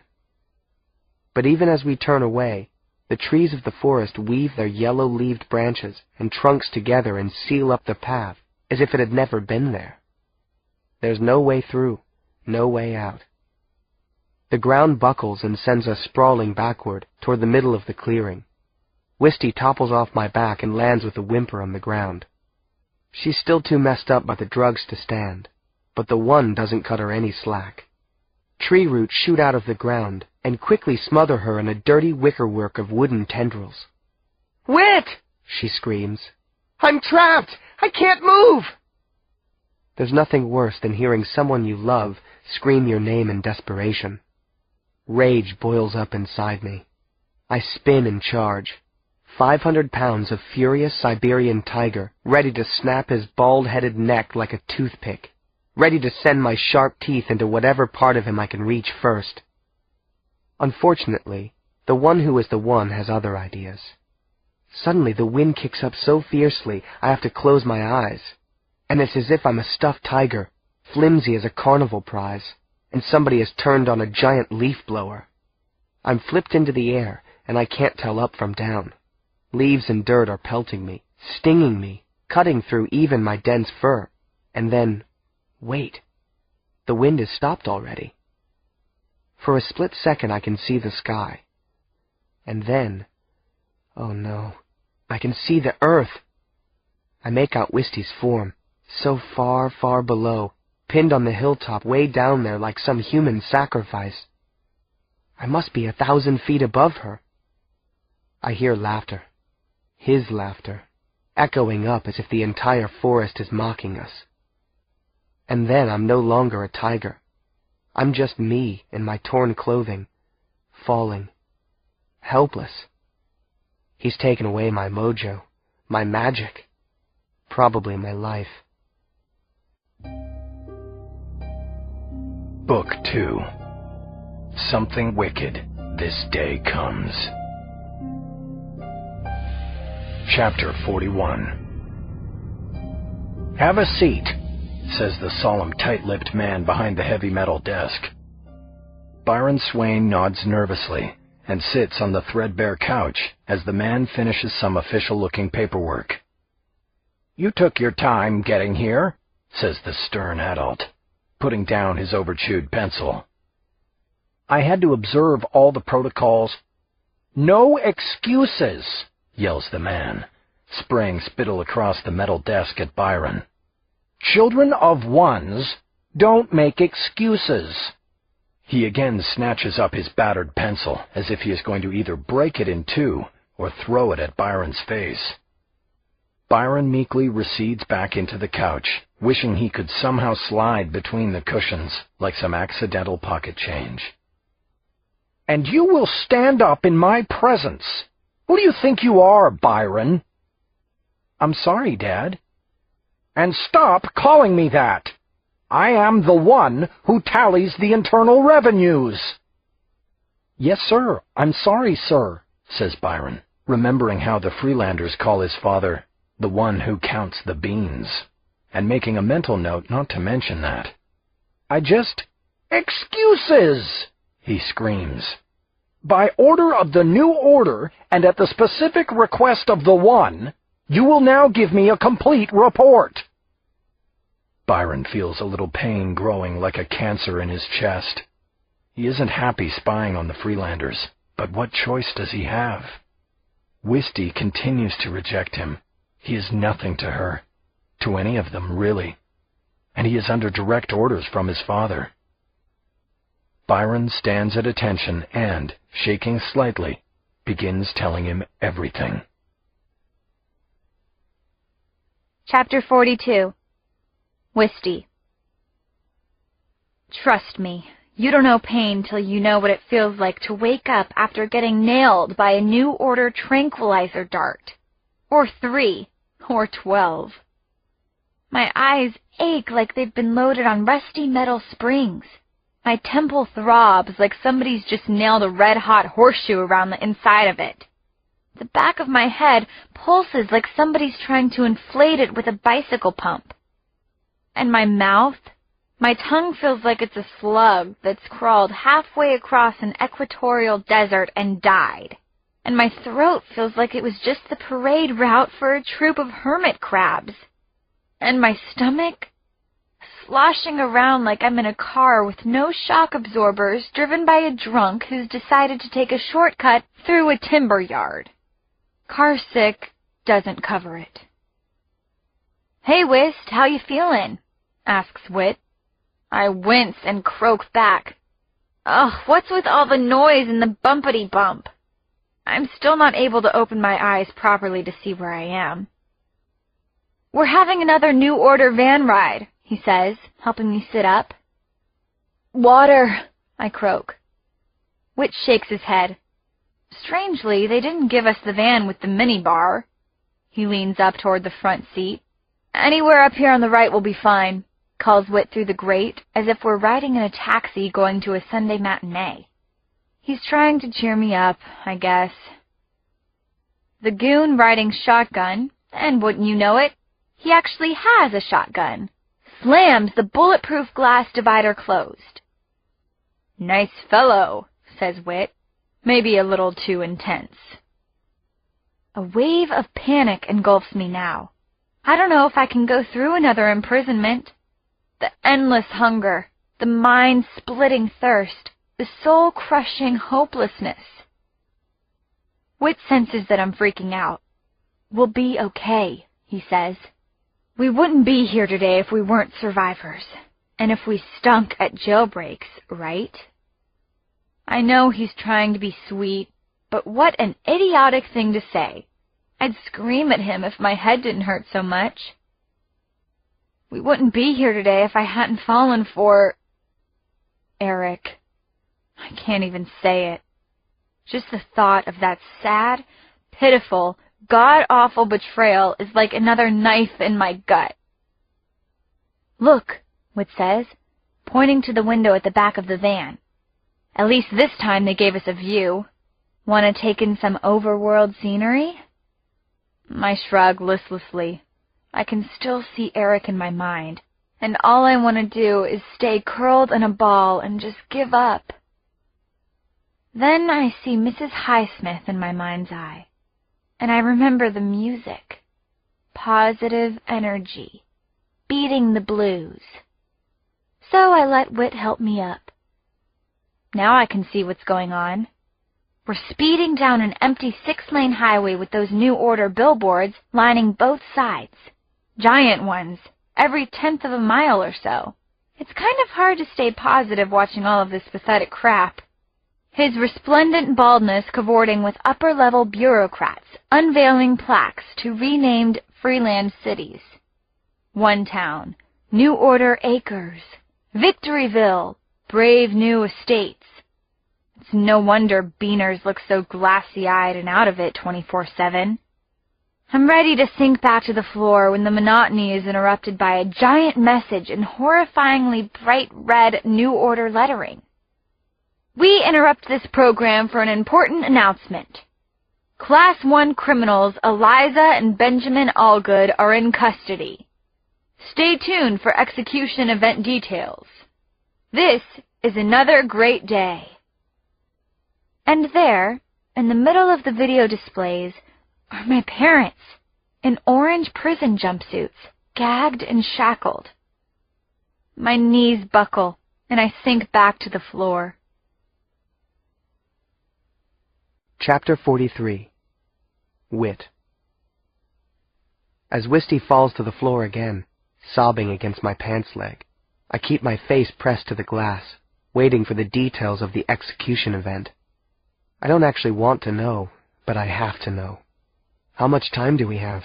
But even as we turn away, the trees of the forest weave their yellow-leaved branches and trunks together and seal up the path as if it had never been there. There's no way through, no way out. The ground buckles and sends us sprawling backward toward the middle of the clearing. Wisty topples off my back and lands with a whimper on the ground. She's still too messed up by the drugs to stand, but the one doesn't cut her any slack. Tree roots shoot out of the ground and quickly smother her in a dirty wickerwork of wooden tendrils. "Whit!" she screams. "I'm trapped! I can't move!" There's nothing worse than hearing someone you love scream your name in desperation. Rage boils up inside me. I spin and charge. 500 pounds of furious Siberian tiger, ready to snap his bald-headed neck like a toothpick, ready to send my sharp teeth into whatever part of him I can reach first. Unfortunately, the one who is the one has other ideas. Suddenly the wind kicks up so fiercely I have to close my eyes, and it's as if I'm a stuffed tiger, flimsy as a carnival prize, and somebody has turned on a giant leaf blower. I'm flipped into the air, and I can't tell up from down. Leaves and dirt are pelting me, stinging me, cutting through even my dense fur. And then, wait, the wind has stopped already. For a split second I can see the sky. And then, oh no, I can see the earth. I make out Wisty's form, so far, far below, pinned on the hilltop way down there like some human sacrifice. I must be 1,000 feet above her. I hear laughter, his laughter, echoing up as if the entire forest is mocking us. And then I'm no longer a tiger. I'm just me in my torn clothing, falling, helpless. He's taken away my mojo, my magic, probably my life. Book 2. Something Wicked This Day Comes. Chapter 41. "Have a seat," says the solemn, tight-lipped man behind the heavy metal desk. Byron Swain nods nervously and sits on the threadbare couch as the man finishes some official-looking paperwork. "You took your time getting here," says the stern adult, putting down his overchewed pencil. "I had to observe all the protocols." "No excuses," yells the man, spraying spittle across the metal desk at Byron. "Children of ones don't make excuses." He again snatches up his battered pencil as if he is going to either break it in two or throw it at Byron's face. Byron meekly recedes back into the couch, wishing he could somehow slide between the cushions like some accidental pocket change. "And you will stand up in my presence. Who do you think you are, Byron?" "I'm sorry, Dad." "And stop calling me that. I am the one who tallies the internal revenues." "Yes, sir. I'm sorry, sir," says Byron, remembering how the Freelanders call his father the one who counts the beans, and making a mental note not to mention that. "Excuses!" he screams. "By order of the new order, and at the specific request of the one, you will now give me a complete report." Byron feels a little pain growing like a cancer in his chest. He isn't happy spying on the Freelanders, but what choice does he have? Wisty continues to reject him. He is nothing to her, to any of them, really, and he is under direct orders from his father. Byron stands at attention and, shaking slightly, begins telling him everything. Chapter 42. Wisty. Trust me, you don't know pain till you know what it feels like to wake up after getting nailed by a New Order tranquilizer dart. Or 3, or 12. My eyes ache like they've been loaded on rusty metal springs. My temple throbs like somebody's just nailed a red-hot horseshoe around the inside of it. The back of my head pulses like somebody's trying to inflate it with a bicycle pump. And my mouth, my tongue feels like it's a slug that's crawled halfway across an equatorial desert and died. And my throat feels like it was just the parade route for a troop of hermit crabs. And my stomach, sloshing around like I'm in a car with no shock absorbers, driven by a drunk who's decided to take a shortcut through a timber yard. Car sick doesn't cover it. "Hey, Wist, how you feelin'?" asks Whit. I wince and croak back. "Ugh, what's with all the noise and the bumpity-bump?" I'm still not able to open my eyes properly to see where I am. "We're having another New Order van ride," he says, helping me sit up. "Water," I croak. Whit shakes his head. Strangely, they didn't give us the van with the minibar. He leans up toward the front seat. "Anywhere up here on the right will be fine," calls Whit through the grate, as if we're riding in a taxi going to a Sunday matinee. He's trying to cheer me up, I guess. The goon riding shotgun, and wouldn't you know it, he actually has a shotgun, slams the bulletproof glass divider closed. "Nice fellow," says Whit, maybe a little too intense. A wave of panic engulfs me now. I don't know if I can go through another imprisonment. The endless hunger, the mind-splitting thirst, the soul-crushing hopelessness. Whit senses that I'm freaking out. "We'll be okay," he says. "We wouldn't be here today if we weren't survivors, and if we stunk at jailbreaks, right?" I know he's trying to be sweet, but what an idiotic thing to say. I'd scream at him if my head didn't hurt so much. "We wouldn't be here today if I hadn't fallen for Eric." I can't even say it. Just the thought of that sad, pitiful, god-awful betrayal is like another knife in my gut. "Look," Whit says, pointing to the window at the back of the van. "At least this time they gave us a view. Want to take in some overworld scenery?" I shrug listlessly. I can still see Eric in my mind, and all I want to do is stay curled in a ball and just give up. Then I see Mrs. Highsmith in my mind's eye, and I remember the music. Positive energy, beating the blues. So I let Whit help me up. Now I can see what's going on. We're speeding down an empty 6-lane highway with those New Order billboards lining both sides. Giant ones, every 1/10 of a mile or so. It's kind of hard to stay positive watching all of this pathetic crap. His resplendent baldness cavorting with upper-level bureaucrats unveiling plaques to renamed Freeland cities. One Town, New Order Acres, Victoryville, Brave New Estates. It's no wonder Beaners look so glassy-eyed and out of it 24/7. I'm ready to sink back to the floor when the monotony is interrupted by a giant message in horrifyingly bright red New Order lettering. "We interrupt this program for an important announcement. Class 1 criminals Eliza and Benjamin Allgood are in custody. Stay tuned for execution event details. This is another great day." And there, in the middle of the video displays, are my parents, in orange prison jumpsuits, gagged and shackled. My knees buckle, and I sink back to the floor. Chapter 43. Whit. As Wisty falls to the floor again, sobbing against my pants leg, I keep my face pressed to the glass, waiting for the details of the execution event. I don't actually want to know, but I have to know. How much time do we have?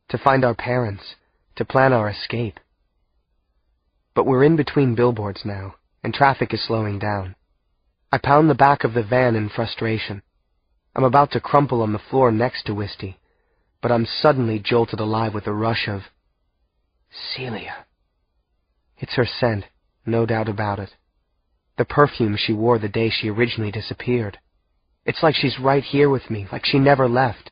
To find our parents, to plan our escape. But we're in between billboards now, and traffic is slowing down. I pound the back of the van in frustration. I'm about to crumple on the floor next to Wisty, but I'm suddenly jolted alive with a rush of Celia. It's her scent, no doubt about it. The perfume she wore the day she originally disappeared. It's like she's right here with me, like she never left.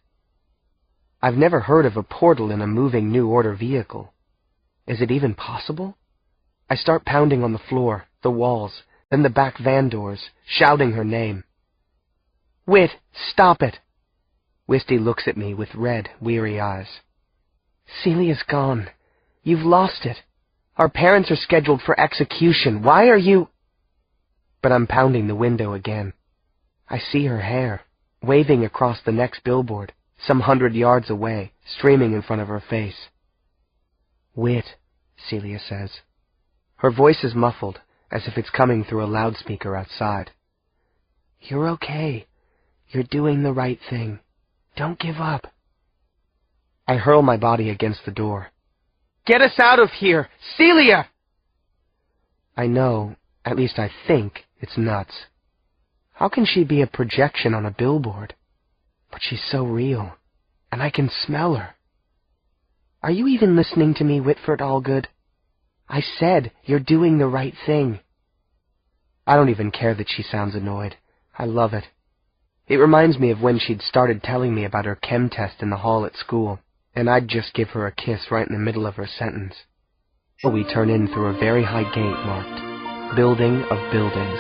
I've never heard of a portal in a moving New Order vehicle. Is it even possible? I start pounding on the floor, the walls, then the back van doors, shouting her name. "Whit, stop it!" Wisty looks at me with red, weary eyes. "Celia's gone. You've lost it. Our parents are scheduled for execution. Why are you—" But I'm pounding the window again. I see her hair, waving across the next billboard, some 100 yards away, streaming in front of her face. "Whit," Celia says. Her voice is muffled, as if it's coming through a loudspeaker outside. "You're okay. You're doing the right thing. Don't give up." I hurl my body against the door. "Get us out of here! Celia!" I know, at least I think, it's nuts. How can she be a projection on a billboard? But she's so real, and I can smell her. Are you even listening to me, Whitford Allgood? I said you're doing the right thing. I don't even care that she sounds annoyed. I love it. It reminds me of when she'd started telling me about her chem test in the hall at school, and I'd just give her a kiss right in the middle of her sentence. We turn in through a very high gate marked Building of Buildings.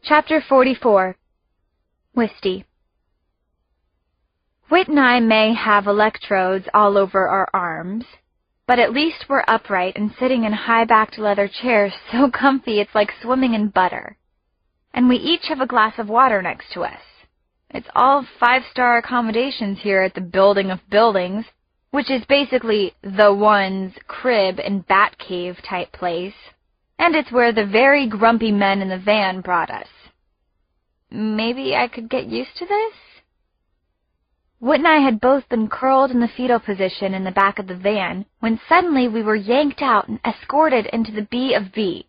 Chapter 44. Wisty. Whit and I may have electrodes all over our arms, but at least we're upright and sitting in high-backed leather chairs so comfy it's like swimming in butter. And we each have a glass of water next to us. It's all 5-star accommodations here at the Building of Buildings, which is basically the One's crib and bat cave type place, and it's where the very grumpy men in the van brought us. Maybe I could get used to this? Whit and I had both been curled in the fetal position in the back of the van when suddenly we were yanked out and escorted into the B of V.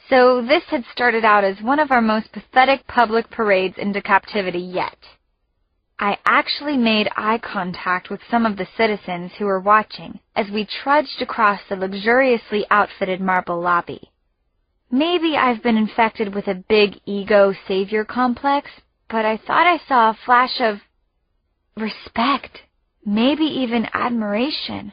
So this had started out as one of our most pathetic public parades into captivity yet. I actually made eye contact with some of the citizens who were watching as we trudged across the luxuriously outfitted marble lobby. Maybe I've been infected with a big ego savior complex, but I thought I saw a flash of respect, maybe even admiration,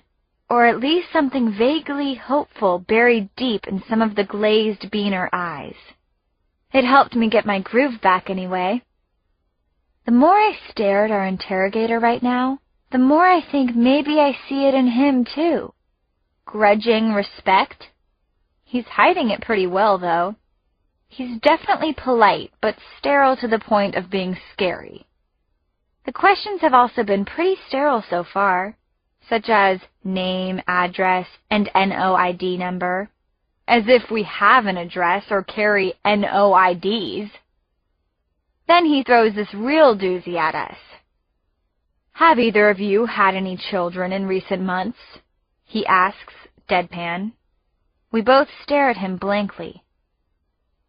or at least something vaguely hopeful buried deep in some of the glazed beaner eyes. It helped me get my groove back anyway. The more I stare at our interrogator right now, the more I think maybe I see it in him too. Grudging respect? He's hiding it pretty well, though. He's definitely polite, but sterile to the point of being scary. The questions have also been pretty sterile so far, such as name, address, and NOID number, as if we have an address or carry NOIDs. Then he throws this real doozy at us. Have either of you had any children in recent months? He asks, deadpan. We both stare at him blankly.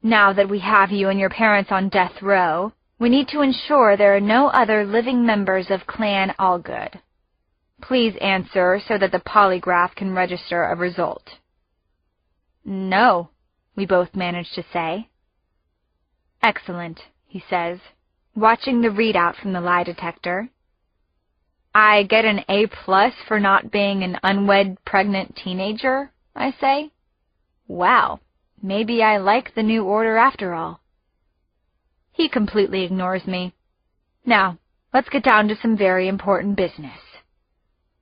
Now that we have you and your parents on death row, we need to ensure there are no other living members of Clan Allgood. Please answer so that the polygraph can register a result. No, we both manage to say. Excellent, he says, watching the readout from the lie detector. I get an A+ for not being an unwed pregnant teenager, I say. Wow, maybe I like the new order after all. He completely ignores me. Now, let's get down to some very important business.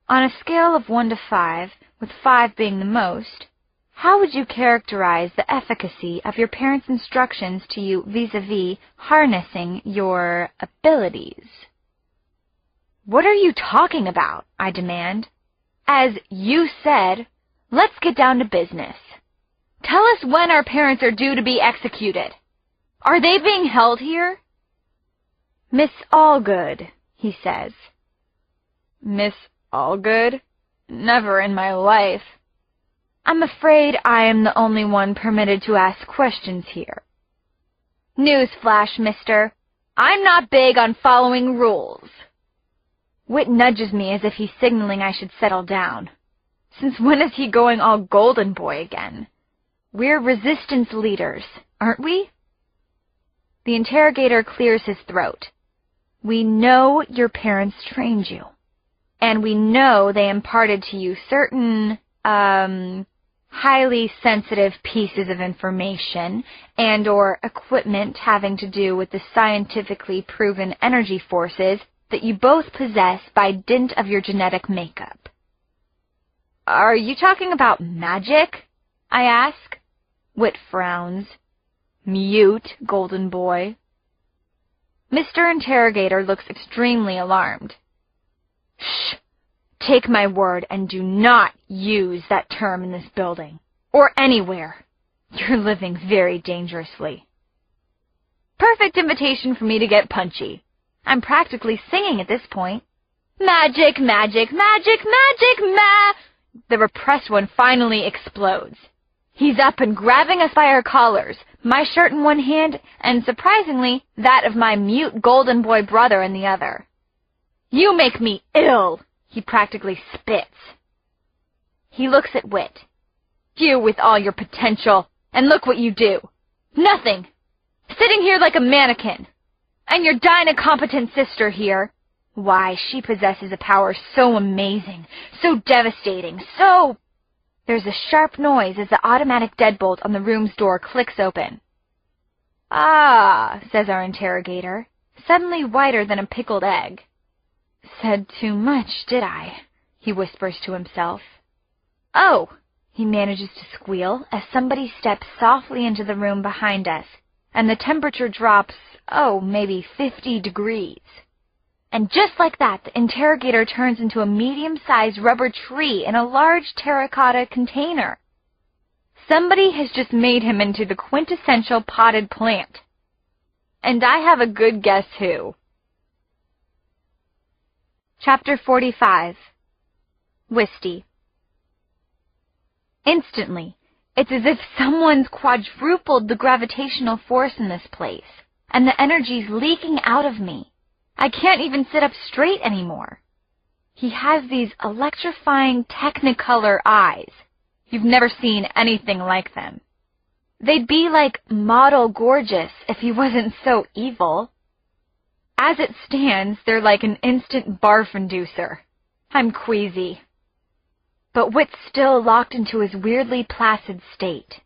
On a scale of 1 to 5, with 5 being the most, how would you characterize the efficacy of your parents' instructions to you vis-a-vis harnessing your abilities? What are you talking about? I demand. As you said, let's get down to business. Tell us when our parents are due to be executed. Are they being held here? Miss Allgood, he says. Miss Allgood? Never in my life. I'm afraid I am the only one permitted to ask questions here. Newsflash, mister. I'm not big on following rules. Whit nudges me as if he's signaling I should settle down. Since when is he going all golden boy again? We're resistance leaders, aren't we? The interrogator clears his throat. We know your parents trained you, and we know they imparted to you certain, highly sensitive pieces of information and or equipment having to do with the scientifically proven energy forces that you both possess by dint of your genetic makeup. Are you talking about magic? I ask. Whit frowns. Mute, golden boy. Mr. Interrogator looks extremely alarmed. Shh! Take my word and do not use that term in this building, or anywhere. You're living very dangerously. Perfect invitation for me to get punchy. I'm practically singing at this point. Magic, magic, magic, magic, The repressed one finally explodes. He's up and grabbing us by our collars, my shirt in one hand, and surprisingly, that of my mute golden boy brother in the other. You make me ill, he practically spits. He looks at Whit. You with all your potential, and look what you do. Nothing. Sitting here like a mannequin. And your dyna-competent sister here. Why, she possesses a power so amazing, so devastating, so... There's a sharp noise as the automatic deadbolt on the room's door clicks open. Ah, says our interrogator, suddenly whiter than a pickled egg. said too much, did I? He whispers to himself. Oh! He manages to squeal as somebody steps softly into the room behind us, and the temperature drops, maybe 50 degrees. And just like that, the interrogator turns into a medium-sized rubber tree in a large terracotta container. Somebody has just made him into the quintessential potted plant. And I have a good guess who. Chapter 45. Wisty. Instantly, it's as if someone's quadrupled the gravitational force in this place, and the energy's leaking out of me. I can't even sit up straight anymore. He has these electrifying technicolor eyes. You've never seen anything like them. They'd be like model gorgeous if he wasn't so evil. As it stands, they're like an instant barf inducer. I'm queasy. But Whit's still locked into his weirdly placid state.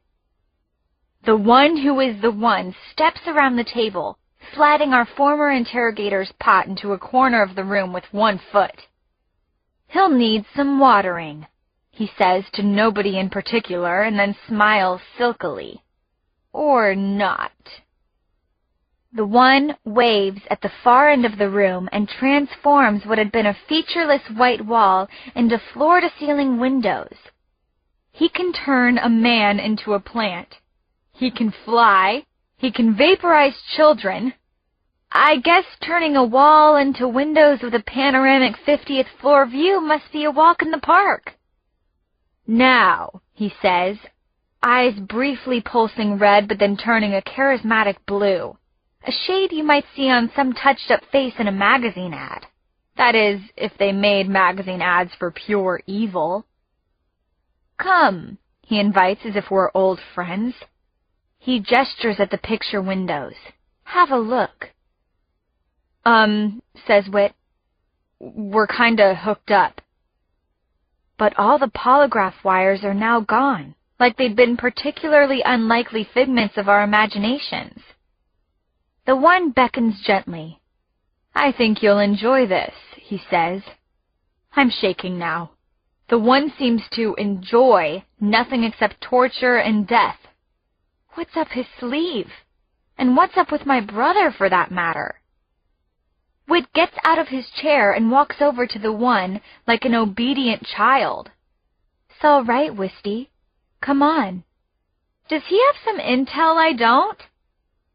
The one who is the one steps around the table, sliding our former interrogator's pot into a corner of the room with one foot. He'll need some watering, he says to nobody in particular, and then smiles silkily. Or not. The one waves at the far end of the room and transforms what had been a featureless white wall into floor-to-ceiling windows. He can turn a man into a plant. He can fly. He can vaporize children. I guess turning a wall into windows with a panoramic 50th floor view must be a walk in the park. Now, he says, eyes briefly pulsing red but then turning a charismatic blue. A shade you might see on some touched-up face in a magazine ad. That is, if they made magazine ads for pure evil. Come, he invites as if we're old friends. He gestures at the picture windows. Have a look. Says Whit. We're kinda hooked up. But all the polygraph wires are now gone, like they'd been particularly unlikely figments of our imaginations. The one beckons gently. I think you'll enjoy this, he says. I'm shaking now. The one seems to enjoy nothing except torture and death. What's up his sleeve? And what's up with my brother, for that matter? Whit gets out of his chair and walks over to the one like an obedient child. It's all right, Wisty. Come on. Does he have some intel I don't?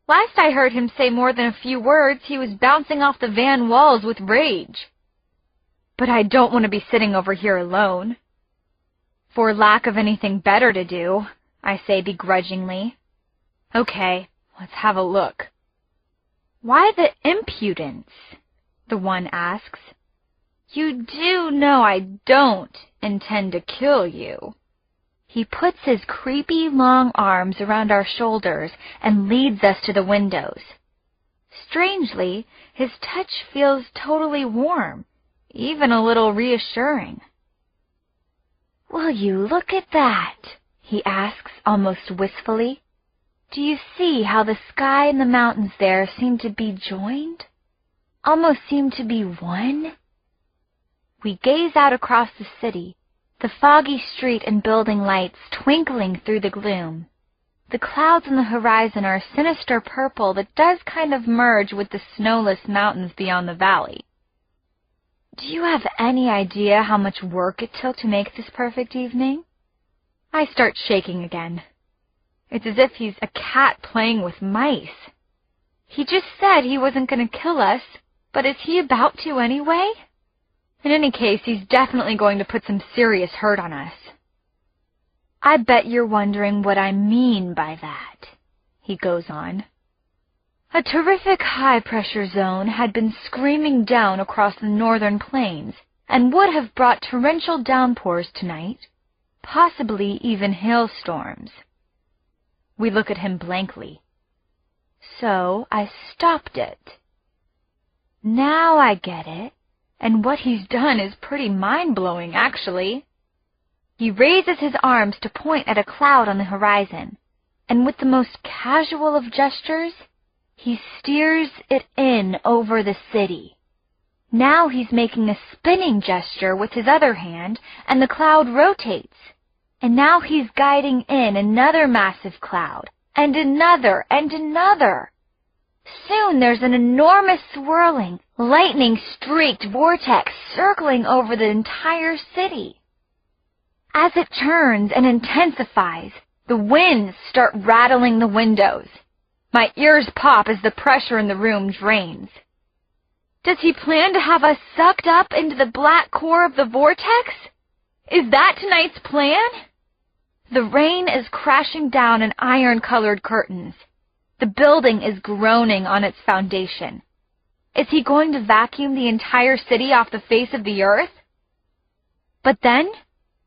Last I heard him say more than a few words, he was bouncing off the van walls with rage. But I don't want to be sitting over here alone. For lack of anything better to do, I say begrudgingly. Okay, let's have a look. Why the impudence? The one asks. You do know I don't intend to kill you. He puts his creepy long arms around our shoulders and leads us to the windows. Strangely, his touch feels totally warm, even a little reassuring. Will you look at that? He asks almost wistfully. Do you see how the sky and the mountains there seem to be joined? Almost seem to be one? We gaze out across the city, the foggy street and building lights twinkling through the gloom. The clouds on the horizon are a sinister purple that does kind of merge with the snowless mountains beyond the valley. Do you have any idea how much work it took to make this perfect evening? I start shaking again. It's as if he's a cat playing with mice. He just said he wasn't going to kill us, but is he about to anyway? In any case, he's definitely going to put some serious hurt on us. I bet you're wondering what I mean by that, he goes on. A terrific high-pressure zone had been screaming down across the northern plains and would have brought torrential downpours tonight, possibly even hailstorms. We look at him blankly. So I stopped it. Now I get it. And what he's done is pretty mind-blowing, actually. He raises his arms to point at a cloud on the horizon, and with the most casual of gestures, he steers it in over the city. Now he's making a spinning gesture with his other hand, and the cloud rotates. And now he's guiding in another massive cloud, and another, and another. Soon there's an enormous swirling, lightning-streaked vortex circling over the entire city. As it turns and intensifies, the winds start rattling the windows. My ears pop as the pressure in the room drains. Does he plan to have us sucked up into the black core of the vortex? Is that tonight's plan? The rain is crashing down in iron-colored curtains. The building is groaning on its foundation. Is he going to vacuum the entire city off the face of the earth? But then,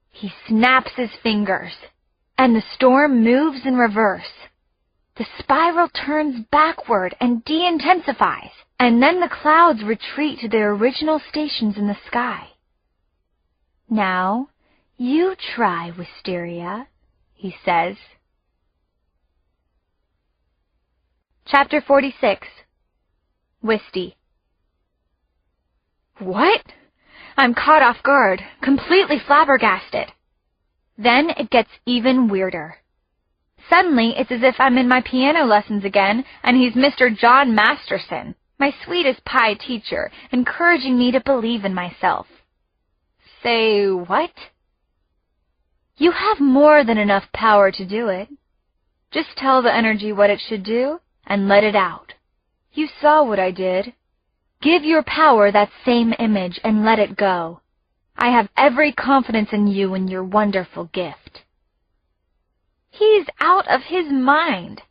he snaps his fingers, and the storm moves in reverse. The spiral turns backward and de-intensifies, and then the clouds retreat to their original stations in the sky. Now, you try, Wisteria, he says. Chapter 46. Wisty. What? I'm caught off guard, completely flabbergasted. Then it gets even weirder. Suddenly, it's as if I'm in my piano lessons again, and he's Mr. John Masterson, my sweetest pie teacher, encouraging me to believe in myself. Say what? You have more than enough power to do it. Just tell the energy what it should do, and let it out. You saw what I did. Give your power that same image and let it go. I have every confidence in you and your wonderful gift. He's out of his mind.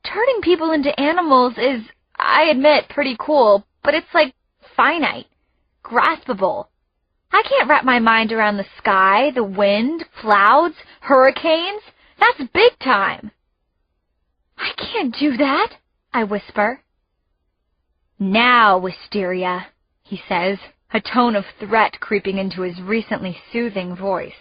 Turning people into animals is, I admit, pretty cool, but it's like finite, graspable. I can't wrap my mind around the sky, the wind, clouds, hurricanes. That's big time. I can't do that, I whisper. Now, Wisteria, he says, a tone of threat creeping into his recently soothing voice.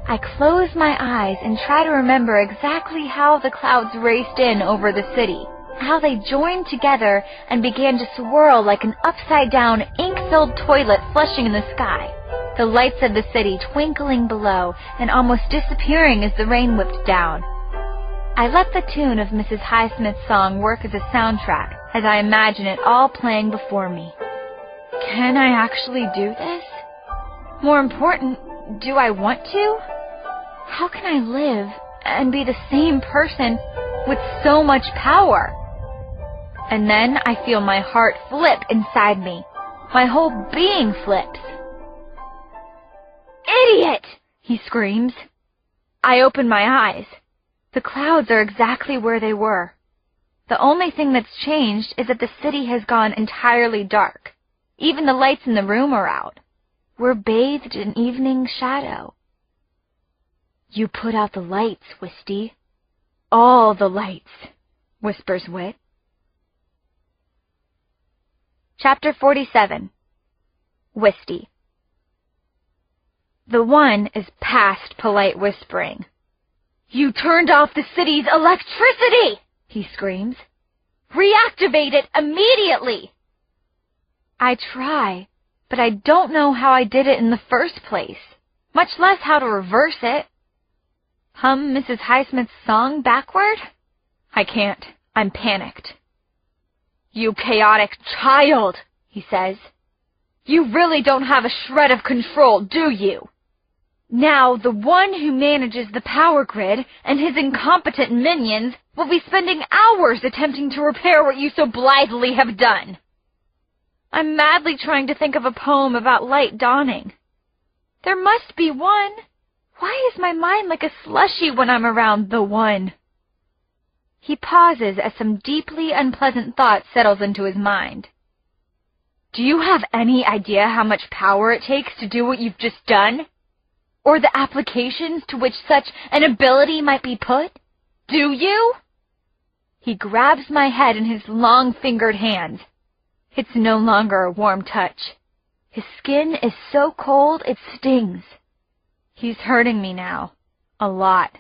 I close my eyes and try to remember exactly how the clouds raced in over the city, how they joined together and began to swirl like an upside-down, ink-filled toilet flushing in the sky, the lights of the city twinkling below and almost disappearing as the rain whipped down. I let the tune of Mrs. Highsmith's song work as a soundtrack as I imagine it all playing before me. Can I actually do this? More important, do I want to? How can I live and be the same person with so much power? And then I feel my heart flip inside me. My whole being flips. Idiot! He screams. I open my eyes. The clouds are exactly where they were. The only thing that's changed is that the city has gone entirely dark. Even the lights in the room are out. We're bathed in evening shadow. You put out the lights, Wisty. All the lights, whispers Whit. Chapter 47. Wisty. The one is past polite whispering. You turned off the city's electricity, he screams. Reactivate it immediately. I try, but I don't know how I did it in the first place, much less how to reverse it. Hum Mrs. Highsmith's song backward? I can't. I'm panicked. You chaotic child, he says. You really don't have a shred of control, do you? Now the one who manages the power grid and his incompetent minions will be spending hours attempting to repair what you so blithely have done. I'm madly trying to think of a poem about light dawning. There must be one. Why is my mind like a slushy when I'm around the one? He pauses as some deeply unpleasant thought settles into his mind. Do you have any idea how much power it takes to do what you've just done? Or the applications to which such an ability might be put? Do you? He grabs my head in his long-fingered hands. It's no longer a warm touch. His skin is so cold it stings. He's hurting me now. A lot.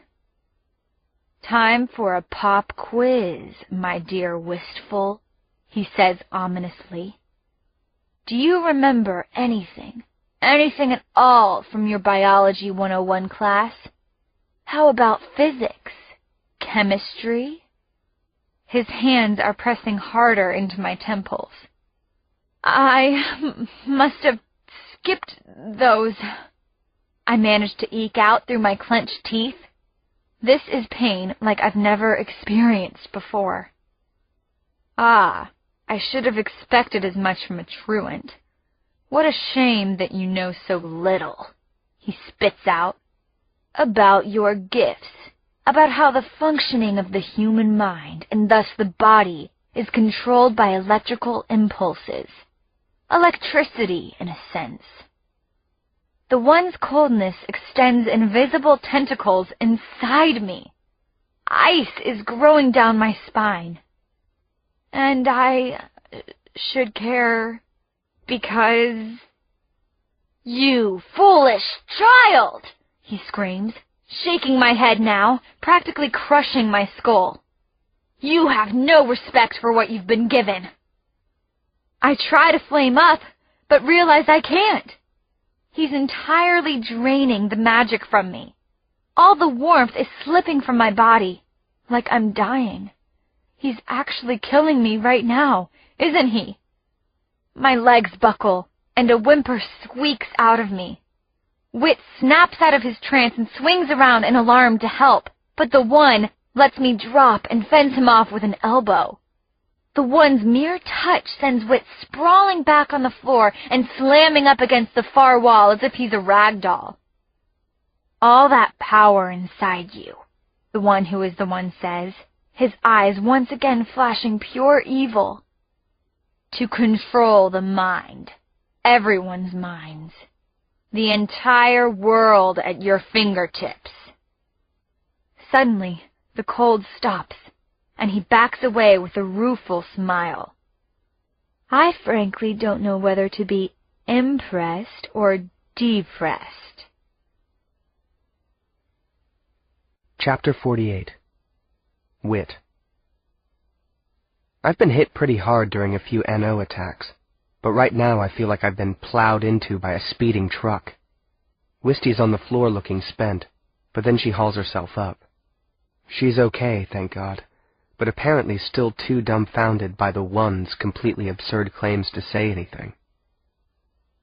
Time for a pop quiz, my dear wistful, he says ominously. Do you remember anything at all from your Biology 101 class? How about physics? Chemistry? His hands are pressing harder into my temples. I must have skipped those. I managed to eke out through my clenched teeth. This is pain like I've never experienced before. Ah, I should have expected as much from a truant. What a shame that you know so little, he spits out. About your gifts, about how the functioning of the human mind, and thus the body, is controlled by electrical impulses. Electricity, in a sense. The one's coldness extends invisible tentacles inside me. Ice is growing down my spine. And I should care because... You foolish child! He screams, shaking my head now, practically crushing my skull. You have no respect for what you've been given. I try to flame up, but realize I can't. He's entirely draining the magic from me. All the warmth is slipping from my body, like I'm dying. He's actually killing me right now, isn't he? My legs buckle, and a whimper squeaks out of me. Whit snaps out of his trance and swings around in alarm to help, but the one lets me drop and fends him off with an elbow. The one's mere touch sends Whit sprawling back on the floor and slamming up against the far wall as if he's a rag doll. All that power inside you, the one who is the one says, his eyes once again flashing pure evil. To control the mind, everyone's minds. The entire world at your fingertips. Suddenly, the cold stops, and he backs away with a rueful smile. I frankly don't know whether to be impressed or depressed. Chapter 48. Whit. I've been hit pretty hard during a few NO attacks, but right now I feel like I've been plowed into by a speeding truck. Wisty's on the floor looking spent, but then she hauls herself up. She's okay, thank God, but apparently still too dumbfounded by the one's completely absurd claims to say anything.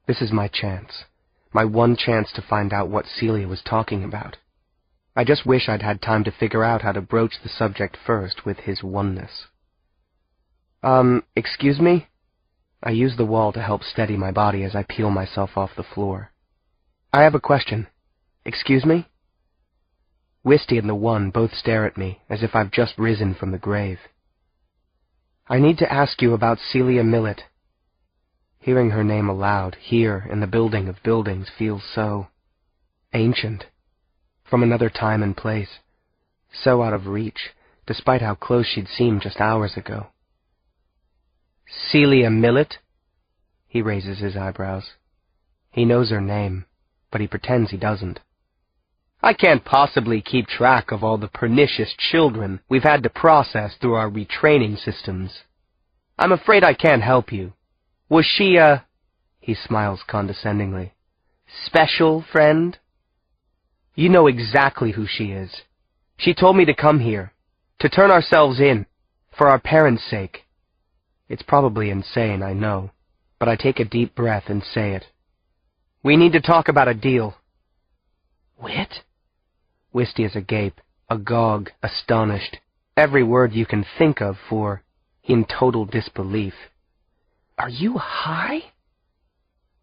This is my chance, my one chance to find out what Celia was talking about. I just wish I'd had time to figure out how to broach the subject first with his oneness. Excuse me? I use the wall to help steady my body as I peel myself off the floor. I have a question. Excuse me? Wisty and the one both stare at me as if I've just risen from the grave. I need to ask you about Celia Millett. Hearing her name aloud, here in the building of buildings, feels so ancient, from another time and place, so out of reach, despite how close she'd seemed just hours ago. Celia Millett? He raises his eyebrows. He knows her name, but he pretends he doesn't. I can't possibly keep track of all the pernicious children we've had to process through our retraining systems. I'm afraid I can't help you. Was she a... He smiles condescendingly. Special friend? You know exactly who she is. She told me to come here, to turn ourselves in, for our parents' sake. It's probably insane, I know, but I take a deep breath and say it. We need to talk about a deal. Whit? Wisty is agape, agog, astonished, every word you can think of for, in total disbelief. Are you high?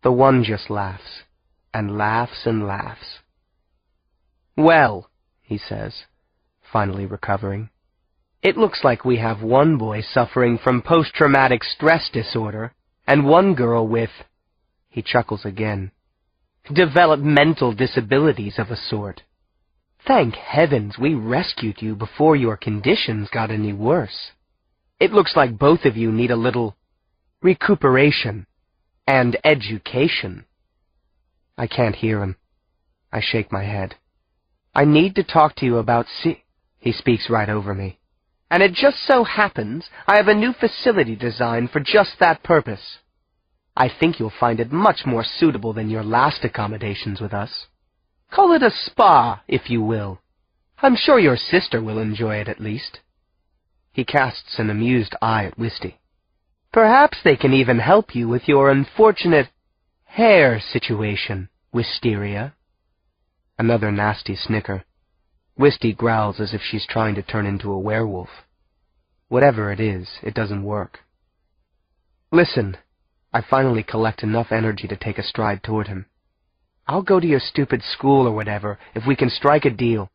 The one just laughs, and laughs and laughs. Well, he says, finally recovering, it looks like we have one boy suffering from post-traumatic stress disorder, and one girl with, he chuckles again, developmental disabilities of a sort. Thank heavens we rescued you before your conditions got any worse. It looks like both of you need a little recuperation and education. I can't hear him. I shake my head. I need to talk to you about He speaks right over me. And it just so happens I have a new facility designed for just that purpose. I think you'll find it much more suitable than your last accommodations with us. Call it a spa, if you will. I'm sure your sister will enjoy it at least. He casts an amused eye at Wisty. Perhaps they can even help you with your unfortunate hair situation, Wisteria. Another nasty snicker. Wisty growls as if she's trying to turn into a werewolf. Whatever it is, it doesn't work. Listen, I finally collect enough energy to take a stride toward him. I'll go to your stupid school or whatever if we can strike a deal.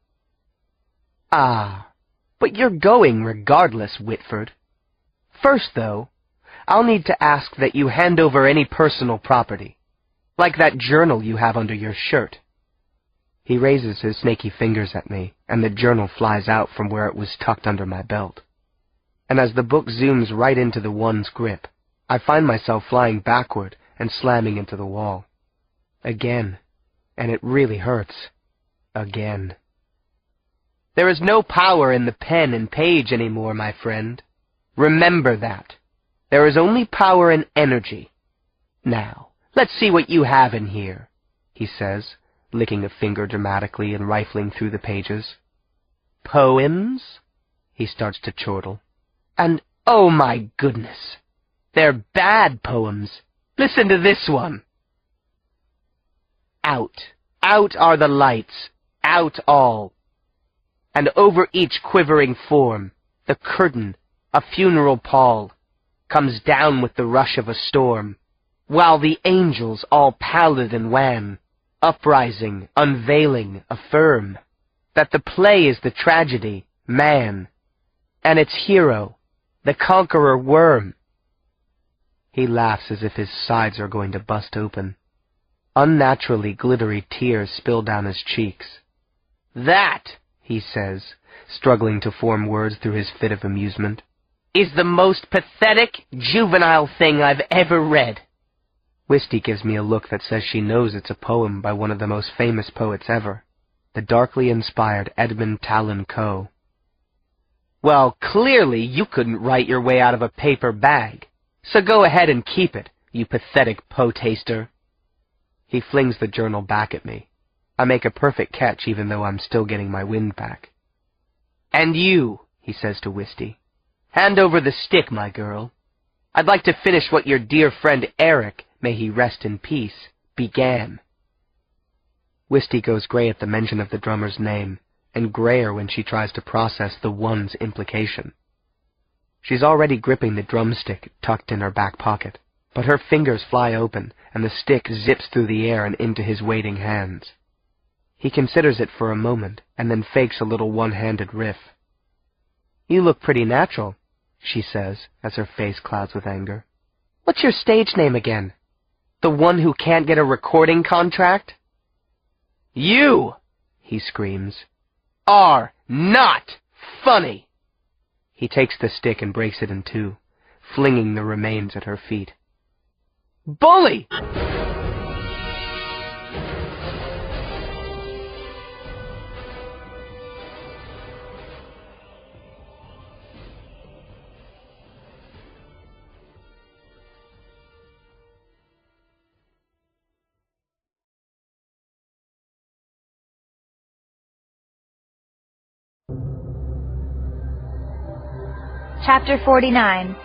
Ah, but you're going regardless, Whitford. First, though, I'll need to ask that you hand over any personal property, like that journal you have under your shirt. He raises his snaky fingers at me, and the journal flies out from where it was tucked under my belt. And as the book zooms right into the one's grip, I find myself flying backward and slamming into the wall. Again. And it really hurts. Again. There is no power in the pen and page anymore, my friend. Remember that. There is only power in energy. Now, let's see what you have in here, he says, licking a finger dramatically and rifling through the pages. Poems? He starts to chortle. And, oh my goodness, they're bad poems. Listen to this one. Out, out are the lights, out all. And over each quivering form, the curtain, a funeral pall, comes down with the rush of a storm, while the angels, all pallid and wan, uprising, unveiling, affirm that the play is the tragedy, man, and its hero, the conqueror worm. He laughs as if his sides are going to bust open. Unnaturally glittery tears spill down his cheeks. That, he says, struggling to form words through his fit of amusement, is the most pathetic, juvenile thing I've ever read. Wisty gives me a look that says she knows it's a poem by one of the most famous poets ever, the darkly inspired Edmund Talon Coe. Well, clearly you couldn't write your way out of a paper bag, so go ahead and keep it, you pathetic poetaster. He flings the journal back at me. I make a perfect catch even though I'm still getting my wind back. And you, he says to Wisty, hand over the stick, my girl. I'd like to finish what your dear friend Eric, may he rest in peace, began. Wisty goes gray at the mention of the drummer's name, and grayer when she tries to process the one's implication. She's already gripping the drumstick tucked in her back pocket, but her fingers fly open, and the stick zips through the air and into his waiting hands. He considers it for a moment, and then fakes a little one-handed riff. You look pretty natural, she says, as her face clouds with anger. What's your stage name again? The one who can't get a recording contract? You, he screams, are not funny. He takes the stick and breaks it in two, flinging the remains at her feet. Bully! Chapter 49.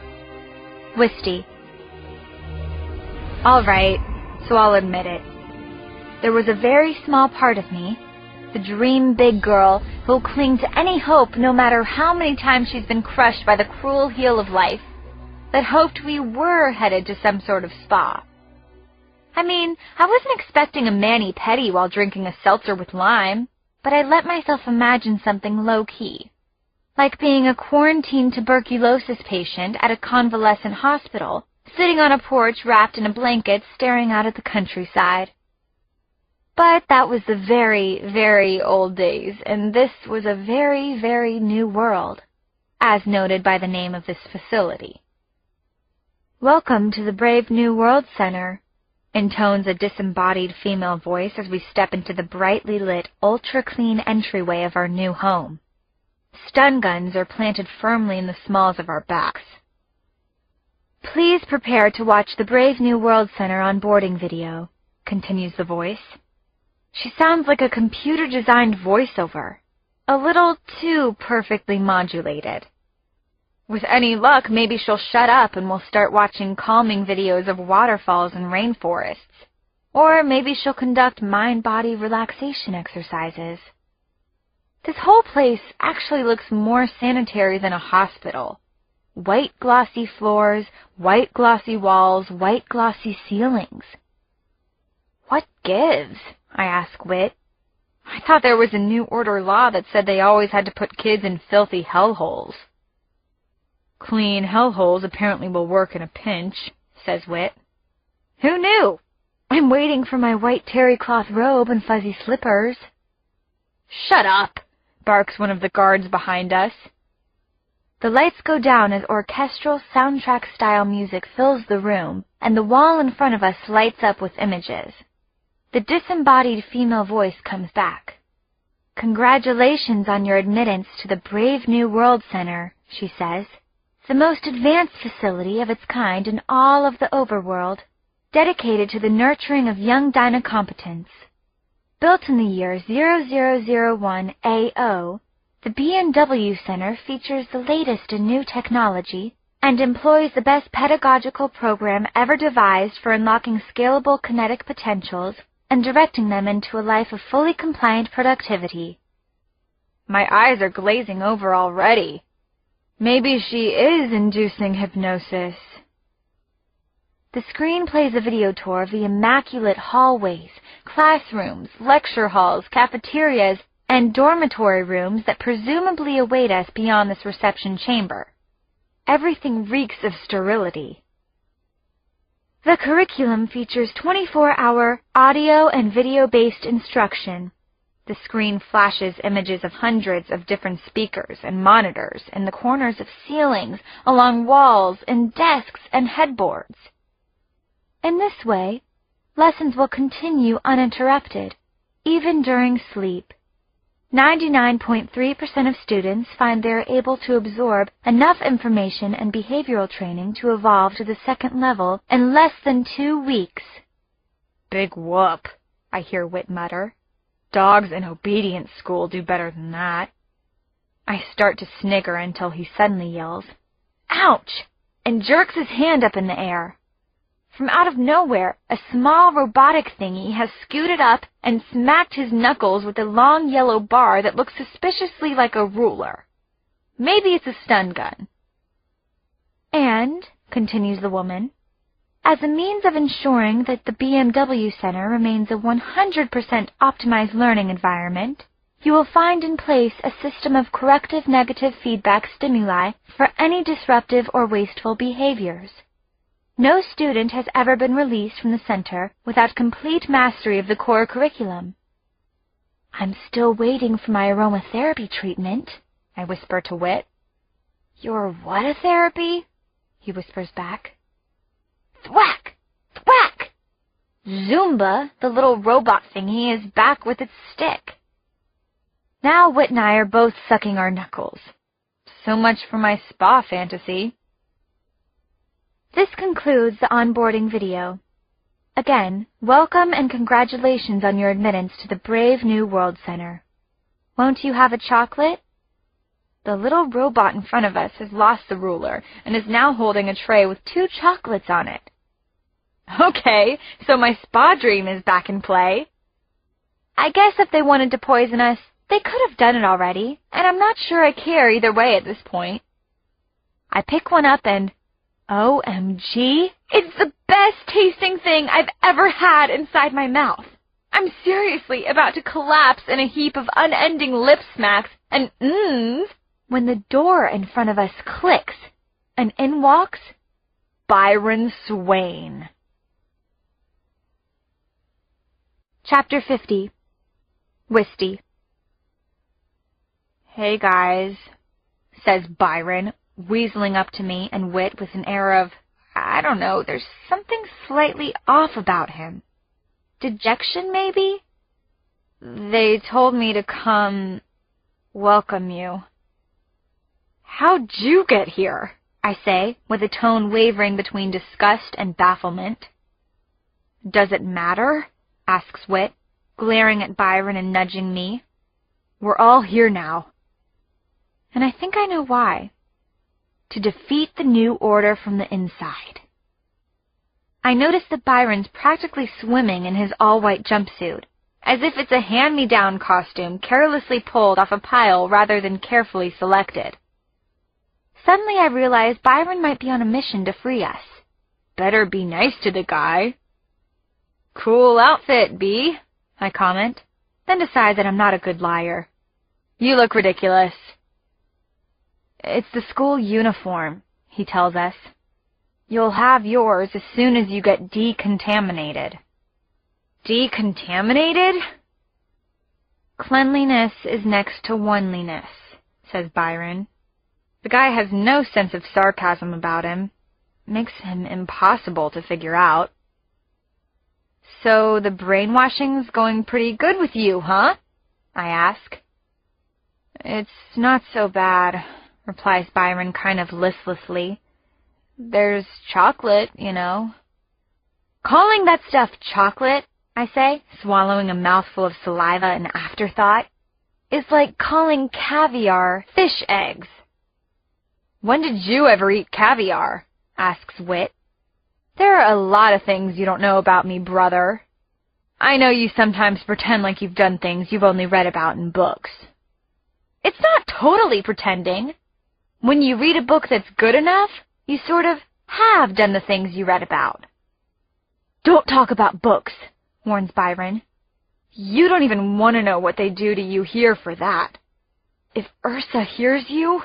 Wisty. All right, so I'll admit it. There was a very small part of me, the dream big girl who'll cling to any hope no matter how many times she's been crushed by the cruel heel of life, that hoped we were headed to some sort of spa. I mean, I wasn't expecting a mani-pedi while drinking a seltzer with lime, but I let myself imagine something low-key. Like being a quarantined tuberculosis patient at a convalescent hospital, sitting on a porch wrapped in a blanket staring out at the countryside. But that was the very, very old days, and this was a very, very new world, as noted by the name of this facility. Welcome to the Brave New World Center, intones a disembodied female voice as we step into the brightly lit, ultra-clean entryway of our new home. Stun guns are planted firmly in the smalls of our backs. Please prepare to watch the Brave New World Center onboarding video, continues the voice. She sounds like a computer-designed voiceover, a little too perfectly modulated. With any luck, maybe she'll shut up and we'll start watching calming videos of waterfalls and rainforests. Or maybe she'll conduct mind-body relaxation exercises. This whole place actually looks more sanitary than a hospital. White glossy floors, white glossy walls, white glossy ceilings. What gives? I ask Whit. I thought there was a New Order law that said they always had to put kids in filthy hellholes. Clean hellholes apparently will work in a pinch, says Whit. Who knew? I'm waiting for my white terry cloth robe and fuzzy slippers. Shut up, barks one of the guards behind us. The lights go down as orchestral soundtrack-style music fills the room, and the wall in front of us lights up with images. The disembodied female voice comes back. Congratulations on your admittance to the Brave New World Center, she says. The most advanced facility of its kind in all of the overworld, dedicated to the nurturing of young dynacompetents. Built in the year 0001 AO, the B&W Center features the latest in new technology and employs the best pedagogical program ever devised for unlocking scalable kinetic potentials and directing them into a life of fully compliant productivity. My eyes are glazing over already. Maybe she is inducing hypnosis. The screen plays a video tour of the immaculate hallways, classrooms, lecture halls, cafeterias, and dormitory rooms that presumably await us beyond this reception chamber. Everything reeks of sterility. The curriculum features 24-hour audio and video-based instruction. The screen flashes images of hundreds of different speakers and monitors in the corners of ceilings, along walls, in desks and headboards. In this way, lessons will continue uninterrupted, even during sleep. 99.3% of students find they are able to absorb enough information and behavioral training to evolve to the second level in less than 2 weeks. Big whoop, I hear Whit mutter. Dogs in obedience school do better than that. I start to snigger until he suddenly yells, "Ouch!" and jerks his hand up in the air. From out of nowhere, a small robotic thingy has scooted up and smacked his knuckles with a long yellow bar that looks suspiciously like a ruler. Maybe it's a stun gun. And, continues the woman, as a means of ensuring that the BMW Center remains a 100% optimized learning environment, you will find in place a system of corrective negative feedback stimuli for any disruptive or wasteful behaviors. No student has ever been released from the center without complete mastery of the core curriculum. I'm still waiting for my aromatherapy treatment, I whisper to Whit. Your what therapy? He whispers back. Thwack! Thwack! Zumba, the little robot thingy, is back with its stick. Now Whit and I are both sucking our knuckles. So much for my spa fantasy. This concludes the onboarding video. Again, welcome and congratulations on your admittance to the Brave New World Center. Won't you have a chocolate? The little robot in front of us has lost the ruler and is now holding a tray with 2 chocolates on it. Okay, so my spa dream is back in play. I guess if they wanted to poison us, they could have done it already, and I'm not sure I care either way at this point. I pick one up and, OMG, it's the best tasting thing I've ever had inside my mouth. I'm seriously about to collapse in a heap of unending lip smacks and mms when the door in front of us clicks and in walks Byron Swain. Chapter 50. Wisty. Hey guys, says Byron, weaseling up to me and Whit with an air of, I don't know, there's something slightly off about him. Dejection, maybe? They told me to come welcome you, How'd you get here? I say, with a tone wavering between disgust and bafflement. Does it matter? Asks Whit, glaring at Byron and nudging me. We're all here now. And I think I know why. To defeat the new order from the inside. I notice that Byron's practically swimming in his all-white jumpsuit, as if it's a hand-me-down costume carelessly pulled off a pile rather than carefully selected. Suddenly I realize Byron might be on a mission to free us. Better be nice to the guy. Cool outfit, B, I comment, then decide that I'm not a good liar. You look ridiculous. It's the school uniform, he tells us. You'll have yours as soon as you get decontaminated. Decontaminated? Cleanliness is next to oneliness, says Byron. The guy has no sense of sarcasm about him. Makes him impossible to figure out. So the brainwashing's going pretty good with you, huh? I ask. It's not so bad, replies Byron kind of listlessly. There's chocolate, you know. Calling that stuff chocolate, I say, swallowing a mouthful of saliva in afterthought, is like calling caviar fish eggs. When did you ever eat caviar? Asks Whit. There are a lot of things you don't know about me, brother. I know you sometimes pretend like you've done things you've only read about in books. It's not totally pretending. When you read a book that's good enough, you sort of have done the things you read about. Don't talk about books, warns Byron. You don't even want to know what they do to you here for that. If Ursa hears you...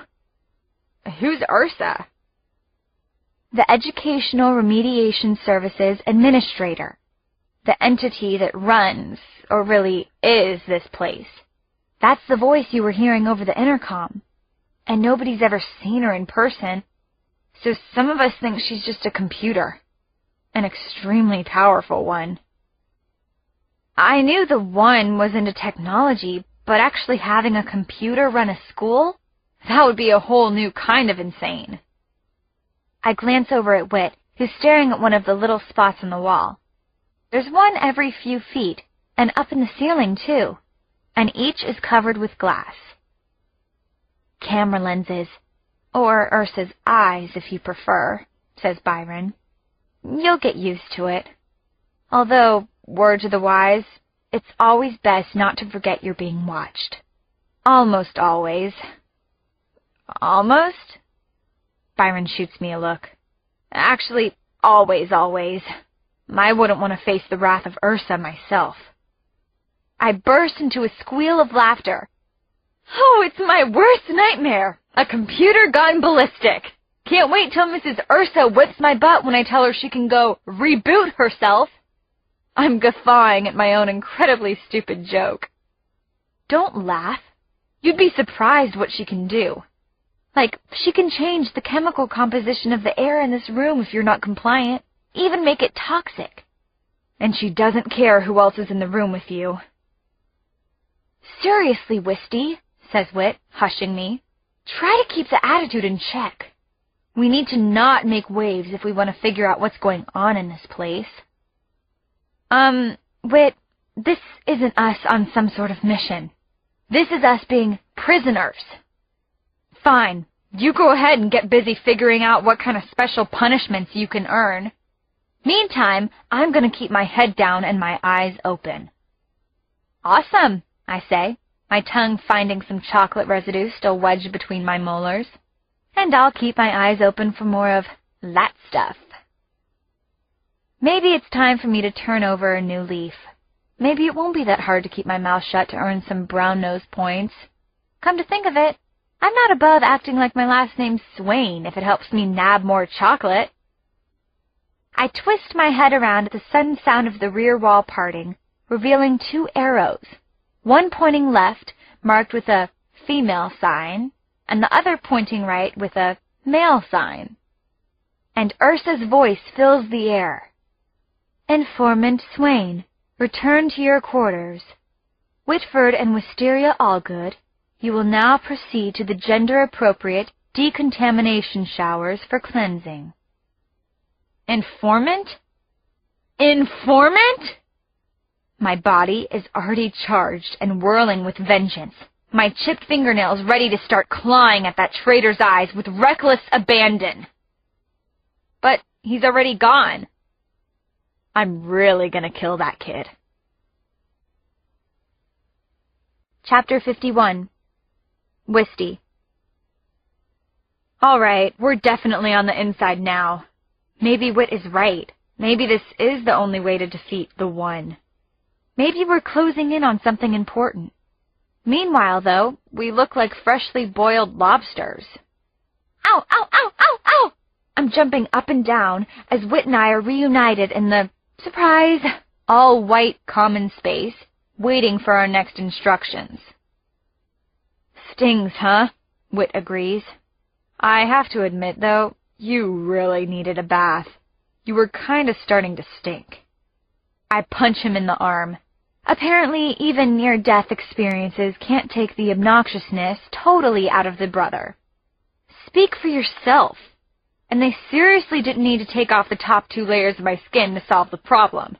Who's Ursa? The Educational Remediation Services Administrator. The entity that runs, or really is, this place. That's the voice you were hearing over the intercom. And nobody's ever seen her in person, so some of us think she's just a computer. An extremely powerful one. I knew the one was into technology, but actually having a computer run a school? That would be a whole new kind of insane. I glance over at Whit, who's staring at one of the little spots on the wall. There's one every few feet, and up in the ceiling, too, and each is covered with glass. Camera lenses, or Ursa's eyes if you prefer, says Byron. You'll get used to it. Although, word to the wise, it's always best not to forget you're being watched. Almost always. Almost? Byron shoots me a look. Actually, always. I wouldn't want to face the wrath of Ursa myself. I burst into a squeal of laughter. Oh, it's my worst nightmare! A computer gone ballistic! Can't wait till Mrs. Ursa whips my butt when I tell her she can go reboot herself! I'm guffawing at my own incredibly stupid joke. Don't laugh. You'd be surprised what she can do. Like, she can change the chemical composition of the air in this room if you're not compliant, even make it toxic. And she doesn't care who else is in the room with you. Seriously, Wisty, says Whit, hushing me. Try to keep the attitude in check. We need to not make waves if we want to figure out what's going on in this place. Whit, this isn't us on some sort of mission. This is us being prisoners. Fine, you go ahead and get busy figuring out what kind of special punishments you can earn. Meantime, I'm going to keep my head down and my eyes open. Awesome, I say, my tongue finding some chocolate residue still wedged between my molars. And I'll keep my eyes open for more of that stuff. Maybe it's time for me to turn over a new leaf. Maybe it won't be that hard to keep my mouth shut to earn some brown nose points. Come to think of it, I'm not above acting like my last name's Swain if it helps me nab more chocolate. I twist my head around at the sudden sound of the rear wall parting, revealing 2 arrows, one pointing left, marked with a female sign, and the other pointing right with a male sign. And Ursa's voice fills the air. Informant Swain, return to your quarters. Whitford and Wisteria Allgood, you will now proceed to the gender-appropriate decontamination showers for cleansing. Informant? Informant? My body is already charged and whirling with vengeance, my chipped fingernails ready to start clawing at that traitor's eyes with reckless abandon. But he's already gone. I'm really gonna kill that kid. Chapter 51. Wisty. All right, we're definitely on the inside now. Maybe Whit is right. Maybe this is the only way to defeat the One. Maybe we're closing in on something important. Meanwhile, though, we look like freshly boiled lobsters. Ow, ow, ow, ow, ow! I'm jumping up and down as Whit and I are reunited in the, surprise, all-white common space, waiting for our next instructions. Stings, huh? Whit agrees. I have to admit, though, you really needed a bath. You were kind of starting to stink. I punch him in the arm. Apparently, even near-death experiences can't take the obnoxiousness totally out of the brother. Speak for yourself. And they seriously didn't need to take off the top 2 layers of my skin to solve the problem.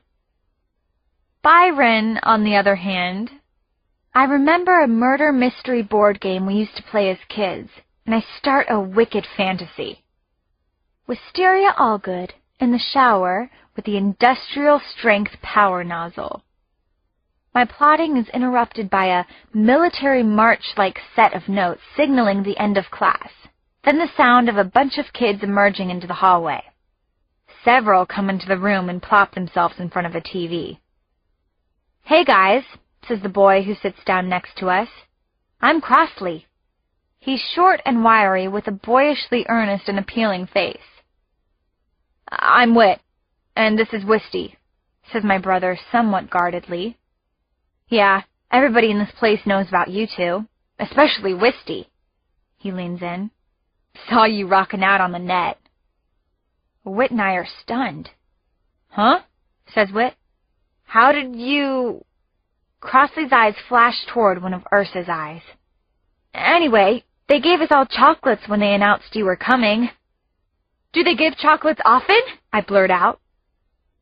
Byron, on the other hand, I remember a murder mystery board game we used to play as kids, and I start a wicked fantasy. Wisteria Allgood in the shower with the industrial-strength power nozzle. My plotting is interrupted by a military march-like set of notes signaling the end of class, then the sound of a bunch of kids emerging into the hallway. Several come into the room and plop themselves in front of a TV. "Hey guys," says the boy who sits down next to us. "I'm Crossley." He's short and wiry with a boyishly earnest and appealing face. "I'm Whit, and this is Wisty," says my brother somewhat guardedly. "Yeah, everybody in this place knows about you two, especially Wisty." He leans in. "Saw you rocking out on the net." Whit and I are stunned. "Huh?" says Whit. "How did you—" Crossley's eyes flash toward one of Ursa's eyes. "Anyway, they gave us all chocolates when they announced you were coming." "Do they give chocolates often?" I blurt out.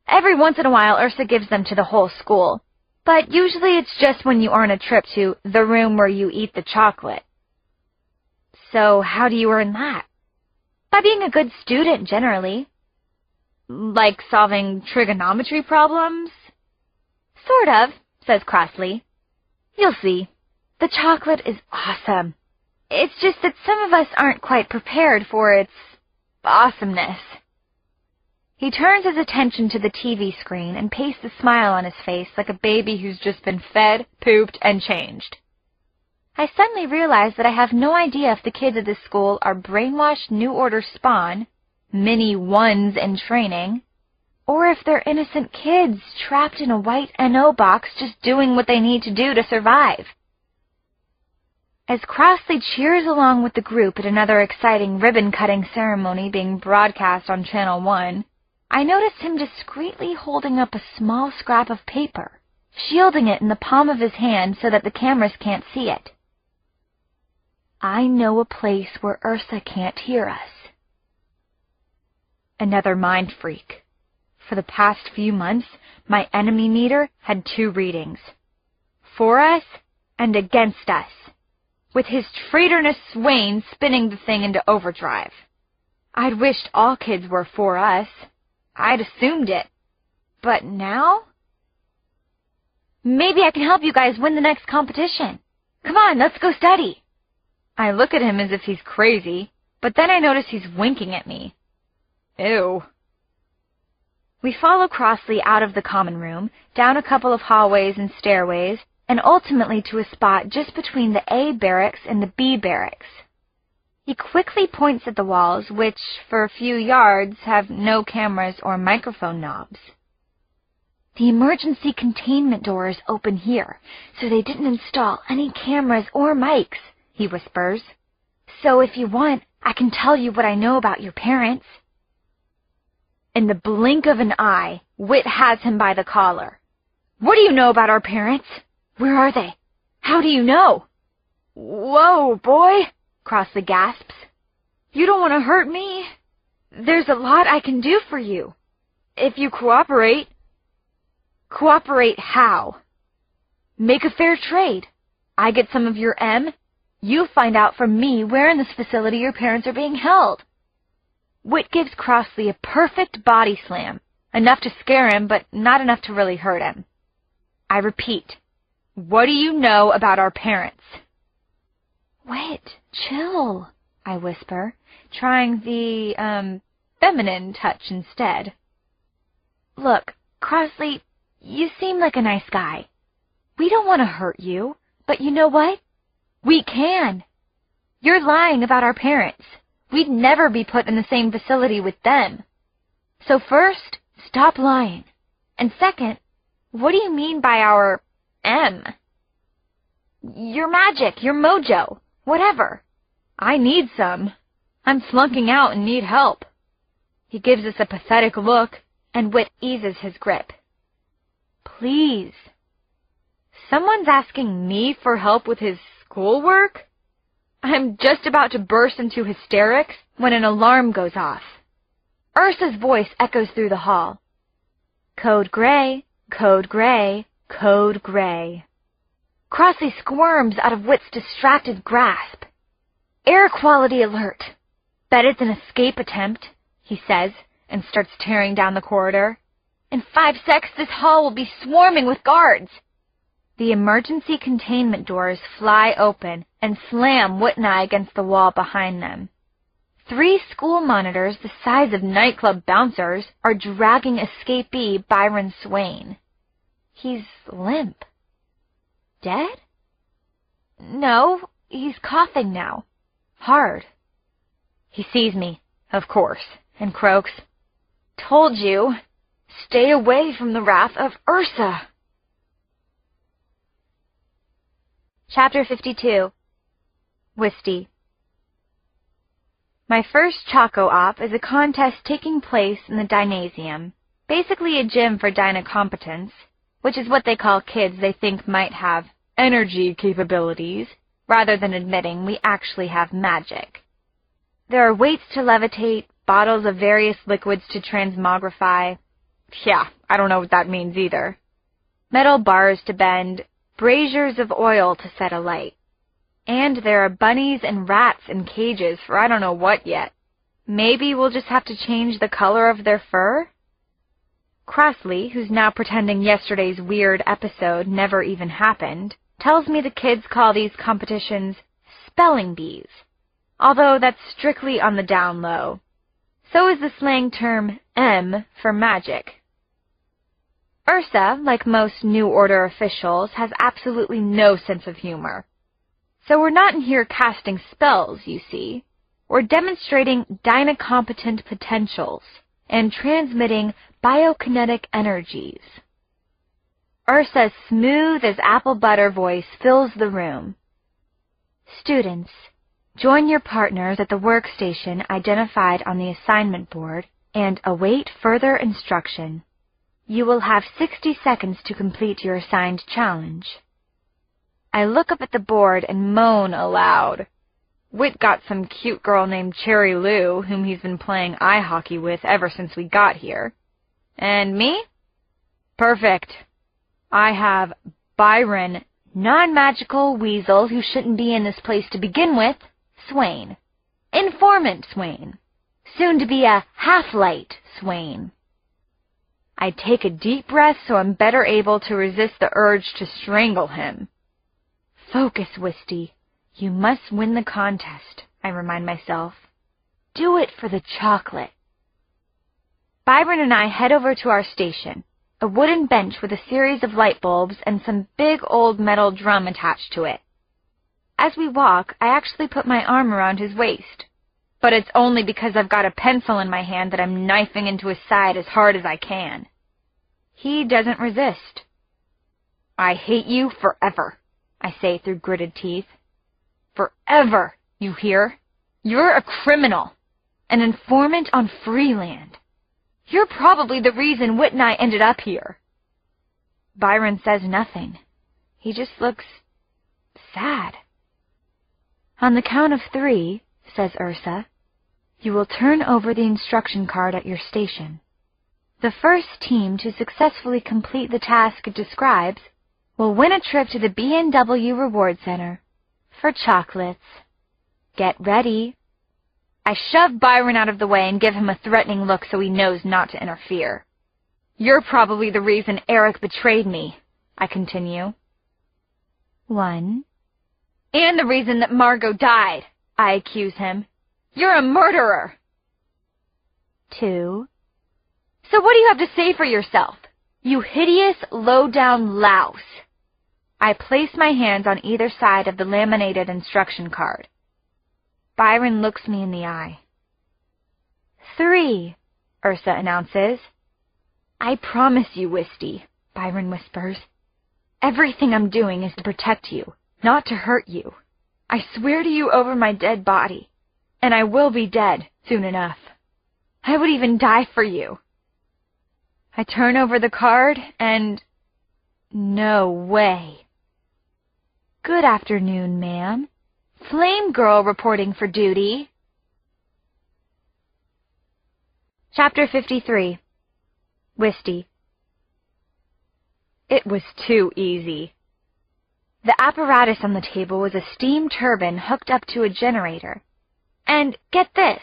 "Every once in a while Ursa gives them to the whole school, but usually it's just when you earn a trip to the room where you eat the chocolate." "So how do you earn that?" "By being a good student, generally." "Like solving trigonometry problems?" "Sort of," says Crossley. "You'll see. The chocolate is awesome. It's just that some of us aren't quite prepared for its awesomeness." He turns his attention to the TV screen and pastes a smile on his face like a baby who's just been fed, pooped, and changed. I suddenly realize that I have no idea if the kids at this school are brainwashed New Order spawn, mini ones in training, or if they're innocent kids trapped in a white NO box just doing what they need to do to survive. As Crossley cheers along with the group at another exciting ribbon-cutting ceremony being broadcast on Channel 1, I notice him discreetly holding up a small scrap of paper, shielding it in the palm of his hand so that the cameras can't see it. "I know a place where Ursa can't hear us." Another mind freak. For the past few months, my enemy meter had 2 readings. For us and against us, with his traitorous swain spinning the thing into overdrive. I'd wished all kids were for us. I'd assumed it. But now? "Maybe I can help you guys win the next competition. Come on, let's go study." I look at him as if he's crazy, but then I notice he's winking at me. Ew. We follow Crossley out of the common room, down a couple of hallways and stairways, and ultimately to a spot just between the A barracks and the B barracks. He quickly points at the walls, which, for a few yards, have no cameras or microphone knobs. "The emergency containment door is open here, so they didn't install any cameras or mics," he whispers. "So if you want, I can tell you what I know about your parents." In the blink of an eye, Whit has him by the collar. "What do you know about our parents? Where are they? How do you know?" "Whoa, boy," Crossley gasps. You don't want to hurt me. There's a lot I can do for you. If you cooperate. Cooperate how? Make a fair trade. I get some of your M. You find out from me where in this facility your parents are being held. Whit gives Crossley a perfect body slam, enough to scare him, but not enough to really hurt him. I repeat, what do you know about our parents? Whit, chill, I whisper, trying the, feminine touch instead. Look, Crossley, you seem like a nice guy. We don't want to hurt you, but you know what? We can. You're lying about our parents. We'd never be put in the same facility with them. So first, stop lying. And second, what do you mean by our M? Your magic, your mojo, whatever. I need some. I'm flunking out and need help. He gives us a pathetic look, and Whit eases his grip. Please. Someone's asking me for help with his schoolwork? I'm just about to burst into hysterics when an alarm goes off. Ursa's voice echoes through the hall. Code gray, code gray, code gray. Crossley squirms out of Whit's distracted grasp. Air quality alert. Bet it's an escape attempt, he says, and starts tearing down the corridor. In 5 seconds, this hall will be swarming with guards. The emergency containment doors fly open and slam Whit and I against the wall behind them. 3 school monitors the size of nightclub bouncers are dragging escapee Byron Swain. He's limp. Dead? No, he's coughing now. Hard. He sees me, of course, and croaks, Told you. Stay away from the wrath of Ursa. Chapter 52. Wisty. My first Choco Op is a contest taking place in the Dynasium, basically a gym for Dynacompetence, which is what they call kids they think might have energy capabilities, rather than admitting we actually have magic. There are weights to levitate, bottles of various liquids to transmogrify. Yeah, I don't know what that means either. Metal bars to bend, braziers of oil to set alight. And there are bunnies and rats in cages for I don't know what yet. Maybe we'll just have to change the color of their fur? Crossley, who's now pretending yesterday's weird episode never even happened, tells me the kids call these competitions spelling bees, although that's strictly on the down low. So is the slang term M for magic. Ursa, like most New Order officials, has absolutely no sense of humor. So we're not in here casting spells, you see. We're demonstrating Dynacompetent potentials and transmitting biokinetic energies. Ursa's smooth as apple butter voice fills the room. Students, join your partners at the workstation identified on the assignment board and await further instruction. You will have 60 seconds to complete your assigned challenge. I look up at the board and moan aloud. Whit got some cute girl named Cherry Lou, whom he's been playing eye hockey with ever since we got here. And me? Perfect. I have Byron, non-magical weasel who shouldn't be in this place to begin with, Swain. Informant Swain. Soon to be a half-light Swain. I take a deep breath so I'm better able to resist the urge to strangle him. Focus, Wisty. You must win the contest, I remind myself. Do it for the chocolate. Byron and I head over to our station, a wooden bench with a series of light bulbs and some big old metal drum attached to it. As we walk, I actually put my arm around his waist. But it's only because I've got a pencil in my hand that I'm knifing into his side as hard as I can. He doesn't resist. I hate you forever, I say through gritted teeth. Forever, you hear? You're a criminal, an informant on Freeland. You're probably the reason Whit and I ended up here. Byron says nothing. He just looks sad. On the count of 3, says Ursa, You will turn over the instruction card at your station. The first team to successfully complete the task it describes will win a trip to the B&W Reward Center for chocolates. Get ready. I shove Byron out of the way and give him a threatening look so he knows not to interfere. You're probably the reason Eric betrayed me, I continue. 1. And the reason that Margot died, I accuse him. You're a murderer. 2. So what do you have to say for yourself, you hideous, low-down louse? I place my hands on either side of the laminated instruction card. Byron looks me in the eye. 3, Ursa announces. I promise you, Wisty, Byron whispers. Everything I'm doing is to protect you, not to hurt you. I swear to you over my dead body, and I will be dead soon enough. I would even die for you. I turn over the card and... no way. Good afternoon, ma'am. Flame Girl reporting for duty. Chapter 53. Wisty. It was too easy. The apparatus on the table was a steam turbine hooked up to a generator. And, get this,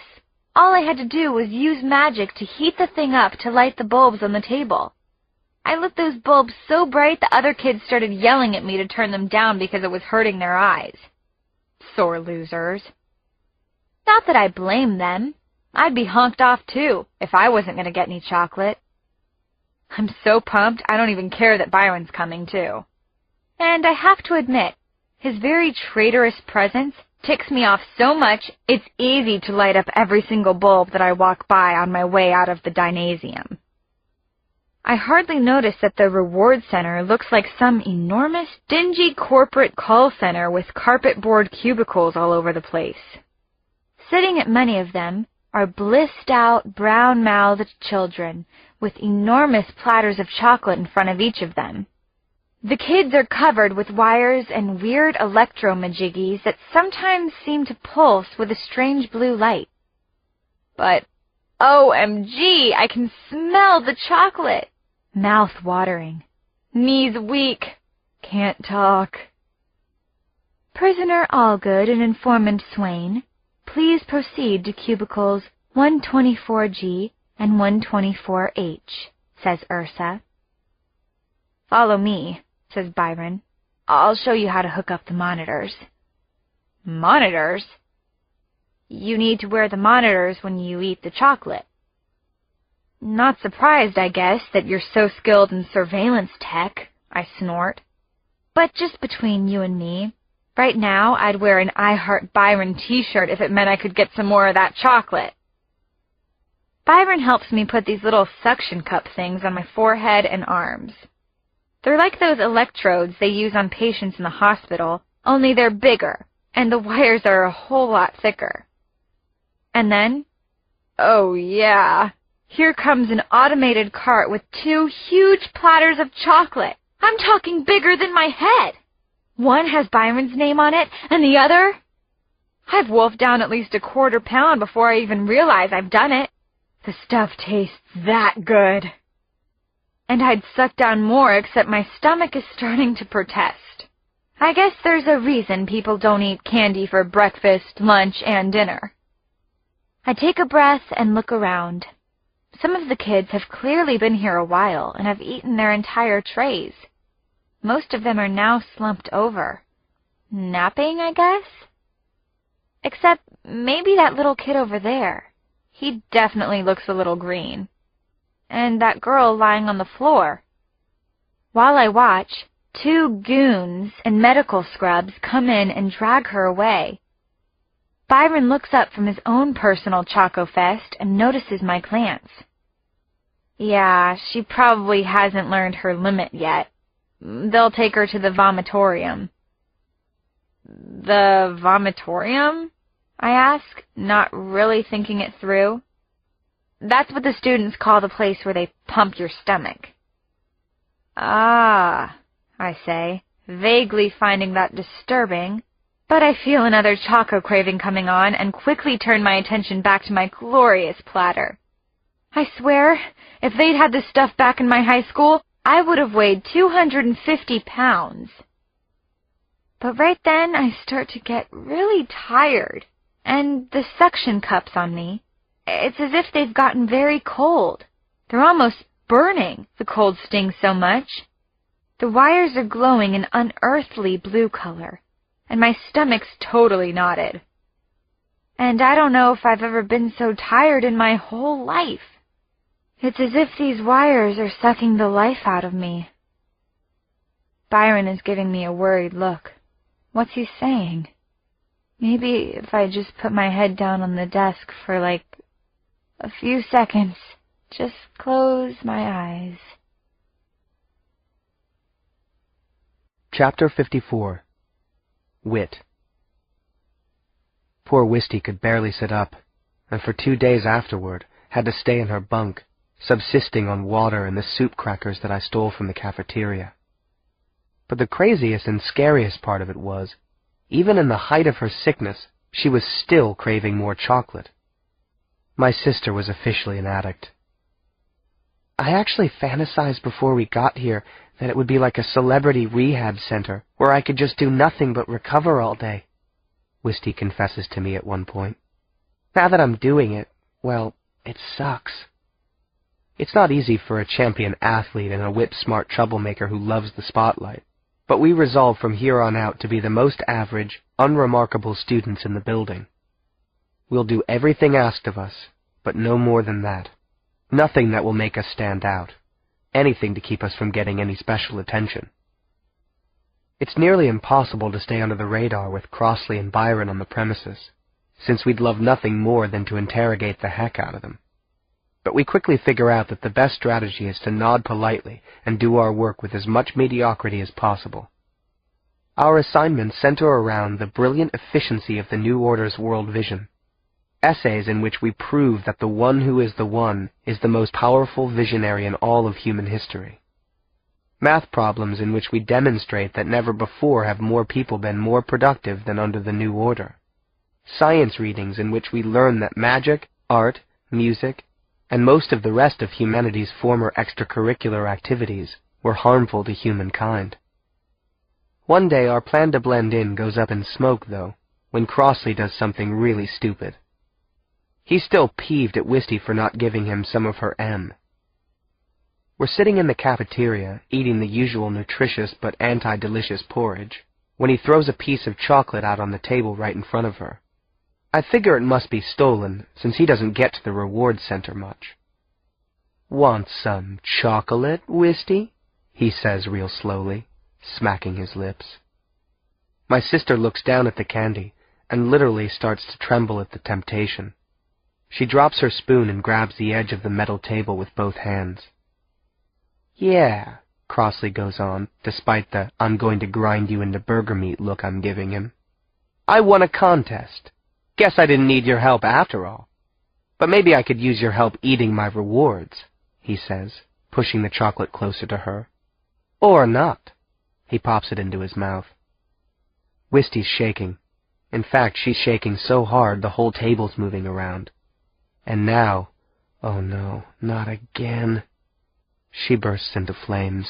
all I had to do was use magic to heat the thing up to light the bulbs on the table. I lit those bulbs so bright the other kids started yelling at me to turn them down because it was hurting their eyes. Sore losers. Not that I blame them. I'd be honked off too if I wasn't going to get any chocolate. I'm so pumped I don't even care that Byron's coming too. And I have to admit, his very traitorous presence ticks me off so much it's easy to light up every single bulb that I walk by on my way out of the dinasium. I hardly notice that the reward center looks like some enormous, dingy corporate call center with carpet-board cubicles all over the place. Sitting at many of them are blissed-out, brown-mouthed children with enormous platters of chocolate in front of each of them. The kids are covered with wires and weird electromajiggies that sometimes seem to pulse with a strange blue light. But, OMG, I can smell the chocolate! Mouth watering. Knees weak. Can't talk. Prisoner Allgood and informant Swain, please proceed to cubicles 124G and 124H, says Ursa. Follow me, says Byron. I'll show you how to hook up the monitors. Monitors? You need to wear the monitors when you eat the chocolate. Not surprised, I guess, that you're so skilled in surveillance tech, I snort. But just between you and me, right now I'd wear an I Heart Byron t-shirt if it meant I could get some more of that chocolate. Byron helps me put these little suction cup things on my forehead and arms. They're like those electrodes they use on patients in the hospital, only they're bigger, and the wires are a whole lot thicker. And then, oh yeah, here comes an automated cart with 2 huge platters of chocolate. I'm talking bigger than my head. One has Byron's name on it, and the other... I've wolfed down at least a quarter pound before I even realize I've done it. The stuff tastes that good. And I'd suck down more, except my stomach is starting to protest. I guess there's a reason people don't eat candy for breakfast, lunch, and dinner. I take a breath and look around. Some of the kids have clearly been here a while and have eaten their entire trays. Most of them are now slumped over. Napping, I guess? Except maybe that little kid over there. He definitely looks a little green. And that girl lying on the floor. While I watch, 2 goons in medical scrubs come in and drag her away. Byron looks up from his own personal Choco Fest and notices my glance. Yeah, she probably hasn't learned her limit yet. They'll take her to the vomitorium. The vomitorium? I ask, not really thinking it through. That's what the students call the place where they pump your stomach. Ah, I say, vaguely finding that disturbing, But I feel another choco craving coming on and quickly turn my attention back to my glorious platter. I swear, if they'd had this stuff back in my high school, I would have weighed 250 pounds. But right then, I start to get really tired, and the suction cups on me, it's as if they've gotten very cold. They're almost burning, the cold stings so much. The wires are glowing an unearthly blue color, and my stomach's totally knotted. And I don't know if I've ever been so tired in my whole life. It's as if these wires are sucking the life out of me. Byron is giving me a worried look. What's he saying? Maybe if I just put my head down on the desk for like a few seconds, just close my eyes. Chapter 54. Whit. Poor Wisty could barely sit up, and for 2 days afterward had to stay in her bunk, subsisting on water and the soup crackers that I stole from the cafeteria. But the craziest and scariest part of it was, even in the height of her sickness, she was still craving more chocolate. My sister was officially an addict. I actually fantasized before we got here that it would be like a celebrity rehab center where I could just do nothing but recover all day, Wisty confesses to me at one point. Now that I'm doing it, well, it sucks. It's not easy for a champion athlete and a whip-smart troublemaker who loves the spotlight, but we resolve from here on out to be the most average, unremarkable students in the building. We'll do everything asked of us, but no more than that. Nothing that will make us stand out. Anything to keep us from getting any special attention. It's nearly impossible to stay under the radar with Crossley and Byron on the premises, since we'd love nothing more than to interrogate the heck out of them. But we quickly figure out that the best strategy is to nod politely and do our work with as much mediocrity as possible. Our assignments center around the brilliant efficiency of the New Order's world vision. Essays in which we prove that the one who is the most powerful visionary in all of human history. Math problems in which we demonstrate that never before have more people been more productive than under the New Order. Science readings in which we learn that magic, art, music, and most of the rest of humanity's former extracurricular activities were harmful to humankind. One day our plan to blend in goes up in smoke, though, when Crossley does something really stupid. He's still peeved at Wisty for not giving him some of her M. We're sitting in the cafeteria, eating the usual nutritious but anti-delicious porridge, when he throws a piece of chocolate out on the table right in front of her. I figure it must be stolen, since he doesn't get to the reward center much. "Want some chocolate, Wisty?" he says real slowly, smacking his lips. My sister looks down at the candy and literally starts to tremble at the temptation. She drops her spoon and grabs the edge of the metal table with both hands. "Yeah," Crossley goes on, despite the "I'm going to grind you into burger meat" look I'm giving him. "I won a contest. Guess I didn't need your help after all. But maybe I could use your help eating my rewards," he says, pushing the chocolate closer to her. "Or not." He pops it into his mouth. Wisty's shaking. In fact, she's shaking so hard the whole table's moving around. And now, oh no, not again, she bursts into flames.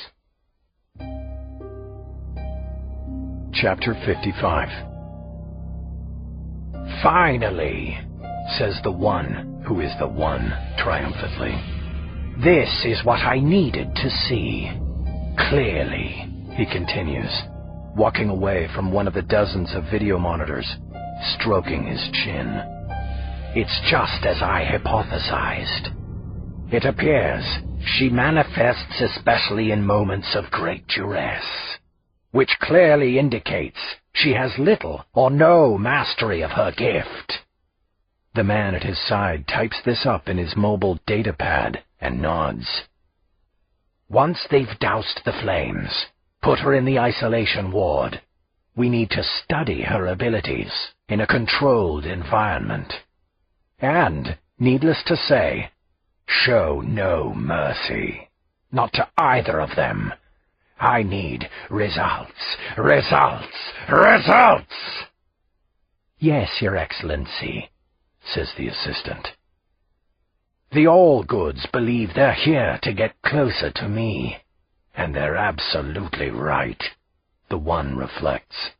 Chapter 55. "Finally," says the one who is the one triumphantly. "This is what I needed to see. Clearly," he continues, walking away from one of the dozens of video monitors, stroking his chin. "It's just as I hypothesized. It appears she manifests especially in moments of great duress, which clearly indicates she has little or no mastery of her gift." The man at his side types this up in his mobile datapad and nods. "Once they've doused the flames, put her in the isolation ward. We need to study her abilities in a controlled environment. And, needless to say, show no mercy. Not to either of them. I need results, results, results!" "Yes, Your Excellency," says the assistant. "The Allgoods believe they're here to get closer to me, and they're absolutely right," the one reflects.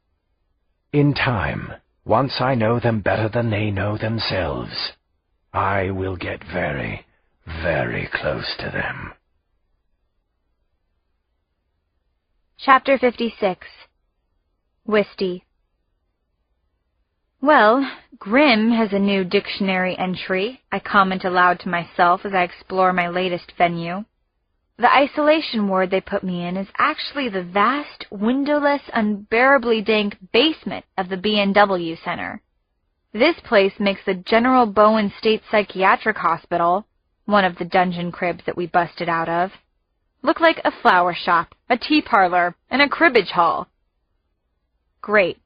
"In time, once I know them better than they know themselves, I will get very, very close to them." Chapter 56. Wisty. Well, grim has a new dictionary entry, I comment aloud to myself as I explore my latest venue. The isolation ward they put me in is actually the vast, windowless, unbearably dank basement of the B&W Center. This place makes the General Bowen State Psychiatric Hospital, one of the dungeon cribs that we busted out of, look like a flower shop, a tea parlor, and a cribbage hall. Great.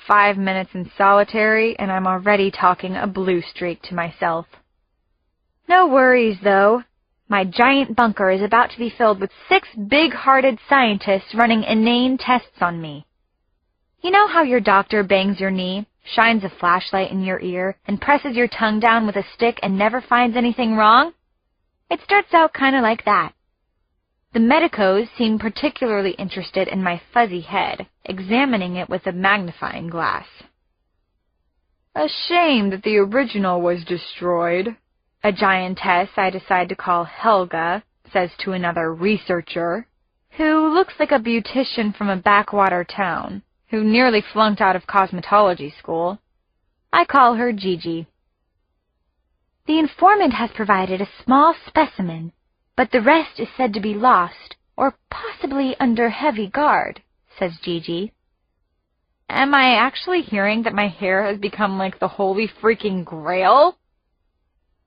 5 minutes in solitary, and I'm already talking a blue streak to myself. No worries, though. My giant bunker is about to be filled with 6 big-hearted scientists running inane tests on me. You know how your doctor bangs your knee, shines a flashlight in your ear, and presses your tongue down with a stick and never finds anything wrong? It starts out kind of like that. The medicos seem particularly interested in my fuzzy head, examining it with a magnifying glass. "A shame that the original was destroyed," a giantess I decide to call Helga says to another researcher, who looks like a beautician from a backwater town, who nearly flunked out of cosmetology school. I call her Gigi. "The informant has provided a small specimen, but the rest is said to be lost, or possibly under heavy guard," says Gigi. Am I actually hearing that my hair has become like the holy freaking grail?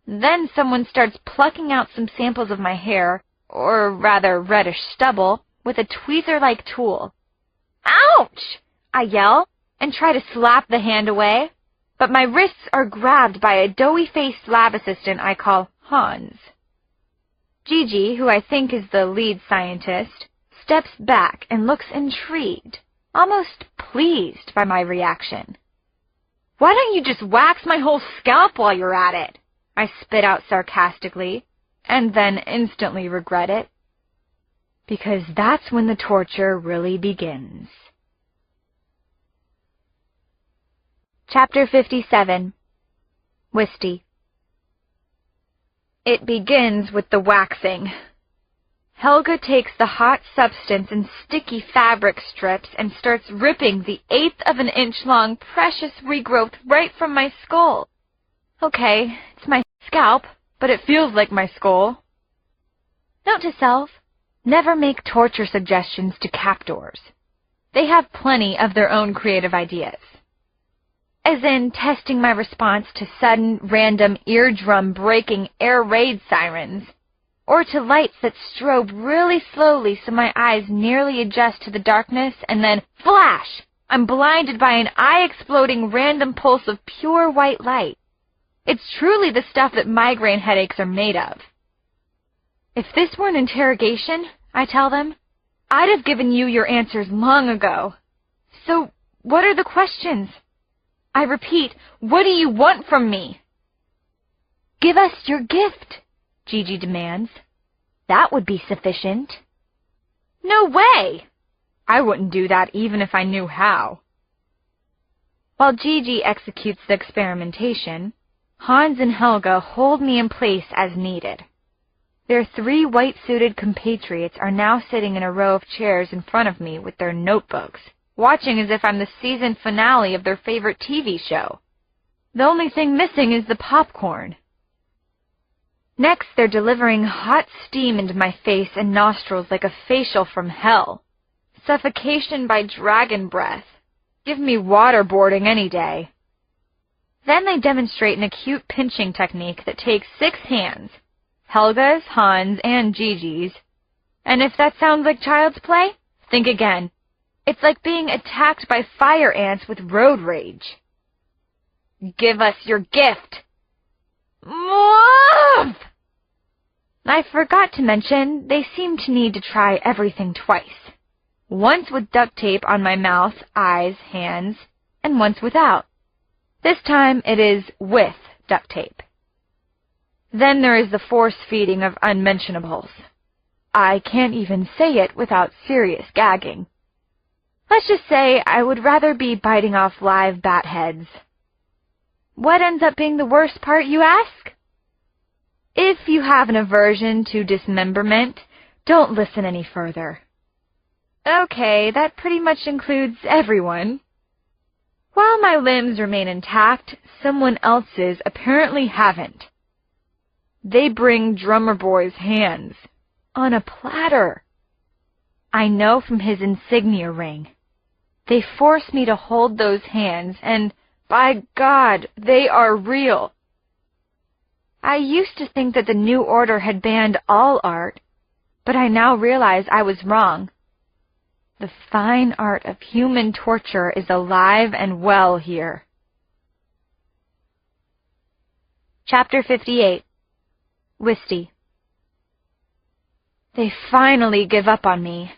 Then someone starts plucking out some samples of my hair, or rather reddish stubble, with a tweezer-like tool. "Ouch!" I yell, and try to slap the hand away, but my wrists are grabbed by a doughy-faced lab assistant I call Hans. Gigi, who I think is the lead scientist, steps back and looks intrigued, almost pleased by my reaction. "Why don't you just wax my whole scalp while you're at it?" I spit out sarcastically, and then instantly regret it. Because that's when the torture really begins. Chapter 57. Wisty. It begins with the waxing. Helga takes the hot substance in sticky fabric strips and starts ripping the 1/8 of an inch long precious regrowth right from my skull. Okay, it's my scalp, but it feels like my skull. Note to self, never make torture suggestions to captors. They have plenty of their own creative ideas. As in testing my response to sudden, random, eardrum-breaking air raid sirens, or to lights that strobe really slowly so my eyes nearly adjust to the darkness, and then, flash! I'm blinded by an eye-exploding random pulse of pure white light. It's truly the stuff that migraine headaches are made of. If this were an interrogation, I tell them, I'd have given you your answers long ago. So, what are the questions? I repeat, what do you want from me? Give us your gift, Gigi demands. That would be sufficient. No way! I wouldn't do that even if I knew how. While Gigi executes the experimentation, Hans and Helga hold me in place as needed. Their 3 white-suited compatriots are now sitting in a row of chairs in front of me with their notebooks, watching as if I'm the season finale of their favorite TV show. The only thing missing is the popcorn. Next, they're delivering hot steam into my face and nostrils like a facial from hell. Suffocation by dragon breath. Give me waterboarding any day. Then they demonstrate an acute pinching technique that takes 6 hands, Helga's, Hans, and Gigi's. And if that sounds like child's play, think again. It's like being attacked by fire ants with road rage. Give us your gift. Move! I forgot to mention, they seem to need to try everything twice. Once with duct tape on my mouth, eyes, hands, and once without. This time it is with duct tape. Then there is the force feeding of unmentionables. I can't even say it without serious gagging. Let's just say I would rather be biting off live bat heads. What ends up being the worst part, you ask? If you have an aversion to dismemberment, don't listen any further. Okay, that pretty much includes everyone. While my limbs remain intact, someone else's apparently haven't. They bring Drummer Boy's hands on a platter. I know from his insignia ring. They force me to hold those hands, and by God, they are real. I used to think that the New Order had banned all art, but I now realize I was wrong. The fine art of human torture is alive and well here. Chapter 58. Wisty. They finally give up on me.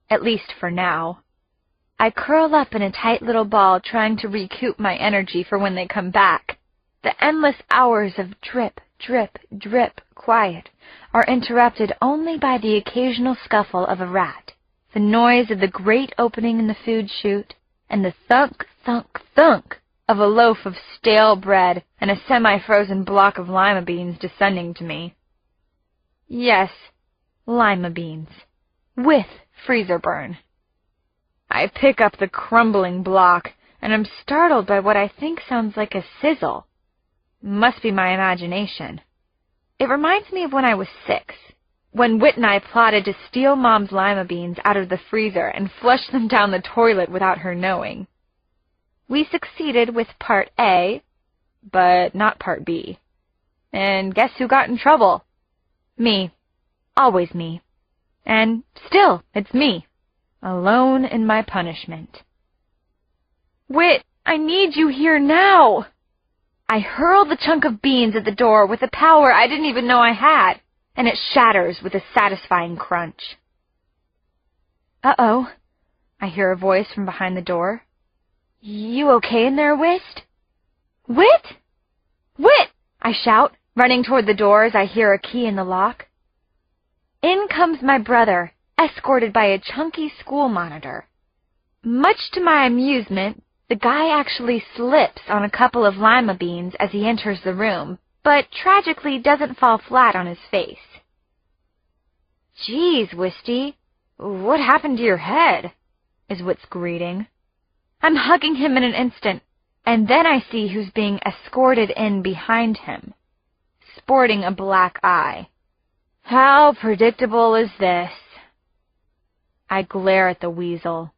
At least for now. I curl up in a tight little ball trying to recoup my energy for when they come back. The endless hours of drip, drip, drip quiet are interrupted only by the occasional scuffle of a rat, the noise of the great opening in the food chute, and the thunk, thunk, thunk of a loaf of stale bread and a semi-frozen block of lima beans descending to me. Yes, lima beans. With freezer burn. I pick up the crumbling block, and am startled by what I think sounds like a sizzle. Must be my imagination. It reminds me of when I was 6, when Whit and I plotted to steal Mom's lima beans out of the freezer and flush them down the toilet without her knowing. We succeeded with Part A, but not Part B. And guess who got in trouble? Me. Always me. And still, it's me. Alone in my punishment. Whit, I need you here now! I hurl the chunk of beans at the door with a power I didn't even know I had, and it shatters with a satisfying crunch. Uh-oh, I hear a voice from behind the door. You okay in there, Whist? Whit? Whit! I shout, running toward the door as I hear a key in the lock. In comes my brother, escorted by a chunky school monitor. Much to my amusement, the guy actually slips on a couple of lima beans as he enters the room, but tragically doesn't fall flat on his face. Geez, Wisty, what happened to your head? Is Whit's greeting. I'm hugging him in an instant, and then I see who's being escorted in behind him, sporting a black eye. How predictable is this? I glare at the weasel.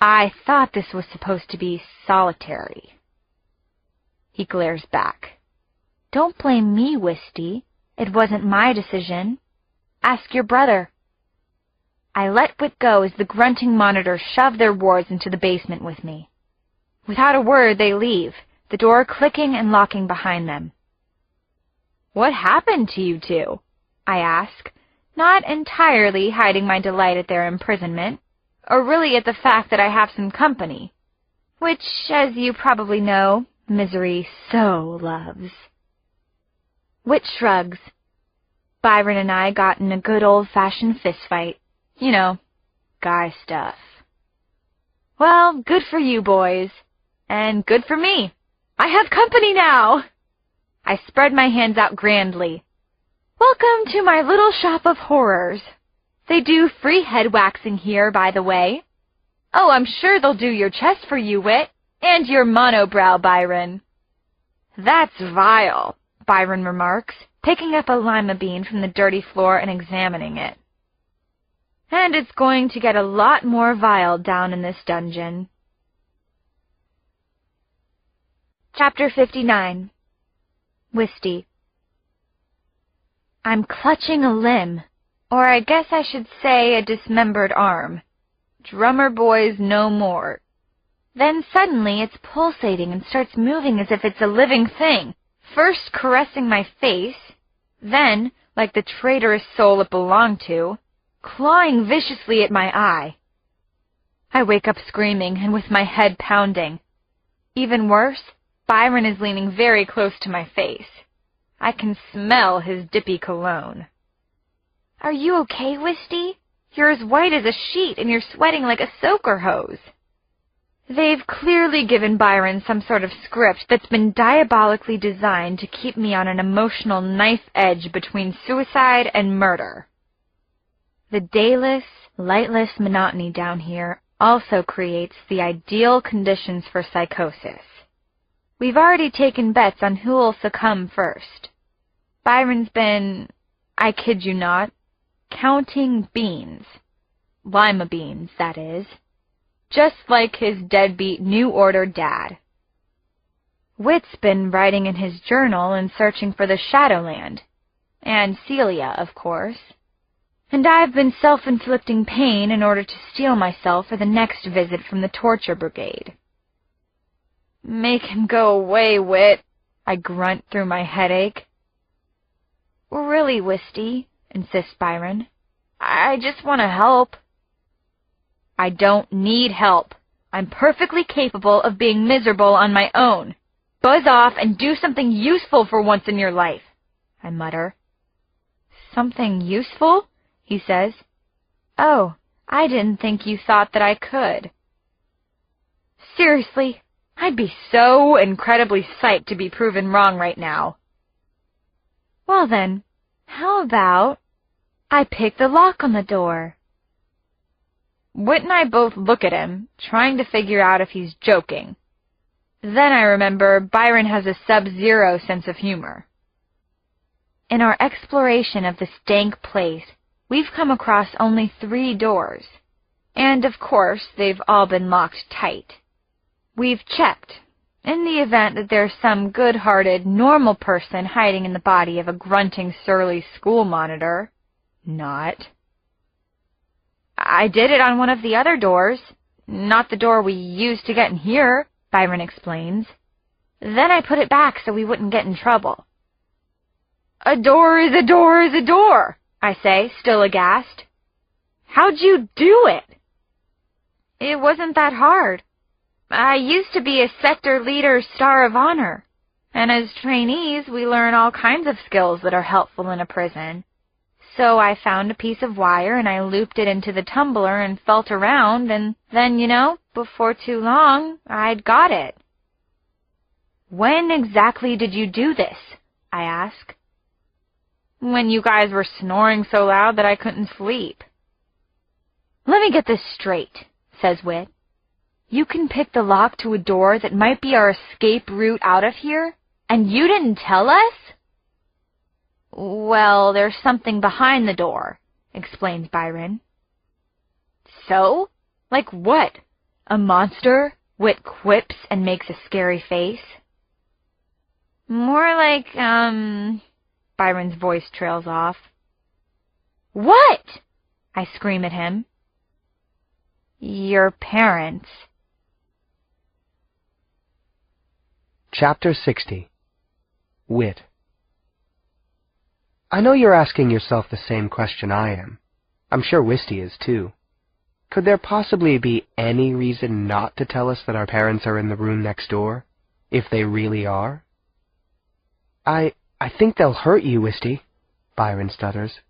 I thought this was supposed to be solitary. He glares back. Don't blame me, Wisty. It wasn't my decision. Ask your brother. I let Whit go as the grunting monitors shove their wards into the basement with me. Without a word, they leave, the door clicking and locking behind them. What happened to you two? I ask, not entirely hiding my delight at their imprisonment, or really at the fact that I have some company, which, as you probably know, misery so loves. Whit shrugs. Byron and I got in a good old-fashioned fistfight. You know, guy stuff. Well, good for you boys. And good for me. I have company now! I spread my hands out grandly. Welcome to my little shop of horrors. They do free head waxing here, by the way. Oh, I'm sure they'll do your chest for you, Whit, and your monobrow, Byron. That's vile, Byron remarks, picking up a lima bean from the dirty floor and examining it. And it's going to get a lot more vile down in this dungeon. Chapter 59. Wisty. I'm clutching a limb, or I guess I should say a dismembered arm. Drummer Boy's no more. Then suddenly it's pulsating and starts moving as if it's a living thing, first caressing my face, then, like the traitorous soul it belonged to, clawing viciously at my eye. I wake up screaming and with my head pounding. Even worse, Byron is leaning very close to my face. I can smell his dippy cologne. "Are you okay, Wisty? You're as white as a sheet and you're sweating like a soaker hose." They've clearly given Byron some sort of script that's been diabolically designed to keep me on an emotional knife edge between suicide and murder. The dayless, lightless monotony down here also creates the ideal conditions for psychosis. We've already taken bets on who'll succumb first. Byron's been, I kid you not, counting beans. Lima beans, that is. Just like his deadbeat New Order dad. Whit's been writing in his journal and searching for the Shadowland. And Celia, of course. And I've been self-inflicting pain in order to steel myself for the next visit from the torture brigade. "Make him go away, Whit," I grunt through my headache. "Really, Wisty," insists Byron. "I just want to help." "I don't need help. I'm perfectly capable of being miserable on my own. Buzz off and do something useful for once in your life," I mutter. "Something useful?" he says. "Oh, I didn't think you thought that I could." Seriously, I'd be so incredibly psyched to be proven wrong right now. "Well then, how about I pick the lock on the door?" Whit and I both look at him, trying to figure out if he's joking. Then I remember Byron has a sub-zero sense of humor. In our exploration of this dank place, we've come across only 3 doors. And of course, they've all been locked tight. We've checked, in the event that there's some good-hearted, normal person hiding in the body of a grunting, surly school monitor. Not. "I did it on one of the other doors, not the door we used to get in here," Byron explains. "Then I put it back so we wouldn't get in trouble." "A door is a door is a door," I say, still aghast. "How'd you do it?" "It wasn't that hard. I used to be a sector leader Star of Honor, and as trainees we learn all kinds of skills that are helpful in a prison. So I found a piece of wire and I looped it into the tumbler and felt around, and then, before too long, I'd got it." "When exactly did you do this?" I ask. "When you guys were snoring so loud that I couldn't sleep." "Let me get this straight," says Whit. "You can pick the lock to a door that might be our escape route out of here, and you didn't tell us?" "Well, there's something behind the door," explains Byron. "So? Like what? A monster?" Whit quips and makes a scary face. "More like, Byron's voice trails off. "What?" I scream at him. "Your parents." Chapter 60. Whit. I know you're asking yourself the same question I am. I'm sure Wisty is too. Could there possibly be any reason not to tell us that our parents are in the room next door, if they really are? I think they'll hurt you, Wisty, Byron stutters.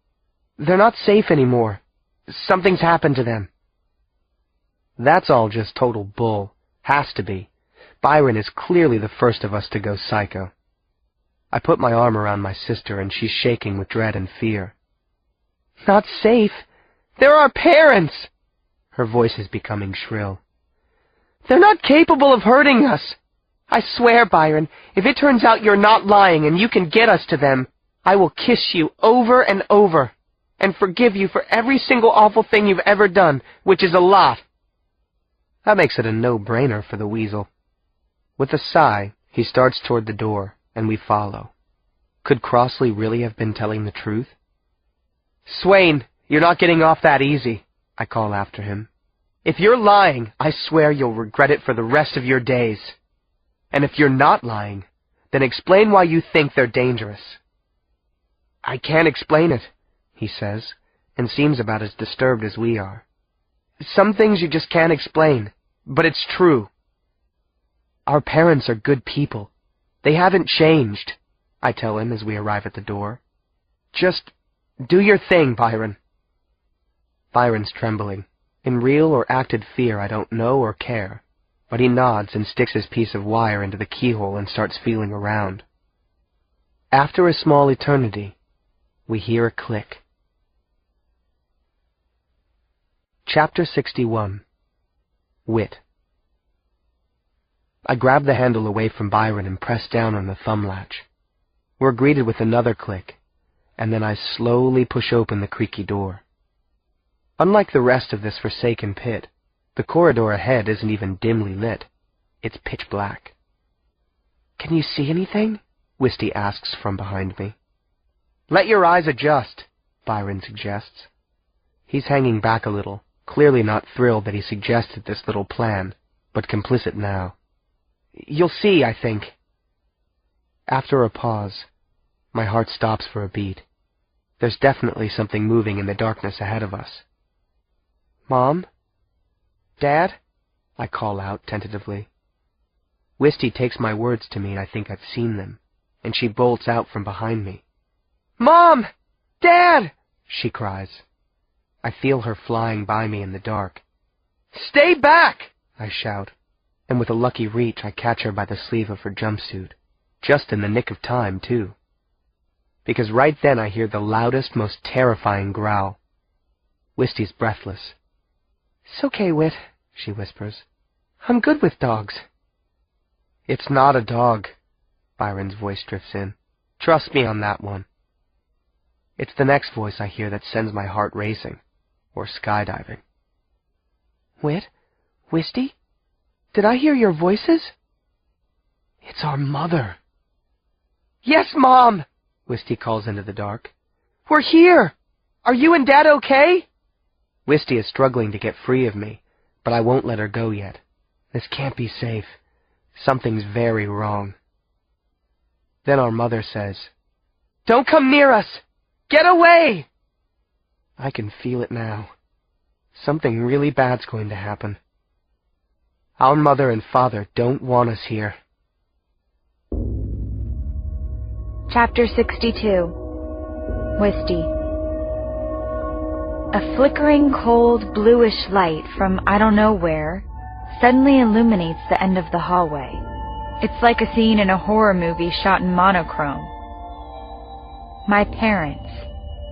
"They're not safe anymore. Something's happened to them." That's all just total bull. Has to be. Byron is clearly the first of us to go psycho. I put my arm around my sister, and she's shaking with dread and fear. "Not safe? They're our parents!" Her voice is becoming shrill. "They're not capable of hurting us. I swear, Byron, if it turns out you're not lying and you can get us to them, I will kiss you over and over, and forgive you for every single awful thing you've ever done, which is a lot." That makes it a no-brainer for the weasel. With a sigh, he starts toward the door, and we follow. Could Crossley really have been telling the truth? "Swain, you're not getting off that easy," I call after him. "If you're lying, I swear you'll regret it for the rest of your days. And if you're not lying, then explain why you think they're dangerous." "I can't explain it," he says, and seems about as disturbed as we are. "Some things you just can't explain, but it's true." Our parents are good people. They haven't changed, I tell him as we arrive at the door. Just do your thing, Byron. Byron's trembling. In real or acted fear, I don't know or care, but he nods and sticks his piece of wire into the keyhole and starts feeling around. After a small eternity, we hear a click. Chapter 61. Whit. I grab the handle away from Byron and press down on the thumb latch. We're greeted with another click, and then I slowly push open the creaky door. Unlike the rest of this forsaken pit, the corridor ahead isn't even dimly lit. It's pitch black. Can you see anything? Wisty asks from behind me. Let your eyes adjust, Byron suggests. He's hanging back a little, clearly not thrilled that he suggested this little plan, but complicit now. You'll see, I think. After a pause, my heart stops for a beat. There's definitely something moving in the darkness ahead of us. Mom? Dad? I call out tentatively. Wisty takes my words to mean I think I've seen them, and she bolts out from behind me. Mom! Dad! She cries. I feel her flying by me in the dark. Stay back! I shout, and with a lucky reach I catch her by the sleeve of her jumpsuit, just in the nick of time, too. Because right then I hear the loudest, most terrifying growl. Wisty's breathless. It's okay, Whit, she whispers. I'm good with dogs. It's not a dog, Byron's voice drifts in. Trust me on that one. It's the next voice I hear that sends my heart racing, or skydiving. Whit? Wisty? Did I hear your voices? It's our mother. Yes, Mom, Wisty calls into the dark. We're here. Are you and Dad okay? Wisty is struggling to get free of me, but I won't let her go yet. This can't be safe. Something's very wrong. Then our mother says, Don't come near us! Get away! I can feel it now. Something really bad's going to happen. Our mother and father don't want us here. Chapter 62. Wisty. A flickering, cold, bluish light from I don't know where suddenly illuminates the end of the hallway. It's like a scene in a horror movie shot in monochrome. My parents,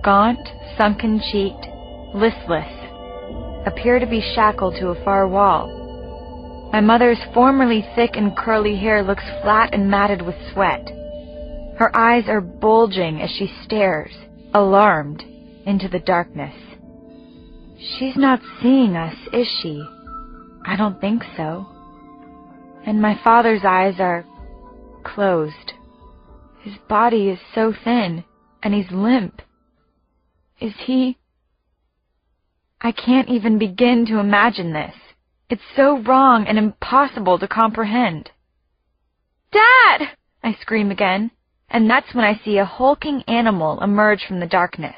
gaunt, sunken-cheeked, listless, appear to be shackled to a far wall. My mother's formerly thick and curly hair looks flat and matted with sweat. Her eyes are bulging as she stares, alarmed, into the darkness. She's not seeing us, is she? I don't think so. And my father's eyes are closed. His body is so thin, and he's limp. Is he... I can't even begin to imagine this. It's so wrong and impossible to comprehend. Dad! I scream again, and that's when I see a hulking animal emerge from the darkness.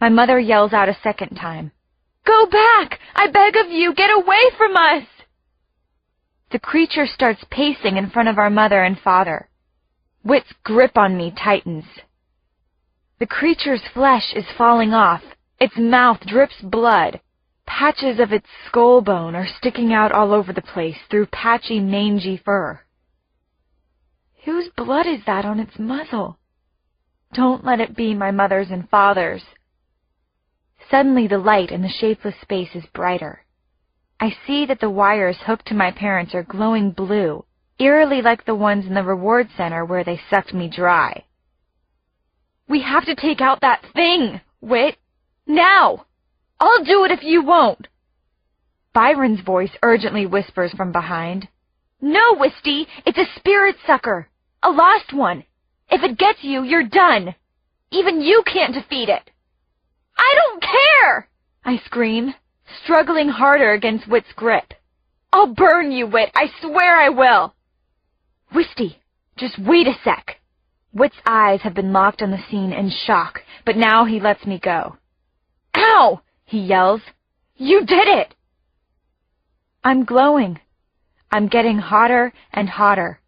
My mother yells out a second time. Go back! I beg of you, get away from us! The creature starts pacing in front of our mother and father. Whit's grip on me tightens. The creature's flesh is falling off. Its mouth drips blood. Patches of its skull bone are sticking out all over the place through patchy, mangy fur. Whose blood is that on its muzzle? Don't let it be my mother's and father's. Suddenly the light in the shapeless space is brighter. I see that the wires hooked to my parents are glowing blue, eerily like the ones in the reward center where they sucked me dry. We have to take out that thing, Whit. Now! I'll do it if you won't. Byron's voice urgently whispers from behind. No, Wisty, it's a spirit sucker. A lost one. If it gets you, you're done. Even you can't defeat it. I don't care! I scream, struggling harder against Whit's grip. I'll burn you, Whit. I swear I will. Wisty, just wait a sec. Whit's eyes have been locked on the scene in shock, but now he lets me go. Ow! He yells. You did it! I'm glowing. I'm getting hotter and hotter.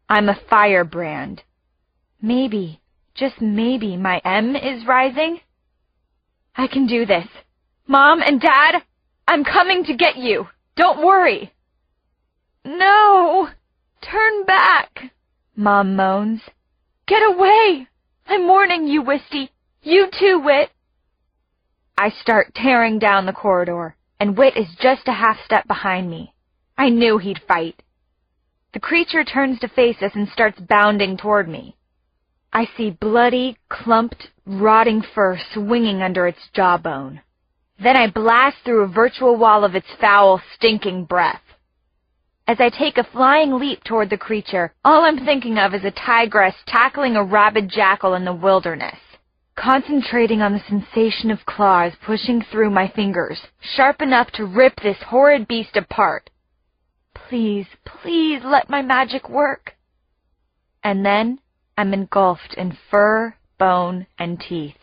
I'm a firebrand. Maybe, just maybe, my M is rising? I can do this. Mom and Dad, I'm coming to get you. Don't worry. No! Turn back, Mom moans. Get away! I'm warning you, Wisty. You too, Whit. I start tearing down the corridor, and Whit is just a half step behind me. I knew he'd fight. The creature turns to face us and starts bounding toward me. I see bloody, clumped, rotting fur swinging under its jawbone. Then I blast through a virtual wall of its foul, stinking breath. As I take a flying leap toward the creature, all I'm thinking of is a tigress tackling a rabid jackal in the wilderness. Concentrating on the sensation of claws pushing through my fingers, sharp enough to rip this horrid beast apart. Please, please let my magic work. And then I'm engulfed in fur, bone, and teeth.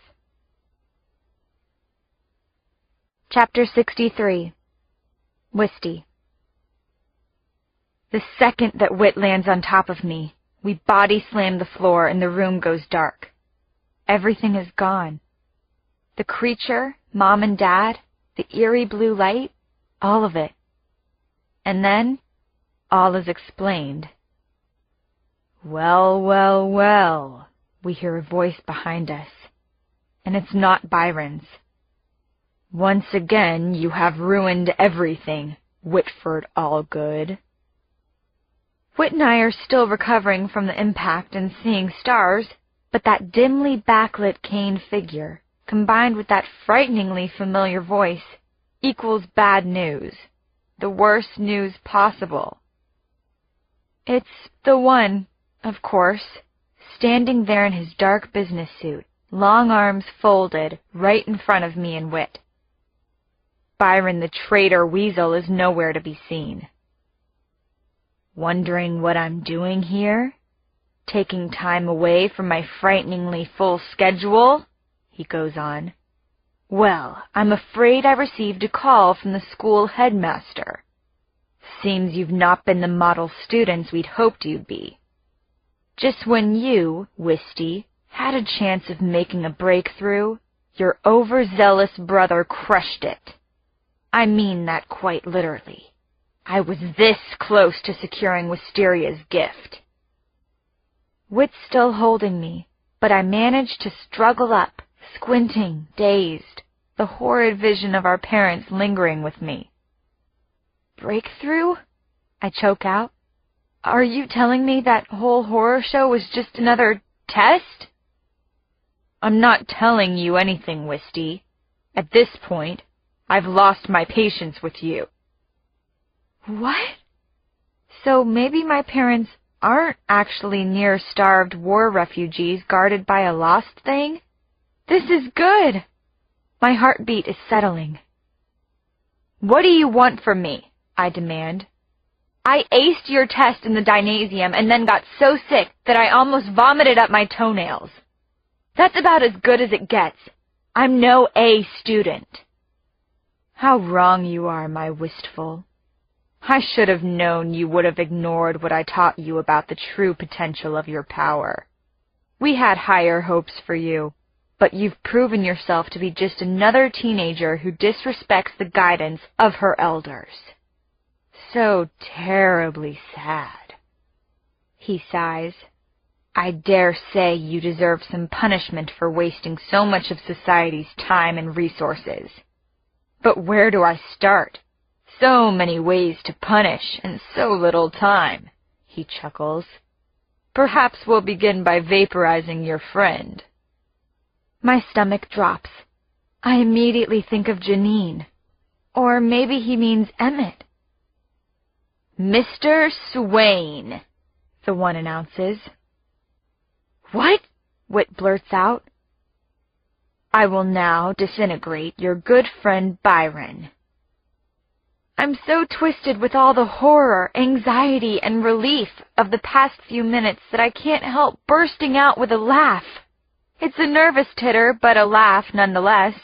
Chapter 63. Wisty. The second that Whit lands on top of me, we body slam the floor and the room goes dark. Everything is gone. The creature, Mom and Dad, the eerie blue light, all of it. And then, all is explained. Well, well, well, we hear a voice behind us, and it's not Byron's. Once again, you have ruined everything, Whitford Allgood. Whit and I are still recovering from the impact and seeing stars, but that dimly backlit cane figure, combined with that frighteningly familiar voice, equals bad news. The worst news possible. It's the one, of course, standing there in his dark business suit, long arms folded, right in front of me and Whit. Byron the traitor weasel is nowhere to be seen. Wondering what I'm doing here? Taking time away from my frighteningly full schedule? He goes on. Well, I'm afraid I received a call from the school headmaster. Seems you've not been the model students we'd hoped you'd be. Just when you, Wisty, had a chance of making a breakthrough, your overzealous brother crushed it. I mean that quite literally. I was this close to securing Wisteria's gift. Whit's still holding me, but I managed to struggle up, squinting, dazed, the horrid vision of our parents lingering with me. Breakthrough? I choke out. Are you telling me that whole horror show was just another test? I'm not telling you anything, Wisty. At this point, I've lost my patience with you. What? So maybe my parents aren't actually near-starved war refugees guarded by a lost thing? This is good. My heartbeat is settling. What do you want from me? I demand. I aced your test in the gymnasium and then got so sick that I almost vomited up my toenails. That's about as good as it gets. I'm no A student. How wrong you are, my wistful. I should have known you would have ignored what I taught you about the true potential of your power. We had higher hopes for you, but you've proven yourself to be just another teenager who disrespects the guidance of her elders. So terribly sad. He sighs. I dare say you deserve some punishment for wasting so much of society's time and resources. But where do I start? So many ways to punish and so little time, he chuckles. Perhaps we'll begin by vaporizing your friend. My stomach drops. I immediately think of Janine. Or maybe he means Emmett. Mr. Swain, the one announces. What? Whit blurts out. I will now disintegrate your good friend Byron. I'm so twisted with all the horror, anxiety, and relief of the past few minutes that I can't help bursting out with a laugh. It's a nervous titter, but a laugh nonetheless.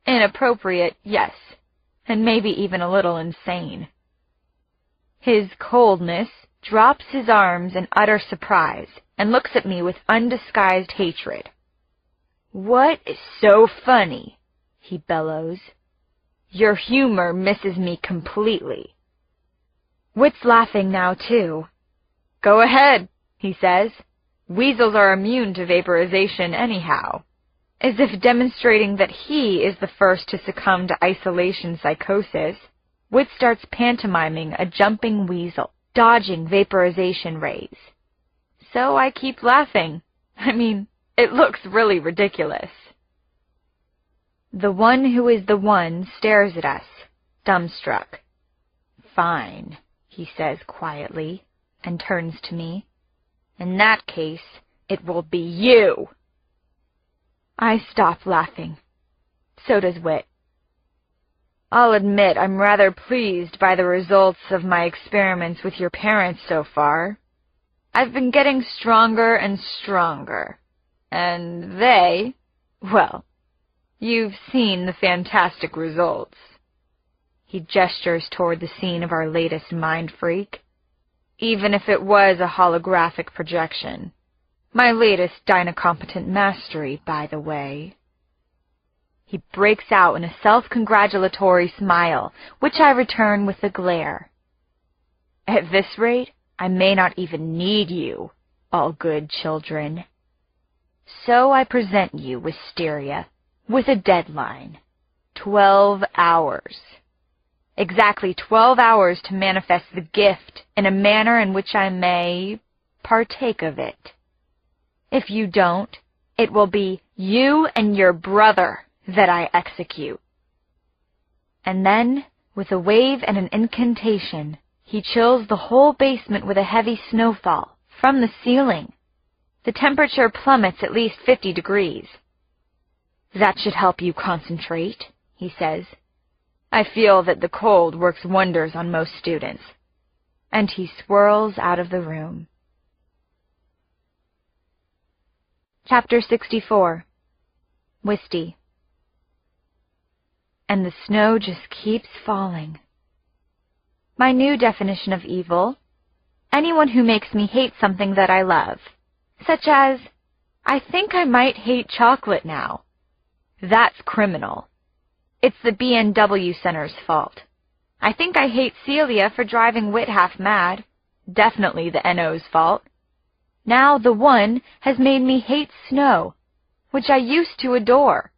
Inappropriate, yes, and maybe even a little insane. His coldness drops his arms in utter surprise and looks at me with undisguised hatred. "What is so funny?" he bellows. "Your humor misses me completely." Whit's laughing now, too. "Go ahead," he says. "Weasels are immune to vaporization anyhow." As if demonstrating that he is the first to succumb to isolation psychosis, Whit starts pantomiming a jumping weasel, dodging vaporization rays. So I keep laughing. I mean, it looks really ridiculous. The one who is the one stares at us, dumbstruck. "Fine," he says quietly, and turns to me. "In that case, it will be you." I stop laughing. So does Whit. "I'll admit I'm rather pleased by the results of my experiments with your parents so far. I've been getting stronger and stronger. And they, well, you've seen the fantastic results." He gestures toward the scene of our latest mind freak. "Even if it was a holographic projection. My latest dynacompetent mastery, by the way." He breaks out in a self-congratulatory smile, which I return with a glare. "At this rate, I may not even need you, all good children. So I present you, Wisteria, with a deadline. 12 hours. Exactly 12 hours to manifest the gift in a manner in which I may partake of it. If you don't, it will be you and your brother that I execute." And then, with a wave and an incantation, he chills the whole basement with a heavy snowfall from the ceiling. The temperature plummets at least 50 degrees. "That should help you concentrate," he says. "I feel that the cold works wonders on most students." And he swirls out of the room. Chapter 64. Wisty. And the snow just keeps falling. My new definition of evil: anyone who makes me hate something that I love. Such as, I think I might hate chocolate now. That's criminal. It's the B&W Center's fault. I think I hate Celia for driving Whit half mad. Definitely the NO's fault. Now the one has made me hate snow, which I used to adore.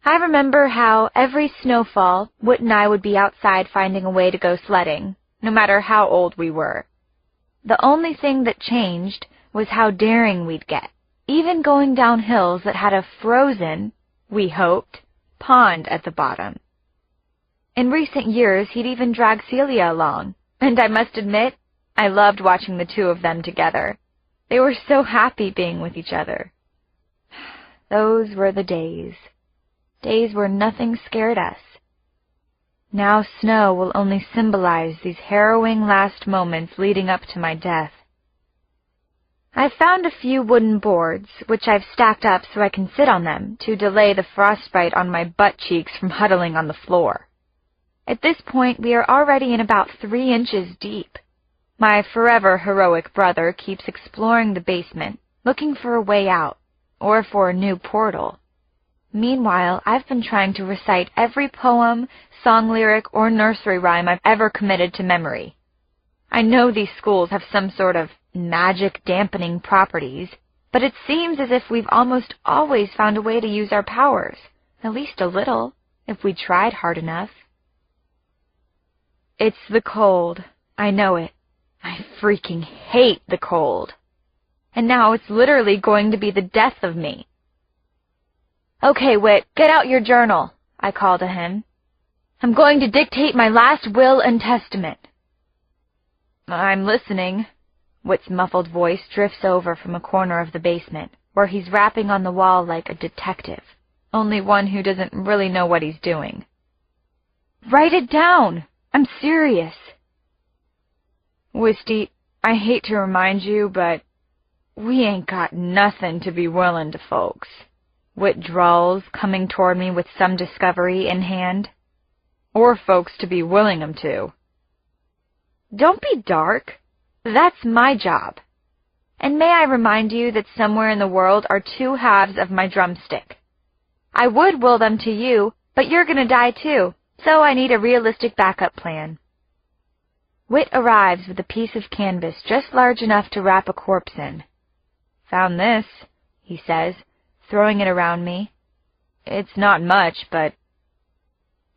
I remember how every snowfall, Whit and I would be outside finding a way to go sledding, no matter how old we were. The only thing that changed was how daring we'd get, even going down hills that had a frozen, we hoped, pond at the bottom. In recent years, he'd even drag Celia along, and I must admit, I loved watching the two of them together. They were so happy being with each other. Those were the days. Days where nothing scared us. Now snow will only symbolize these harrowing last moments leading up to my death. I've found a few wooden boards, which I've stacked up so I can sit on them to delay the frostbite on my butt cheeks from huddling on the floor. At this point, we are already in about 3 inches deep. My forever heroic brother keeps exploring the basement, looking for a way out, or for a new portal. Meanwhile, I've been trying to recite every poem, song lyric, or nursery rhyme I've ever committed to memory. I know these schools have some sort of magic dampening properties, but it seems as if we've almost always found a way to use our powers, at least a little, if we tried hard enough. It's the cold. I know it. I freaking hate the cold. And now it's literally going to be the death of me. "Okay, Whit, get out your journal," I call to him. "I'm going to dictate my last will and testament." "I'm listening." Whit's muffled voice drifts over from a corner of the basement, where he's rapping on the wall like a detective, only one who doesn't really know what he's doing. "Write it down. I'm serious." "Wisty, I hate to remind you, but we ain't got nothing to be willin' to folks," Whit drawls, coming toward me with some discovery in hand. "Or folks to be willing 'em to." Don't be dark. That's my job. And may I remind you that somewhere in the world are two halves of my drumstick. I would will them to you, but you're gonna die too, so I need a realistic backup plan. Whit arrives with a piece of canvas just large enough to wrap a corpse in. Found this, he says, throwing it around me. It's not much, but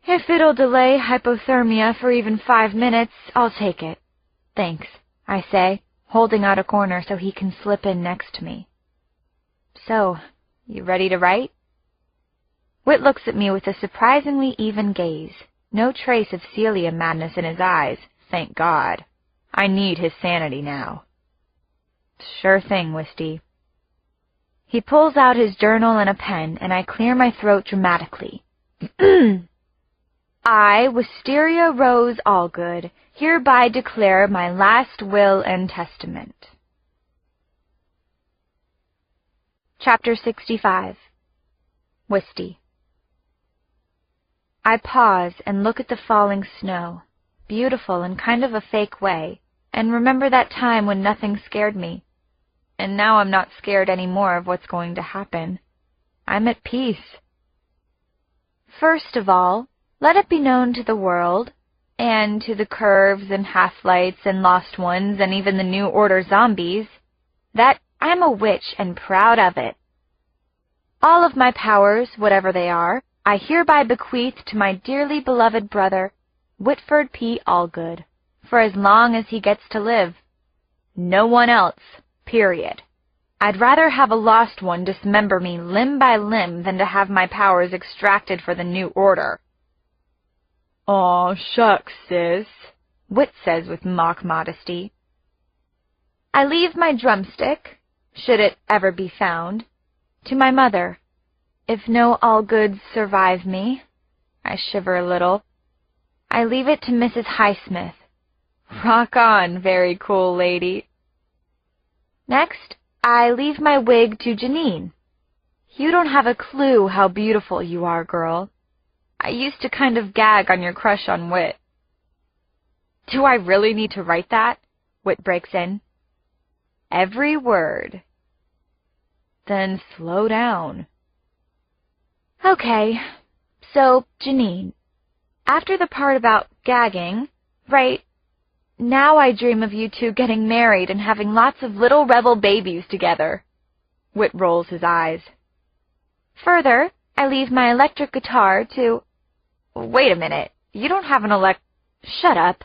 if it'll delay hypothermia for even 5 minutes, I'll take it. Thanks, I say, holding out a corner so he can slip in next to me. So, you ready to write? Whit looks at me with a surprisingly even gaze, no trace of Celia madness in his eyes, thank God. I need his sanity now. Sure thing, Wisty. He pulls out his journal and a pen, and I clear my throat dramatically. I, Wisteria Rose Allgood, hereby declare my last will and testament. Chapter 65. Wisty. I pause and look at the falling snow, beautiful in kind of a fake way, and remember that time when nothing scared me. And now I'm not scared any more of what's going to happen. I'm at peace. First of all, let it be known to the world, and to the curves and half-lights and lost ones and even the New Order zombies, that I'm a witch and proud of it. All of my powers, whatever they are, I hereby bequeath to my dearly beloved brother, Whitford P. Allgood, for as long as he gets to live. No one else, period. I'd rather have a lost one dismember me limb by limb than to have my powers extracted for the New Order. Aw, shucks, sis, Whit says with mock modesty. I leave my drumstick, should it ever be found, to my mother. If no Allgoods survive me, I shiver a little, I leave it to Mrs. Highsmith. Rock on, very cool lady. Next, I leave my wig to Janine. You don't have a clue how beautiful you are, girl. I used to kind of gag on your crush on Whit. Do I really need to write that? Whit breaks in. Every word. Then slow down. Okay, so, Janine, after the part about gagging, right, now I dream of you two getting married and having lots of little rebel babies together. Whit rolls his eyes. Further, I leave my electric guitar to... Wait a minute, you don't have an Shut up.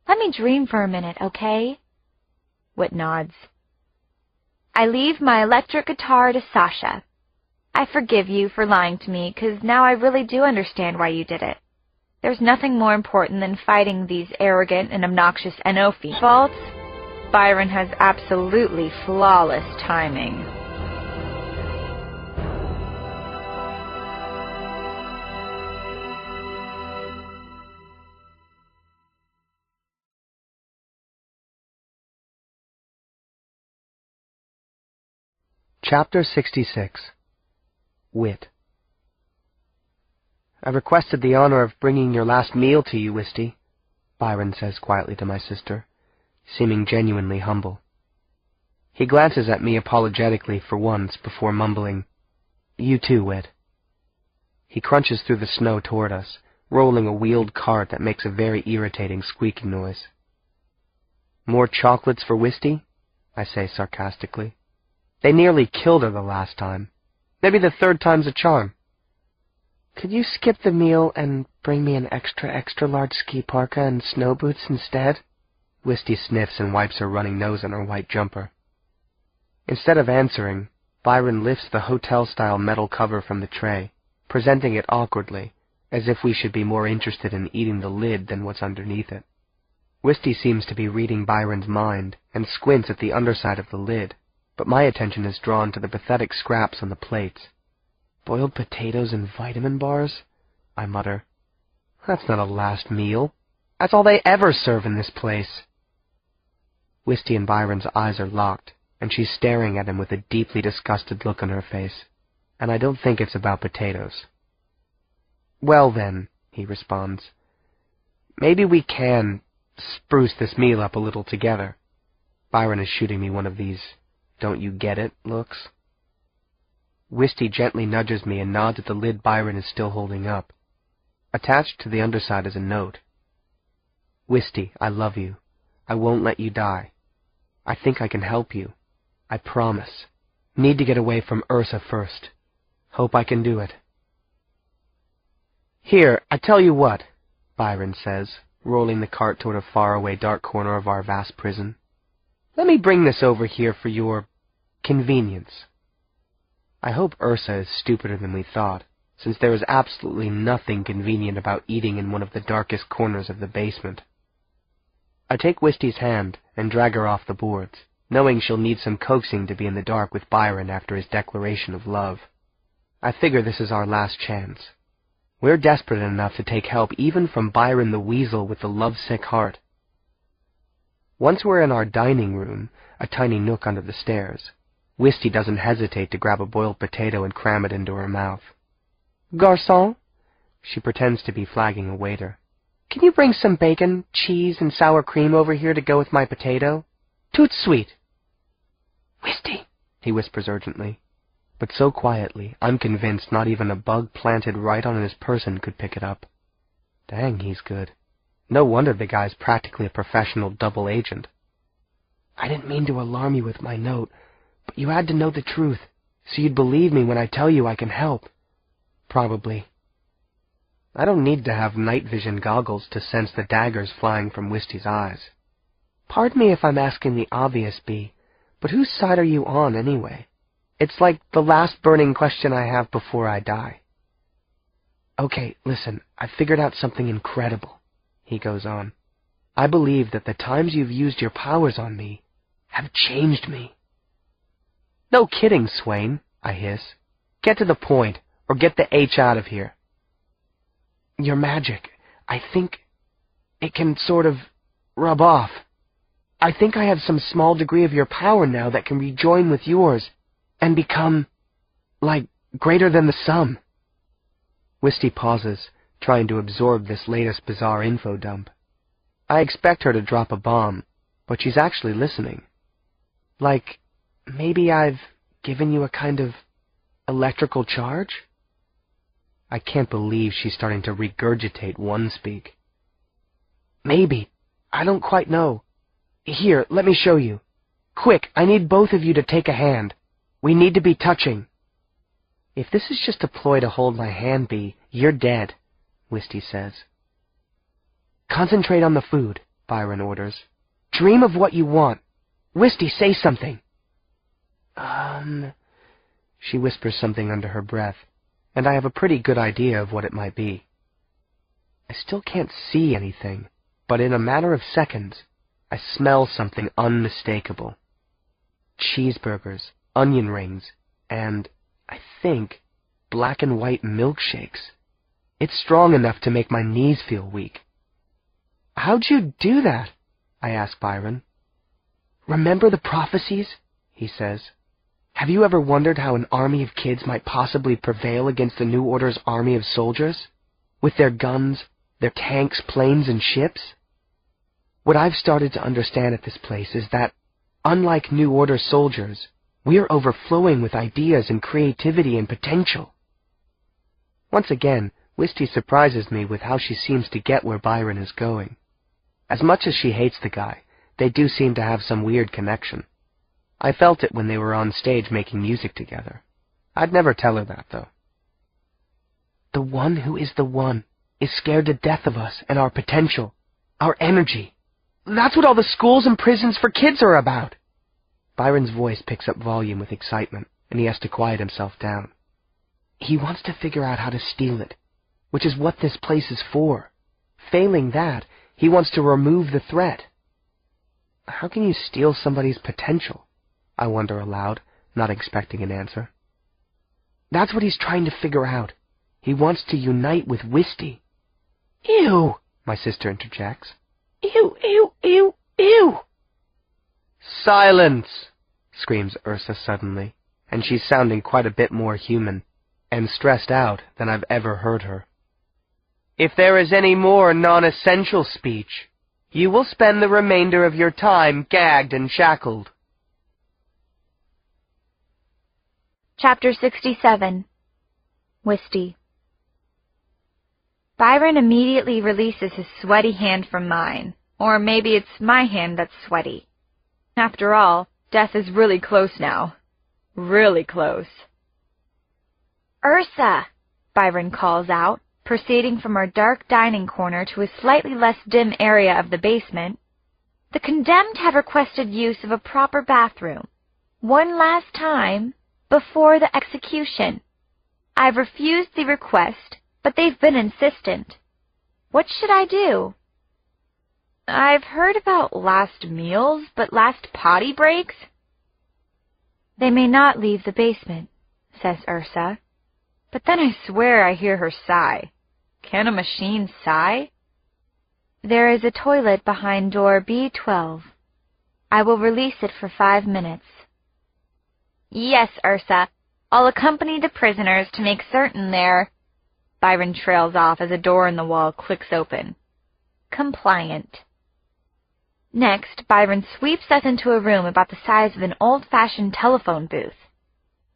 Let me dream for a minute, okay? Whit nods. I leave my electric guitar to Sasha. I forgive you for lying to me, 'cause now I really do understand why you did it. There's nothing more important than fighting these arrogant and obnoxious NO faults. Byron has absolutely flawless timing. Chapter 66. Whit. I requested the honor of bringing your last meal to you, Wisty, Byron says quietly to my sister, seeming genuinely humble. He glances at me apologetically for once before mumbling, You too, Whit. He crunches through the snow toward us, rolling a wheeled cart that makes a very irritating squeaking noise. More chocolates for Wisty? I say sarcastically. They nearly killed her the last time. Maybe the third time's a charm. Could you skip the meal and bring me an extra large ski parka and snow boots instead? Wisty sniffs and wipes her running nose on her white jumper. Instead of answering, Byron lifts the hotel-style metal cover from the tray, presenting it awkwardly, as if we should be more interested in eating the lid than what's underneath it. Wisty seems to be reading Byron's mind and squints at the underside of the lid, but my attention is drawn to the pathetic scraps on the plates. Boiled potatoes and vitamin bars? I mutter. That's not a last meal. That's all they ever serve in this place. Wisty and Byron's eyes are locked, and she's staring at him with a deeply disgusted look on her face, and I don't think it's about potatoes. Well then, he responds, maybe we can spruce this meal up a little together. Byron is shooting me one of these don't-you-get-it looks. Wisty gently nudges me and nods at the lid Byron is still holding up. Attached to the underside is a note. Wisty, I love you. I won't let you die. I think I can help you. I promise. Need to get away from Ursa first. Hope I can do it. Here, I tell you what, Byron says, rolling the cart toward a faraway dark corner of our vast prison. Let me bring this over here for your convenience. I hope Ursa is stupider than we thought, since there is absolutely nothing convenient about eating in one of the darkest corners of the basement. I take Wisty's hand and drag her off the boards, knowing she'll need some coaxing to be in the dark with Byron after his declaration of love. I figure this is our last chance. We're desperate enough to take help even from Byron the Weasel with the lovesick heart. Once we're in our dining room, a tiny nook under the stairs, Wisty doesn't hesitate to grab a boiled potato and cram it into her mouth. Garçon, she pretends to be flagging a waiter. Can you bring some bacon, cheese, and sour cream over here to go with my potato? Tout sweet. Wisty, he whispers urgently, but so quietly, I'm convinced not even a bug planted right on his person could pick it up. Dang, he's good. No wonder the guy's practically a professional double agent. I didn't mean to alarm you with my note, but you had to know the truth, so you'd believe me when I tell you I can help. Probably. I don't need to have night vision goggles to sense the daggers flying from Wisty's eyes. Pardon me if I'm asking the obvious, Bee, but whose side are you on anyway? It's like the last burning question I have before I die. Okay, listen, I figured out something incredible, he goes on. I believe that the times you've used your powers on me have changed me. No kidding, Swain, I hiss. Get to the point, or get the H out of here. Your magic, I think it can sort of rub off. I think I have some small degree of your power now that can rejoin with yours and become, like, greater than the sum. Wisty pauses, trying to absorb this latest bizarre info dump. I expect her to drop a bomb, but she's actually listening. Like, maybe I've given you a kind of electrical charge? I can't believe she's starting to regurgitate one-speak. Maybe. I don't quite know. Here, let me show you. Quick, I need both of you to take a hand. We need to be touching. If this is just a ploy to hold my hand, Bee, you're dead, Wisty says. Concentrate on the food, Byron orders. Dream of what you want. Wisty, say something. She whispers something under her breath, and I have a pretty good idea of what it might be. I still can't see anything, but in a matter of seconds, I smell something unmistakable. Cheeseburgers, onion rings, and, I think, black and white milkshakes. It's strong enough to make my knees feel weak. How'd you do that? I ask Byron. Remember the prophecies? He says. Have you ever wondered how an army of kids might possibly prevail against the New Order's army of soldiers? With their guns, their tanks, planes, and ships? What I've started to understand at this place is that, unlike New Order soldiers, we are overflowing with ideas and creativity and potential. Once again, Wisty surprises me with how she seems to get where Byron is going. As much as she hates the guy, they do seem to have some weird connection. I felt it when they were on stage making music together. I'd never tell her that, though. The one who is the one is scared to death of us and our potential, our energy. That's what all the schools and prisons for kids are about. Byron's voice picks up volume with excitement, and he has to quiet himself down. He wants to figure out how to steal it, which is what this place is for. Failing that, he wants to remove the threat. How can you steal somebody's potential? I wonder aloud, not expecting an answer. That's what he's trying to figure out. He wants to unite with Wisty. Ew, my sister interjects. Ew, ew, ew, ew. Silence, screams Ursa suddenly, and she's sounding quite a bit more human and stressed out than I've ever heard her. If there is any more non-essential speech, You will spend the remainder of your time gagged and shackled. Chapter 67. Wisty. Byron immediately releases his sweaty hand from mine. Or maybe it's my hand that's sweaty. After all, death is really close now. Really close. "Ursa!" Byron calls out, proceeding from our dark dining corner to a slightly less dim area of the basement. "The condemned have requested use of a proper bathroom. One last time, before the execution. I've refused the request, but they've been insistent. What should I do?" "I've heard about last meals, but last potty breaks?" "They may not leave the basement," says Ursa. But then I swear I hear her sigh. Can a machine sigh? "There is a toilet behind door B12. I will release it for 5 minutes." "Yes, Ursa. I'll accompany the prisoners to make certain they're—" Byron trails off as a door in the wall clicks open. Compliant. Next, Byron sweeps us into a room about the size of an old-fashioned telephone booth.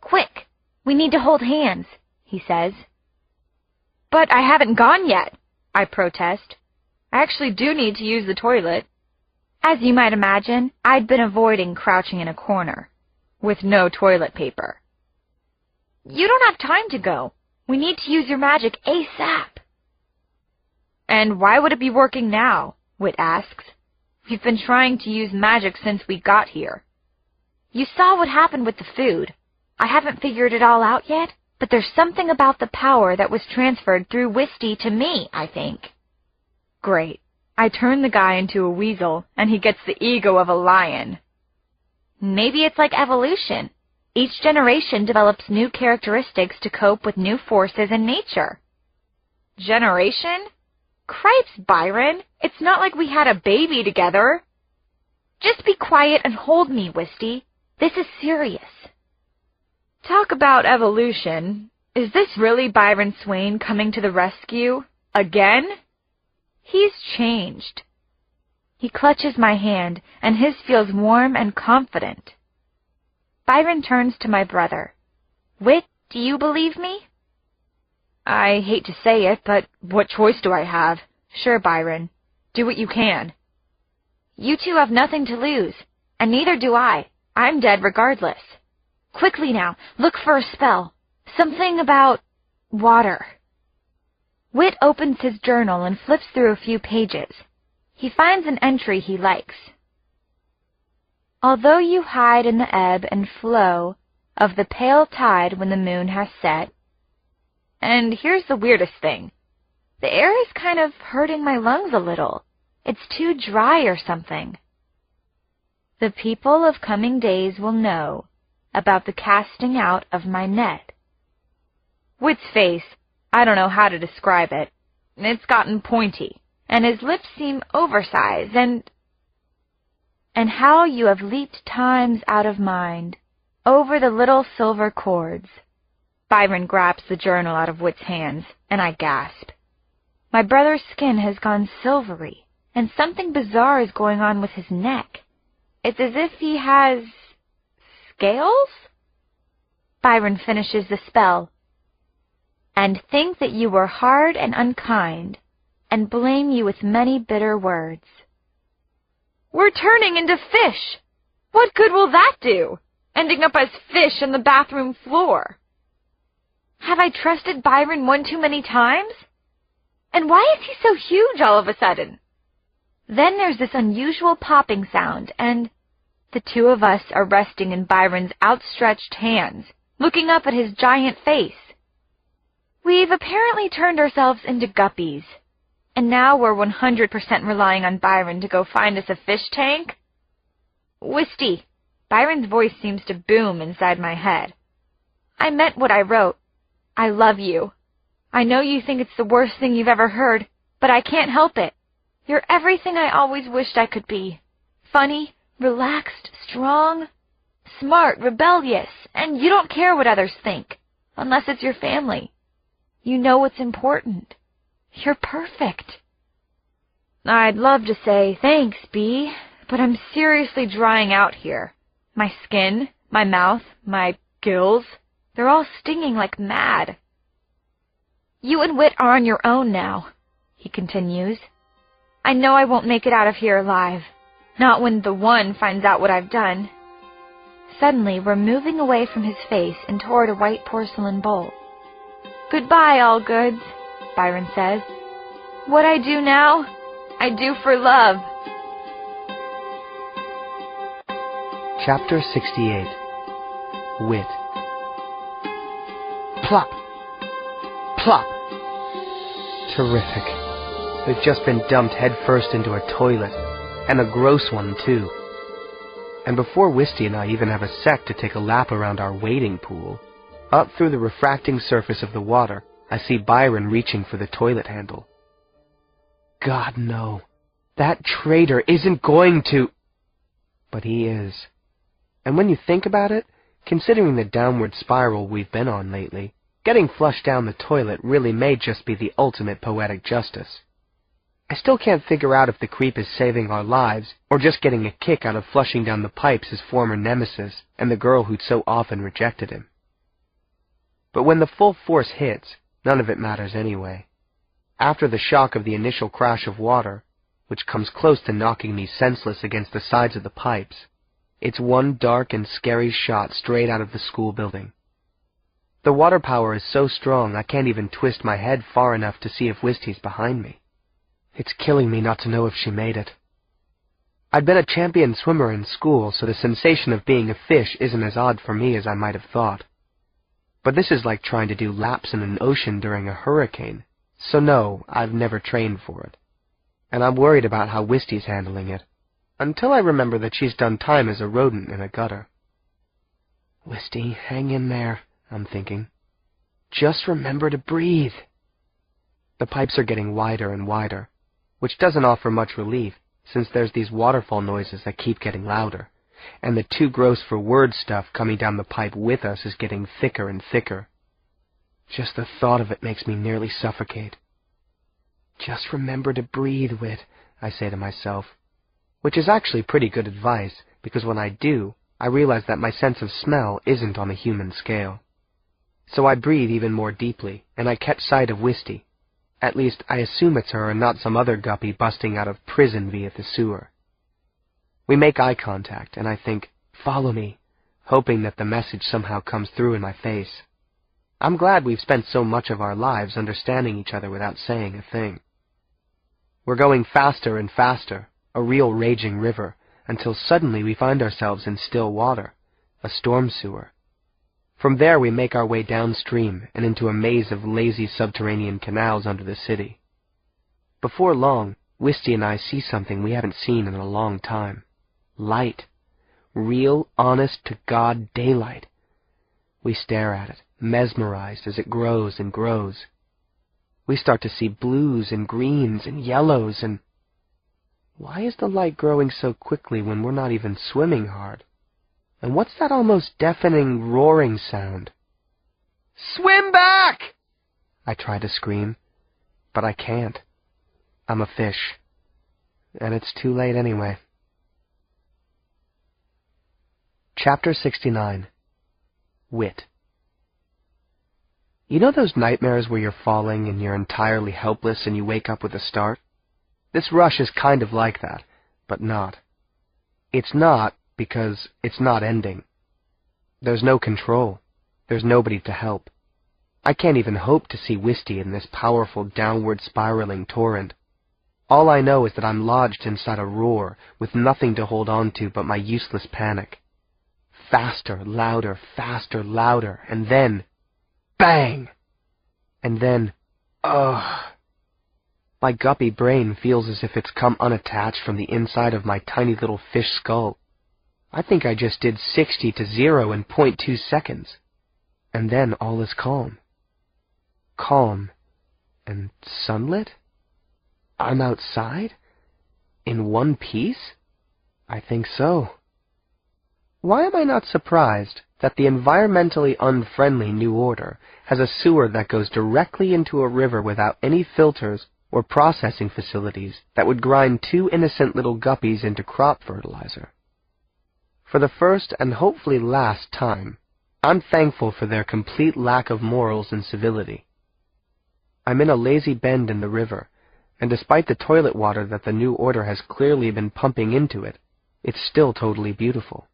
"Quick! We need to hold hands," he says. "But I haven't gone yet," I protest. "I actually do need to use the toilet." As you might imagine, I'd been avoiding crouching in a corner, with no toilet paper. "You don't have time to go. We need to use your magic ASAP." "And why would it be working now?" Whit asks. "We've been trying to use magic since we got here." "You saw what happened with the food. I haven't figured it all out yet, but there's something about the power that was transferred through Wisty to me, I think." Great. I turn the guy into a weasel, and he gets the ego of a lion. "Maybe it's like evolution. Each generation develops new characteristics to cope with new forces in nature." "Generation? Cripes, Byron. It's not like we had a baby together." "Just be quiet and hold me, Wisty. This is serious." Talk about evolution. Is this really Byron Swain coming to the rescue? Again? He's changed. He clutches my hand, and his feels warm and confident. Byron turns to my brother. "Whit, do you believe me?" "I hate to say it, but what choice do I have? Sure, Byron. Do what you can." "You two have nothing to lose, and neither do I. I'm dead regardless. Quickly now, look for a spell. Something about water." Whit opens his journal and flips through a few pages. He finds an entry he likes. "Although you hide in the ebb and flow of the pale tide when the moon has set." And here's the weirdest thing. The air is kind of hurting my lungs a little. It's too dry or something. "The people of coming days will know about the casting out of my net." Whit's face, I don't know how to describe it. It's gotten pointy, and his lips seem oversized, and how you have leaped times out of mind over the little silver cords. Byron grabs the journal out of Whit's hands, and I gasp. My brother's skin has gone silvery, and something bizarre is going on with his neck. It's as if he has scales? Byron finishes the spell. "And think that you were hard and unkind, and blame you with many bitter words." We're turning into fish! What good will that do? Ending up as fish on the bathroom floor. Have I trusted Byron one too many times? And why is he so huge all of a sudden? Then there's this unusual popping sound, and the two of us are resting in Byron's outstretched hands, looking up at his giant face. We've apparently turned ourselves into guppies, and now we're 100% relying on Byron to go find us a fish tank. "Wisty," Byron's voice seems to boom inside my head. "I meant what I wrote. I love you. I know you think it's the worst thing you've ever heard, but I can't help it. You're everything I always wished I could be. Funny, relaxed, strong, smart, rebellious, and you don't care what others think, unless it's your family. You know what's important. You're perfect." I'd love to say thanks, Bee, but I'm seriously drying out here. My skin, my mouth, my gills, they're all stinging like mad. You and Whit are on your own now, he continues. I know I won't make it out of here alive. Not when the One finds out what I've done. Suddenly, we're moving away from his face and toward a white porcelain bowl. Goodbye, Allgoods, Byron says. What I do now, I do for love. Chapter 68. Whit. Plop! Plop! Terrific. We've just been dumped headfirst into a toilet, and a gross one, too. And before Wisty and I even have a sec to take a lap around our wading pool, up through the refracting surface of the water, I see Byron reaching for the toilet handle. God, no. That traitor isn't going to... But he is. And when you think about it, considering the downward spiral we've been on lately, getting flushed down the toilet really may just be the ultimate poetic justice. I still can't figure out if the creep is saving our lives, or just getting a kick out of flushing down the pipes his former nemesis and the girl who'd so often rejected him. But when the full force hits, none of it matters anyway. After the shock of the initial crash of water, which comes close to knocking me senseless against the sides of the pipes, it's one dark and scary shot straight out of the school building. The water power is so strong I can't even twist my head far enough to see if Wisty's behind me. It's killing me not to know if she made it. I'd been a champion swimmer in school, so the sensation of being a fish isn't as odd for me as I might have thought. But this is like trying to do laps in an ocean during a hurricane, so no, I've never trained for it. And I'm worried about how Wisty's handling it, until I remember that she's done time as a rodent in a gutter. Wisty, hang in there, I'm thinking. Just remember to breathe. The pipes are getting wider and wider, which doesn't offer much relief, since there's these waterfall noises that keep getting louder, and the too gross for words stuff coming down the pipe with us is getting thicker and thicker. Just the thought of it makes me nearly suffocate. Just remember to breathe, Whit, I say to myself, which is actually pretty good advice, because when I do, I realize that my sense of smell isn't on a human scale. So I breathe even more deeply, and I catch sight of Wisty. At least, I assume it's her and not some other guppy busting out of prison via the sewer. We make eye contact, and I think, follow me, hoping that the message somehow comes through in my face. I'm glad we've spent so much of our lives understanding each other without saying a thing. We're going faster and faster, a real raging river, until suddenly we find ourselves in still water, a storm sewer. From there we make our way downstream and into a maze of lazy subterranean canals under the city. Before long, Wisty and I see something we haven't seen in a long time. Light. Real, honest-to-God daylight. We stare at it, mesmerized as it grows and grows. We start to see blues and greens and yellows and... Why is the light growing so quickly when we're not even swimming hard? And what's that almost deafening roaring sound? Swim back! I try to scream, but I can't. I'm a fish. And it's too late anyway. Chapter 69. Whit. You know those nightmares where you're falling and you're entirely helpless and you wake up with a start? This rush is kind of like that, but not. It's not because it's not ending. There's no control. There's nobody to help. I can't even hope to see Wisty in this powerful downward spiraling torrent. All I know is that I'm lodged inside a roar with nothing to hold on to but my useless panic. Faster, louder, and then... bang! And then... ugh! My guppy brain feels as if it's come unattached from the inside of my tiny little fish skull. I think I just did 60 to 0 in 0.2 seconds. And then all is calm. Calm. And sunlit? I'm outside? In one piece? I think so. Why am I not surprised that the environmentally unfriendly New Order has a sewer that goes directly into a river without any filters or processing facilities that would grind 2 innocent little guppies into crop fertilizer. For the first and hopefully last time, I'm thankful for their complete lack of morals and civility. I'm in a lazy bend in the river, and despite the toilet water that the new order has clearly been pumping into it, it's still totally beautiful.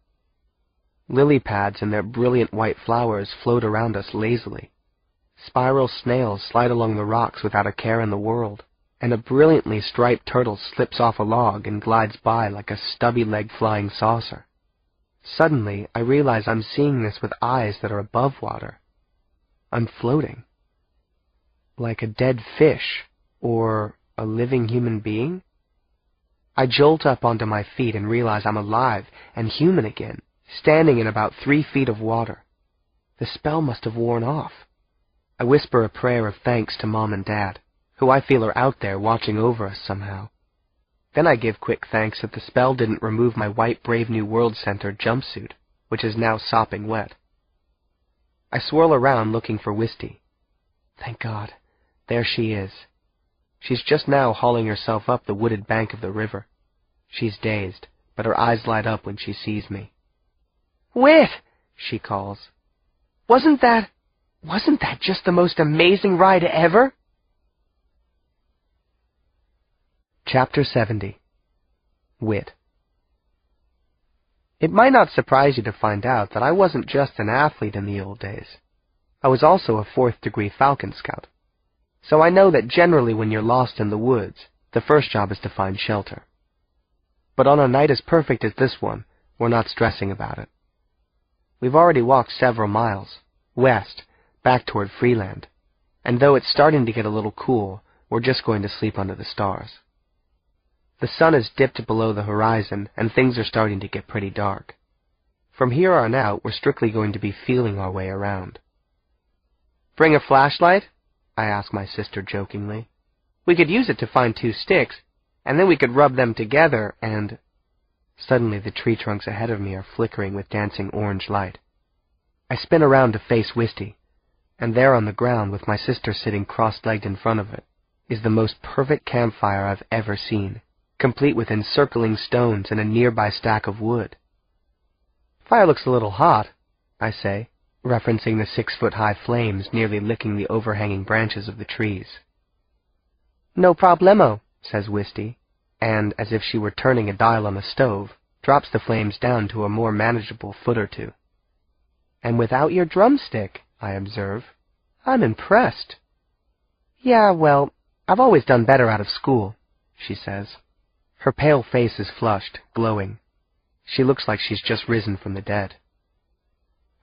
Lily pads and their brilliant white flowers float around us lazily. Spiral snails slide along the rocks without a care in the world, and a brilliantly striped turtle slips off a log and glides by like a stubby-legged flying saucer. Suddenly, I realize I'm seeing this with eyes that are above water. I'm floating. Like a dead fish, or a living human being? I jolt up onto my feet and realize I'm alive and human again, standing in about 3 feet of water. The spell must have worn off. I whisper a prayer of thanks to Mom and Dad, who I feel are out there watching over us somehow. Then I give quick thanks that the spell didn't remove my white Brave New World Center jumpsuit, which is now sopping wet. I swirl around looking for Wisty. Thank God, there she is. She's just now hauling herself up the wooded bank of the river. She's dazed, but her eyes light up when she sees me. "Whit!" she calls. Wasn't that just the most amazing ride ever?" Chapter 70. Whit. It might not surprise you to find out that I wasn't just an athlete in the old days. I was also a 4th-degree Falcon Scout. So I know that generally when you're lost in the woods, the first job is to find shelter. But on a night as perfect as this one, we're not stressing about it. We've already walked several miles, west, back toward Freeland, and though it's starting to get a little cool, we're just going to sleep under the stars. The sun has dipped below the horizon, and things are starting to get pretty dark. From here on out, we're strictly going to be feeling our way around. "Bring a flashlight?" I ask my sister jokingly. "We could use it to find 2 sticks, and then we could rub them together and—" Suddenly the tree trunks ahead of me are flickering with dancing orange light. I spin around to face Wisty, and there on the ground, with my sister sitting cross-legged in front of it, is the most perfect campfire I've ever seen, complete with encircling stones and a nearby stack of wood. "Fire looks a little hot," I say, referencing the 6-foot-high flames nearly licking the overhanging branches of the trees. "No problemo," says Wisty, and, as if she were turning a dial on a stove, drops the flames down to a more manageable foot or 2. "And without your drumstick," I observe. "I'm impressed." "Yeah, well, I've always done better out of school," she says. Her pale face is flushed, glowing. She looks like she's just risen from the dead.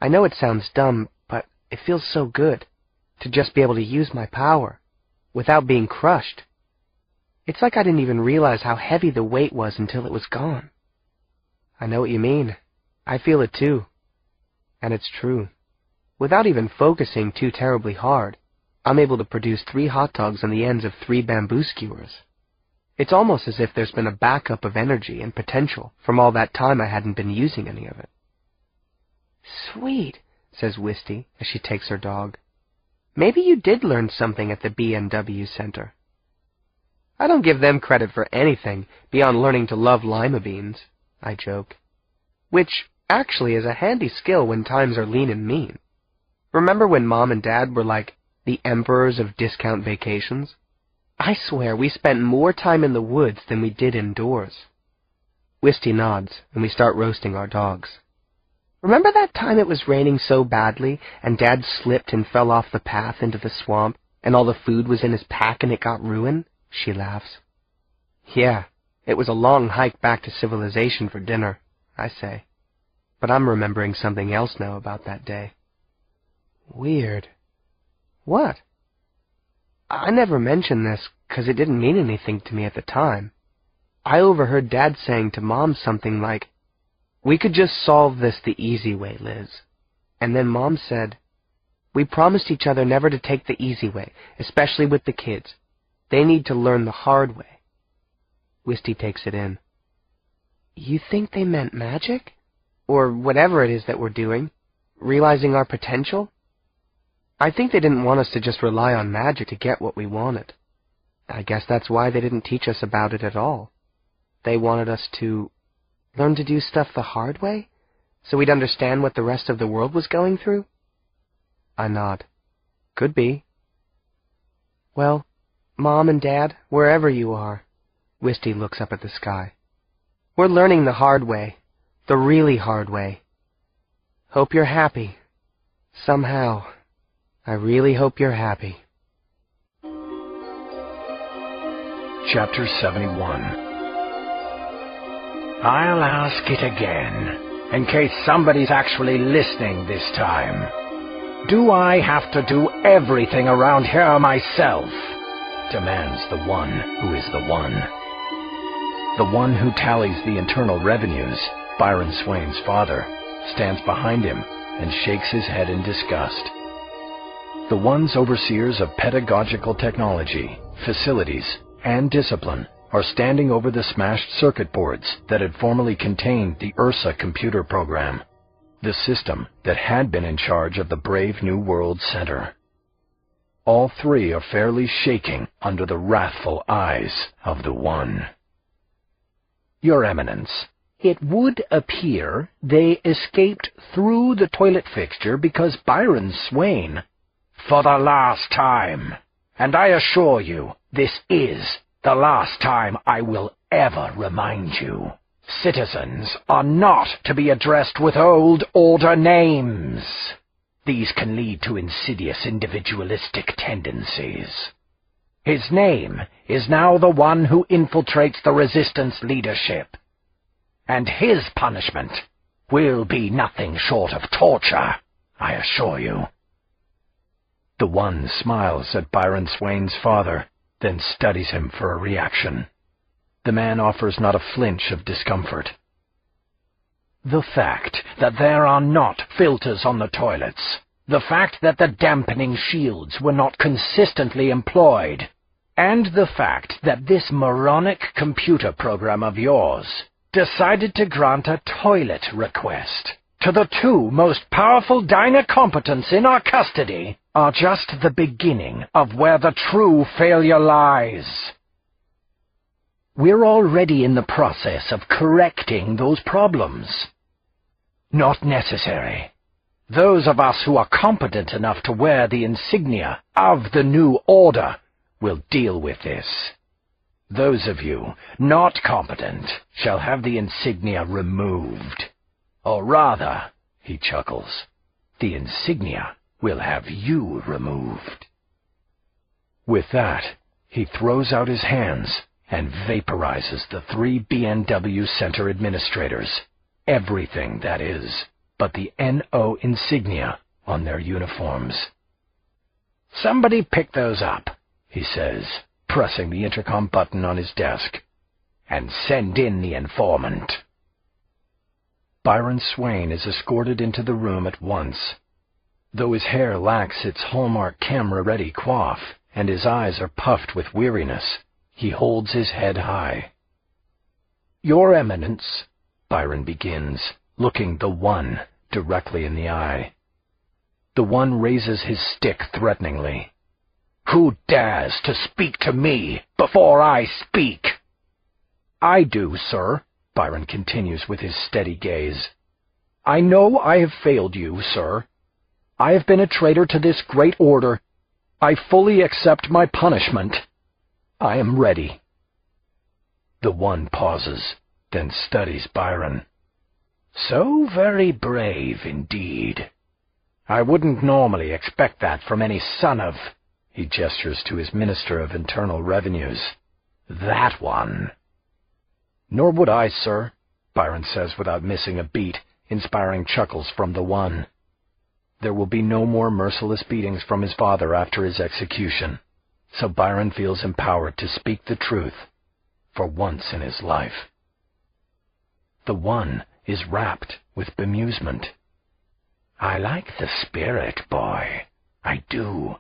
I know it sounds dumb, but it feels so good to just be able to use my power without being crushed. It's like I didn't even realize how heavy the weight was until it was gone. I know what you mean. I feel it too. And it's true. Without even focusing too terribly hard, I'm able to produce 3 hot dogs on the ends of 3 bamboo skewers. It's almost as if there's been a backup of energy and potential from all that time I hadn't been using any of it. "Sweet," says Wisty as she takes her dog. "Maybe you did learn something at the B&W Center." "I don't give them credit for anything beyond learning to love lima beans," I joke. Which actually is a handy skill when times are lean and mean. Remember when Mom and Dad were like the emperors of discount vacations? I swear we spent more time in the woods than we did indoors. Wisty nods, and we start roasting our dogs. "Remember that time it was raining so badly, and Dad slipped and fell off the path into the swamp, and all the food was in his pack and it got ruined?" She laughs. "Yeah, it was a long hike back to civilization for dinner," I say. But I'm remembering something else now about that day. Weird. What? I never mentioned this because it didn't mean anything to me at the time. I overheard Dad saying to Mom something like, "We could just solve this the easy way, Liz." And then Mom said, "We promised each other never to take the easy way, especially with the kids. They need to learn the hard way." Wisty takes it in. "You think they meant magic? Or whatever it is that we're doing? Realizing our potential?" "I think they didn't want us to just rely on magic to get what we wanted. I guess that's why they didn't teach us about it at all. They wanted us to learn to do stuff the hard way, so we'd understand what the rest of the world was going through? I nod. Could be. Well, Mom and Dad, wherever you are, Wisty looks up at the sky. We're learning the hard way, the really hard way. Hope you're happy. Somehow. I really hope you're happy. Chapter 71. I'll ask it again, in case somebody's actually listening this time. Do I have to do everything around here myself? Demands the one who is the one. The one who tallies the internal revenues, Byron Swain's father, stands behind him and shakes his head in disgust. The one's overseers of pedagogical technology, facilities, and discipline are standing over the smashed circuit boards that had formerly contained the URSA computer program, the system that had been in charge of the Brave New World Center. All three are fairly shaking under the wrathful eyes of the one. Your Eminence, it would appear they escaped through the toilet fixture because Byron Swain... For the last time, and I assure you, this is the last time I will ever remind you, citizens are not to be addressed with old order names. These can lead to insidious individualistic tendencies. His name is now the one who infiltrates the resistance leadership, and his punishment will be nothing short of torture, I assure you. The one smiles at Byron Swain's father, then studies him for a reaction. The man offers not a flinch of discomfort. The fact that there are not filters on the toilets, the fact that the dampening shields were not consistently employed, and the fact that this moronic computer program of yours decided to grant a toilet request to the two most powerful dynacompetents in our custody are just the beginning of where the true failure lies. We're already in the process of correcting those problems. Not necessary. Those of us who are competent enough to wear the insignia of the new order will deal with this. Those of you not competent shall have the insignia removed. Or rather, he chuckles, the insignia will have you removed. With that, he throws out his hands and vaporizes the three BNW Center administrators. Everything, that is, but the NO insignia on their uniforms. Somebody pick those up, he says, pressing the intercom button on his desk, and send in the informant. Byron Swain is escorted into the room at once. Though his hair lacks its hallmark camera-ready coif, and his eyes are puffed with weariness, he holds his head high. Your Eminence, Byron begins, looking the one directly in the eye. The one raises his stick threateningly. Who dares to speak to me before I speak? I do, sir, Byron continues with his steady gaze. I know I have failed you, sir. I have been a traitor to this great order. I fully accept my punishment. I am ready. The one pauses, then studies Byron. So very brave indeed. I wouldn't normally expect that from any son of... He gestures to his Minister of Internal Revenues. That one. Nor would I, sir, Byron says without missing a beat, inspiring chuckles from the one. There will be no more merciless beatings from his father after his execution, so Byron feels empowered to speak the truth, for once in his life. The one is rapt with bemusement. I like the spirit, boy. I do.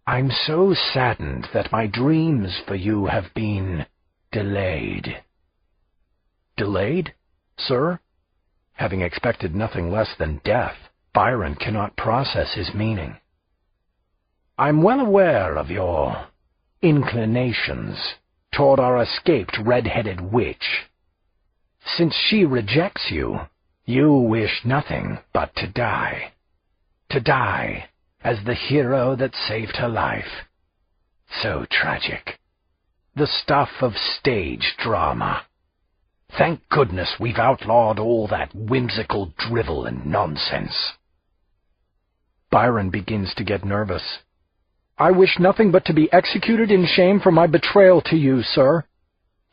I'm so saddened that my dreams for you have been delayed. Delayed, sir? Having expected nothing less than death, Byron cannot process his meaning. I'm well aware of your inclinations toward our escaped red-headed witch. Since she rejects you, you wish nothing but to die. To die as the hero that saved her life. So tragic. The stuff of stage drama. Thank goodness we've outlawed all that whimsical drivel and nonsense. Byron begins to get nervous. I wish nothing but to be executed in shame for my betrayal to you, sir.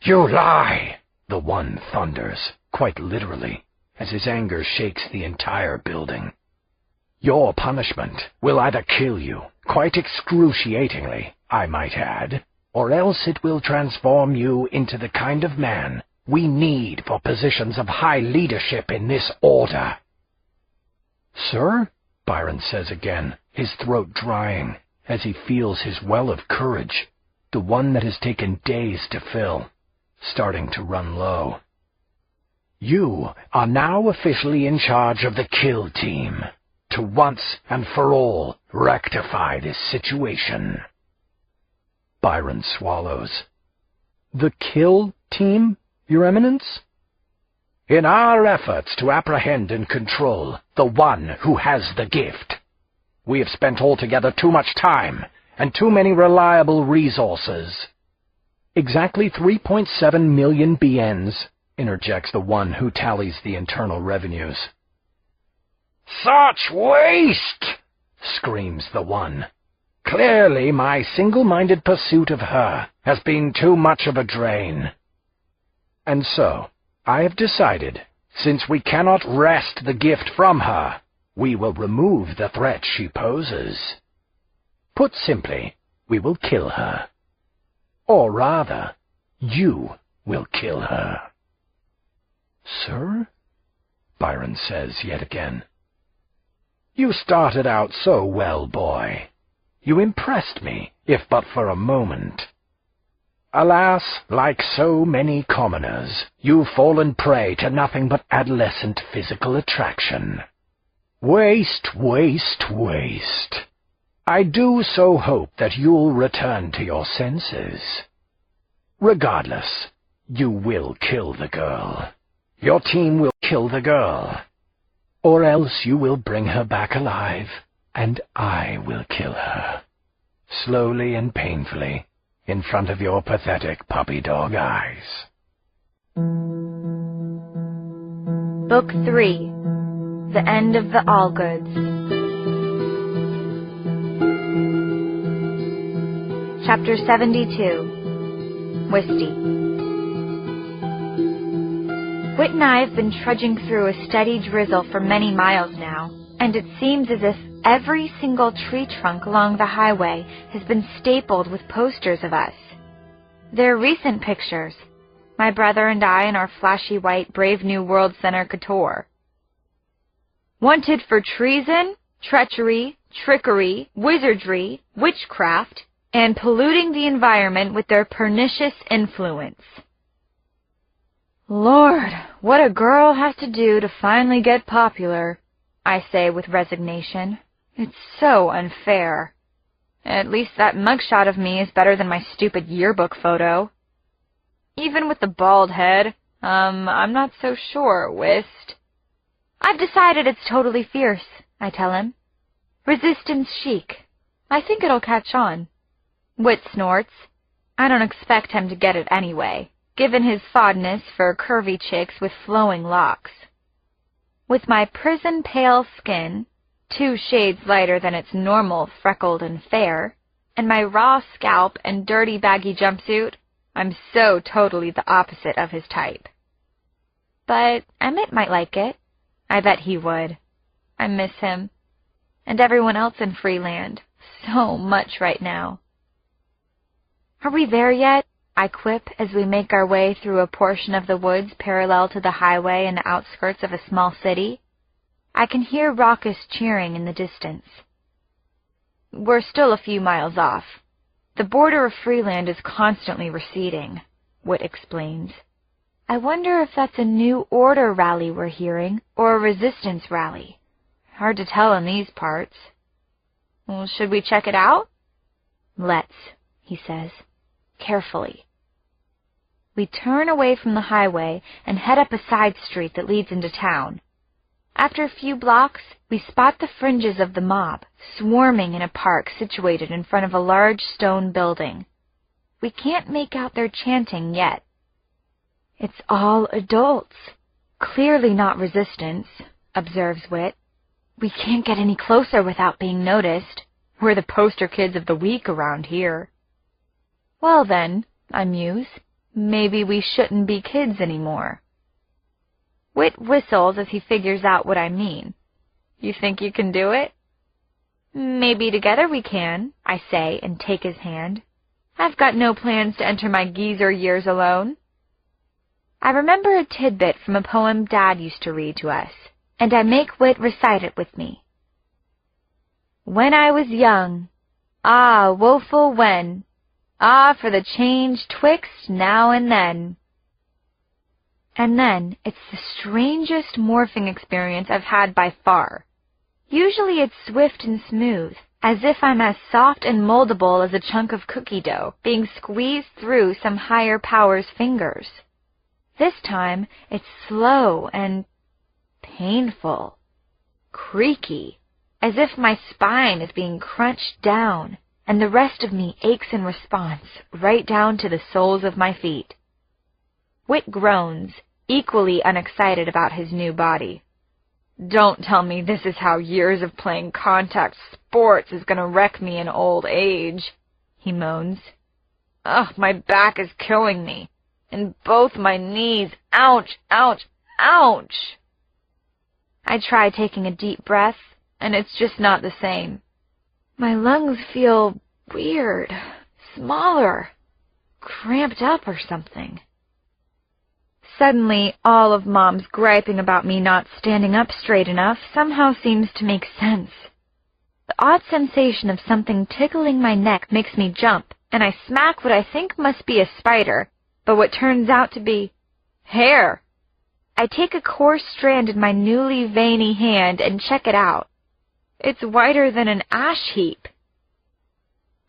You lie, the one thunders, quite literally, as his anger shakes the entire building. Your punishment will either kill you, quite excruciatingly, I might add, or else it will transform you into the kind of man we need for positions of high leadership in this order. Sir? Byron says again, his throat drying, as he feels his well of courage, the one that has taken days to fill, starting to run low. You are now officially in charge of the kill team, to once and for all rectify this situation. Byron swallows. The kill team, Your Eminence? In our efforts to apprehend and control the one who has the gift, we have spent altogether too much time and too many reliable resources. Exactly 3.7 million BNs, interjects the one who tallies the internal revenues. Such waste! Screams the one. Clearly my single-minded pursuit of her has been too much of a drain. And so, I have decided, since we cannot wrest the gift from her, we will remove the threat she poses. Put simply, we will kill her. Or rather, you will kill her. Sir? Byron says yet again. You started out so well, boy. You impressed me, if but for a moment. Alas, like so many commoners, you've fallen prey to nothing but adolescent physical attraction. Waste, waste, waste. I do so hope that you'll return to your senses. Regardless, you will kill the girl. Your team will kill the girl. Or else you will bring her back alive, and I will kill her. Slowly and painfully, in front of your pathetic puppy dog eyes. Book 3. The End of the Allgoods. Chapter 72. Wisty. Whit and I have been trudging through a steady drizzle for many miles now, and it seems as if every single tree trunk along the highway has been stapled with posters of us. They're recent pictures, my brother and I in our flashy white Brave New World Center couture. Wanted for treason, treachery, trickery, wizardry, witchcraft, and polluting the environment with their pernicious influence. Lord, what a girl has to do to finally get popular, I say with resignation. It's so unfair. At least that mugshot of me is better than my stupid yearbook photo. Even with the bald head, I'm not so sure, Whist. I've decided it's totally fierce, I tell him. Resistance chic. I think it'll catch on. Whit snorts. I don't expect him to get it anyway, given his fondness for curvy chicks with flowing locks. With my prison-pale skin, 2 shades lighter than its normal freckled and fair, and my raw scalp and dirty baggy jumpsuit, I'm so totally the opposite of his type. But Emmett might like it. I bet he would. I miss him. And everyone else in Freeland. So much right now. Are we there yet? I quip as we make our way through a portion of the woods parallel to the highway in the outskirts of a small city. I can hear raucous cheering in the distance. We're still a few miles off. The border of Freeland is constantly receding, Whit explains. I wonder if that's a New Order rally we're hearing, or a resistance rally. Hard to tell in these parts. Well, should we check it out? Let's. he says, carefully. We turn away from the highway and head up a side street that leads into town. After a few blocks, we spot the fringes of the mob, swarming in a park situated in front of a large stone building. We can't make out their chanting yet. It's all adults. Clearly not resistance, observes Whit. We can't get any closer without being noticed. We're the poster kids of the week around here. Well then, I muse, maybe we shouldn't be kids anymore. Whit whistles as he figures out what I mean. You think you can do it? Maybe together we can, I say and take his hand. I've got no plans to enter my geezer years alone. I remember a tidbit from a poem Dad used to read to us, and I make Whit recite it with me. When I was young, ah, woeful when, ah, for the change twixt now and then. And then, it's the strangest morphing experience I've had by far. Usually it's swift and smooth, as if I'm as soft and moldable as a chunk of cookie dough being squeezed through some higher power's fingers. This time, it's slow and painful, creaky, as if my spine is being crunched down, and the rest of me aches in response, right down to the soles of my feet. Whit groans, equally unexcited about his new body. Don't tell me this is how years of playing contact sports is going to wreck me in old age, he moans. Ugh, my back is killing me, and both my knees, ouch, ouch, ouch. I try taking a deep breath, and it's just not the same. My lungs feel weird, smaller, cramped up or something. Suddenly, all of Mom's griping about me not standing up straight enough somehow seems to make sense. The odd sensation of something tickling my neck makes me jump, and I smack what I think must be a spider, but what turns out to be hair. I take a coarse strand in my newly veiny hand and check it out. It's whiter than an ash heap.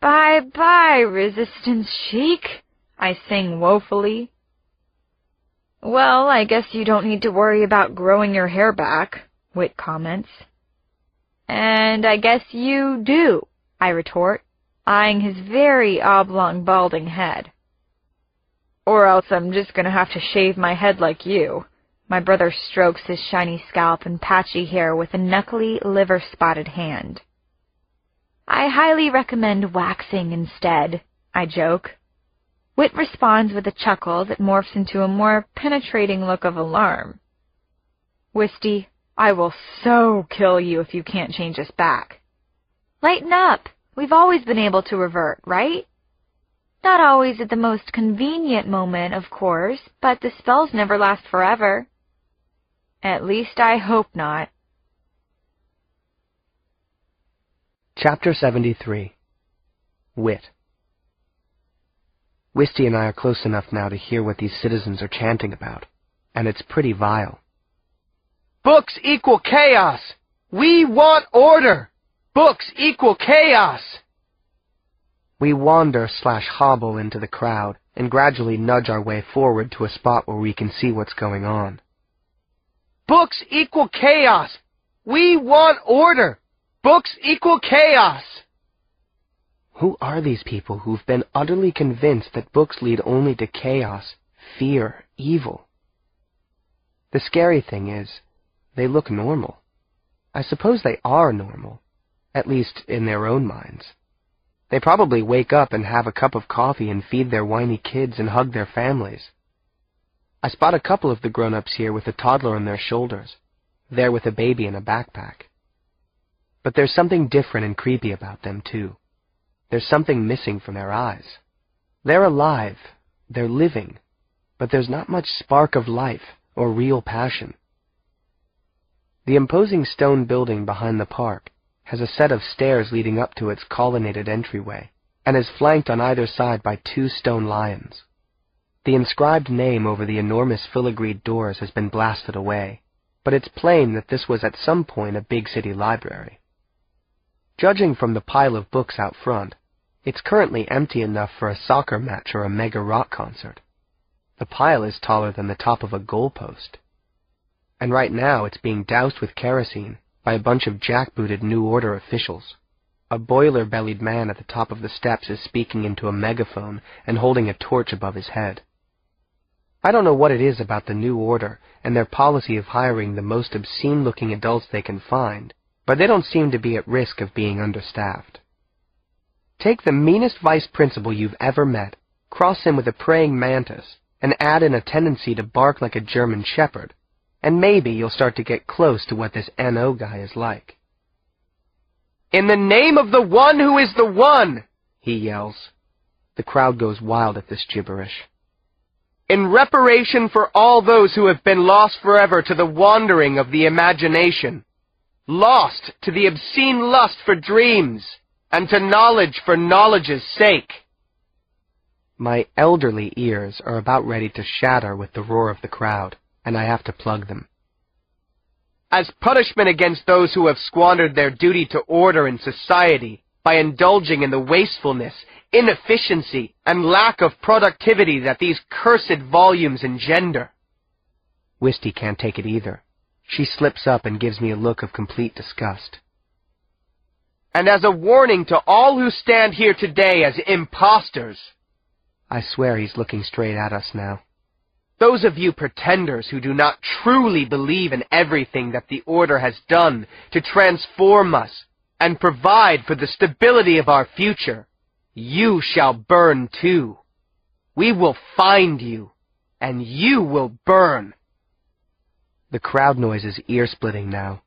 Bye-bye, Resistance Chic, I sing woefully. Well, I guess you don't need to worry about growing your hair back, Whit comments. And I guess you do, I retort, eyeing his very oblong balding head. Or else I'm just going to have to shave my head like you. My brother strokes his shiny scalp and patchy hair with a knuckly, liver-spotted hand. I highly recommend waxing instead, I joke. Whit responds with a chuckle that morphs into a more penetrating look of alarm. Wisty, I will so kill you if you can't change us back. Lighten up. We've always been able to revert, right? Not always at the most convenient moment, of course, but the spells never last forever. At least I hope not. Chapter 73. Whit. Wisty and I are close enough now to hear what these citizens are chanting about, and it's pretty vile. Books equal chaos! We want order! Books equal chaos! We wander/hobble into the crowd and gradually nudge our way forward to a spot where we can see what's going on. Books equal chaos! We want order! Books equal chaos! Who are these people who've been utterly convinced that books lead only to chaos, fear, evil? The scary thing is, they look normal. I suppose they are normal, at least in their own minds. They probably wake up and have a cup of coffee and feed their whiny kids and hug their families. I spot a couple of the grown-ups here with a toddler on their shoulders, there with a baby in a backpack. But there's something different and creepy about them, too. There's something missing from their eyes. They're alive, they're living, but there's not much spark of life or real passion. The imposing stone building behind the park has a set of stairs leading up to its colonnaded entryway, and is flanked on either side by 2 stone lions. The inscribed name over the enormous filigreed doors has been blasted away, but it's plain that this was at some point a big city library. Judging from the pile of books out front, It's currently empty enough for a soccer match or a mega rock concert. The pile is taller than the top of a goalpost. And right now it's being doused with kerosene by a bunch of jackbooted New Order officials. A boiler-bellied man at the top of the steps is speaking into a megaphone and holding a torch above his head. I don't know what it is about the New Order and their policy of hiring the most obscene-looking adults they can find, but they don't seem to be at risk of being understaffed. Take the meanest vice principal you've ever met, cross him with a praying mantis, and add in a tendency to bark like a German shepherd, and maybe you'll start to get close to what this N.O. guy is like. "In the name of the one who is the one!" he yells. The crowd goes wild at this gibberish. "In reparation for all those who have been lost forever to the wandering of the imagination, lost to the obscene lust for dreams, and to knowledge for knowledge's sake." My elderly ears are about ready to shatter with the roar of the crowd, and I have to plug them. "As punishment against those who have squandered their duty to order in society by indulging in the wastefulness, inefficiency, and lack of productivity that these cursed volumes engender." Wisty can't take it either. She slips up and gives me a look of complete disgust. "And as a warning to all who stand here today as imposters." I swear he's looking straight at us now. "Those of you pretenders who do not truly believe in everything that the Order has done to transform us and provide for the stability of our future, you shall burn too. We will find you, and you will burn." The crowd noise is ear-splitting now.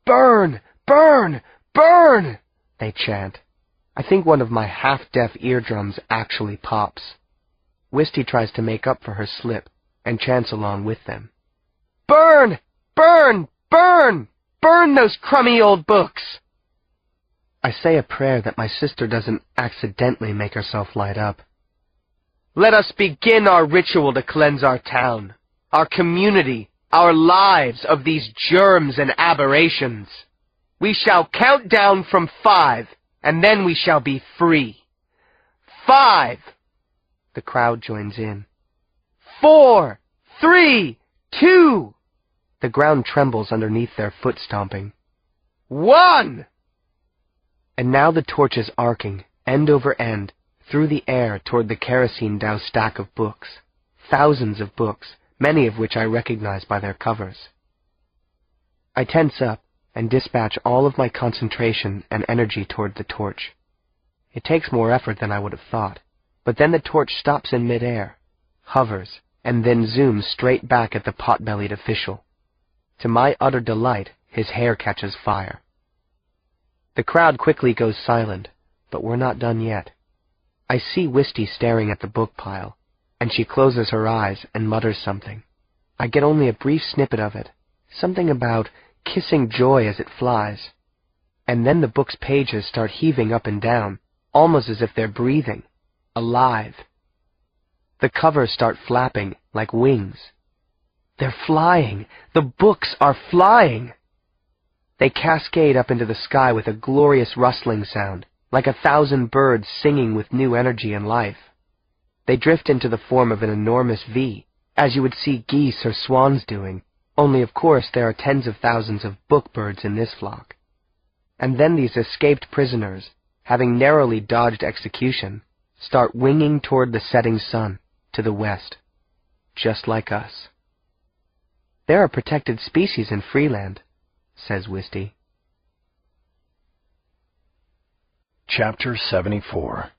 "Burn! Burn! Burn!" they chant. I think one of my half-deaf eardrums actually pops. Wisty tries to make up for her slip and chants along with them. "Burn! Burn! Burn! Burn those crummy old books!" I say a prayer that my sister doesn't accidentally make herself light up. "Let us begin our ritual to cleanse our town, our community, our lives of these germs and aberrations. We shall count down from 5, and then we shall be free. 5! The crowd joins in. 4, 3, 2! The ground trembles underneath their foot stomping. 1! And now the torch is arcing, end over end, through the air toward the kerosene-doused stack of books. Thousands of books, many of which I recognize by their covers. I tense up and dispatch all of my concentration and energy toward the torch. It takes more effort than I would have thought, but then the torch stops in midair, hovers, and then zooms straight back at the pot-bellied official. To my utter delight, his hair catches fire. The crowd quickly goes silent, but we're not done yet. I see Wisty staring at the book pile, and she closes her eyes and mutters something. I get only a brief snippet of it, something about kissing joy as it flies. And then the book's pages start heaving up and down, almost as if they're breathing, alive. The covers start flapping like wings. They're flying! The books are flying! They cascade up into the sky with a glorious rustling sound, like 1,000 birds singing with new energy and life. They drift into the form of an enormous V, as you would see geese or swans doing, only of course there are tens of thousands of book-birds in this flock. And then these escaped prisoners, having narrowly dodged execution, start winging toward the setting sun, to the west, just like us. They're a protected species in Freeland, says Wisty. Chapter 74.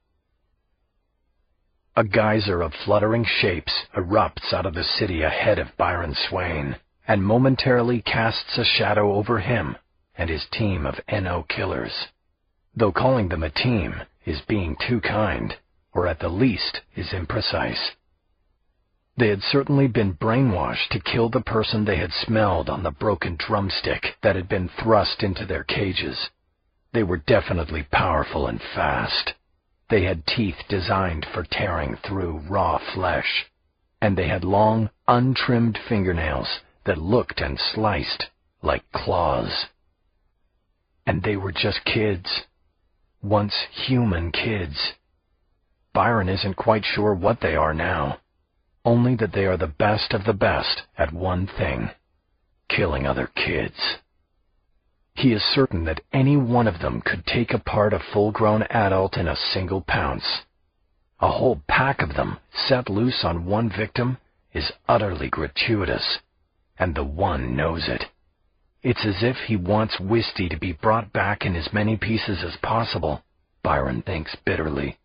A geyser of fluttering shapes erupts out of the city ahead of Byron Swain, and momentarily casts a shadow over him and his team of NO killers. Though calling them a team is being too kind, or at the least is imprecise. They had certainly been brainwashed to kill the person they had smelled on the broken drumstick that had been thrust into their cages. They were definitely powerful and fast. They had teeth designed for tearing through raw flesh, and they had long, untrimmed fingernails that looked and sliced like claws. And they were just kids. Once human kids. Byron isn't quite sure what they are now, only that they are the best of the best at one thing: killing other kids. He is certain that any one of them could take apart a full-grown adult in a single pounce. A whole pack of them set loose on one victim is utterly gratuitous, and the one knows it. It's as if he wants Wisty to be brought back in as many pieces as possible, Byron thinks bitterly.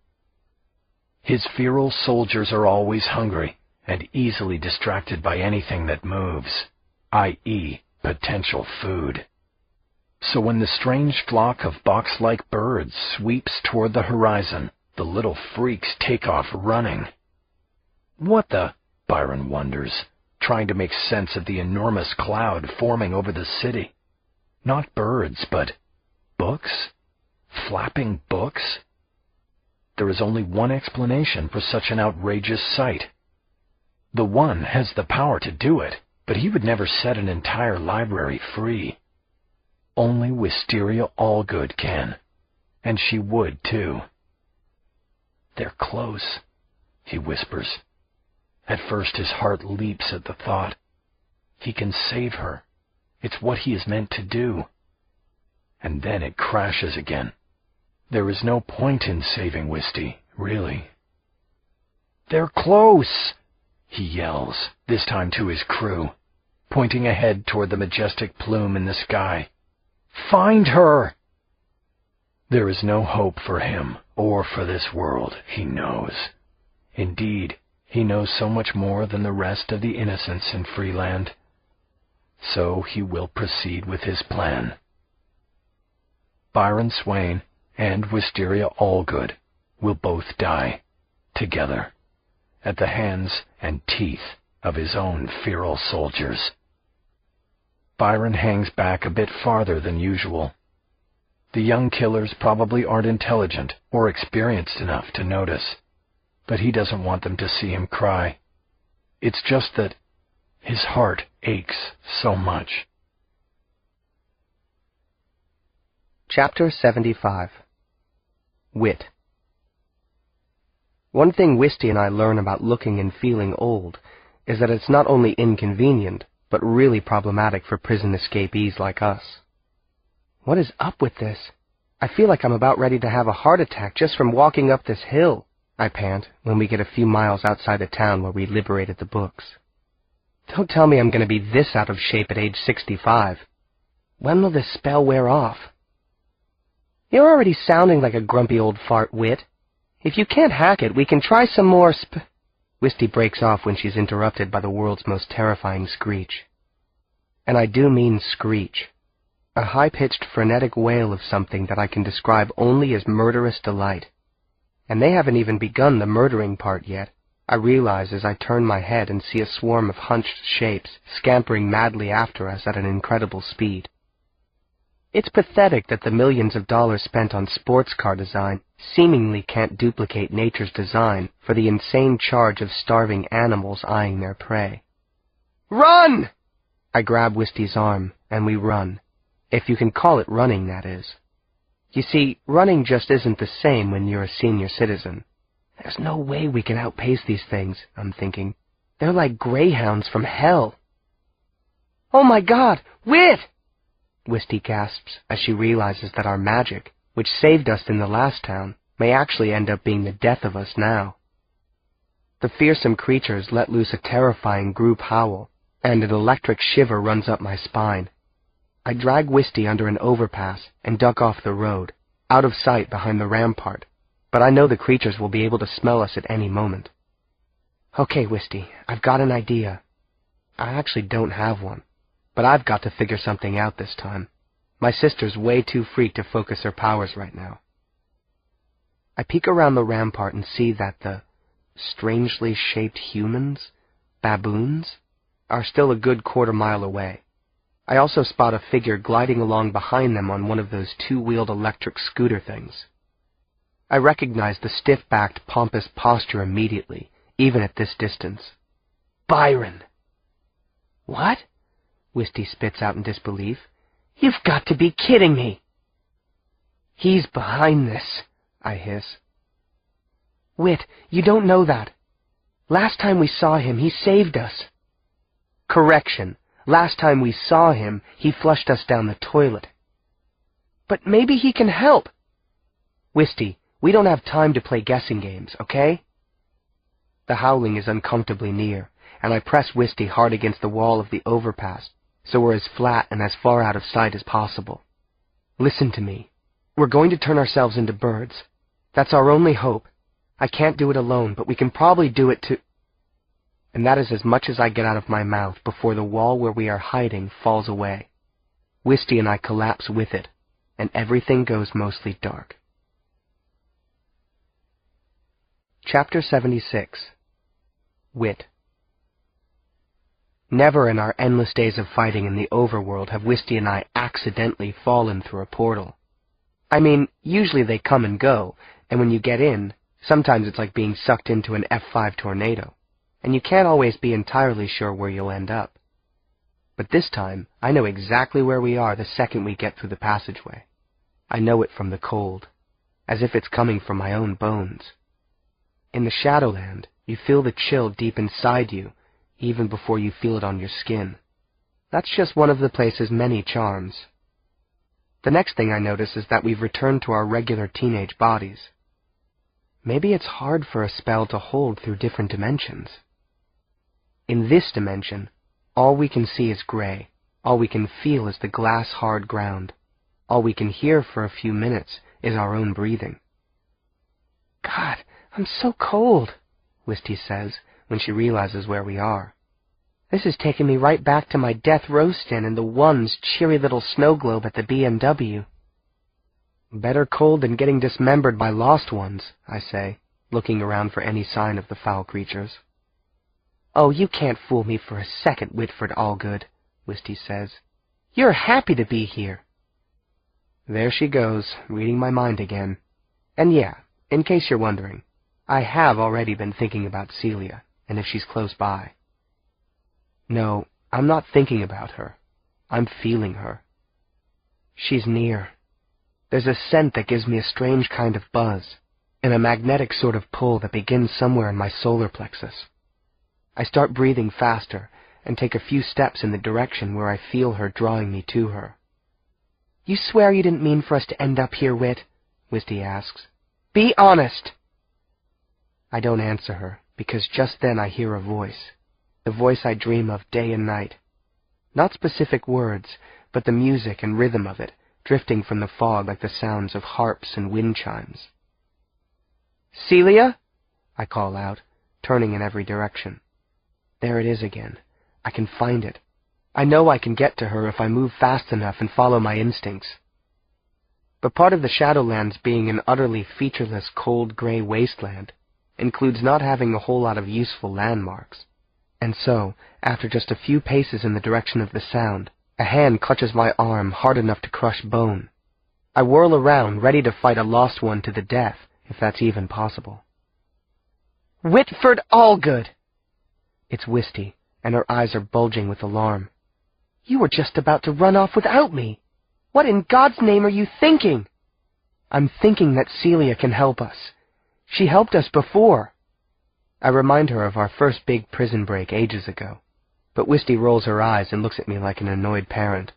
His feral soldiers are always hungry and easily distracted by anything that moves, i.e., potential food. So when the strange flock of box-like birds sweeps toward the horizon, the little freaks take off running. What the? Byron wonders, trying to make sense of the enormous cloud forming over the city. Not birds, but books? Flapping books? There is only one explanation for such an outrageous sight. The one has the power to do it, but he would never set an entire library free. Only Wisteria Allgood can, and she would too. They're close, he whispers. At first his heart leaps at the thought. He can save her. It's what he is meant to do. And then it crashes again. There is no point in saving Wisty, really. They're close, he yells, this time to his crew, pointing ahead toward the majestic plume in the sky. Find her! There is no hope for him or for this world, he knows. Indeed, he knows so much more than the rest of the innocents in Freeland. So he will proceed with his plan. Byron Swain and Wisteria Allgood will both die, together, at the hands and teeth of his own feral soldiers. Byron hangs back a bit farther than usual. The young killers probably aren't intelligent or experienced enough to notice, but he doesn't want them to see him cry. It's just that his heart aches so much. Chapter 75. Whit. One thing Wisty and I learn about looking and feeling old is that it's not only inconvenient, but really problematic for prison escapees like us. What is up with this? I feel like I'm about ready to have a heart attack just from walking up this hill, I pant when we get a few miles outside the town where we liberated the books. Don't tell me I'm going to be this out of shape at age 65. When will this spell wear off? You're already sounding like a grumpy old fart, Whit. If you can't hack it, we can try some more Wisty breaks off when she's interrupted by the world's most terrifying screech. And I do mean screech. A high-pitched, frenetic wail of something that I can describe only as murderous delight. And they haven't even begun the murdering part yet, I realize as I turn my head and see a swarm of hunched shapes scampering madly after us at an incredible speed. It's pathetic that the millions of dollars spent on sports car design seemingly can't duplicate nature's design for the insane charge of starving animals eyeing their prey. Run! I grab Wisty's arm, and we run. If you can call it running, that is. You see, running just isn't the same when you're a senior citizen. There's no way we can outpace these things, I'm thinking. They're like greyhounds from hell. Oh my God! Whit! Wisty gasps as she realizes that our magic, which saved us in the last town, may actually end up being the death of us now. The fearsome creatures let loose a terrifying group howl, and an electric shiver runs up my spine. I drag Wisty under an overpass and duck off the road, out of sight behind the rampart, but I know the creatures will be able to smell us at any moment. Okay, Wisty, I've got an idea. I actually don't have one, but I've got to figure something out this time. My sister's way too freaked to focus her powers right now. I peek around the rampart and see that the strangely shaped humans, baboons, are still a good quarter-mile away. I also spot a figure gliding along behind them on one of those two-wheeled electric scooter things. I recognize the stiff-backed, pompous posture immediately, even at this distance. Byron! What? Wisty spits out in disbelief. You've got to be kidding me! He's behind this, I hiss. Whit, you don't know that. Last time we saw him, he saved us. Correction. Last time we saw him, he flushed us down the toilet. But maybe he can help. Wisty, we don't have time to play guessing games, okay? The howling is uncomfortably near, and I press Wisty hard against the wall of the overpass, so we're as flat and as far out of sight as possible. Listen to me. We're going to turn ourselves into birds. That's our only hope. I can't do it alone, but we can probably do it to... And that is as much as I get out of my mouth before the wall where we are hiding falls away. Wisty and I collapse with it, and everything goes mostly dark. Chapter 76. Whit. Never in our endless days of fighting in the overworld have Wisty and I accidentally fallen through a portal. I mean, usually they come and go, and when you get in, sometimes it's like being sucked into an F5 tornado, and you can't always be entirely sure where you'll end up. But this time, I know exactly where we are the second we get through the passageway. I know it from the cold, as if it's coming from my own bones. In the Shadowland, you feel the chill deep inside you, even before you feel it on your skin. That's just one of the place's many charms. The next thing I notice is that we've returned to our regular teenage bodies. Maybe it's hard for a spell to hold through different dimensions. In this dimension, all we can see is gray. All we can feel is the glass-hard ground. All we can hear for a few minutes is our own breathing. God, I'm so cold, Wisty says when she realizes where we are. This is taking me right back to my death row stand in the One's cheery little snow globe at the BMW. Better cold than getting dismembered by lost ones, I say, looking around for any sign of the foul creatures. Oh, you can't fool me for a second, Whitford Allgood, Wisty says. You're happy to be here. There she goes, reading my mind again. And yeah, in case you're wondering, I have already been thinking about Celia, and if she's close by. No, I'm not thinking about her. I'm feeling her. She's near. There's a scent that gives me a strange kind of buzz, and a magnetic sort of pull that begins somewhere in my solar plexus. I start breathing faster, and take a few steps in the direction where I feel her drawing me to her. You swear you didn't mean for us to end up here, Whit? Wisty asks. Be honest! I don't answer her, because just then I hear a voice. The voice I dream of day and night. Not specific words, but the music and rhythm of it, drifting from the fog like the sounds of harps and wind chimes. Celia? I call out, turning in every direction. There it is again. I can find it. I know I can get to her if I move fast enough and follow my instincts. But part of the Shadowlands being an utterly featureless, cold, gray wasteland includes not having a whole lot of useful landmarks. And so, after just a few paces in the direction of the sound, a hand clutches my arm hard enough to crush bone. I whirl around, ready to fight a lost one to the death, if that's even possible. Whitford Allgood! It's Wisty, and her eyes are bulging with alarm. You were just about to run off without me. What in God's name are you thinking? I'm thinking that Celia can help us. She helped us before. I remind her of our first big prison break ages ago, but Wisty rolls her eyes and looks at me like an annoyed parent.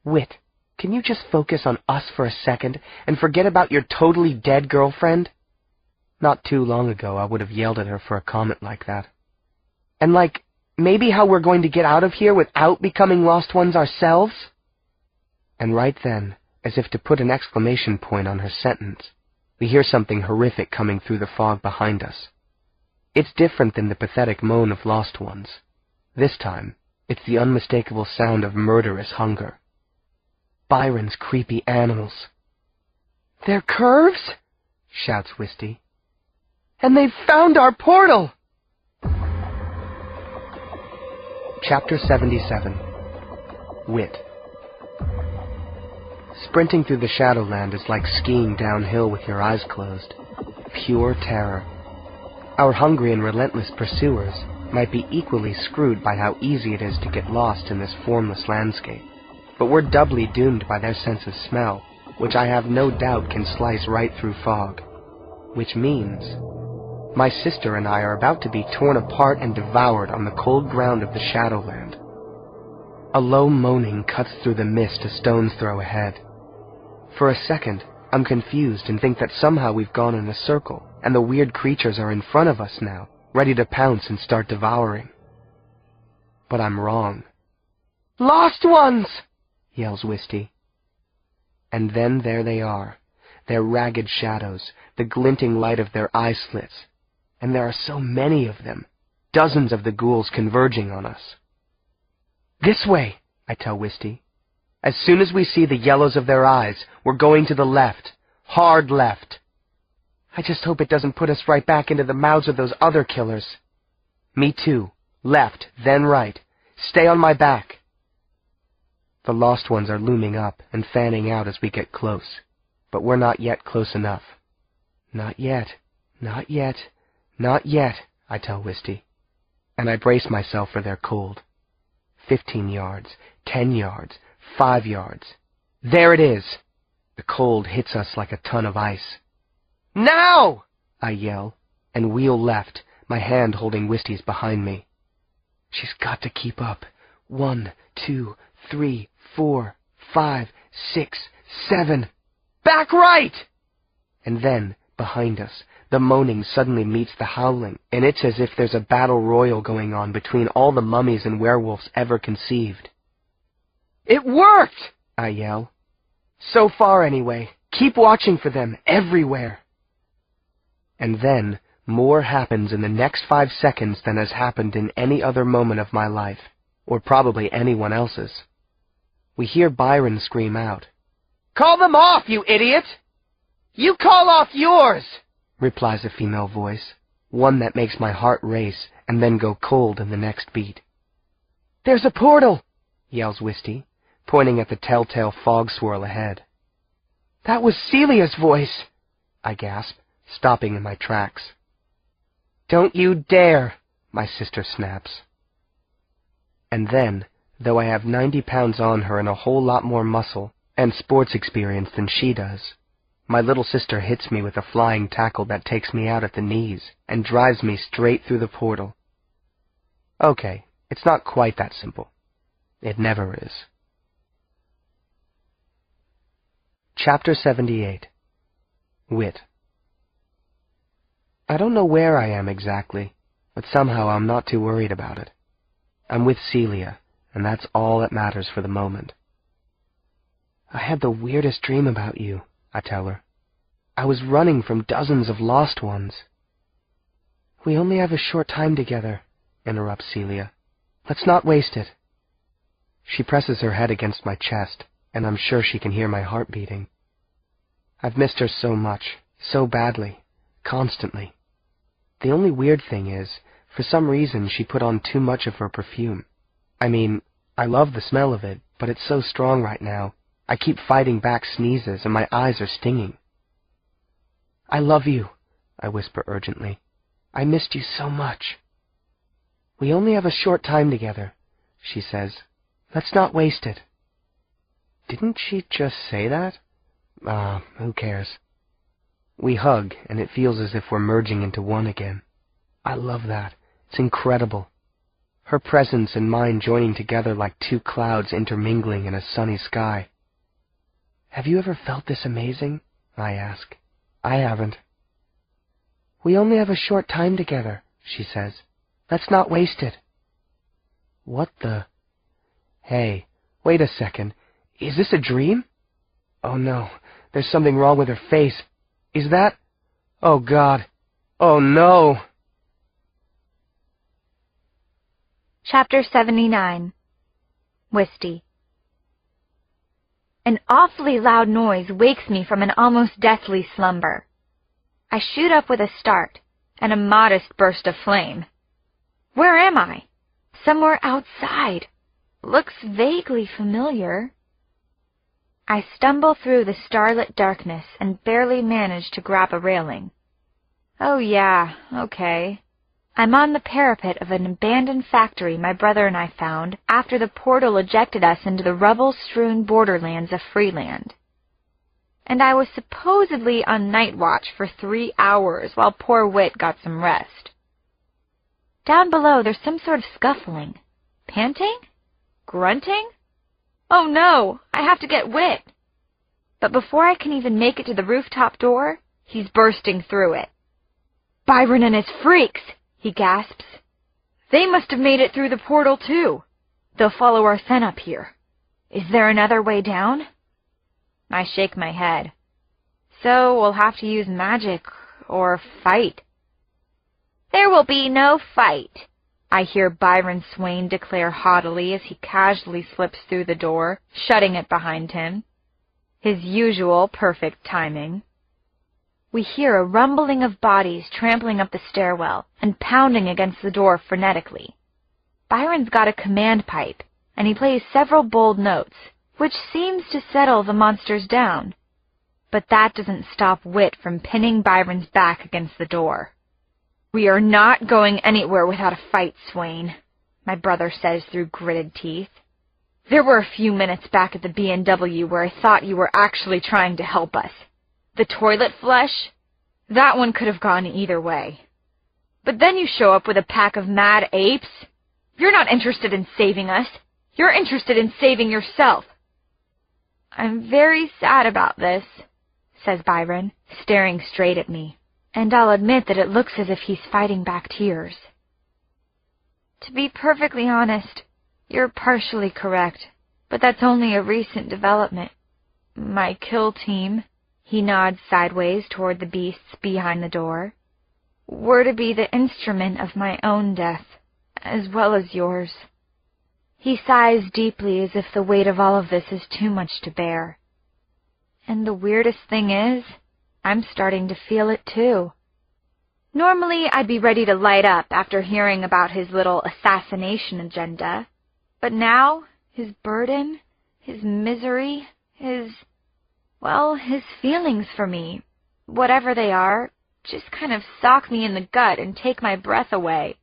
Whit, can you just focus on us for a second and forget about your totally dead girlfriend? Not too long ago I would have yelled at her for a comment like that. And like, maybe how we're going to get out of here without becoming lost ones ourselves? And right then, as if to put an exclamation point on her sentence, we hear something horrific coming through the fog behind us. It's different than the pathetic moan of lost ones. This time, it's the unmistakable sound of murderous hunger. Byron's creepy animals. They're curves? Shouts Wisty. And they've found our portal! Chapter 77. Whit. Sprinting through the Shadowland is like skiing downhill with your eyes closed. Pure terror. Our hungry and relentless pursuers might be equally screwed by how easy it is to get lost in this formless landscape, but we're doubly doomed by their sense of smell, which I have no doubt can slice right through fog. Which means my sister and I are about to be torn apart and devoured on the cold ground of the Shadowland. A low moaning cuts through the mist a stone's throw ahead. For a second, I'm confused and think that somehow we've gone in a circle, and the weird creatures are in front of us now, ready to pounce and start devouring. But I'm wrong. "Lost ones!" yells Wisty. And then there they are, their ragged shadows, the glinting light of their eye slits. And there are so many of them, dozens of the ghouls converging on us. "This way," I tell Wisty. "As soon as we see the yellows of their eyes, we're going to the left, hard left. I just hope it doesn't put us right back into the mouths of those other killers." "Me too. Left, then right. Stay on my back." The lost ones are looming up and fanning out as we get close, but we're not yet close enough. "Not yet, not yet, not yet," I tell Wisty, and I brace myself for their cold. 15 yards, 10 yards, 5 yards. There it is! The cold hits us like a ton of ice. "Now!" I yell, and wheel left, my hand holding Wisty's behind me. She's got to keep up. 1, 2, 3, 4, 5, 6, 7. "Back right!" And then, behind us, the moaning suddenly meets the howling, and it's as if there's a battle royal going on between all the mummies and werewolves ever conceived. "It worked!" I yell. "So far, anyway. Keep watching for them, everywhere." And then, more happens in the next 5 seconds than has happened in any other moment of my life, or probably anyone else's. We hear Byron scream out, "Call them off, you idiot!" "You call off yours!" replies a female voice, one that makes my heart race and then go cold in the next beat. "There's a portal!" yells Wisty, pointing at the telltale fog swirl ahead. "That was Celia's voice!" I gasp, stopping in my tracks. "Don't you dare!" my sister snaps. And then, though I have 90 pounds on her and a whole lot more muscle and sports experience than she does, my little sister hits me with a flying tackle that takes me out at the knees and drives me straight through the portal. Okay, it's not quite that simple. It never is. Chapter 78. Whit. I don't know where I am exactly, but somehow I'm not too worried about it. I'm with Celia, and that's all that matters for the moment. "I had the weirdest dream about you," I tell her. "I was running from dozens of lost ones." "We only have a short time together," interrupts Celia. "Let's not waste it." She presses her head against my chest, and I'm sure she can hear my heart beating. I've missed her so much, so badly, constantly. The only weird thing is, for some reason she put on too much of her perfume. I mean, I love the smell of it, but it's so strong right now. I keep fighting back sneezes, and my eyes are stinging. "I love you," I whisper urgently. "I missed you so much." "We only have a short time together," she says. "Let's not waste it." Didn't she just say that? Who cares? We hug, and it feels as if we're merging into one again. I love that. It's incredible. Her presence and mine joining together like two clouds intermingling in a sunny sky. "Have you ever felt this amazing?" I ask. I haven't. "We only have a short time together," she says. "Let's not waste it." What the... Hey, wait a second. Is this a dream? Oh no, there's something wrong with her face. Is that... Oh God. Oh no. Chapter 79. Wisty. An awfully loud noise wakes me from an almost deathly slumber. I shoot up with a start and a modest burst of flame. Where am I? Somewhere outside. Looks vaguely familiar. I stumble through the starlit darkness and barely manage to grab a railing. Oh yeah, okay. I'm on the parapet of an abandoned factory my brother and I found after the portal ejected us into the rubble-strewn borderlands of Freeland. and I was supposedly on night watch for 3 hours while poor Whit got some rest. Down below there's some sort of scuffling. Panting? Grunting? Oh no, I have to get Whit. But before I can even make it to the rooftop door, he's bursting through it. Byron and his freaks, he gasps. They must have made it through the portal too. They'll follow our scent up here. Is there another way down? I shake my head. So we'll have to use magic or fight. There will be no fight, I hear Byron Swain declare haughtily as he casually slips through the door, shutting it behind him. His usual perfect timing. We hear a rumbling of bodies trampling up the stairwell and pounding against the door frenetically. Byron's got a command pipe, and he plays several bold notes, which seems to settle the monsters down. But that doesn't stop Whit from pinning Byron's back against the door. We are not going anywhere without a fight, Swain, my brother says through gritted teeth. There were a few minutes back at the B&W where I thought you were actually trying to help us. The toilet flush? That one could have gone either way. But then you show up with a pack of mad apes. You're not interested in saving us. You're interested in saving yourself. I'm very sad about this, says Byron, staring straight at me, and I'll admit that it looks as if he's fighting back tears. To be perfectly honest, you're partially correct, but that's only a recent development. My kill team, he nods sideways toward the beasts behind the door, were to be the instrument of my own death, as well as yours. He sighs deeply as if the weight of all of this is too much to bear. And the weirdest thing is, I'm starting to feel it too. Normally I'd be ready to light up after hearing about his little assassination agenda, but now his burden, his misery, his feelings for me, whatever they are, just kind of sock me in the gut and take my breath away.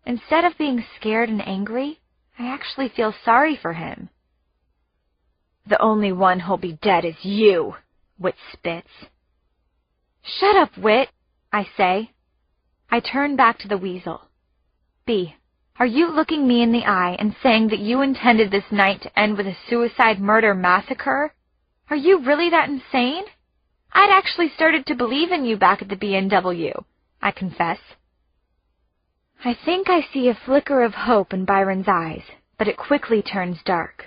Instead of being scared and angry, I actually feel sorry for him. The only one who'll be dead is you, Whit spits. Shut up, Whit, I say. I turn back to the weasel. B, are you looking me in the eye and saying that you intended this night to end with a suicide murder massacre? Are you really that insane? I'd actually started to believe in you back at the B&W, I confess. I think I see a flicker of hope in Byron's eyes, but it quickly turns dark.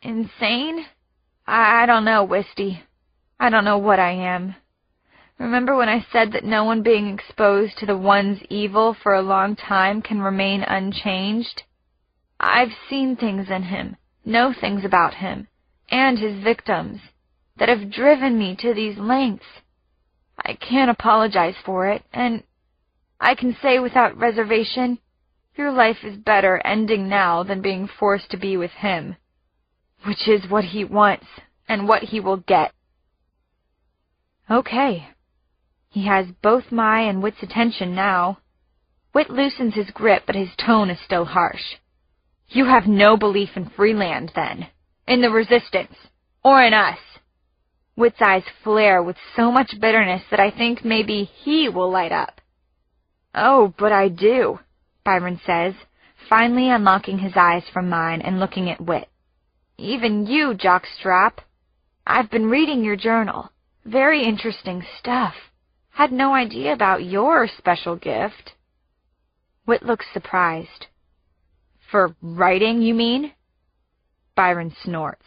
Insane? I don't know, Wisty. I don't know what I am. Remember when I said that no one being exposed to the One's evil for a long time can remain unchanged? I've seen things in him, know things about him, and his victims, that have driven me to these lengths. I can't apologize for it, and I can say without reservation, your life is better ending now than being forced to be with him, which is what he wants and what he will get. Okay. He has both my and Whit's attention now. Whit loosens his grip, but his tone is still harsh. You have no belief in free land, then, in the resistance, or in us. Whit's eyes flare with so much bitterness that I think maybe he will light up. Oh, but I do, Byron says, finally unlocking his eyes from mine and looking at Whit. Even you, jockstrap. I've been reading your journal. Very interesting stuff. Had no idea about your special gift. Whit looks surprised. For writing, you mean? Byron snorts.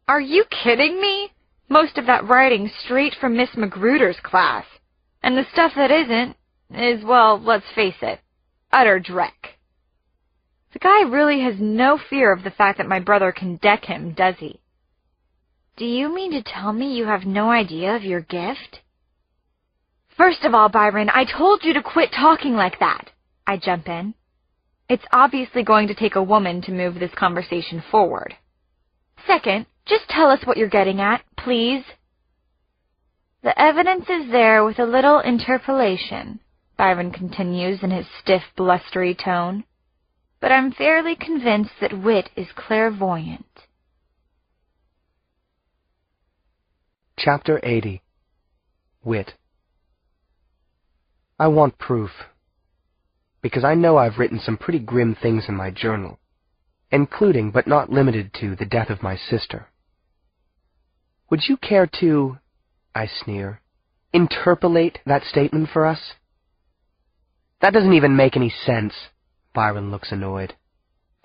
Are you kidding me? Most of that writing's straight from Miss Magruder's class. And the stuff that isn't is, well, let's face it, utter dreck. The guy really has no fear of the fact that my brother can deck him, does he? Do you mean to tell me you have no idea of your gift? First of all, Byron, I told you to quit talking like that. I jump in. It's obviously going to take a woman to move this conversation forward. Second, just tell us what you're getting at, please. The evidence is there with a little interpolation, Byron continues in his stiff, blustery tone. But I'm fairly convinced that Whit is clairvoyant. Chapter 80. Whit. I want proof, because I know I've written some pretty grim things in my journal, including but not limited to the death of my sister. Would you care to, I sneer, interpolate that statement for us? That doesn't even make any sense. Byron looks annoyed.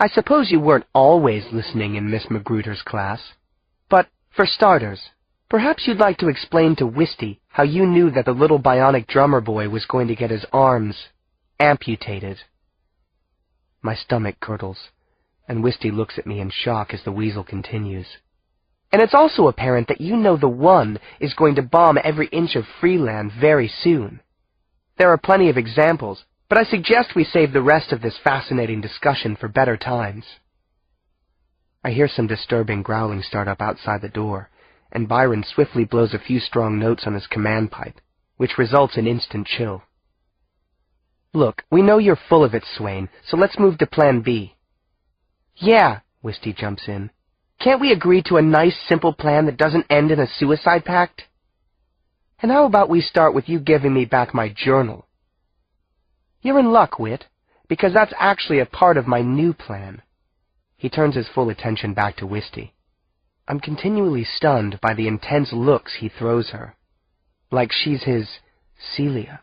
I suppose you weren't always listening in Miss Magruder's class, but, for starters, perhaps you'd like to explain to Wisty how you knew that the little bionic drummer boy was going to get his arms amputated. My stomach curdles, and Wisty looks at me in shock as the weasel continues. And it's also apparent that you know the One is going to bomb every inch of Freeland very soon. There are plenty of examples, but I suggest we save the rest of this fascinating discussion for better times. I hear some disturbing growling start up outside the door, and Byron swiftly blows a few strong notes on his command pipe, which results in instant chill. Look, we know you're full of it, Swain, so let's move to Plan B. Yeah, Wisty jumps in. Can't we agree to a nice, simple plan that doesn't end in a suicide pact? And how about we start with you giving me back my journal? You're in luck, Whit, because that's actually a part of my new plan. He turns his full attention back to Wisty. I'm continually stunned by the intense looks he throws her, like she's his Celia.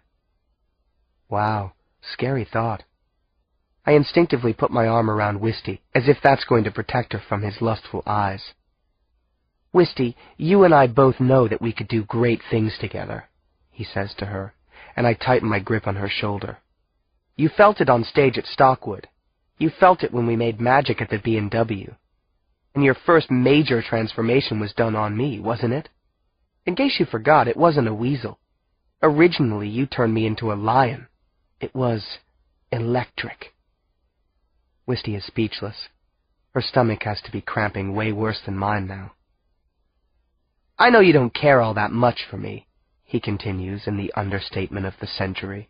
Wow, scary thought. I instinctively put my arm around Wisty, as if that's going to protect her from his lustful eyes. Wisty, you and I both know that we could do great things together, he says to her, and I tighten my grip on her shoulder. You felt it on stage at Stockwood. You felt it when we made magic at the B&W. And your first major transformation was done on me, wasn't it? In case you forgot, it wasn't a weasel. Originally, you turned me into a lion. It was electric. Wisty is speechless. Her stomach has to be cramping way worse than mine now. I know you don't care all that much for me, he continues in the understatement of the century.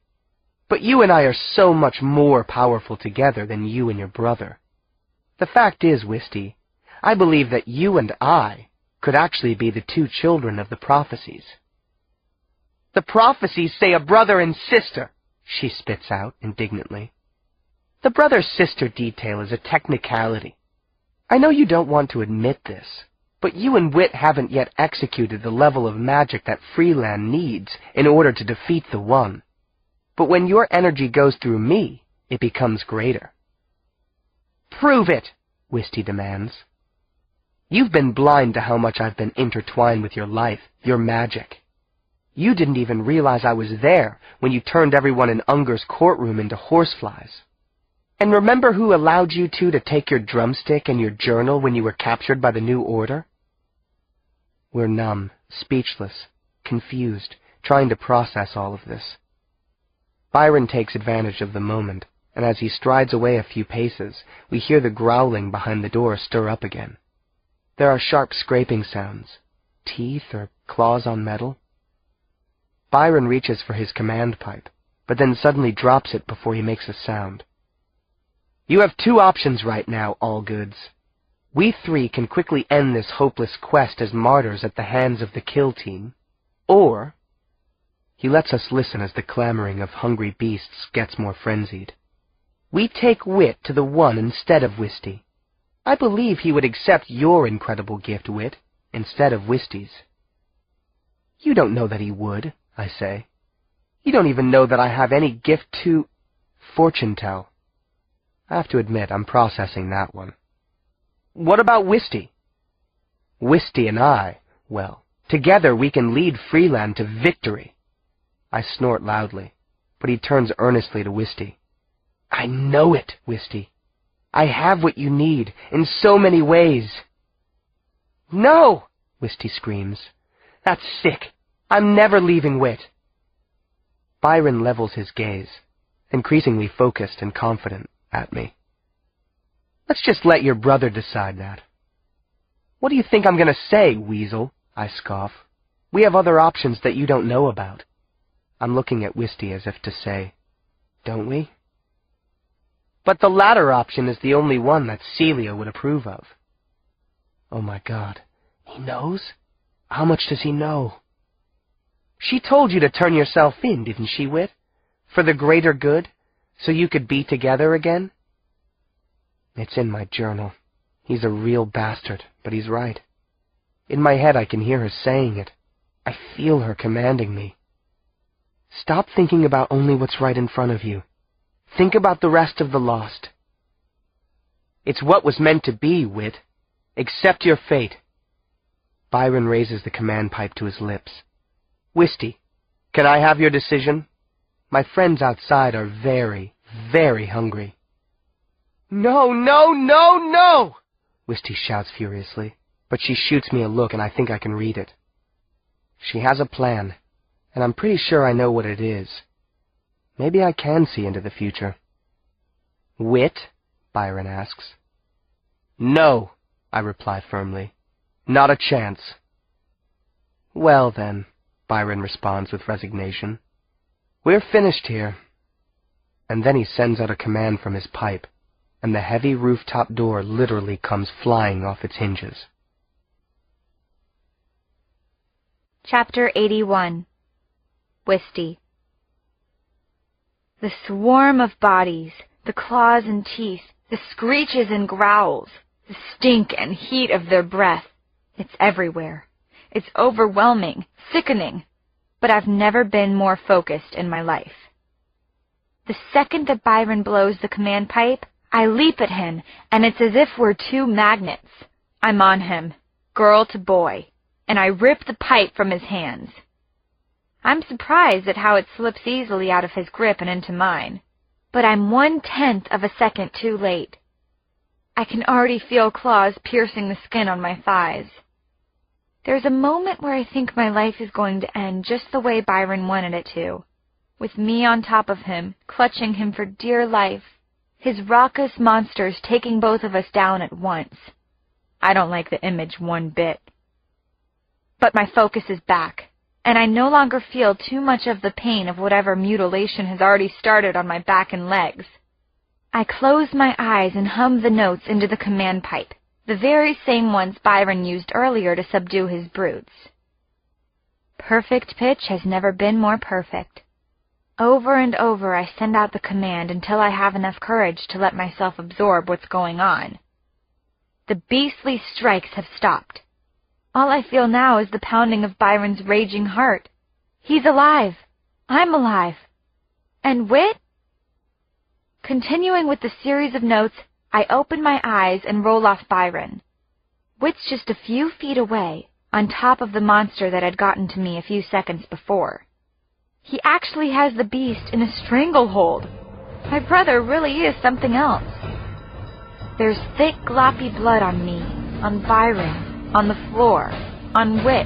But you and I are so much more powerful together than you and your brother. The fact is, Wisty, I believe that you and I could actually be the two children of the prophecies. The prophecies say a brother and sister, she spits out indignantly. The brother-sister detail is a technicality. I know you don't want to admit this, but you and Whit haven't yet executed the level of magic that Freeland needs in order to defeat the One. But when your energy goes through me, it becomes greater. Prove it, Wisty demands. You've been blind to how much I've been intertwined with your life, your magic. You didn't even realize I was there when you turned everyone in Unger's courtroom into horseflies. And remember who allowed you to take your drumstick and your journal when you were captured by the New Order? We're numb, speechless, confused, trying to process all of this. Byron takes advantage of the moment, and as he strides away a few paces, we hear the growling behind the door stir up again. There are sharp scraping sounds, teeth or claws on metal. Byron reaches for his command pipe, but then suddenly drops it before he makes a sound. You have two options right now, Allgoods. We three can quickly end this hopeless quest as martyrs at the hands of the kill team, or... He lets us listen as the clamoring of hungry beasts gets more frenzied. We take Whit to the One instead of Wisty. I believe he would accept your incredible gift, Whit, instead of Wisty's. You don't know that he would, I say. You don't even know that I have any gift to fortune tell. I have to admit, I'm processing that one. What about Wisty? Wisty and I, well, together we can lead Freeland to victory. I snort loudly, but he turns earnestly to Wisty. I know it, Wisty. I have what you need, in so many ways. No, Wisty screams. That's sick. I'm never leaving Whit. Byron levels his gaze, increasingly focused and confident, at me. Let's just let your brother decide that. What do you think I'm going to say, weasel? I scoff. We have other options that you don't know about. I'm looking at Wisty as if to say, don't we? But the latter option is the only one that Celia would approve of. Oh my God, he knows? How much does he know? She told you to turn yourself in, didn't she, Whit? For the greater good, so you could be together again? It's in my journal. He's a real bastard, but he's right. In my head I can hear her saying it. I feel her commanding me. Stop thinking about only what's right in front of you. Think about the rest of the lost. It's what was meant to be, Whit. Accept your fate. Byron raises the command pipe to his lips. Wisty, can I have your decision? My friends outside are very, very hungry. No, no, no, no! Wisty shouts furiously, but she shoots me a look and I think I can read it. She has a plan, and I'm pretty sure I know what it is. Maybe I can see into the future. Whit? Byron asks. No, I reply firmly. Not a chance. Well then, Byron responds with resignation. We're finished here. And then he sends out a command from his pipe, and the heavy rooftop door literally comes flying off its hinges. Chapter 81. Wisty. The swarm of bodies, the claws and teeth, the screeches and growls, the stink and heat of their breath. It's everywhere. It's overwhelming, sickening, but I've never been more focused in my life. The second that Byron blows the command pipe, I leap at him, and it's as if we're two magnets. I'm on him, girl to boy, and I rip the pipe from his hands. I'm surprised at how it slips easily out of his grip and into mine, but I'm 1/10 of a second too late. I can already feel claws piercing the skin on my thighs. There's a moment where I think my life is going to end just the way Byron wanted it to, with me on top of him, clutching him for dear life, his raucous monsters taking both of us down at once. I don't like the image one bit. But my focus is back, and I no longer feel too much of the pain of whatever mutilation has already started on my back and legs. I close my eyes and hum the notes into the command pipe, the very same ones Byron used earlier to subdue his brutes. Perfect pitch has never been more perfect. Over and over I send out the command until I have enough courage to let myself absorb what's going on. The beastly strikes have stopped. All I feel now is the pounding of Byron's raging heart. He's alive. I'm alive. And Whit? Continuing with the series of notes, I open my eyes and roll off Byron. Whit's just a few feet away, on top of the monster that had gotten to me a few seconds before. He actually has the beast in a stranglehold. My brother really is something else. There's thick, gloppy blood on me, on Byron, on the floor, on Whit.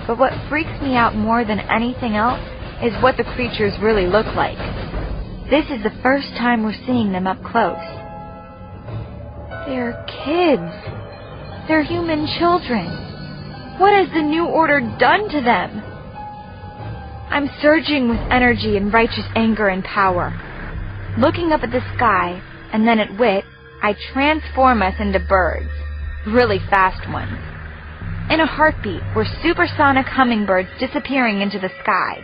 But what freaks me out more than anything else is what the creatures really look like. This is the first time we're seeing them up close. They're kids. They're human children. What has the New Order done to them? I'm surging with energy and righteous anger and power. Looking up at the sky, and then at Whit, I transform us into birds. Really fast ones. In a heartbeat, we're supersonic hummingbirds disappearing into the sky.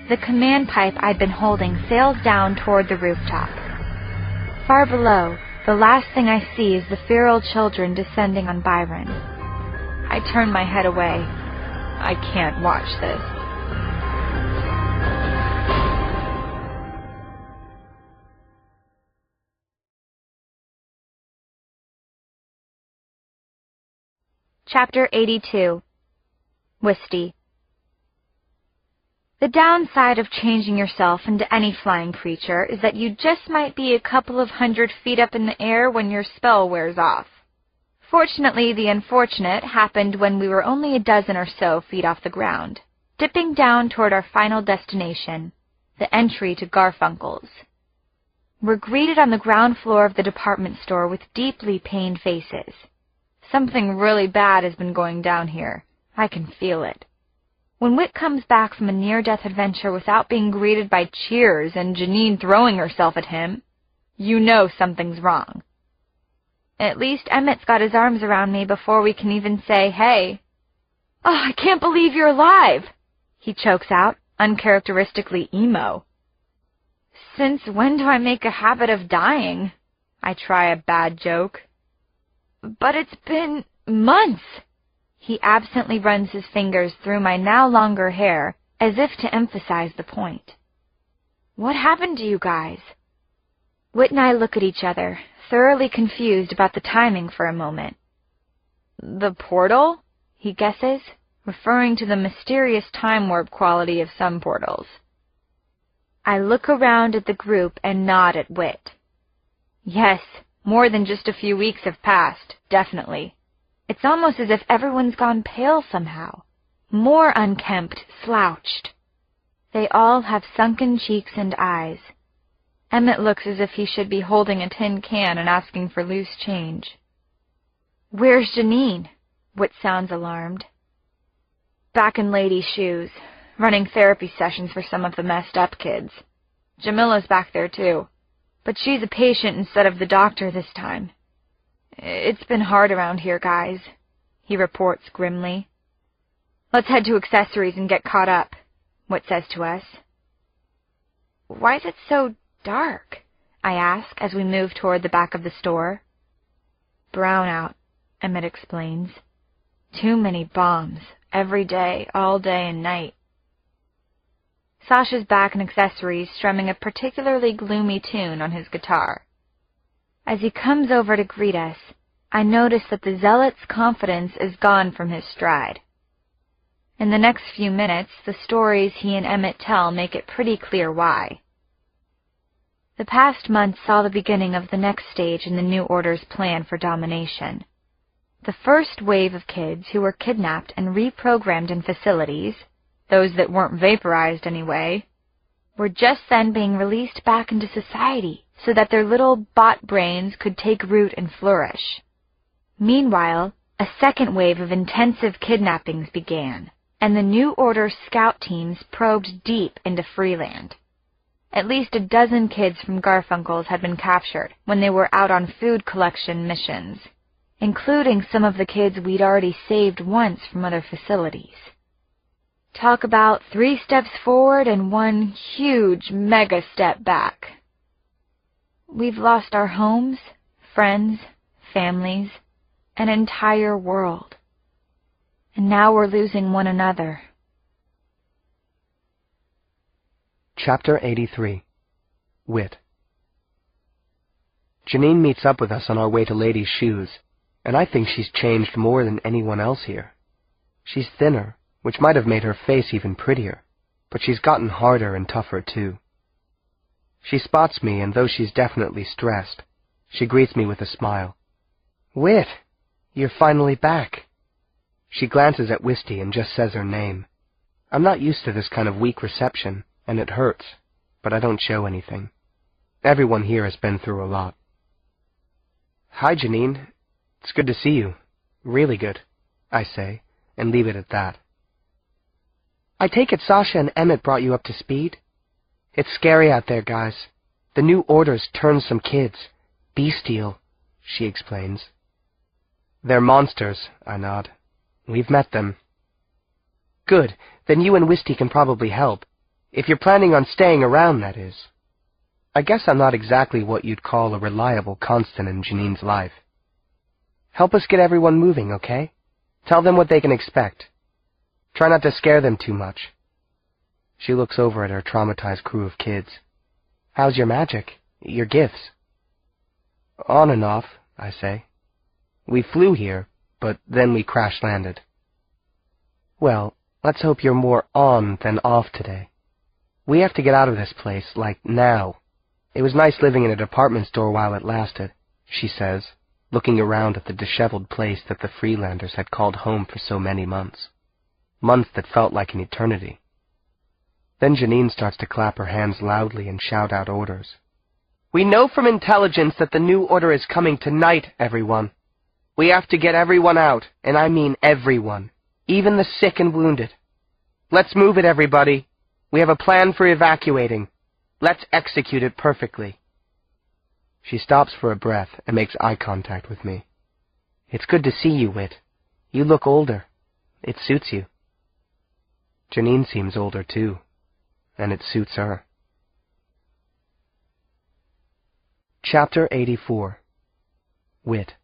The command pipe I'd been holding sails down toward the rooftop. Far below, the last thing I see is the feral children descending on Byron. I turn my head away. I can't watch this. Chapter 82. Wisty. The downside of changing yourself into any flying creature is that you just might be a couple of 100 feet up in the air when your spell wears off. Fortunately, the unfortunate happened when we were only a dozen or so feet off the ground, dipping down toward our final destination, the entry to Garfunkel's. We're greeted on the ground floor of the department store with deeply pained faces. Something really bad has been going down here. I can feel it. When Whit comes back from a near-death adventure without being greeted by cheers and Janine throwing herself at him, you know something's wrong. At least Emmett's got his arms around me before we can even say, hey. Oh, I can't believe you're alive, he chokes out, uncharacteristically emo. Since when do I make a habit of dying? I try a bad joke. But it's been months. He absently runs his fingers through my now longer hair, as if to emphasize the point. What happened to you guys? Whit and I look at each other, thoroughly confused about the timing for a moment. The portal? He guesses, referring to the mysterious time warp quality of some portals. I look around at the group and nod at Whit. Yes, more than just a few weeks have passed, definitely. It's almost as if everyone's gone pale somehow, more unkempt, slouched. They all have sunken cheeks and eyes. Emmett looks as if he should be holding a tin can and asking for loose change. Where's Janine? Whit sounds alarmed. Back in Lady's shoes, running therapy sessions for some of the messed up kids. Jamila's back there too, but she's a patient instead of the doctor this time. It's been hard around here, guys, he reports grimly. Let's head to accessories and get caught up, Whit says to us. Why is it so dark? I ask as we move toward the back of the store. Brownout, Emmett explains. Too many bombs, every day, all day and night. Sasha's back in accessories, strumming a particularly gloomy tune on his guitar. As he comes over to greet us, I notice that the zealot's confidence is gone from his stride. In the next few minutes, the stories he and Emmett tell make it pretty clear why. The past month saw the beginning of the next stage in the New Order's plan for domination. The first wave of kids who were kidnapped and reprogrammed in facilities, those that weren't vaporized anyway, were just then being released back into society so that their little bot brains could take root and flourish. Meanwhile, a second wave of intensive kidnappings began, and the New Order scout teams probed deep into Freeland. At least a dozen kids from Garfunkel's had been captured when they were out on food collection missions, including some of the kids we'd already saved once from other facilities. Talk about 3 steps forward and 1 huge mega step back. We've lost our homes, friends, families, an entire world. And now we're losing one another. Chapter 83. Whit. Janine meets up with us on our way to Lady's shoes, and I think she's changed more than anyone else here. She's thinner, which might have made her face even prettier, but she's gotten harder and tougher too. She spots me, and though she's definitely stressed, she greets me with a smile. Whit, you're finally back. She glances at Wisty and just says her name. I'm not used to this kind of weak reception, and it hurts, but I don't show anything. Everyone here has been through a lot. Hi, Janine. It's good to see you. Really good, I say, and leave it at that. I take it Sasha and Emmett brought you up to speed? It's scary out there, guys. The New Order's turned some kids. Bestial, she explains. They're monsters, I nod. We've met them. Good, then you and Wisty can probably help. If you're planning on staying around, that is. I guess I'm not exactly what you'd call a reliable constant in Janine's life. Help us get everyone moving, okay? Tell them what they can expect. Try not to scare them too much. She looks over at her traumatized crew of kids. How's your magic? Your gifts? On and off, I say. We flew here, but then we crash-landed. Well, let's hope you're more on than off today. We have to get out of this place, like, now. It was nice living in a department store while it lasted, she says, looking around at the disheveled place that the Freelanders had called home for so many months. Months that felt like an eternity. Then Janine starts to clap her hands loudly and shout out orders. We know from intelligence that the New Order is coming tonight, everyone. We have to get everyone out, and I mean everyone, even the sick and wounded. Let's move it, everybody. We have a plan for evacuating. Let's execute it perfectly. She stops for a breath and makes eye contact with me. It's good to see you, Whit. You look older. It suits you. Janine seems older, too, and it suits her. Chapter 84. Whit.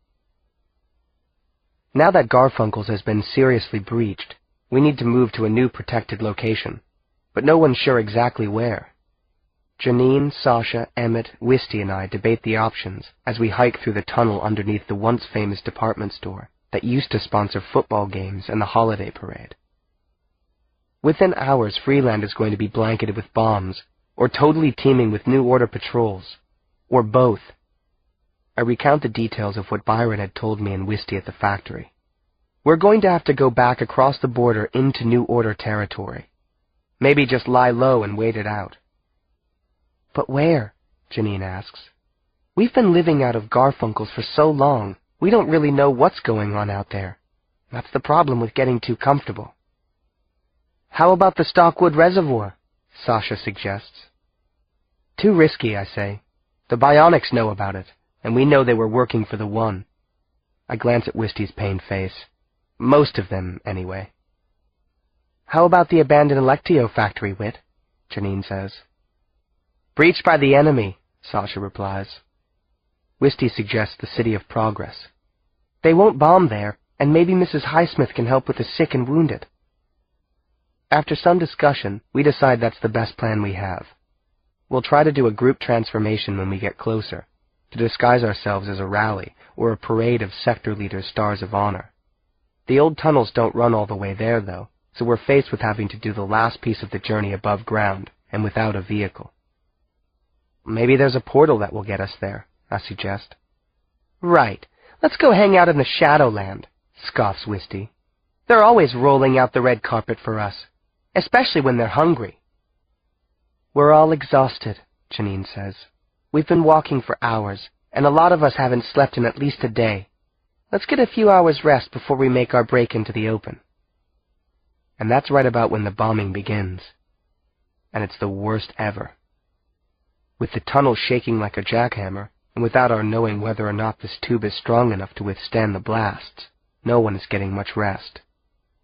Now that Garfunkel's has been seriously breached, we need to move to a new protected location, but no one's sure exactly where. Janine, Sasha, Emmett, Wisty, and I debate the options as we hike through the tunnel underneath the once-famous department store that used to sponsor football games and the holiday parade. Within hours, Freeland is going to be blanketed with bombs, or totally teeming with New Order patrols, or both. I recount the details of what Byron had told me and Wisty at the factory. We're going to have to go back across the border into New Order territory. Maybe just lie low and wait it out. But where? Janine asks. We've been living out of Garfunkel's for so long, we don't really know what's going on out there. That's the problem with getting too comfortable. How about the Stockwood Reservoir? Sasha suggests. Too risky, I say. The Bionics know about it, and we know they were working for the One. I glance at Wisty's pained face. Most of them, anyway. How about the abandoned Electio factory, Whit? Janine says. Breached by the enemy, Sasha replies. Wisty suggests the City of Progress. They won't bomb there, and maybe Mrs. Highsmith can help with the sick and wounded. After some discussion, we decide that's the best plan we have. We'll try to do a group transformation when we get closer, to disguise ourselves as a rally or a parade of sector leaders' stars of honor. The old tunnels don't run all the way there, though, so we're faced with having to do the last piece of the journey above ground and without a vehicle. Maybe there's a portal that will get us there, I suggest. Right. Let's go hang out in the Shadowland, scoffs Wisty. They're always rolling out the red carpet for us, especially when they're hungry. We're all exhausted, Janine says. We've been walking for hours, and a lot of us haven't slept in at least a day. Let's get a few hours rest before we make our break into the open. And that's right about when the bombing begins. And it's the worst ever. With the tunnel shaking like a jackhammer, and without our knowing whether or not this tube is strong enough to withstand the blasts, no one is getting much rest,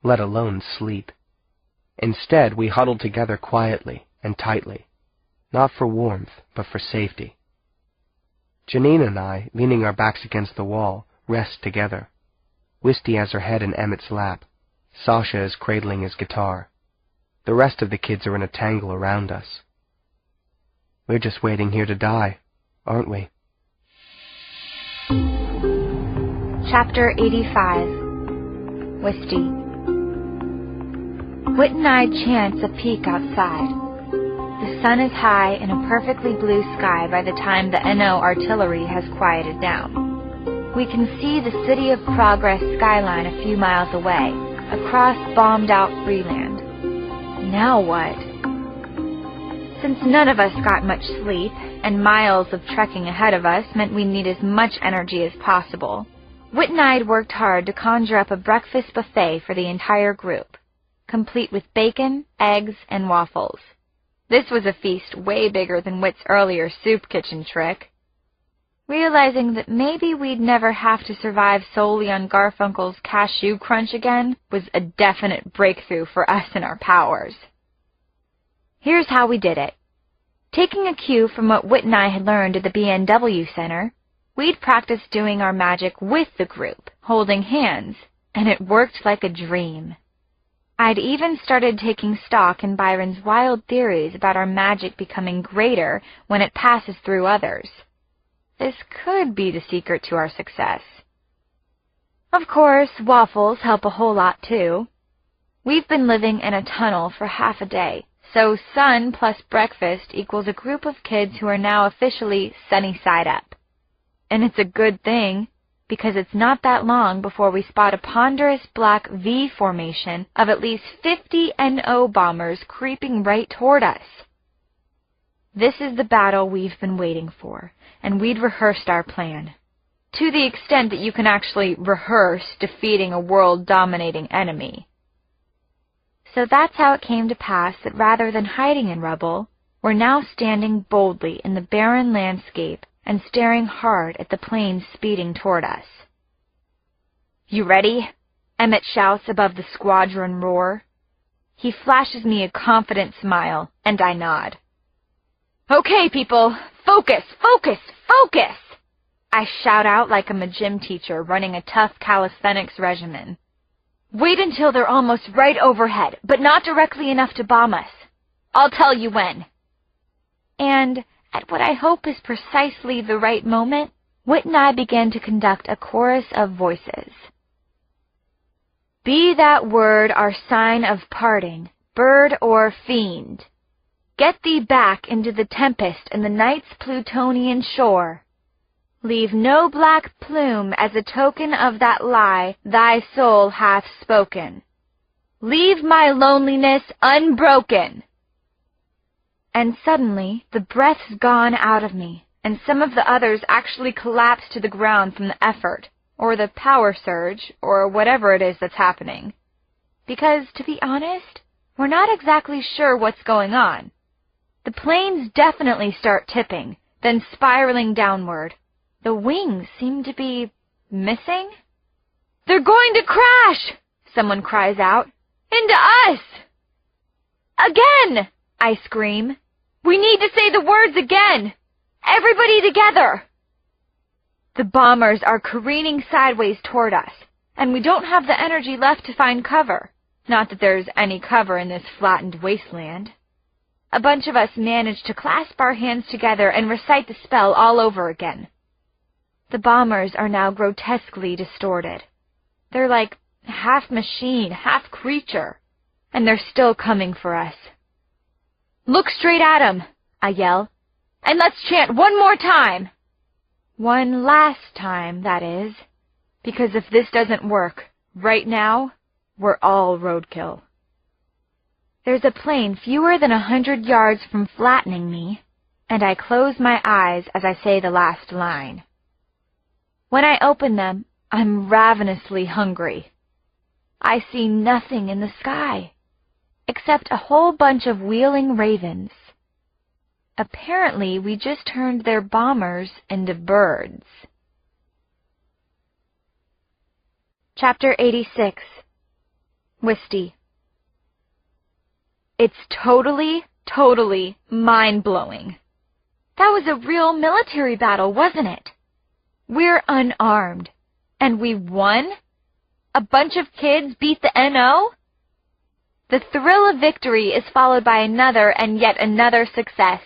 let alone sleep. Instead, we huddle together quietly and tightly, not for warmth, but for safety. Janine and I, leaning our backs against the wall, rest together. Wisty has her head in Emmett's lap. Sasha is cradling his guitar. The rest of the kids are in a tangle around us. We're just waiting here to die, aren't we? Chapter 85. Wisty. Whit and I chance a peek outside. The sun is high in a perfectly blue sky by the time the NO artillery has quieted down. We can see the City of Progress skyline a few miles away, across bombed-out Freeland. Now what? Since none of us got much sleep, and miles of trekking ahead of us meant we need as much energy as possible, Whit and I had worked hard to conjure up a breakfast buffet for the entire group, complete with bacon, eggs, and waffles. This was a feast way bigger than Whit's earlier soup kitchen trick. Realizing that maybe we'd never have to survive solely on Garfunkel's cashew crunch again was a definite breakthrough for us and our powers. Here's how we did it. Taking a cue from what Whit and I had learned at the BNW Center, we'd practiced doing our magic with the group, holding hands, and it worked like a dream. I'd even started taking stock in Byron's wild theories about our magic becoming greater when it passes through others. This could be the secret to our success. Of course, waffles help a whole lot too. We've been living in a tunnel for half a day, so sun plus breakfast equals a group of kids who are now officially sunny side up. And it's a good thing, because it's not that long before we spot a ponderous black V formation of at least 50 NO bombers creeping right toward us. This is the battle we've been waiting for, and we'd rehearsed our plan. To the extent that you can actually rehearse defeating a world-dominating enemy. So that's how it came to pass that rather than hiding in rubble, we're now standing boldly in the barren landscape and staring hard at the planes speeding toward us. You ready? Emmett shouts above the squadron roar. He flashes me a confident smile, and I nod. Okay, people, focus, focus, focus! I shout out like I'm a gym teacher running a tough calisthenics regimen. Wait until they're almost right overhead, but not directly enough to bomb us. I'll tell you when. And at what I hope is precisely the right moment, Whit and I began to conduct a chorus of voices. Be that word our sign of parting, bird or fiend. Get thee back into the tempest and the night's Plutonian shore. Leave no black plume as a token of that lie thy soul hath spoken. Leave my loneliness unbroken. And suddenly the breath's gone out of me, and some of the others actually collapse to the ground from the effort, or the power surge, or whatever it is that's happening. Because, to be honest, we're not exactly sure what's going on. The planes definitely start tipping, then spiraling downward. The wings seem to be missing. They're going to crash! Someone cries out. Into us! Again! I scream. We need to say the words again! Everybody together! The bombers are careening sideways toward us, and we don't have the energy left to find cover. Not that there's any cover in this flattened wasteland. A bunch of us manage to clasp our hands together and recite the spell all over again. The bombers are now grotesquely distorted. They're like half machine, half creature, and they're still coming for us. Look straight at 'em, I yell, and let's chant one more time. One last time, that is, because if this doesn't work, right now, we're all roadkill. There's a plane fewer than 100 yards from flattening me, and I close my eyes as I say the last line. When I open them, I'm ravenously hungry. I see nothing in the sky, except a whole bunch of wheeling ravens. Apparently, we just turned their bombers into birds. Chapter 86. Wisty. It's totally mind-blowing. That was a real military battle, wasn't it? We're unarmed, and we won? A bunch of kids beat the NO? The thrill of victory is followed by another and yet another success.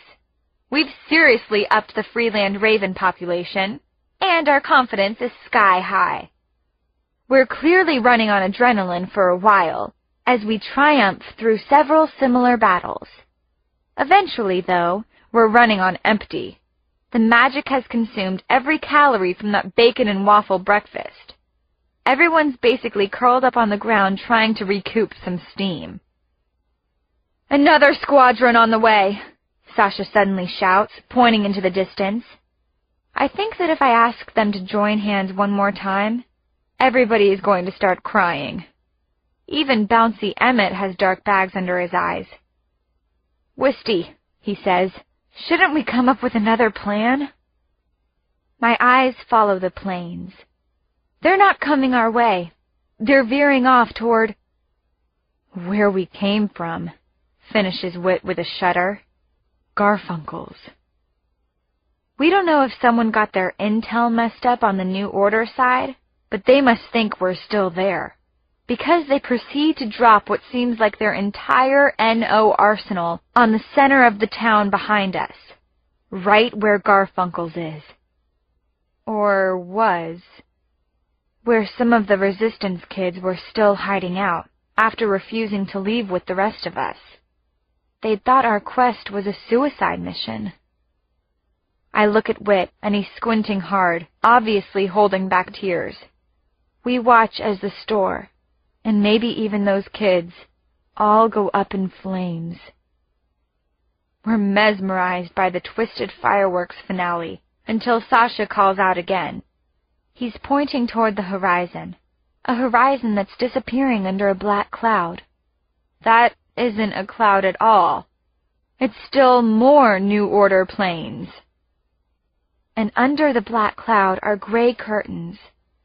We've seriously upped the Freeland Raven population, and our confidence is sky high. We're clearly running on adrenaline for a while, as we triumph through several similar battles. Eventually, though, we're running on empty. The magic has consumed every calorie from that bacon and waffle breakfast. Everyone's basically curled up on the ground trying to recoup some steam. Another squadron on the way, Sasha suddenly shouts, pointing into the distance. I think that if I ask them to join hands one more time, everybody is going to start crying. Even bouncy Emmett has dark bags under his eyes. Wisty, he says, shouldn't we come up with another plan? My eyes follow the planes. They're not coming our way. They're veering off toward where we came from, finishes Whit with a shudder. Garfunkel's. We don't know if someone got their intel messed up on the New Order side, but they must think we're still there, because they proceed to drop what seems like their entire NO arsenal on the center of the town behind us, right where Garfunkel's is. Or was. Where some of the resistance kids were still hiding out, after refusing to leave with the rest of us. They'd thought our quest was a suicide mission. I look at Whit, and he's squinting hard, obviously holding back tears. We watch as the store, and maybe even those kids, all go up in flames. We're mesmerized by the twisted fireworks finale, until Sasha calls out again. He's pointing toward the horizon, a horizon that's disappearing under a black cloud. That isn't a cloud at all. It's still more New Order planes. And under the black cloud are gray curtains,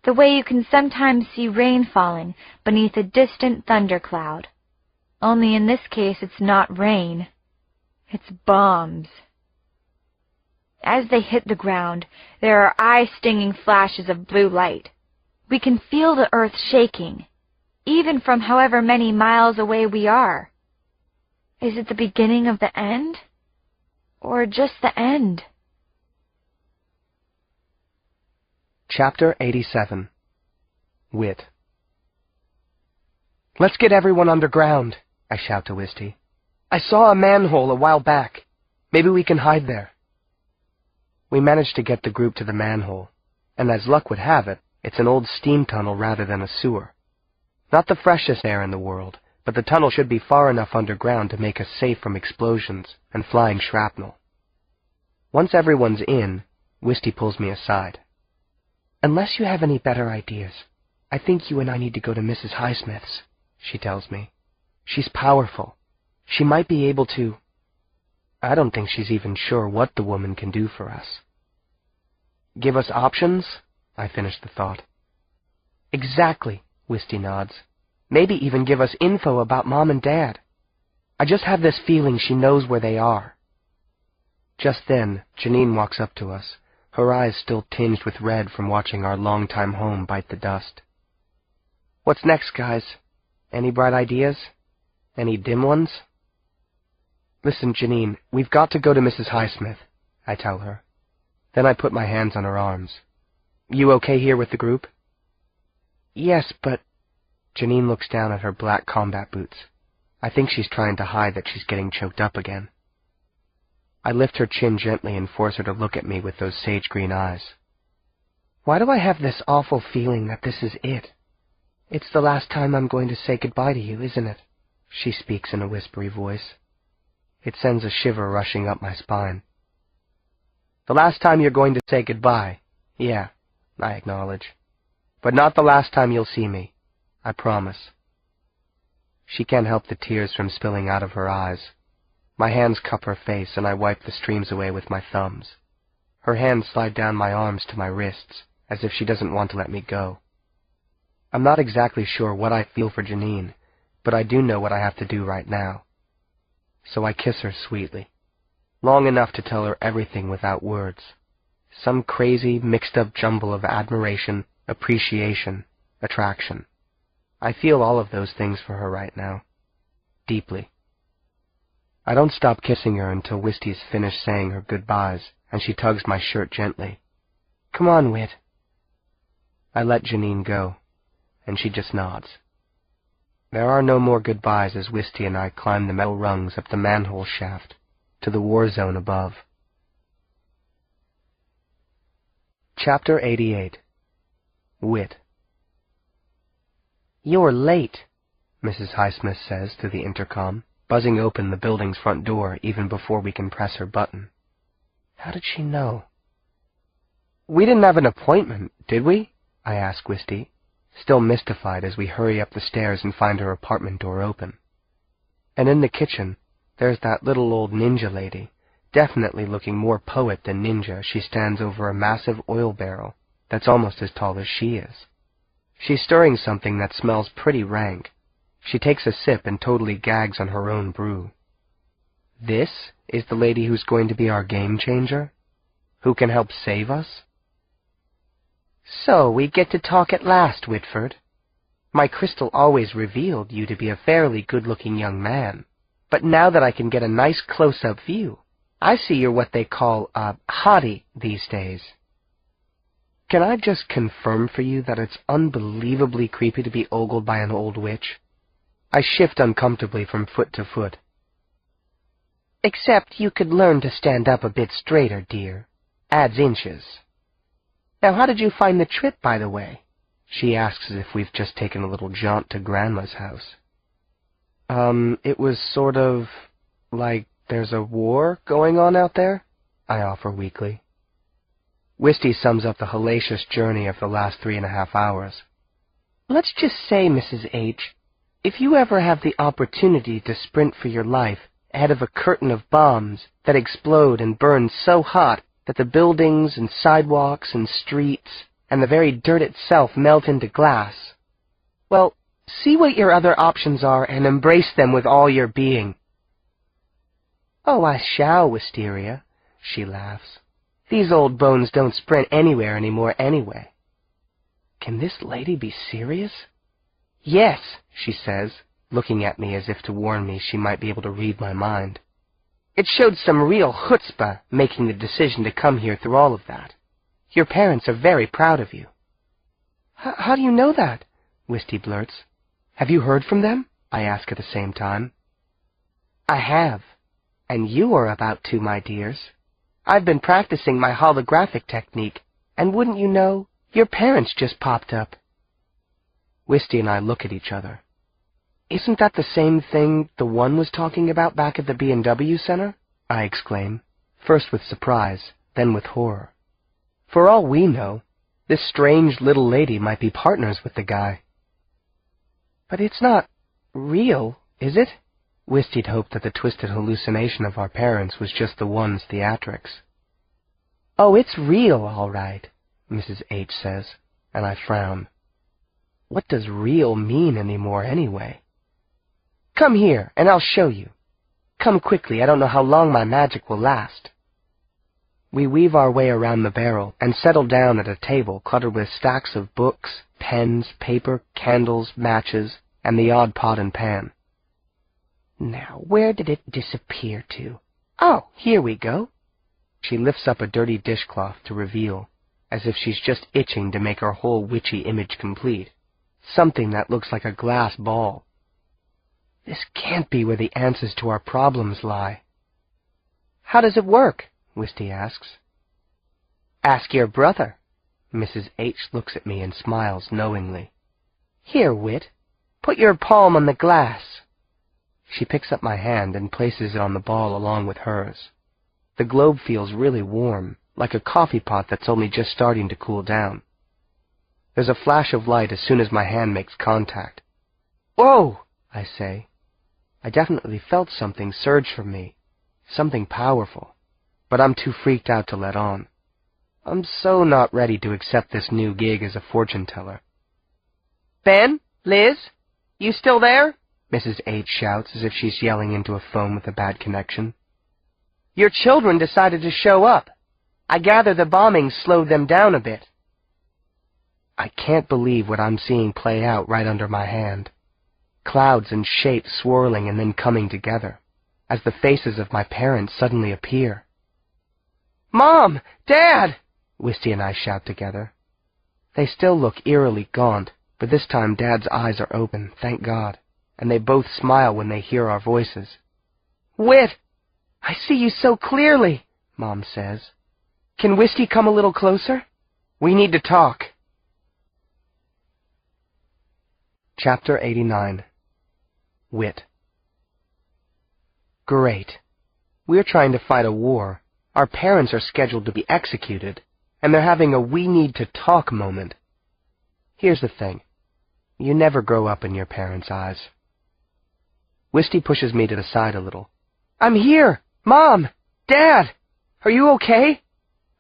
the way you can sometimes see rain falling beneath a distant thundercloud. Only in this case it's not rain, it's bombs. As they hit the ground, there are eye-stinging flashes of blue light. We can feel the earth shaking, even from however many miles away we are. Is it the beginning of the end? Or just the end? Chapter 87. Whit. "Let's get everyone underground," I shout to Wisty. "I saw a manhole a while back. Maybe we can hide there." We manage to get the group to the manhole, and as luck would have it, it's an old steam tunnel rather than a sewer. Not the freshest air in the world, but the tunnel should be far enough underground to make us safe from explosions and flying shrapnel. Once everyone's in, Wisty pulls me aside. "Unless you have any better ideas, I think you and I need to go to Mrs. Highsmith's," she tells me. "She's powerful. She might be able to—" I don't think she's even sure what the woman can do for us. "Give us options?" I finish the thought. "Exactly," Wisty nods. "Maybe even give us info about Mom and Dad. I just have this feeling she knows where they are." Just then, Janine walks up to us, her eyes still tinged with red from watching our longtime home bite the dust. "What's next, guys? Any bright ideas? Any dim ones?" "Listen, Janine, we've got to go to Mrs. Highsmith," I tell her. Then I put my hands on her arms. "You okay here with the group?" "Yes, but—" Janine looks down at her black combat boots. I think she's trying to hide that she's getting choked up again. I lift her chin gently and force her to look at me with those sage-green eyes. "Why do I have this awful feeling that this is it? It's the last time I'm going to say goodbye to you, isn't it?" She speaks in a whispery voice. It sends a shiver rushing up my spine. "The last time you're going to say goodbye, yeah," I acknowledge. "But not the last time you'll see me. I promise." She can't help the tears from spilling out of her eyes. My hands cup her face, and I wipe the streams away with my thumbs. Her hands slide down my arms to my wrists, as if she doesn't want to let me go. I'm not exactly sure what I feel for Janine, but I do know what I have to do right now. So I kiss her sweetly, long enough to tell her everything without words. Some crazy, mixed-up jumble of admiration, appreciation, attraction. I feel all of those things for her right now. Deeply. I don't stop kissing her until Wisty's finished saying her goodbyes, and she tugs my shirt gently. "Come on, Whit." I let Janine go, and she just nods. There are no more goodbyes as Wisty and I climb the metal rungs up the manhole shaft to the war zone above. Chapter 88. Whit. "You're late," Mrs. Highsmith says through the intercom, buzzing open the building's front door even before we can press her button. How did she know? "We didn't have an appointment, did we?" I ask Wisty, still mystified as we hurry up the stairs and find her apartment door open. And in the kitchen, there's that little old ninja lady, definitely looking more poet than ninja. She stands over a massive oil barrel that's almost as tall as she is. She's stirring something that smells pretty rank. She takes a sip and totally gags on her own brew. This is the lady who's going to be our game changer? Who can help save us? "So we get to talk at last, Whitford. My crystal always revealed you to be a fairly good-looking young man, but now that I can get a nice close-up view, I see you're what they call a hottie these days. Can I just confirm for you that it's unbelievably creepy to be ogled by an old witch?" I shift uncomfortably from foot to foot. "Except you could learn to stand up a bit straighter, dear. Adds inches. Now how did you find the trip, by the way?" She asks as if we've just taken a little jaunt to Grandma's house. It was sort of like there's a war going on out there," I offer weakly. Wisty sums up the hellacious journey of the last 3.5 hours. "Let's just say, Mrs. H., if you ever have the opportunity to sprint for your life ahead of a curtain of bombs that explode and burn so hot that the buildings and sidewalks and streets and the very dirt itself melt into glass. Well, see what your other options are and embrace them with all your being. Oh, I shall, Wisteria, she laughs. These old bones don't sprint anywhere anymore anyway. Can this lady be serious? Yes, she says, looking at me as if to warn me she might be able to read my mind. It showed some real chutzpah making the decision to come here through all of that. Your parents are very proud of you. How do you know that? Wisty blurts. Have you heard from them? I ask at the same time. I have. And you are about to, my dears. I've been practicing my holographic technique, and wouldn't you know, your parents just popped up. Wisty and I look at each other. Isn't that the same thing the one was talking about back at the B&W Center? I exclaim, first with surprise, then with horror. For all we know, this strange little lady might be partners with the guy. But it's not real, is it? Wisty'd hoped that the twisted hallucination of our parents was just the one's theatrics. Oh, it's real, all right, Mrs. H says, and I frown. What does real mean anymore, anyway? Come here, and I'll show you. Come quickly, I don't know how long my magic will last. We weave our way around the barrel and settle down at a table cluttered with stacks of books, pens, paper, candles, matches, and the odd pot and pan. Now, where did it disappear to? Oh, here we go. She lifts up a dirty dishcloth to reveal, as if she's just itching to make our whole witchy image complete, something that looks like a glass ball. This can't be where the answers to our problems lie. How does it work? Wisty asks. Ask your brother. Mrs. H looks at me and smiles knowingly. Here, Whit, put your palm on the glass. She picks up my hand and places it on the ball along with hers. The globe feels really warm, like a coffee pot that's only just starting to cool down. There's a flash of light as soon as my hand makes contact. Whoa, I say. I definitely felt something surge from me, something powerful, but I'm too freaked out to let on. I'm so not ready to accept this new gig as a fortune teller. Ben? Liz? You still there? Mrs. H shouts as if she's yelling into a phone with a bad connection. Your children decided to show up. I gather the bombing slowed them down a bit. I can't believe what I'm seeing play out right under my hand. Clouds and shapes swirling and then coming together, as the faces of my parents suddenly appear. Mom! Dad! Wisty and I shout together. They still look eerily gaunt, but this time Dad's eyes are open, thank God, and they both smile when they hear our voices. Whit! I see you so clearly, Mom says. Can Wisty come a little closer? We need to talk. Chapter 89. Whit. Great. We're trying to fight a war. Our parents are scheduled to be executed, and they're having a we need to talk moment. Here's the thing. You never grow up in your parents' eyes. Wisty pushes me to the side a little. I'm here! Mom! Dad! Are you okay?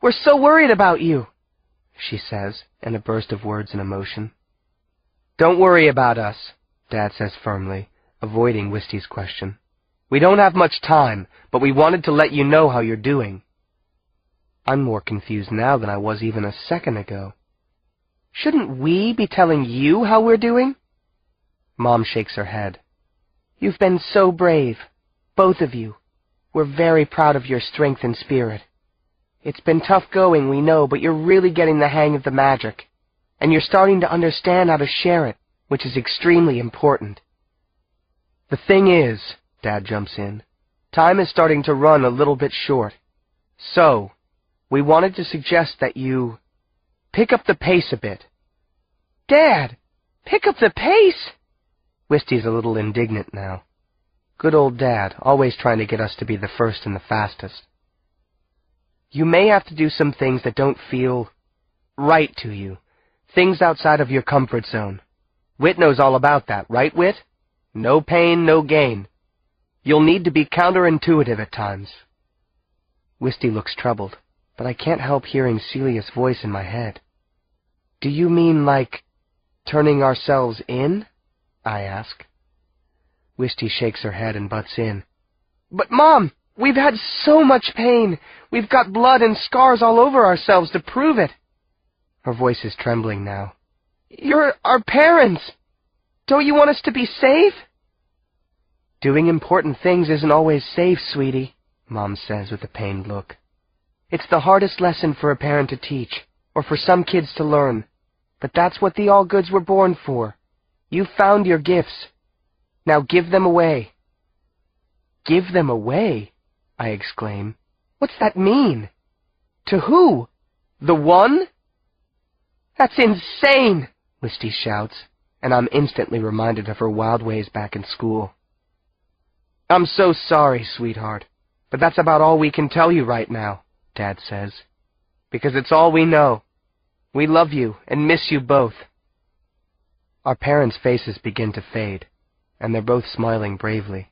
We're so worried about you, she says, in a burst of words and emotion. Don't worry about us, Dad says firmly, avoiding Wisty's question. We don't have much time, but we wanted to let you know how you're doing. I'm more confused now than I was even a second ago. Shouldn't we be telling you how we're doing? Mom shakes her head. You've been so brave, both of you. We're very proud of your strength and spirit. It's been tough going, we know, but you're really getting the hang of the magic, and you're starting to understand how to share it, which is extremely important. The thing is, Dad jumps in, time is starting to run a little bit short. So, we wanted to suggest that you pick up the pace a bit. Dad, pick up the pace? Wisty's a little indignant now. Good old Dad, always trying to get us to be the first and the fastest. You may have to do some things that don't feel right to you, things outside of your comfort zone. Whit knows all about that, right, Whit? No pain, no gain. You'll need to be counterintuitive at times. Wisty looks troubled, but I can't help hearing Celia's voice in my head. Do you mean like turning ourselves in? I ask. Wisty shakes her head and butts in. But Mom, we've had so much pain. We've got blood and scars all over ourselves to prove it. Her voice is trembling now. You're our parents. Don't you want us to be safe? Doing important things isn't always safe, sweetie, Mom says with a pained look. It's the hardest lesson for a parent to teach, or for some kids to learn. But that's what the Allgoods were born for. You found your gifts. Now give them away. Give them away? I exclaim. What's that mean? To who? The One? That's insane, Wisty shouts, and I'm instantly reminded of her wild ways back in school. I'm so sorry, sweetheart, but that's about all we can tell you right now, Dad says, because it's all we know. We love you and miss you both. Our parents' faces begin to fade, and they're both smiling bravely.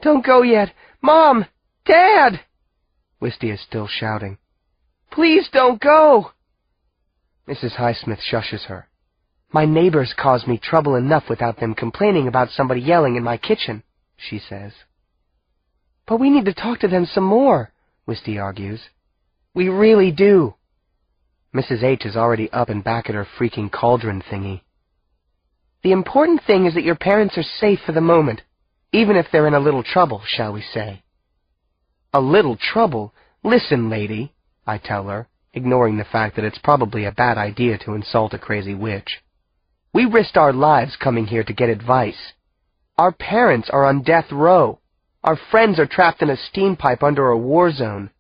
Don't go yet! Mom! Dad! Wisty is still shouting. Please don't go! Mrs. Highsmith shushes her. My neighbors cause me trouble enough without them complaining about somebody yelling in my kitchen, she says. But we need to talk to them some more, Wisty argues. We really do. Mrs. H is already up and back at her freaking cauldron thingy. The important thing is that your parents are safe for the moment, even if they're in a little trouble, shall we say. A little trouble? Listen, lady, I tell her, ignoring the fact that it's probably a bad idea to insult a crazy witch. We risked our lives coming here to get advice. Our parents are on death row. Our friends are trapped in a steam pipe under a war zone.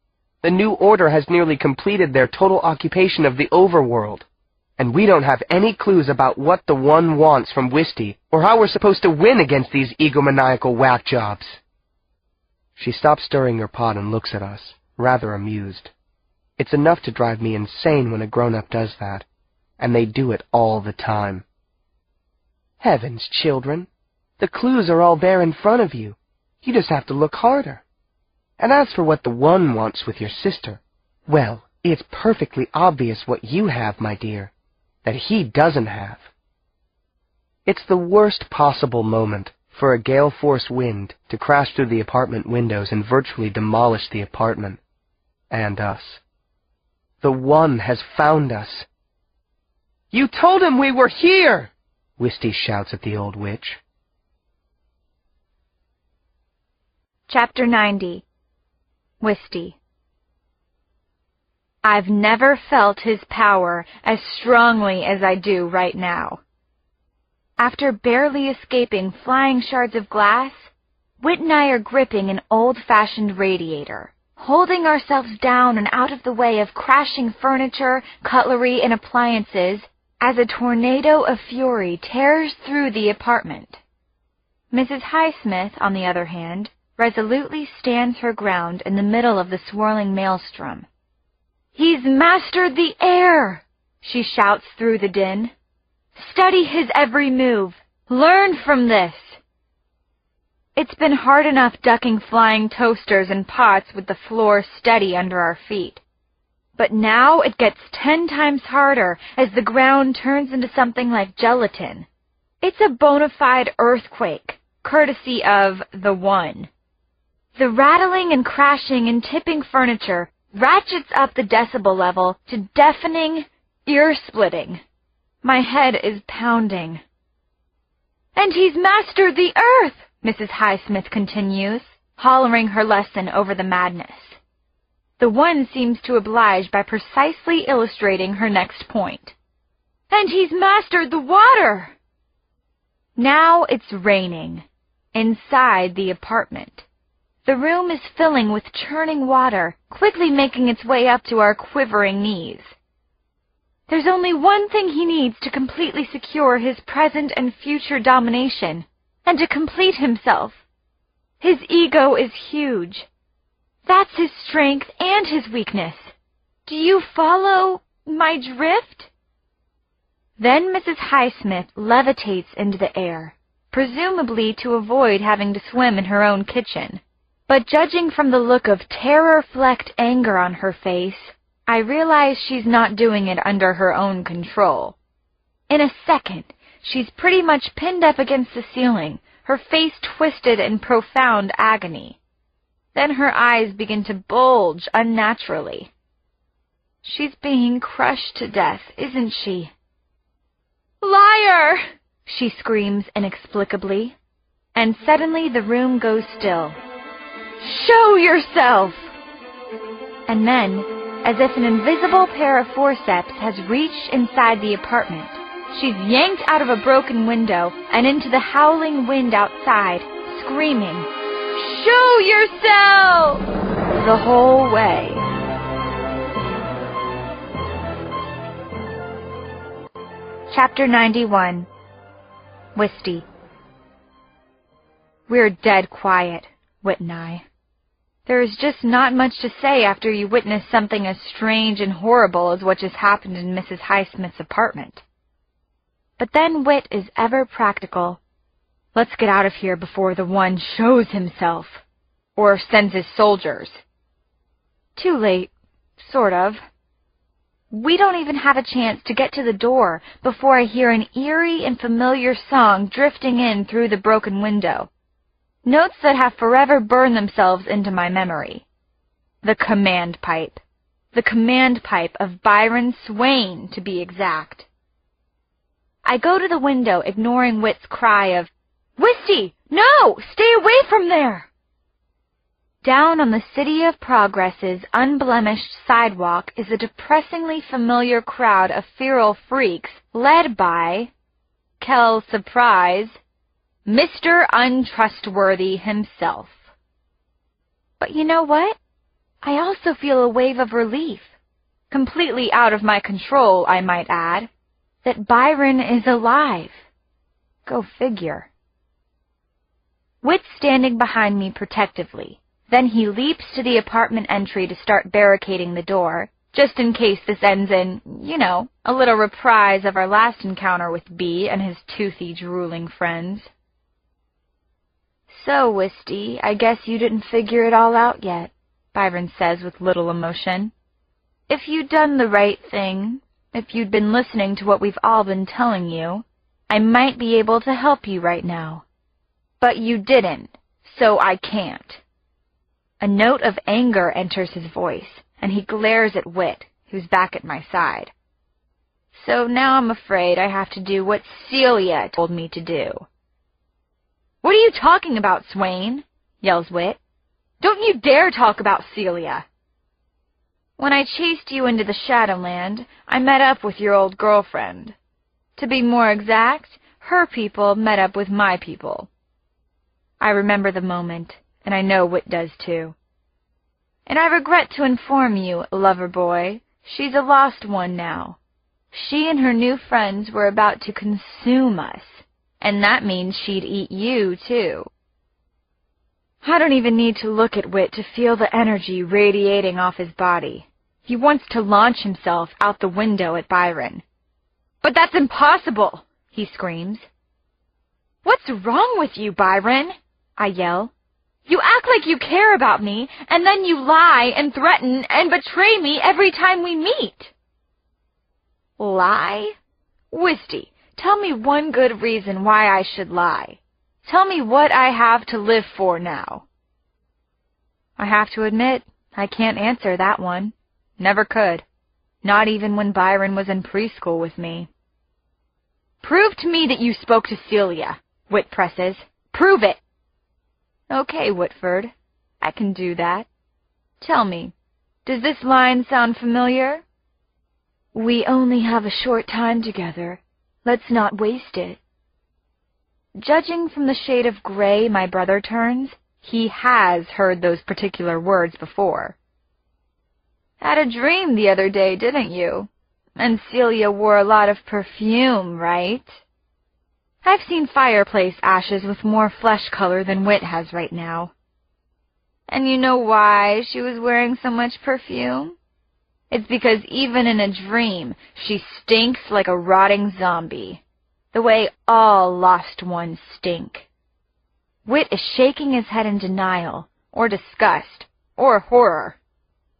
The New Order has nearly completed their total occupation of the overworld. And we don't have any clues about what the One wants from Wisty, or how we're supposed to win against these egomaniacal whack jobs. She stops stirring her pot and looks at us, rather amused. It's enough to drive me insane when a grown-up does that, and they do it all the time. Heavens, children, the clues are all there in front of you. You just have to look harder. And as for what the One wants with your sister, well, it's perfectly obvious what you have, my dear, that he doesn't have. It's the worst possible moment for a gale-force wind to crash through the apartment windows and virtually demolish the apartment. And us. The One has found us. You told him we were here! Wisty shouts at the old witch. Chapter 90. Wisty. I've never felt his power as strongly as I do right now. After barely escaping flying shards of glass, Whit and I are gripping an old-fashioned radiator, holding ourselves down and out of the way of crashing furniture, cutlery, and appliances as a tornado of fury tears through the apartment. Mrs. Highsmith, on the other hand, resolutely stands her ground in the middle of the swirling maelstrom. He's mastered the air, she shouts through the din. Study his every move. Learn from this. It's been hard enough ducking flying toasters and pots with the floor steady under our feet. But now it gets 10 times harder as the ground turns into something like gelatin. It's a bona fide earthquake, courtesy of the One. The rattling and crashing and tipping furniture ratchets up the decibel level to deafening, ear-splitting. My head is pounding. And he's mastered the earth, Mrs. Highsmith continues, hollering her lesson over the madness. The One seems to oblige by precisely illustrating her next point. And he's mastered the water! Now it's raining, inside the apartment. The room is filling with churning water, quickly making its way up to our quivering knees. There's only one thing he needs to completely secure his present and future domination, and to complete himself. His ego is huge. That's his strength and his weakness. Do you follow my drift? Then Mrs. Highsmith levitates into the air, presumably to avoid having to swim in her own kitchen. But judging from the look of terror-flecked anger on her face, I realize she's not doing it under her own control. In a second, she's pretty much pinned up against the ceiling, her face twisted in profound agony. Then her eyes begin to bulge unnaturally. She's being crushed to death, isn't she? "Liar!" she screams inexplicably, and suddenly the room goes still. "Show yourself!" And then, as if an invisible pair of forceps has reached inside the apartment, she's yanked out of a broken window and into the howling wind outside, screaming, "Show yourself!" the whole way. Chapter 91. Wisty. We're dead quiet, Whit and I. There is just not much to say after you witness something as strange and horrible as what just happened in Mrs. Highsmith's apartment. But then Whit is ever practical. Let's get out of here before the one shows himself, or sends his soldiers. Too late, sort of. We don't even have a chance to get to the door before I hear an eerie and familiar song drifting in through the broken window. Notes that have forever burned themselves into my memory. The command pipe. The command pipe of Byron Swain, to be exact. I go to the window, ignoring Whit's cry of, "Wisty, no! Stay away from there!" Down on the City of Progress's unblemished sidewalk is a depressingly familiar crowd of feral freaks led by, Kell's surprise, Mr. Untrustworthy himself. But you know what? I also feel a wave of relief, completely out of my control, I might add, that Byron is alive. Go figure. Whit's standing behind me protectively. Then he leaps to the apartment entry to start barricading the door, just in case this ends in, a little reprise of our last encounter with B and his toothy, drooling friends. "So, Wisty, I guess you didn't figure it all out yet," Byron says with little emotion. "If you'd done the right thing, if you'd been listening to what we've all been telling you, I might be able to help you right now. But you didn't, so I can't." A note of anger enters his voice, and he glares at Whit, who's back at my side. "So now I'm afraid I have to do what Celia told me to do." "What are you talking about, Swain?" yells Whit. "Don't you dare talk about Celia." "When I chased you into the Shadowland, I met up with your old girlfriend. To be more exact, her people met up with my people." I remember the moment, and I know Whit does too. "And I regret to inform you, lover boy, she's a lost one now. She and her new friends were about to consume us, and that means she'd eat you too." I don't even need to look at Whit to feel the energy radiating off his body. He wants to launch himself out the window at Byron. "But that's impossible!" he screams. "What's wrong with you, Byron?" I yell. "You act like you care about me, and then you lie and threaten and betray me every time we meet." "Lie? Wisty, tell me one good reason why I should lie. Tell me what I have to live for now." I have to admit, I can't answer that one. Never could. Not even when Byron was in preschool with me. "Prove to me that you spoke to Celia," Whit presses. "Prove it." "Okay, Whitford, I can do that. Tell me, does this line sound familiar?" "We only have a short time together. Let's not waste it." Judging from the shade of gray my brother turns, he has heard those particular words before. "Had a dream the other day, didn't you? And Celia wore a lot of perfume, right?" I've seen fireplace ashes with more flesh color than Whit has right now. "And you know why she was wearing so much perfume? It's because even in a dream, she stinks like a rotting zombie, the way all lost ones stink." Whit is shaking his head in denial, or disgust, or horror,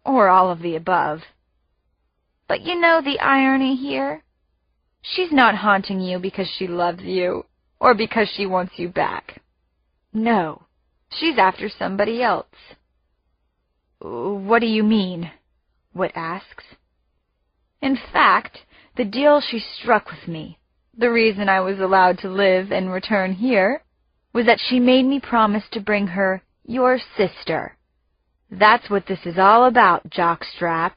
or all of the above. But you know the irony here? She's not haunting you because she loves you, or because she wants you back. No, she's after somebody else. What do you mean? Whit asks. In fact, the deal she struck with me, the reason I was allowed to live and return here, was that she made me promise to bring her your sister. That's what this is all about, jockstrap.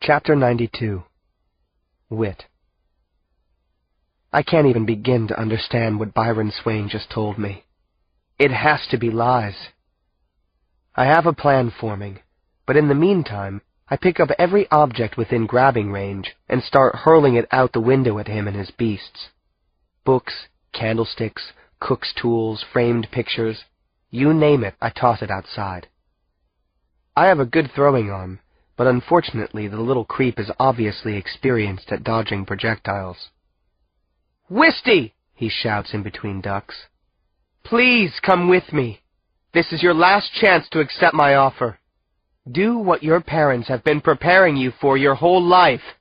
Chapter 92. Whit. I can't even begin to understand what Byron Swain just told me. It has to be lies. I have a plan forming, but in the meantime, I pick up every object within grabbing range and start hurling it out the window at him and his beasts. Books, candlesticks, cook's tools, framed pictures, you name it, I toss it outside. I have a good throwing arm, but unfortunately the little creep is obviously experienced at dodging projectiles. "Wisty!" he shouts in between ducks. "Please come with me. This is your last chance to accept my offer. Do what your parents have been preparing you for your whole life."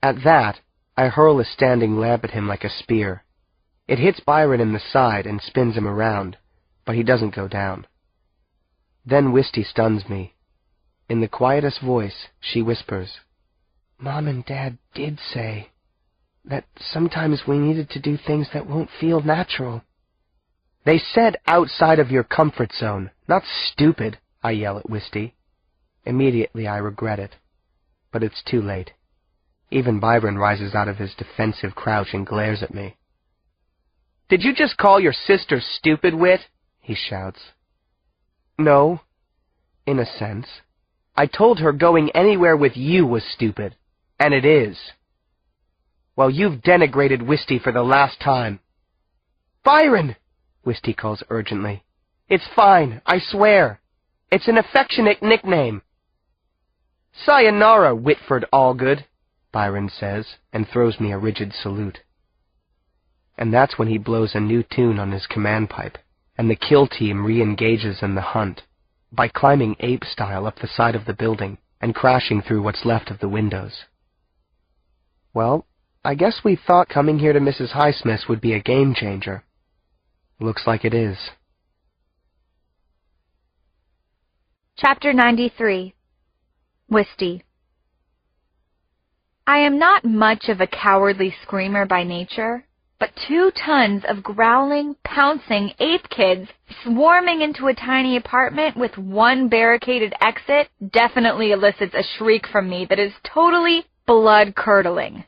At that, I hurl a standing lamp at him like a spear. It hits Byron in the side and spins him around, but he doesn't go down. Then Wisty stuns me. In the quietest voice, she whispers, "Mom and Dad did say that sometimes we needed to do things that won't feel natural." "They said outside of your comfort zone, not stupid," I yell at Wisty. Immediately I regret it, but it's too late. Even Byron rises out of his defensive crouch and glares at me. "Did you just call your sister stupid, Whit?" he shouts. "No, in a sense. I told her going anywhere with you was stupid, and it is." "Well, you've denigrated Wisty for the last time." "Byron!" Wisty calls urgently. "It's fine, I swear. It's an affectionate nickname." "Sayonara, Whitford Allgood," Byron says, and throws me a rigid salute. And that's when he blows a new tune on his command pipe, and the kill team re-engages in the hunt, by climbing ape-style up the side of the building and crashing through what's left of the windows. Well, I guess we thought coming here to Mrs. Highsmith's would be a game-changer. Looks like it is. Chapter 93. Wisty. I am not much of a cowardly screamer by nature, but 2 tons of growling, pouncing ape kids swarming into a tiny apartment with one barricaded exit definitely elicits a shriek from me that is totally blood-curdling.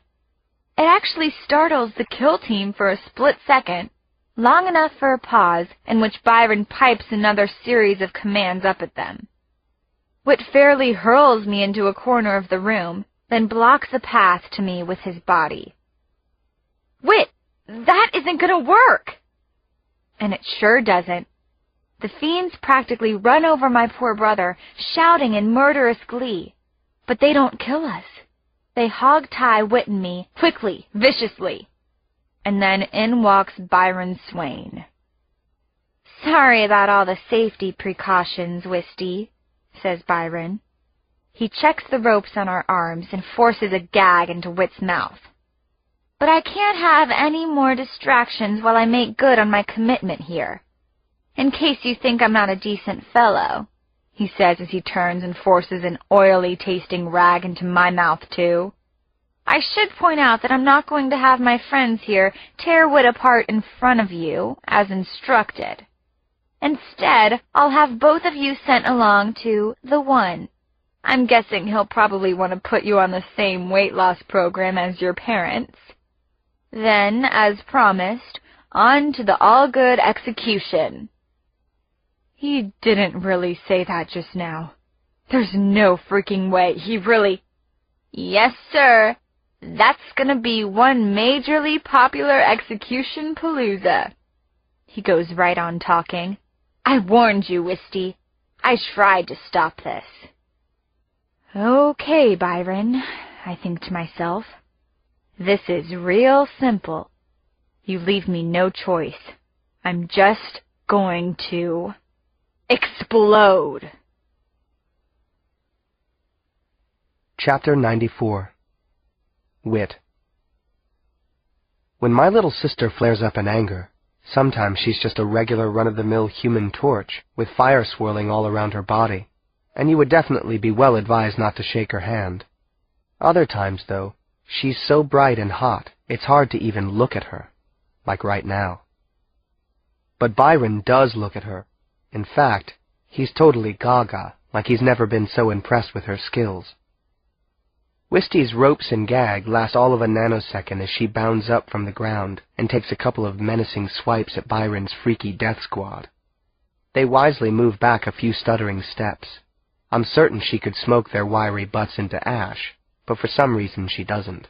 It actually startles the kill team for a split second, long enough for a pause in which Byron pipes another series of commands up at them. Whit fairly hurls me into a corner of the room, then blocks a path to me with his body. "Whit, that isn't gonna work!" And it sure doesn't. The fiends practically run over my poor brother, shouting in murderous glee. But they don't kill us. They hog-tie Whit and me, quickly, viciously. And then in walks Byron Swain. "Sorry about all the safety precautions, Wisty," says Byron. He checks the ropes on our arms and forces a gag into Whit's mouth. "But I can't have any more distractions while I make good on my commitment here. In case you think I'm not a decent fellow," he says as he turns and forces an oily-tasting rag into my mouth, too. "I should point out that I'm not going to have my friends here tear Whit apart in front of you, as instructed. Instead, I'll have both of you sent along to the One. I'm guessing he'll probably want to put you on the same weight loss program as your parents. Then, as promised, on to the Allgood execution." He didn't really say that just now. There's no freaking way he really... "Yes, sir. That's gonna be one majorly popular execution palooza." He goes right on talking. "I warned you, Wisty. I tried to stop this." "Okay, Byron," I think to myself. "This is real simple. You leave me no choice. I'm just going to explode." Chapter 94. Whit. When my little sister flares up in anger, sometimes she's just a regular run-of-the-mill Human Torch, with fire swirling all around her body, and you would definitely be well advised not to shake her hand. Other times, though, she's so bright and hot, it's hard to even look at her, like right now. But Byron does look at her. In fact, he's totally gaga, like he's never been so impressed with her skills. Wisty's ropes and gag last all of a nanosecond as she bounds up from the ground and takes a couple of menacing swipes at Byron's freaky death squad. They wisely move back a few stuttering steps. I'm certain she could smoke their wiry butts into ash, but for some reason she doesn't.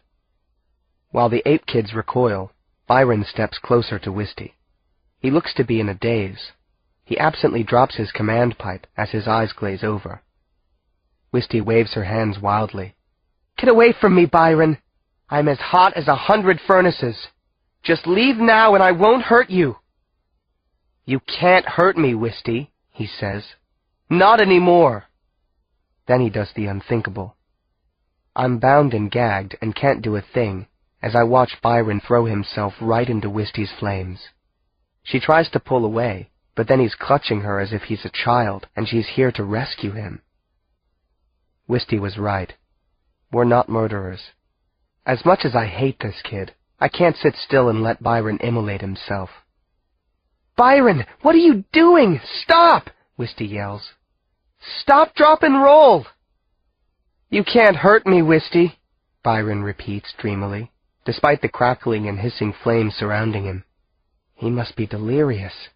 While the ape kids recoil, Byron steps closer to Wisty. He looks to be in a daze. He absently drops his command pipe as his eyes glaze over. Wisty waves her hands wildly. "Get away from me, Byron! I'm as hot as 100 furnaces. Just leave now and I won't hurt you." "You can't hurt me, Wisty," he says. "Not anymore." Then he does the unthinkable. I'm bound and gagged and can't do a thing as I watch Byron throw himself right into Wisty's flames. She tries to pull away, but then he's clutching her as if he's a child and she's here to rescue him. Wisty was right. We're not murderers. As much as I hate this kid, I can't sit still and let Byron immolate himself. "Byron, what are you doing? Stop!" Wisty yells. "Stop, drop, and roll!" "You can't hurt me, Wisty," Byron repeats dreamily, despite the crackling and hissing flames surrounding him. He must be delirious.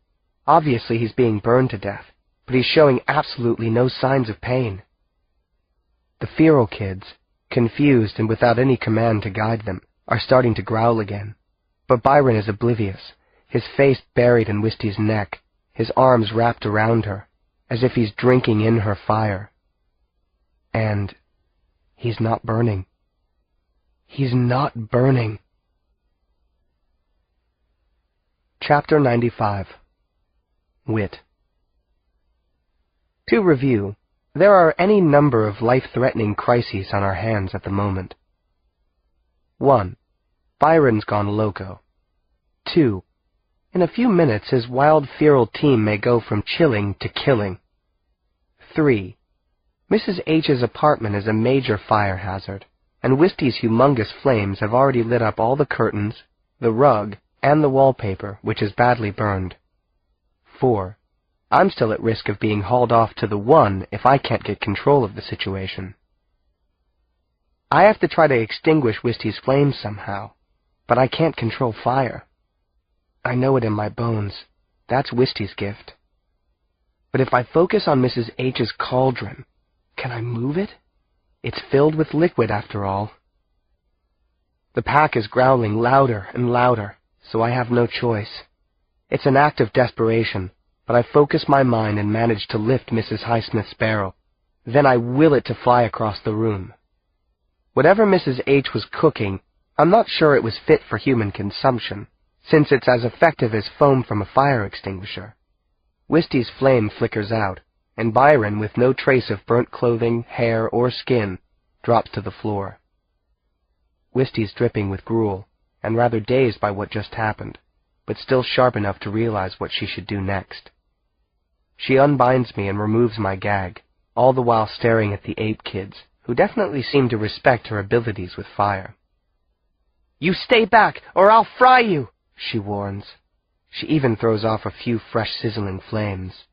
Obviously he's being burned to death, but he's showing absolutely no signs of pain. The feral kids, confused and without any command to guide them, are starting to growl again. But Byron is oblivious, his face buried in Wisty's neck, his arms wrapped around her, as if he's drinking in her fire. And he's not burning. He's not burning. Chapter 95. Whit. To review, there are any number of life-threatening crises on our hands at the moment. 1. Byron's gone loco. 2. In a few minutes his wild feral team may go from chilling to killing. 3. Mrs. H's apartment is a major fire hazard, and Wisty's humongous flames have already lit up all the curtains, the rug, and the wallpaper, which is badly burned. 4. I'm still at risk of being hauled off to the One if I can't get control of the situation. I have to try to extinguish Wisty's flames somehow, but I can't control fire. I know it in my bones. That's Wisty's gift. But if I focus on Mrs. H's cauldron, can I move it? It's filled with liquid after all. The pack is growling louder and louder, so I have no choice. It's an act of desperation, but I focus my mind and manage to lift Mrs. Highsmith's barrel. Then I will it to fly across the room. Whatever Mrs. H was cooking, I'm not sure it was fit for human consumption, since it's as effective as foam from a fire extinguisher. Wisty's flame flickers out, and Byron, with no trace of burnt clothing, hair, or skin, drops to the floor. Wisty's dripping with gruel, and rather dazed by what just happened, but still sharp enough to realize what she should do next. She unbinds me and removes my gag, all the while staring at the ape kids, who definitely seem to respect her abilities with fire. "You stay back, or I'll fry you," she warns. She even throws off a few fresh sizzling flames.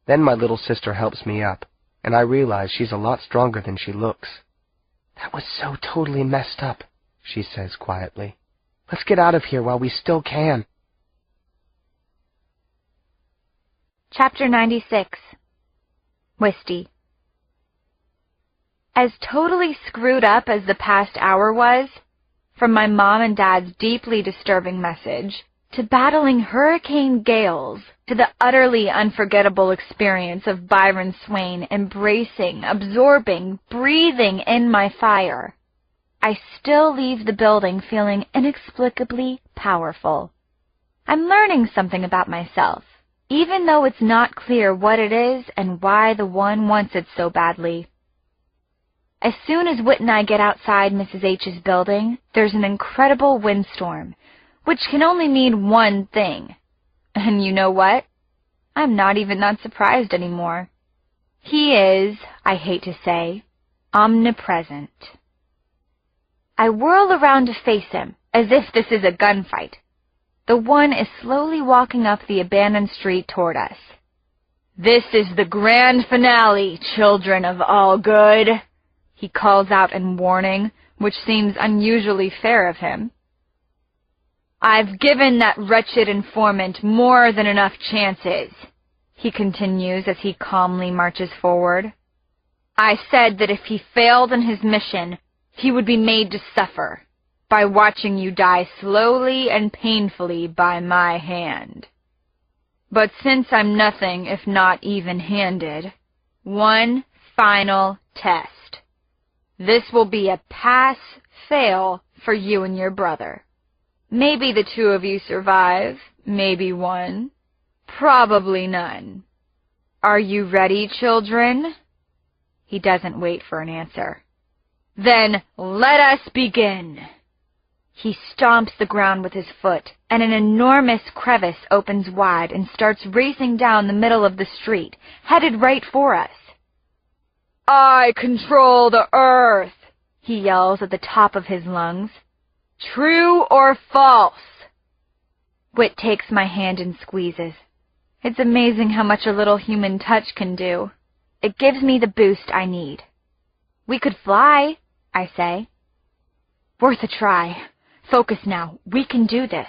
Then my little sister helps me up, and I realize she's a lot stronger than she looks. "That was so totally messed up," she says quietly. "Let's get out of here while we still can." Chapter 96. Wisty. As totally screwed up as the past hour was, from my mom and dad's deeply disturbing message, to battling hurricane gales, to the utterly unforgettable experience of Byron Swain embracing, absorbing, breathing in my fire, I still leave the building feeling inexplicably powerful. I'm learning something about myself, even though it's not clear what it is and why the One wants it so badly. As soon as Whit and I get outside Mrs. H's building, there's an incredible windstorm, which can only mean one thing. And you know what? I'm not even that surprised anymore. He is, I hate to say, omnipresent. I whirl around to face him, as if this is a gunfight. The one is slowly walking up the abandoned street toward us. "This is the grand finale, children of Allgood," he calls out in warning, which seems unusually fair of him. "I've given that wretched informant more than enough chances," he continues as he calmly marches forward. "I said that if he failed in his mission, he would be made to suffer by watching you die slowly and painfully by my hand. But since I'm nothing if not even-handed, one final test. This will be a pass-fail for you and your brother. Maybe the two of you survive, maybe one, probably none. Are you ready, children?" He doesn't wait for an answer. "Then let us begin." He stomps the ground with his foot, and an enormous crevice opens wide and starts racing down the middle of the street, headed right for us. "I control the earth," he yells at the top of his lungs. "True or false?" Whit takes my hand and squeezes. It's amazing how much a little human touch can do. It gives me the boost I need. "We could fly," I say. "Worth a try. Focus now. We can do this."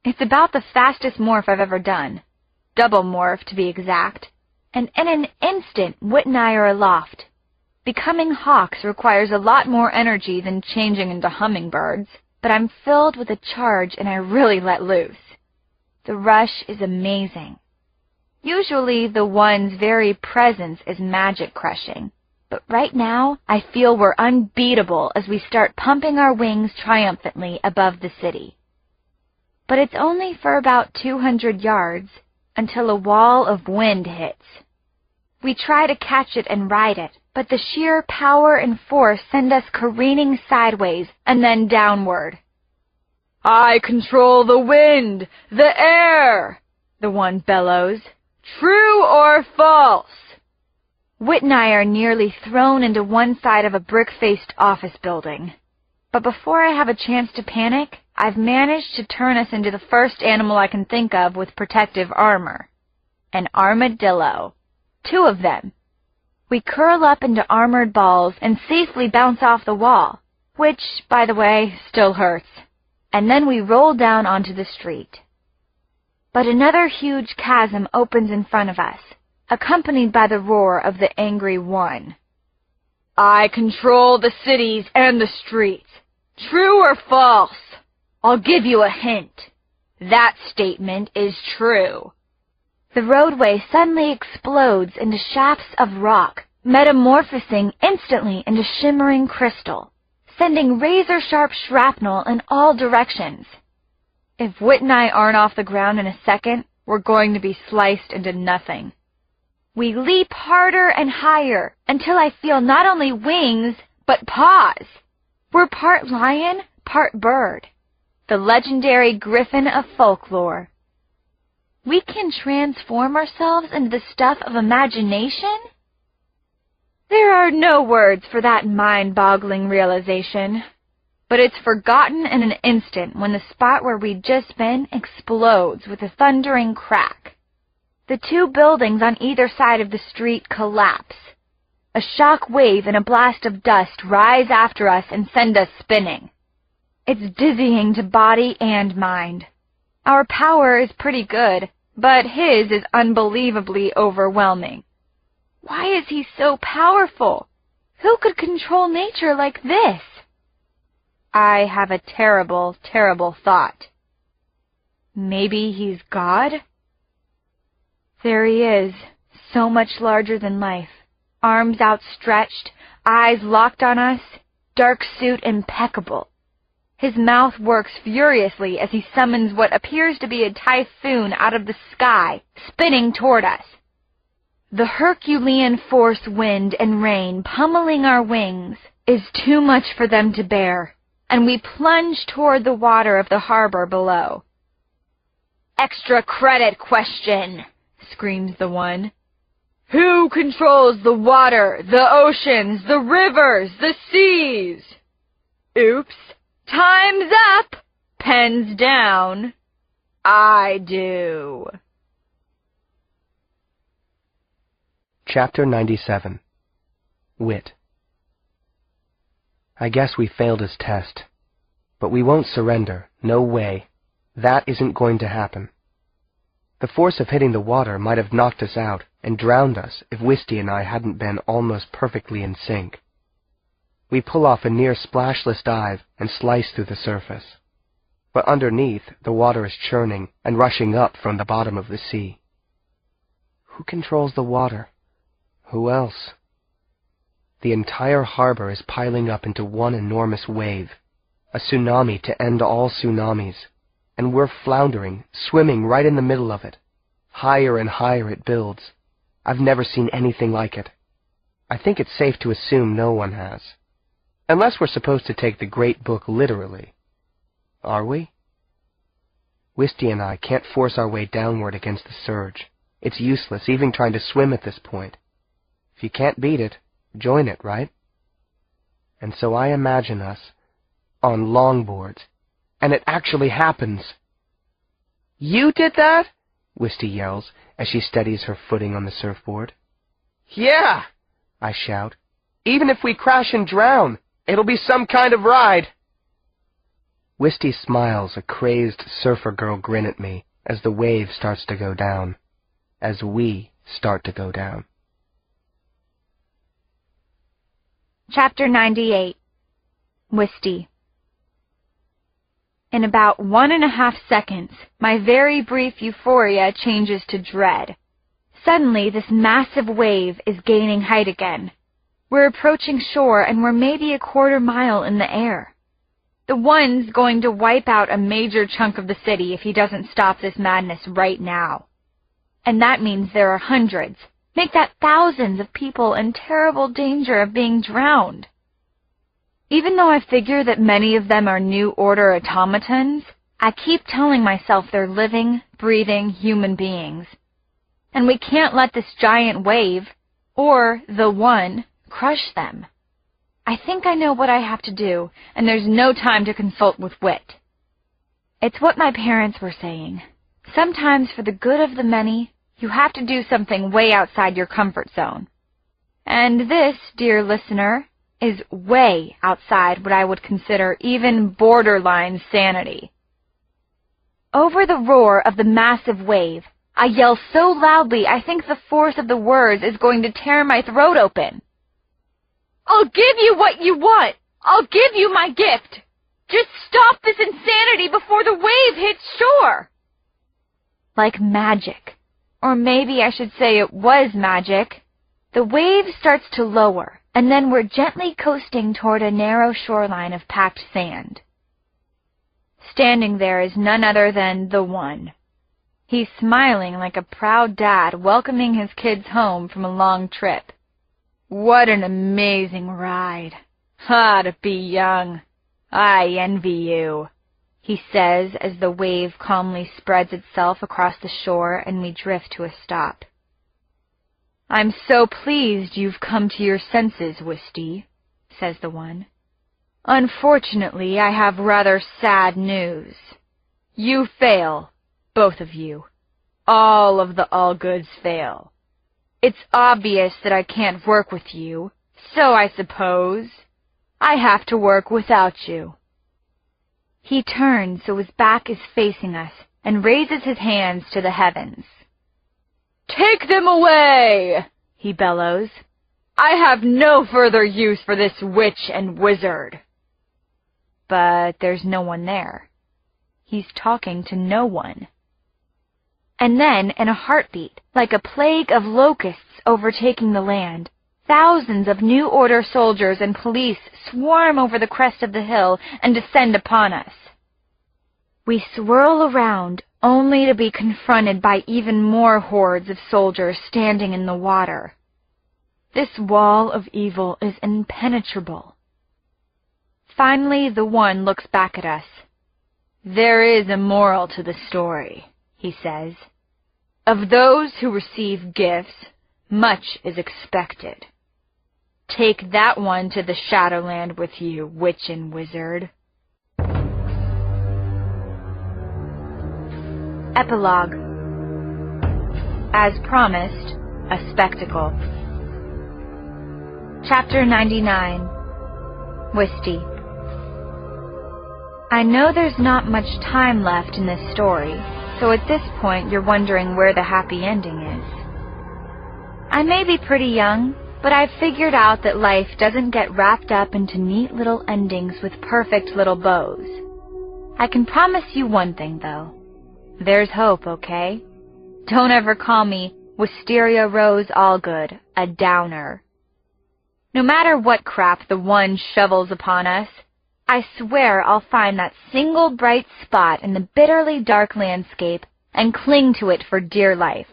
It's about the fastest morph I've ever done. Double morph, to be exact. And in an instant, Whit and I are aloft. Becoming hawks requires a lot more energy than changing into hummingbirds, but I'm filled with a charge and I really let loose. The rush is amazing. Usually the one's very presence is magic crushing. But right now, I feel we're unbeatable as we start pumping our wings triumphantly above the city. But it's only for about 200 yards until a wall of wind hits. We try to catch it and ride it, but the sheer power and force send us careening sideways and then downward. "I control the wind, the air," the one bellows. "True or false?" Whit and I are nearly thrown into one side of a brick-faced office building. But before I have a chance to panic, I've managed to turn us into the first animal I can think of with protective armor. An armadillo. 2 of them. We curl up into armored balls and safely bounce off the wall, which, by the way, still hurts. And then we roll down onto the street. But another huge chasm opens in front of us, accompanied by the roar of the angry one. "I control the cities and the streets. True or false? I'll give you a hint. That statement is true." The roadway suddenly explodes into shafts of rock, metamorphosing instantly into shimmering crystal, sending razor-sharp shrapnel in all directions. If Whit and I aren't off the ground in a second, we're going to be sliced into nothing. We leap harder and higher until I feel not only wings, but paws. We're part lion, part bird. The legendary griffin of folklore. We can transform ourselves into the stuff of imagination? There are no words for that mind-boggling realization. But it's forgotten in an instant when the spot where we'd just been explodes with a thundering crack. The 2 buildings on either side of the street collapse. A shock wave and a blast of dust rise after us and send us spinning. It's dizzying to body and mind. Our power is pretty good, but his is unbelievably overwhelming. Why is he so powerful? Who could control nature like this? I have a terrible, terrible thought. Maybe he's God? There he is, so much larger than life, arms outstretched, eyes locked on us, dark suit impeccable. His mouth works furiously as he summons what appears to be a typhoon out of the sky, spinning toward us. The Herculean force wind and rain pummeling our wings is too much for them to bear, and we plunge toward the water of the harbor below. "Extra credit question," screams the one. "Who controls the water, the oceans, the rivers, the seas?" "Oops, time's up! Pens down. I do." Chapter 97. Whit. I guess we failed his test. But we won't surrender. No way. That isn't going to happen. The force of hitting the water might have knocked us out and drowned us if Wisty and I hadn't been almost perfectly in sync. We pull off a near splashless dive and slice through the surface. But underneath, the water is churning and rushing up from the bottom of the sea. Who controls the water? Who else? The entire harbor is piling up into one enormous wave, a tsunami to end all tsunamis, and we're floundering, swimming right in the middle of it. Higher and higher it builds. I've never seen anything like it. I think it's safe to assume no one has. Unless we're supposed to take the great book literally. Are we? Wisty and I can't force our way downward against the surge. It's useless even trying to swim at this point. If you can't beat it, join it, right? And so I imagine us on longboards, and it actually happens. "You did that?" Wisty yells as she steadies her footing on the surfboard. "Yeah," I shout. "Even if we crash and drown, it'll be some kind of ride." Wisty smiles a crazed surfer girl grin at me as the wave starts to go down, as we start to go down. Chapter 98. Wisty. In about 1.5 seconds, my very brief euphoria changes to dread. Suddenly, this massive wave is gaining height again. We're approaching shore, and we're maybe a 1/4 mile in the air. The one's going to wipe out a major chunk of the city if he doesn't stop this madness right now. And that means there are hundreds. Make that thousands of people in terrible danger of being drowned. Even though I figure that many of them are New Order automatons, I keep telling myself they're living, breathing human beings. And we can't let this giant wave, or the one, crush them. I think I know what I have to do, and there's no time to consult with Whit. It's what my parents were saying. Sometimes for the good of the many, you have to do something way outside your comfort zone. And this, dear listener, is way outside what I would consider even borderline sanity. Over the roar of the massive wave, I yell so loudly I think the force of the words is going to tear my throat open. "I'll give you what you want! I'll give you my gift! Just stop this insanity before the wave hits shore!" Like magic. Or maybe I should say it was magic. The wave starts to lower, and then we're gently coasting toward a narrow shoreline of packed sand. Standing there is none other than the one. He's smiling like a proud dad welcoming his kids home from a long trip. What an amazing ride. Ah, to be young. I envy you, he says as the wave calmly spreads itself across the shore and we drift to a stop. "I'm so pleased you've come to your senses, Wisty," says the one. "Unfortunately, I have rather sad news. You fail, both of you. All of the Allgoods fail. It's obvious that I can't work with you, so I suppose I have to work without you." He turns so his back is facing us and raises his hands to the heavens. "Take them away!" he bellows. "I have no further use for this witch and wizard." But there's no one there. He's talking to no one. And then, in a heartbeat, like a plague of locusts overtaking the land, thousands of New Order soldiers and police swarm over the crest of the hill and descend upon us. We swirl around, only to be confronted by even more hordes of soldiers standing in the water. This wall of evil is impenetrable. Finally, the One looks back at us. "There is a moral to the story," he says. "Of those who receive gifts, much is expected. Take that one to the Shadowland with you, witch and wizard." Epilogue. As promised, a spectacle. Chapter 99. Wisty. I know there's not much time left in this story, so at this point you're wondering where the happy ending is. I may be pretty young, but I've figured out that life doesn't get wrapped up into neat little endings with perfect little bows. I can promise you one thing, though. There's hope, okay? Don't ever call me Wisteria Rose Allgood, a downer. No matter what crap the One shovels upon us, I swear I'll find that single bright spot in the bitterly dark landscape and cling to it for dear life.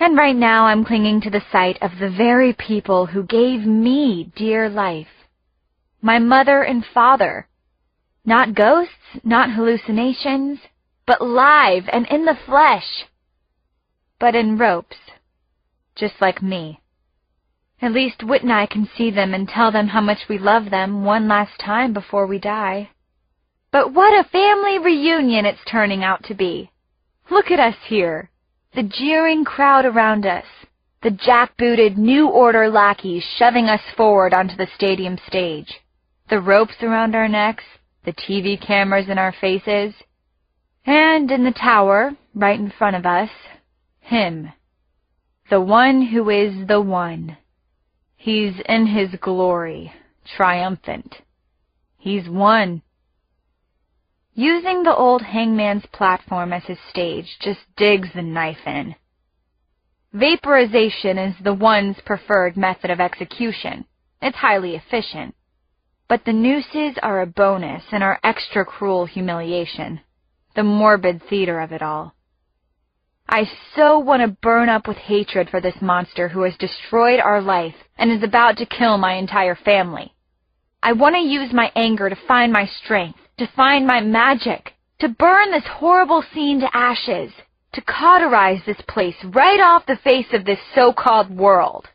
And right now I'm clinging to the sight of the very people who gave me dear life. My mother and father. Not ghosts, not hallucinations, but live and in the flesh. But in ropes, just like me. At least Whit and I can see them and tell them how much we love them one last time before we die. But what a family reunion it's turning out to be. Look at us here, the jeering crowd around us, the jackbooted New Order lackeys shoving us forward onto the stadium stage, the ropes around our necks, the TV cameras in our faces, and in the tower, right in front of us, him, the One who is the One. He's in his glory, triumphant. He's won. Using the old hangman's platform as his stage just digs the knife in. Vaporization is the One's preferred method of execution. It's highly efficient. But the nooses are a bonus and are extra cruel humiliation, the morbid theater of it all. I so want to burn up with hatred for this monster who has destroyed our life and is about to kill my entire family. I want to use my anger to find my strength, to find my magic, to burn this horrible scene to ashes, to cauterize this place right off the face of this so-called world.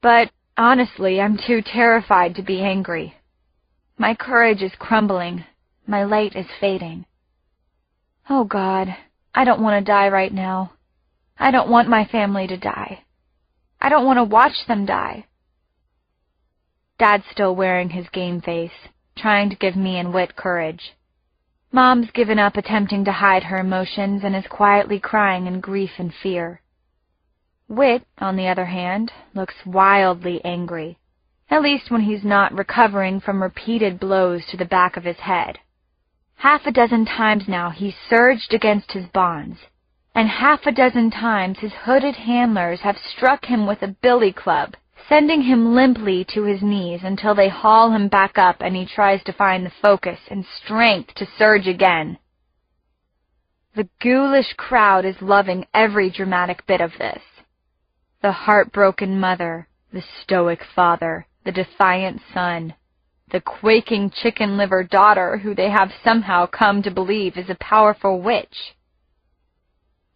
But honestly, I'm too terrified to be angry. My courage is crumbling. My light is fading. Oh God, I don't want to die right now. I don't want my family to die. I don't want to watch them die. Dad's still wearing his game face, trying to give me and Whit courage. Mom's given up attempting to hide her emotions and is quietly crying in grief and fear. Whit, on the other hand, looks wildly angry, at least when he's not recovering from repeated blows to the back of his head. 6 times now he's surged against his bonds, and 6 times his hooded handlers have struck him with a billy club, sending him limply to his knees until they haul him back up and he tries to find the focus and strength to surge again. The ghoulish crowd is loving every dramatic bit of this. The heartbroken mother, the stoic father, the defiant son, the quaking chicken-liver daughter who they have somehow come to believe is a powerful witch.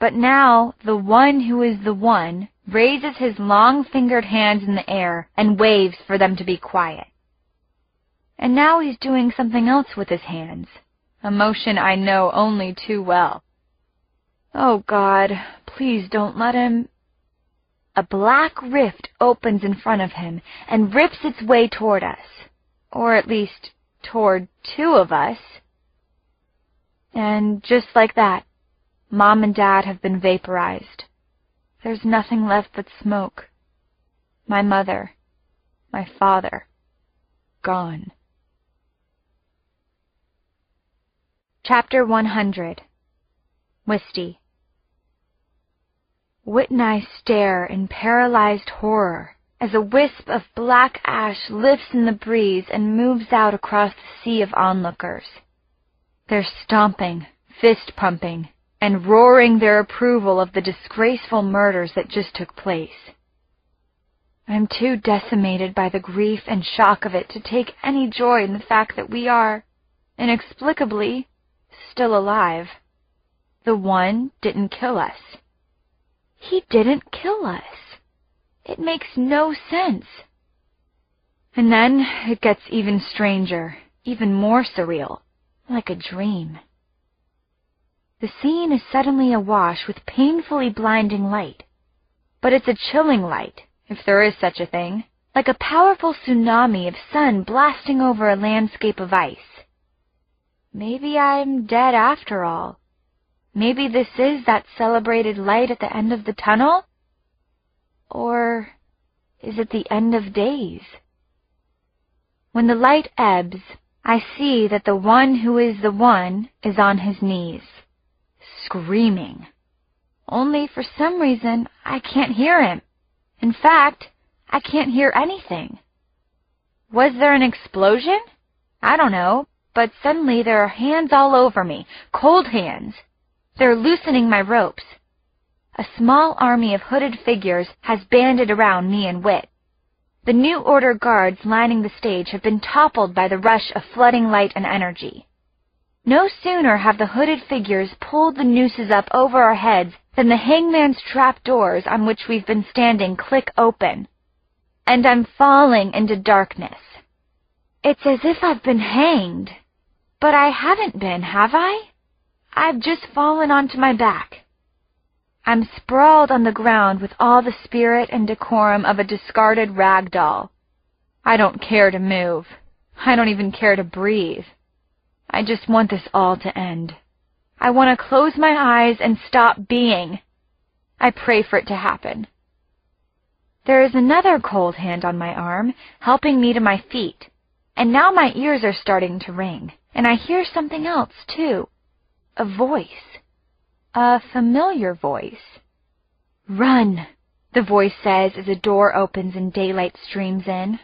But now the One who is the One raises his long-fingered hands in the air and waves for them to be quiet. And now he's doing something else with his hands, a motion I know only too well. Oh God, please don't let him... A black rift opens in front of him and rips its way toward us. Or at least, toward 2 of us. And just like that, Mom and Dad have been vaporized. There's nothing left but smoke. My mother, my father, gone. Chapter 100. Wisty. Whit and I stare in paralyzed horror as a wisp of black ash lifts in the breeze and moves out across the sea of onlookers. They're stomping, fist-pumping and roaring their approval of the disgraceful murders that just took place. I'm too decimated by the grief and shock of it to take any joy in the fact that we are, inexplicably, still alive. The one didn't kill us. He didn't kill us. It makes no sense. And then it gets even stranger, even more surreal, like a dream. The scene is suddenly awash with painfully blinding light. But it's a chilling light, if there is such a thing, like a powerful tsunami of sun blasting over a landscape of ice. Maybe I'm dead after all. Maybe this is that celebrated light at the end of the tunnel? Or is it the end of days? When the light ebbs, I see that the one who is the one is on his knees, screaming. Only for some reason, I can't hear him. In fact, I can't hear anything. Was there an explosion? I don't know, but suddenly there are hands all over me, cold hands. They're loosening my ropes. A small army of hooded figures has banded around me and Whit. The New Order guards lining the stage have been toppled by the rush of flooding light and energy. No sooner have the hooded figures pulled the nooses up over our heads than the hangman's trap doors on which we've been standing click open. And I'm falling into darkness. It's as if I've been hanged. But I haven't been, have I? I've just fallen onto my back. I'm sprawled on the ground with all the spirit and decorum of a discarded rag doll. I don't care to move. I don't even care to breathe. I just want this all to end. I want to close my eyes and stop being. I pray for it to happen. There is another cold hand on my arm, helping me to my feet, and now my ears are starting to ring, and I hear something else, too. A voice. A familiar voice. Run, the voice says as a door opens and daylight streams in.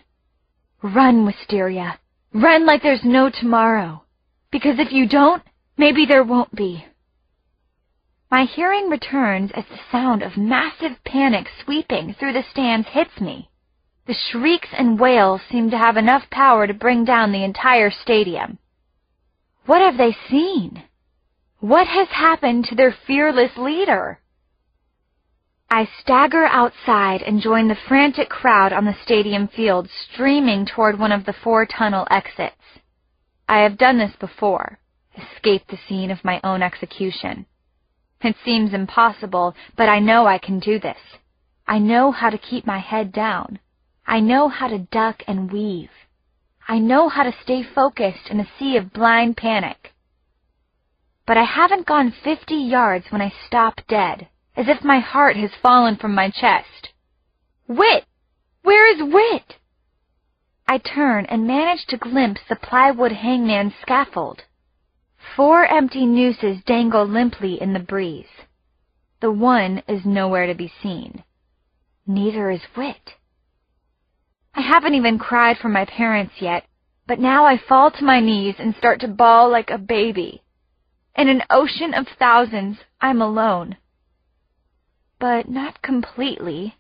Run, Wisteria. Run like there's no tomorrow. Because if you don't, maybe there won't be. My hearing returns as the sound of massive panic sweeping through the stands hits me. The shrieks and wails seem to have enough power to bring down the entire stadium. What have they seen? What has happened to their fearless leader? I stagger outside and join the frantic crowd on the stadium field streaming toward one of the 4 tunnel exits. I have done this before, escaped the scene of my own execution. It seems impossible, but I know I can do this. I know how to keep my head down. I know how to duck and weave. I know how to stay focused in a sea of blind panic. But I haven't gone 50 yards when I stop dead, as if my heart has fallen from my chest. Whit! Where is Whit? I turn and manage to glimpse the plywood hangman's scaffold. 4 empty nooses dangle limply in the breeze. The one is nowhere to be seen. Neither is Whit. I haven't even cried for my parents yet, but now I fall to my knees and start to bawl like a baby. In an ocean of thousands, I'm alone. But not completely.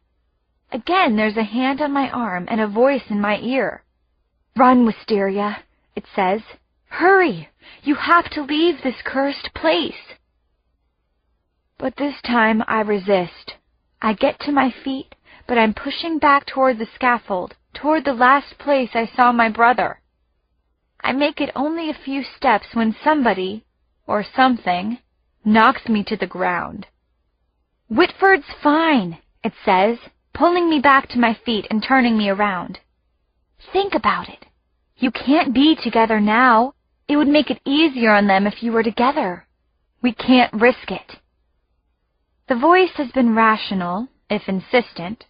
Again, there's a hand on my arm and a voice in my ear. Run, Wisteria, it says. Hurry! You have to leave this cursed place. But this time I resist. I get to my feet, but I'm pushing back toward the scaffold, toward the last place I saw my brother. I make it only a few steps when somebody, or something, knocks me to the ground. Whitford's fine, it says, pulling me back to my feet and turning me around. Think about it. You can't be together now. It would make it easier on them if you were together. We can't risk it. The voice has been rational, if insistent,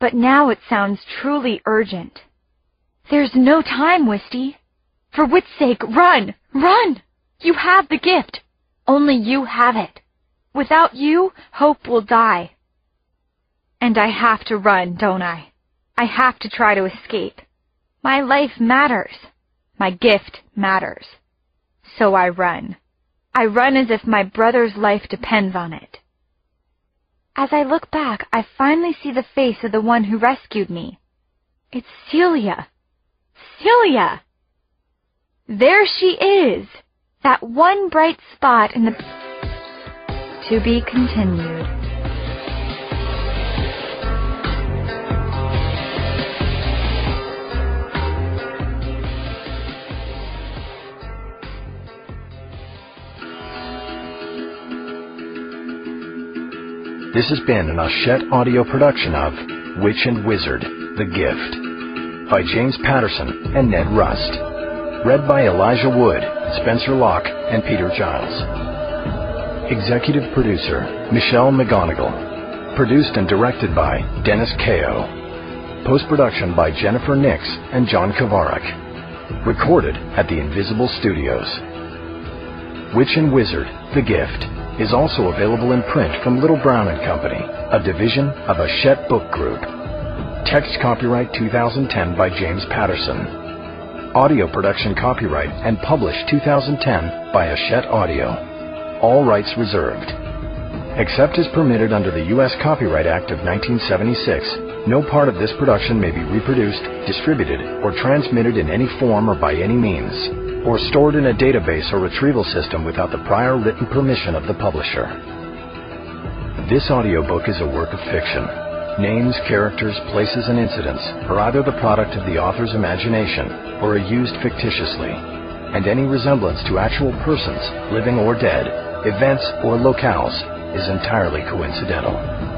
but now it sounds truly urgent. There's no time, Wisty. For Whit's sake, run! Run! You have the gift. Only you have it. Without you, hope will die. And I have to run, don't I? I have to try to escape. My life matters. My gift matters. So I run. I run as if my brother's life depends on it. As I look back, I finally see the face of the one who rescued me. It's Celia. Celia! There she is! That one bright spot in the... To be continued. This has been an Hachette audio production of Witch and Wizard, The Gift, by James Patterson and Ned Rust. Read by Elijah Wood, Spencer Locke, and Peter Giles. Executive producer, Michelle McGonigal. Produced and directed by Dennis Kao. Post-production by Jennifer Nix and John Kovarik. Recorded at the Invisible Studios. Witch and Wizard, The Gift, is also available in print from Little Brown & Company, a division of Hachette Book Group. Text copyright 2010 by James Patterson. Audio production copyright and published 2010 by Hachette Audio. All rights reserved. Except as permitted under the U.S. Copyright Act of 1976, no part of this production may be reproduced, distributed, or transmitted in any form or by any means, or stored in a database or retrieval system without the prior written permission of the publisher. This audiobook is a work of fiction. Names, characters, places, and incidents are either the product of the author's imagination or are used fictitiously, and any resemblance to actual persons, living or dead, events, or locales is entirely coincidental.